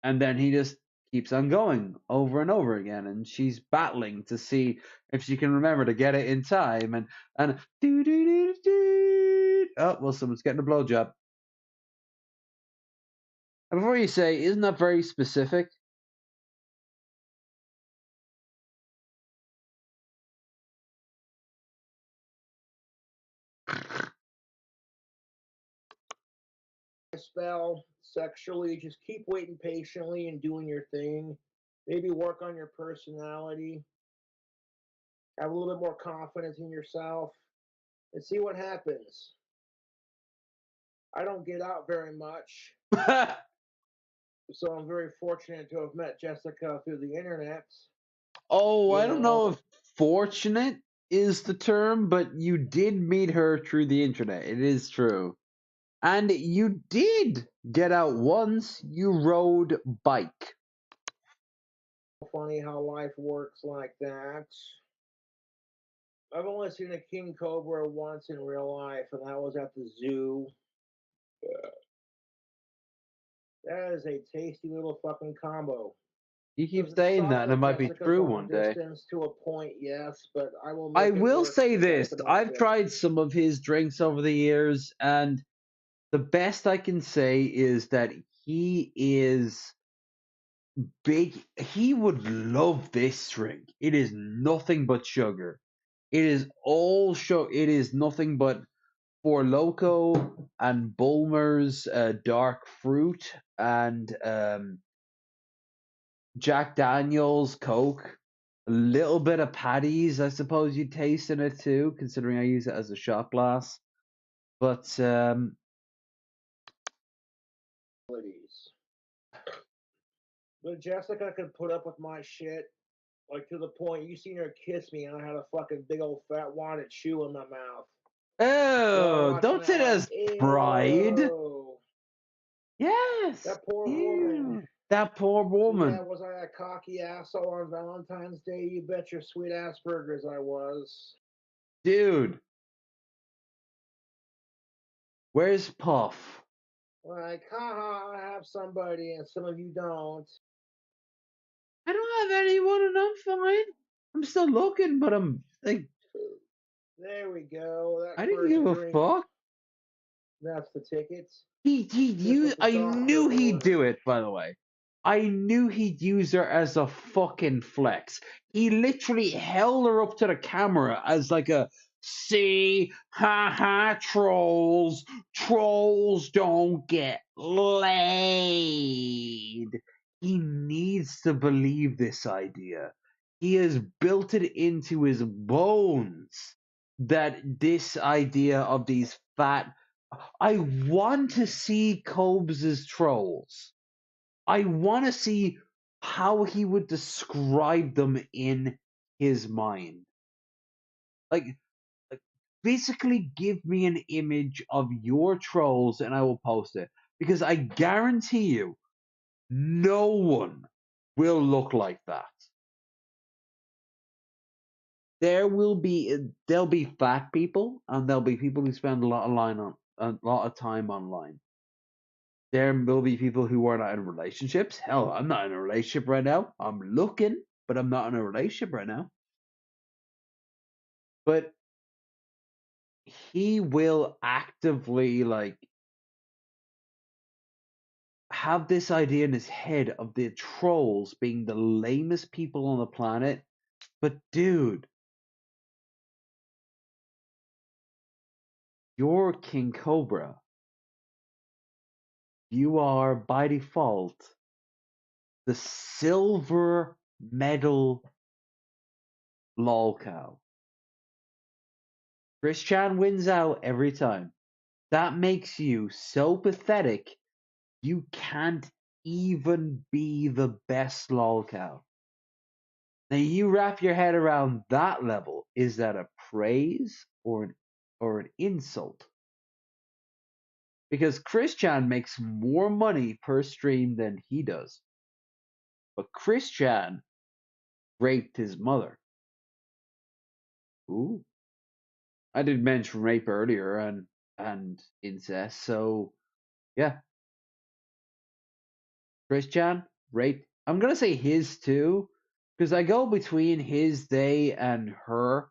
And then he just keeps on going over and over again, and she's battling to see if she can remember to get it in time. And do do do do. Oh well, someone's getting a blowjob. And before you say, isn't that very specific? spell sexually, just keep waiting patiently and doing your thing. Maybe work on your personality. Have a little bit more confidence in yourself and see what happens. I don't get out very much, so I'm very fortunate to have met Jessica through the internet. Oh, You I don't know know, if fortunate is the term, but you did meet her through the internet. It is true. And you did get out once. You rode bike. funny how life works like that. I've only seen a king cobra once in real life, and that was at the zoo. That is a tasty little fucking combo. You keep Does it saying suck that, and it that might be Jessica's true long one day. distance to a point? Yes, but I will I make it will work say the best this. of my I've ability. tried some of his drinks over the years, and the best I can say is that he is big. He would love this drink. It is nothing but sugar. It is all sugar. It is nothing but Four Loco and Bulmer's dark fruit and Jack Daniels Coke. A little bit of Paddy's, I suppose you'd taste in it too, considering I use it as a shot glass. But But Jessica could put up with my shit, like to the point you seen her kiss me, and I had a fucking big old fat wad of chew in my mouth. oh, Watching don't that say that like, as pride. ew. Yes, That poor woman. ew, that poor Yeah, woman, was I a cocky asshole on Valentine's Day? You bet your sweet ass burgers I was. dude. Where's Puff? Like, haha, I have somebody and some of you don't. I don't have anyone, and I'm fine. I'm still looking, but I'm like, There we go. That I didn't first give a drink, fuck. that's the tickets. He With the I knew chocolate he'd order. do it, by the way. I knew he'd use her as a fucking flex. He literally held her up to the camera as like a, see, ha, trolls. Trolls don't get laid. He needs to believe this idea. He has built it into his bones that this idea of these fat, I want to see Cobes' trolls. I want to see how he would describe them in his mind. Like, like basically give me an image of your trolls and I will post it. Because I guarantee you, no one will look like that. There'll be fat people and there'll be people who spend a lot of time online. There will be people who are not in relationships. Hell, I'm not in a relationship right now. I'm looking, but I'm not in a relationship right now. But he will actively like have this idea in his head of the trolls being the lamest people on the planet. But dude, you're King Cobra. You are by default the silver medal lol cow. Chris Chan wins out every time. That makes you so pathetic you can't even be the best lol cow. Now you wrap your head around that level. Is that a praise or an insult? Because Chris Chan makes more money per stream than he does. But Chris Chan raped his mother. Ooh. I did mention rape earlier and incest, so yeah. Chris Chan, raped. I'm gonna say his too, because I go between his, they, and her.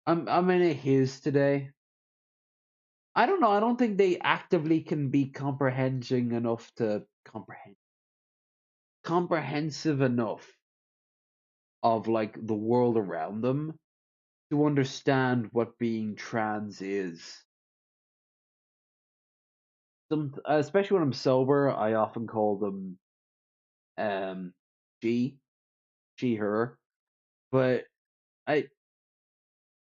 I'm in a his today. I don't know. I don't think they actively can be comprehensive enough to comprehensive enough of like the world around them to understand what being trans is. Especially when I'm sober, I often call them um she, her. But I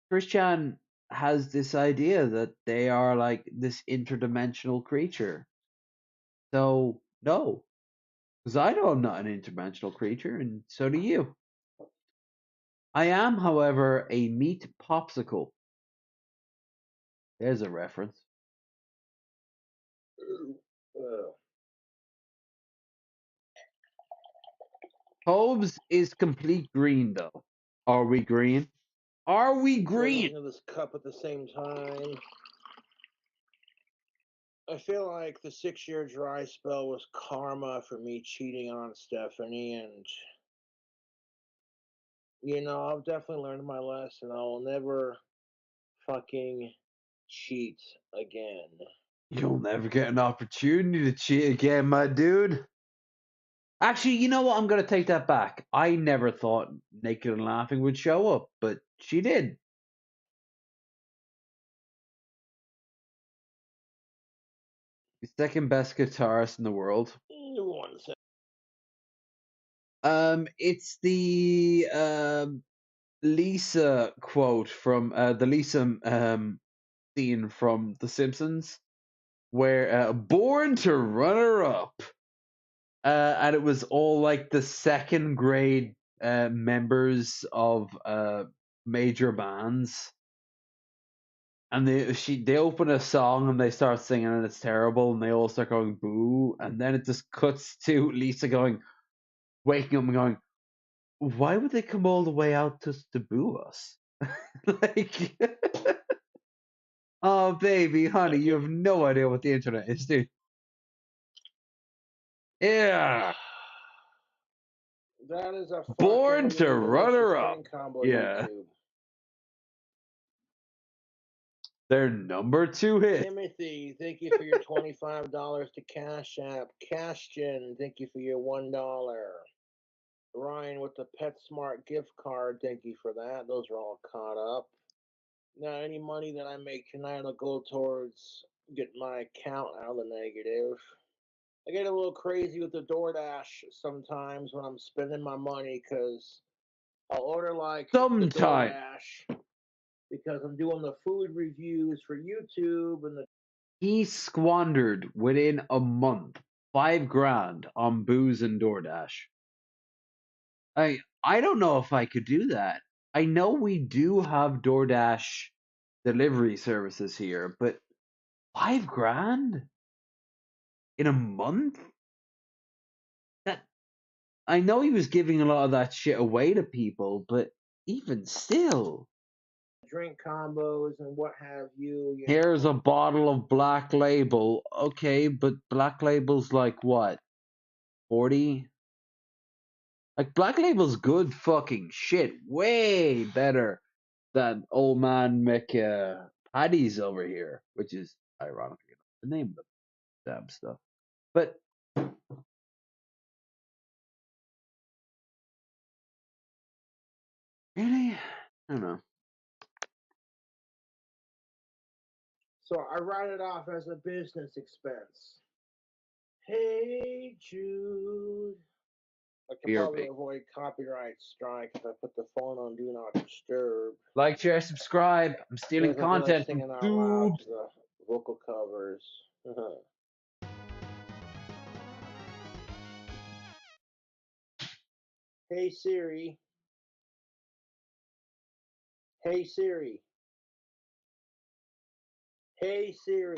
Christian has this idea that they are like this interdimensional creature. So no, because I know I'm not an interdimensional creature, and so do you. I am, however, a meat popsicle. There's a reference. Hobbes is complete green, though. Are we green? Are we green? Into this cup at the same time. I feel like the 6-year dry spell was karma for me cheating on Stephanie, and I've definitely learned my lesson. I will never fucking cheat again. You'll never get an opportunity to cheat again, my dude. Actually, you know what? I'm gonna take that back. I never thought Naked and Laughing would show up, but she did. The second best guitarist in the world. One second. It's the Lisa quote from the Lisa scene from The Simpsons, where born to runner up, and it was all like the second grade members of major bands, and they open a song and they start singing and it's terrible and they all start going boo, and then it just cuts to Lisa waking up and going, why would they come all the way out just to boo us? Like, oh baby, honey, you have no idea what the internet is, dude. Yeah. That is a Born fucking to runner up. combo, Yeah. YouTube. Their number 2 hit. Timothy, thank you for your $25 to Cash App. Cashton, thank you for your $1. Ryan with the PetSmart gift card, thank you for that. Those are all caught up. Now, any money that I make tonight will go towards getting my account out of the negative. I get a little crazy with the DoorDash sometimes when I'm spending my money because I'll order like Sometime. the DoorDash because I'm doing the food reviews for YouTube and he squandered within a month $5,000 on booze and DoorDash. I don't know if I could do that. I know we do have DoorDash delivery services here, but $5,000 in a month? That I know he was giving a lot of that shit away to people, but even still. Drink combos and what have you. Here's a bottle of Black Label. Okay, but Black Label's like what? 40? Like Black Label's good fucking shit. Way better than old man McPatty's over here, which is ironically the name of the damn stuff. But really, I don't know. So I write it off as a business expense. Hey Jude. I could probably avoid copyright strike if I put the phone on Do Not Disturb. Like, share, subscribe. I'm stealing content from singing out loud YouTube. to the vocal covers. Hey Siri. Hey Siri. Hey Siri.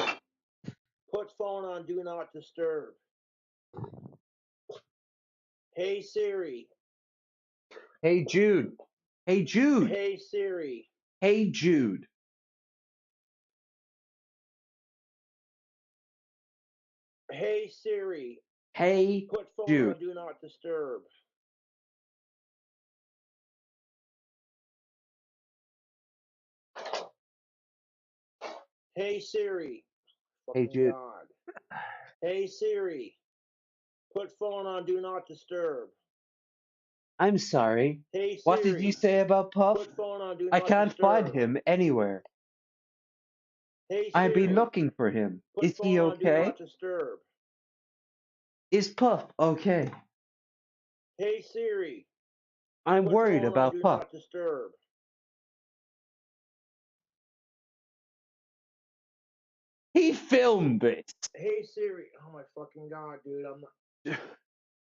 Put phone on Do Not Disturb. Hey Siri. Hey Jude. Hey Jude. Hey Siri. Hey Jude. Hey Siri. Hey Put phone Jude. on Do Not Disturb. Hey Siri. Hey Fucking Jude. God. Hey Siri. Put phone on Do Not Disturb. I'm sorry. Hey Siri. What did you say about Puff? Put phone on Do I Not can't find Disturb. him anywhere. Hey Siri. I've been looking for him. Put Is phone he on Do okay? Not Disturb. Is Puff okay? Hey Siri. I'm Put worried phone on about Do Puff. Not Disturb. He filmed this. Hey Siri. Oh my fucking God, dude. I'm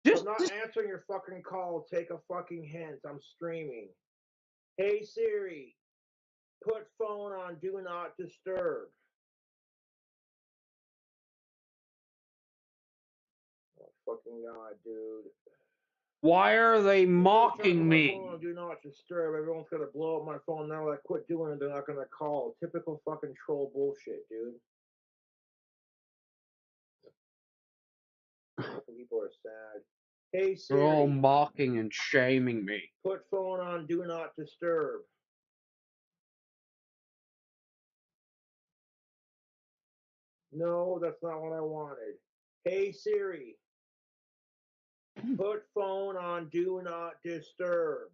Just not answering your fucking call. Take a fucking hint. I'm streaming. Hey Siri. Put phone on Do Not Disturb. Oh fucking God, dude. why are they mocking My me? phone on Do Not Disturb. Everyone's gonna blow up my phone now. I quit doing it. They're not gonna call. Typical fucking troll bullshit, dude. People are sad. Hey They're all Siri. mocking and shaming me. Put phone on Do Not Disturb. No, that's not what I wanted. Hey Siri. Put phone on Do Not Disturb.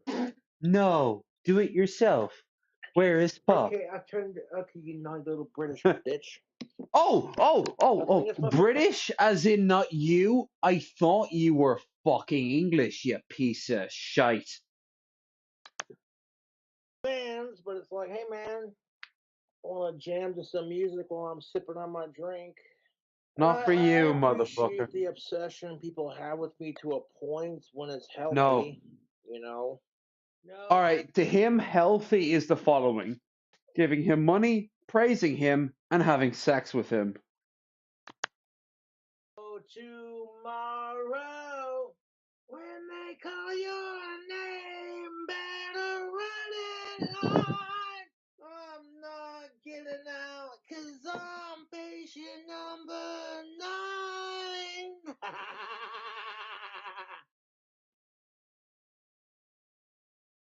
No, do it yourself. Where is Puff? Okay, I turned. Okay, you naughty little British bitch. Oh, British as in not you? I thought you were fucking English, you piece of shite. Fans, but it's like, hey man, I want to jam to some music while I'm sipping on my drink. Not for you, I motherfucker. appreciate the obsession people have with me to a point when it's healthy. No. You know? No. Alright, to him, healthy is the following: giving him money, praising him, and having sex with him. Tomorrow, when they call your name, better run it on. I'm not getting out, 'cause I'm patient number 9.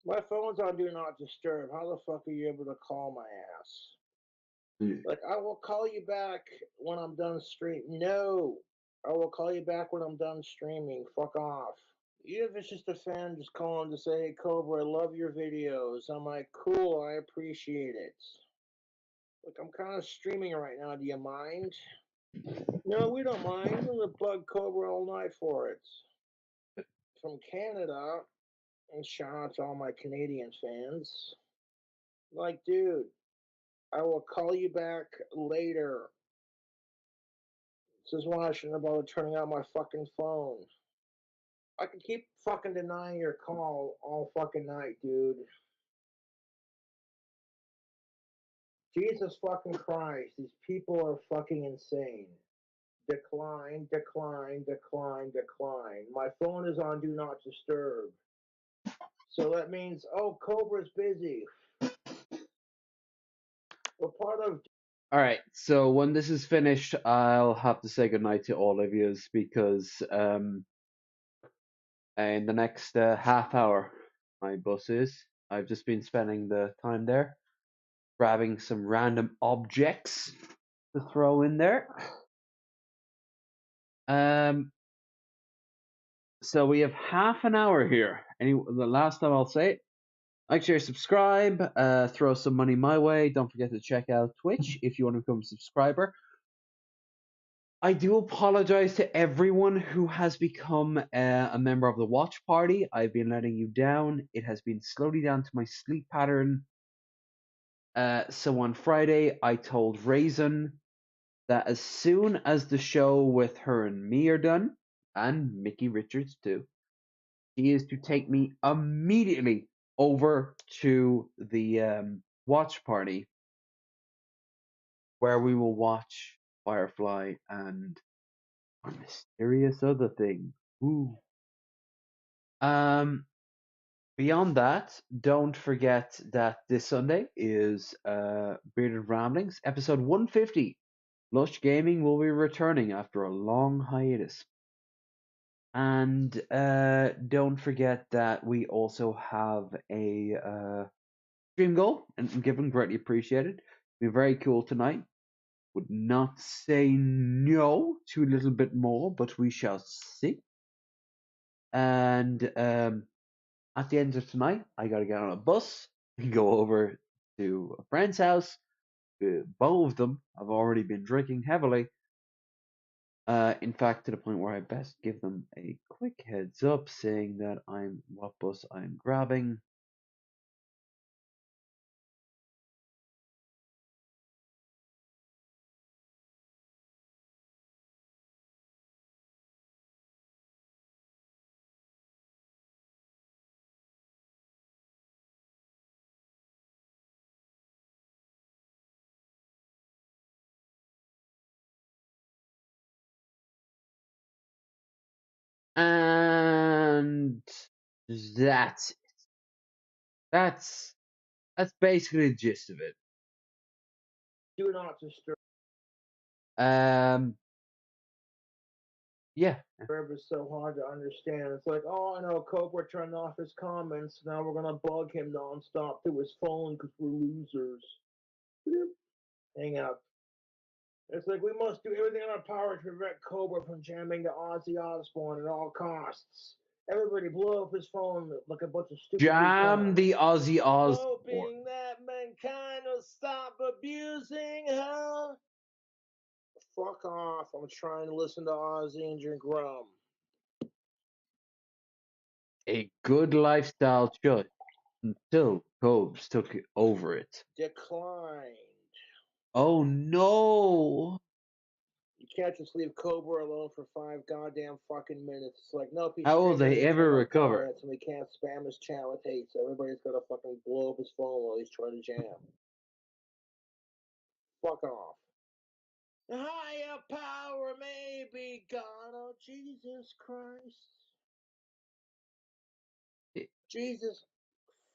My phone's on Do Not Disturb. How the fuck are you able to call my ass? Like, I will call you back when I'm done streaming. No. I will call you back when I'm done streaming. Fuck off. Even if it's just a fan just calling to say, hey, Cobra, I love your videos. I'm like, cool, I appreciate it. Look, I'm kind of streaming right now. Do you mind? No, we don't mind. I'm going to bug Cobra all night for it. From Canada, and shout out to all my Canadian fans. Like, dude, I will call you back later. This is why I shouldn't have bothered turning out my fucking phone. I can keep fucking denying your call all fucking night, dude. Jesus fucking Christ, these people are fucking insane. Decline, decline, decline, decline. My phone is on Do Not Disturb. So that means, oh, Cobra's busy. We're part of. All right, so when this is finished, I'll have to say goodnight to all of you because in the next half hour, my bus is. I've just been spending the time there, grabbing some random objects to throw in there. So we have half an hour here. The last time I'll say it. Like, share, subscribe, throw some money my way. Don't forget to check out Twitch if you want to become a subscriber. I do apologize to everyone who has become a member of the watch party. I've been letting you down. It has been slowly down to my sleep pattern. So on Friday, I told Raisin that as soon as the show with her and me are done, and Mickey Richards too, he is to take me immediately over to the watch party where we will watch Firefly and a mysterious other thing. Ooh. Beyond that, don't forget that this Sunday is Bearded Ramblings, episode 150. Lush Gaming will be returning after a long hiatus. And don't forget that we also have a stream goal, and given greatly appreciated. Be very cool tonight. Would not say no to a little bit more, but we shall see. And at the end of tonight, I gotta get on a bus and go over to a friend's house. Both of them have already been drinking heavily. In fact, to the point where I best give them a quick heads up saying that what bus I'm grabbing. And that's it. That's basically the gist of it. Do Not Disturb. Yeah. Is so hard to understand. It's like, oh, I know Cobra turned off his comments. Now we're gonna bug him nonstop through his phone because we're losers. Hang up. It's like we must do everything in our power to prevent Cobra from jamming to Ozzy Osbourne at all costs. Everybody blow up his phone like a bunch of stupid. Jam the Ozzy Osbourne. Hoping that mankind will stop abusing her. Fuck off. I'm trying to listen to Ozzy and drink rum. A good lifestyle choice until Cobes took over it. Declined. Oh no! You can't just leave Cobra alone for 5 goddamn fucking minutes. It's like, nope, he's How will they ever recover? And we can't spam his chat with hate, so everybody's gotta fucking blow up his phone while he's trying to jam. Fuck off. The higher power may be God, oh Jesus Christ. Jesus.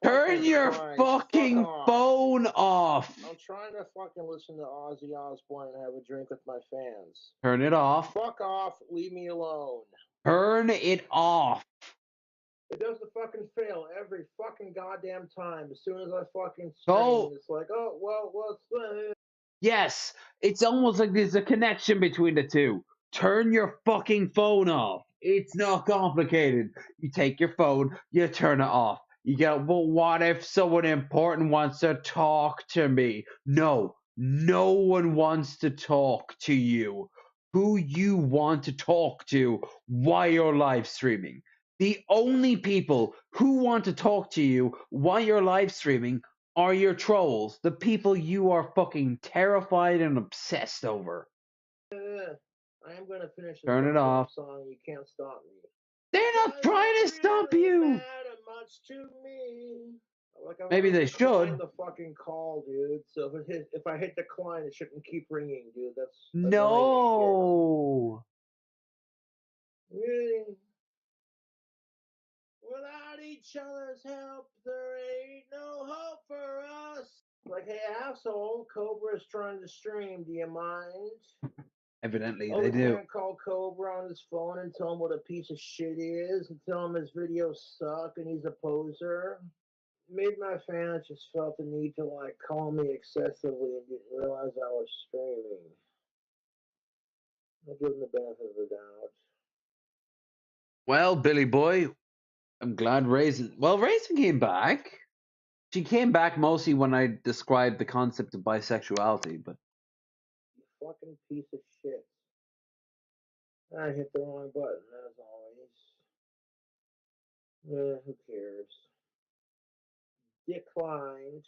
Turn your fucking phone off! I'm trying to fucking listen to Ozzy Osbourne and have a drink with my fans. Turn it off. Fuck off, leave me alone. Turn it off. It doesn't fucking fail every fucking goddamn time. As soon as I fucking stream, it's like, oh, well, what's Yes, it's almost like there's a connection between the two. Turn your fucking phone off. It's not complicated. You take your phone, you turn it off. You go, well, what if someone important wants to talk to me? No, no one wants to talk to you. Who you want to talk to while you're live streaming. The only people who want to talk to you while you're live streaming are your trolls, the people you are fucking terrified and obsessed over. I am gonna finish Turn it off. song. You can't stop me. They're not trying to stop really you. matter much to me. Like I'm Maybe gonna they decline should. the fucking call, dude. So if I hit decline, it shouldn't keep ringing, dude. That's annoying as No. shit. Really? Without each other's help, there ain't no hope for us. Like, hey, asshole, Cobra's trying to stream. Do you mind? Evidently, Oh, they we do. can't call Cobra on his phone and tell him what a piece of shit he is and tell him his videos suck and he's a poser. Made my fans just felt the need to like call me excessively and didn't realize I was streaming. I'll give him the benefit of the doubt. Well, Billy boy, I'm glad Raisin. Well, Raisin came back. She came back mostly when I described the concept of bisexuality, but You fucking piece of shit. I hit the wrong button, as always. Who cares? Declined.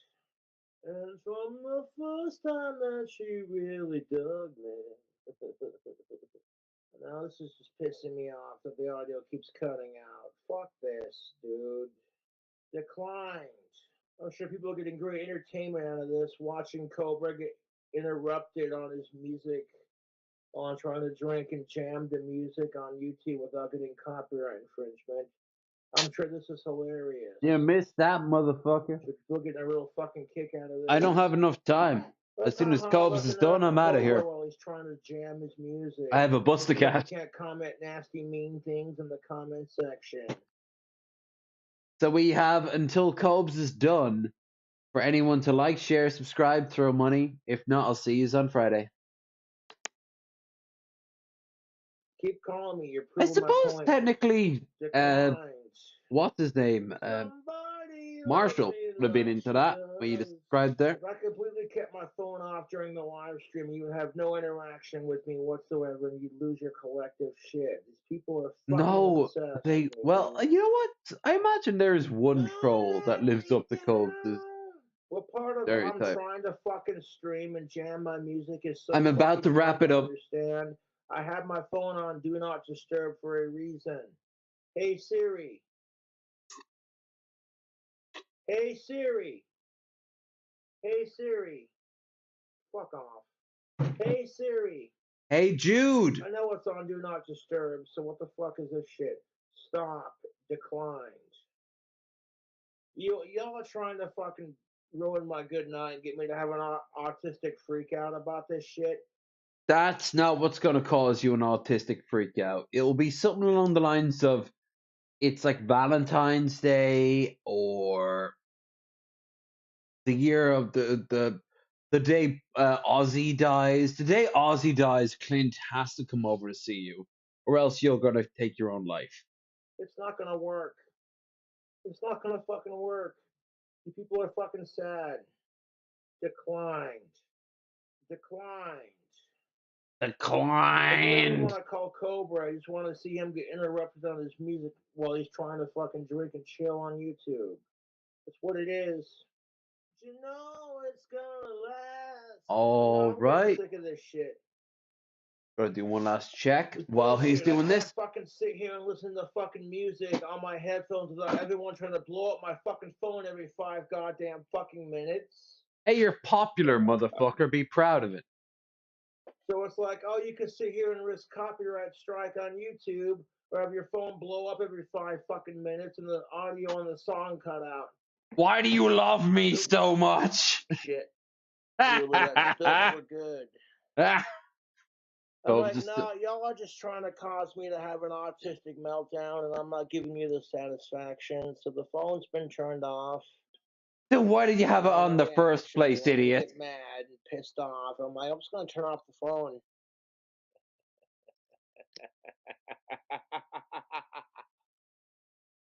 And from the first time that she really dug me. Now this is just pissing me off that the audio keeps cutting out. Fuck this, dude. Declined. I'm sure people are getting great entertainment out of this, watching Cobra get interrupted on his music while I'm trying to drink and jam the music on YouTube without getting copyright infringement. I'm sure this is hilarious. you missed that, motherfucker. People getting a real fucking kick out of this. I don't have enough time. As soon as Cobes is done, I'm out of here. While he's trying to jam his music. I have a bus to You catch. can't comment nasty, mean things in the comment section. So we have until Cobes is done for anyone to like, share, subscribe, throw money. If not, I'll see you on Friday. Keep calling me. You're I proving my suppose point. technically, Declined. what's his name? Marshall would have been into that when you described there. If I completely kept my phone off during the live stream, you would have no interaction with me whatsoever, and you'd lose your collective shit. These people are fucking No, obsessed. they. Well, you know what? I imagine there is one troll that lives up to Cobes' Well, part of I'm stereotype. trying to fucking stream and jam my music is so I'm about to fucking wrap hard it to up. understand. I have my phone on Do Not Disturb for a reason. Hey Siri. Hey Siri. Hey Siri. Fuck off. Hey Siri. Hey Jude. I know it's on Do Not Disturb, so what the fuck is this shit? Stop. Declined. Y'all are trying to fucking ruin my good night and get me to have an autistic freak out about this shit. That's not what's going to cause you an autistic freak out. It'll be something along the lines of it's like Valentine's Day or the year of the day Ozzy dies. The day Ozzy dies, Clint has to come over to see you, or else you're going to take your own life. It's not going to work. It's not going to fucking work. You people are fucking sad. Declined. Declined. I don't even want to call Cobra. I just want to see him get interrupted on his music while he's trying to fucking drink and chill on YouTube. That's what it is. You know it's gonna last. All right. I'm sick of this shit. Gotta do one last check while he's doing this. I fucking sit here and listen to fucking music on my headphones without everyone trying to blow up my fucking phone every 5 goddamn fucking minutes. Hey, you're popular, motherfucker. Be proud of it. So it's like, oh, you can sit here and risk copyright strike on YouTube or have your phone blow up every 5 fucking minutes and the audio and the song cut out. Why do you love me so much? Shit. Really, that's for good. I'm like, no, y'all are just trying to cause me to have an autistic meltdown, and I'm not giving you the satisfaction. So the phone's been turned off. Then why did you have it on the first place, idiot? I get mad and pissed off. I'm like, I'm just gonna turn off the phone.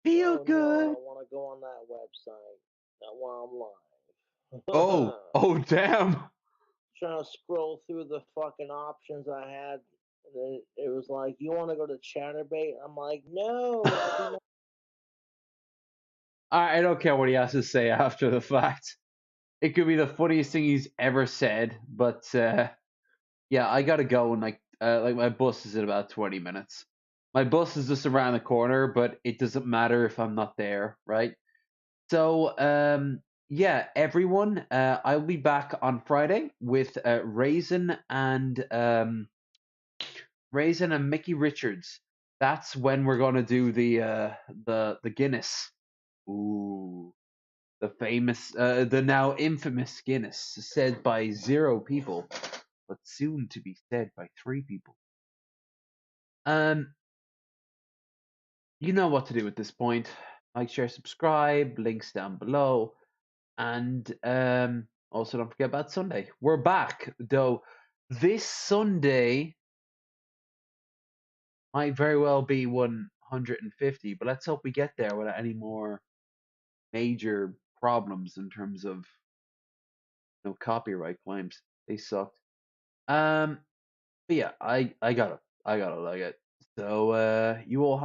Feel good. No, I want to go on that website. Not while I'm live. Oh, damn. Trying to scroll through the fucking options I had. And it was like, you want to go to Chatterbait? I'm like, no. I don't care what he has to say after the fact. It could be the funniest thing he's ever said, but yeah, I gotta go and like my bus is in about 20 minutes. My bus is just around the corner, but it doesn't matter if I'm not there, right? So, yeah, everyone, I'll be back on Friday with Raisin and Mickey Richards. That's when we're gonna do the Guinness. Ooh, the now infamous Guinness, said by 0 people, but soon to be said by 3 people. You know what to do at this point. Like, share, subscribe, links down below. And also don't forget about Sunday. We're back, though this Sunday might very well be 150, but let's hope we get there without any more major problems in terms of no copyright claims. They sucked. But yeah, I got it. I got it. So you all have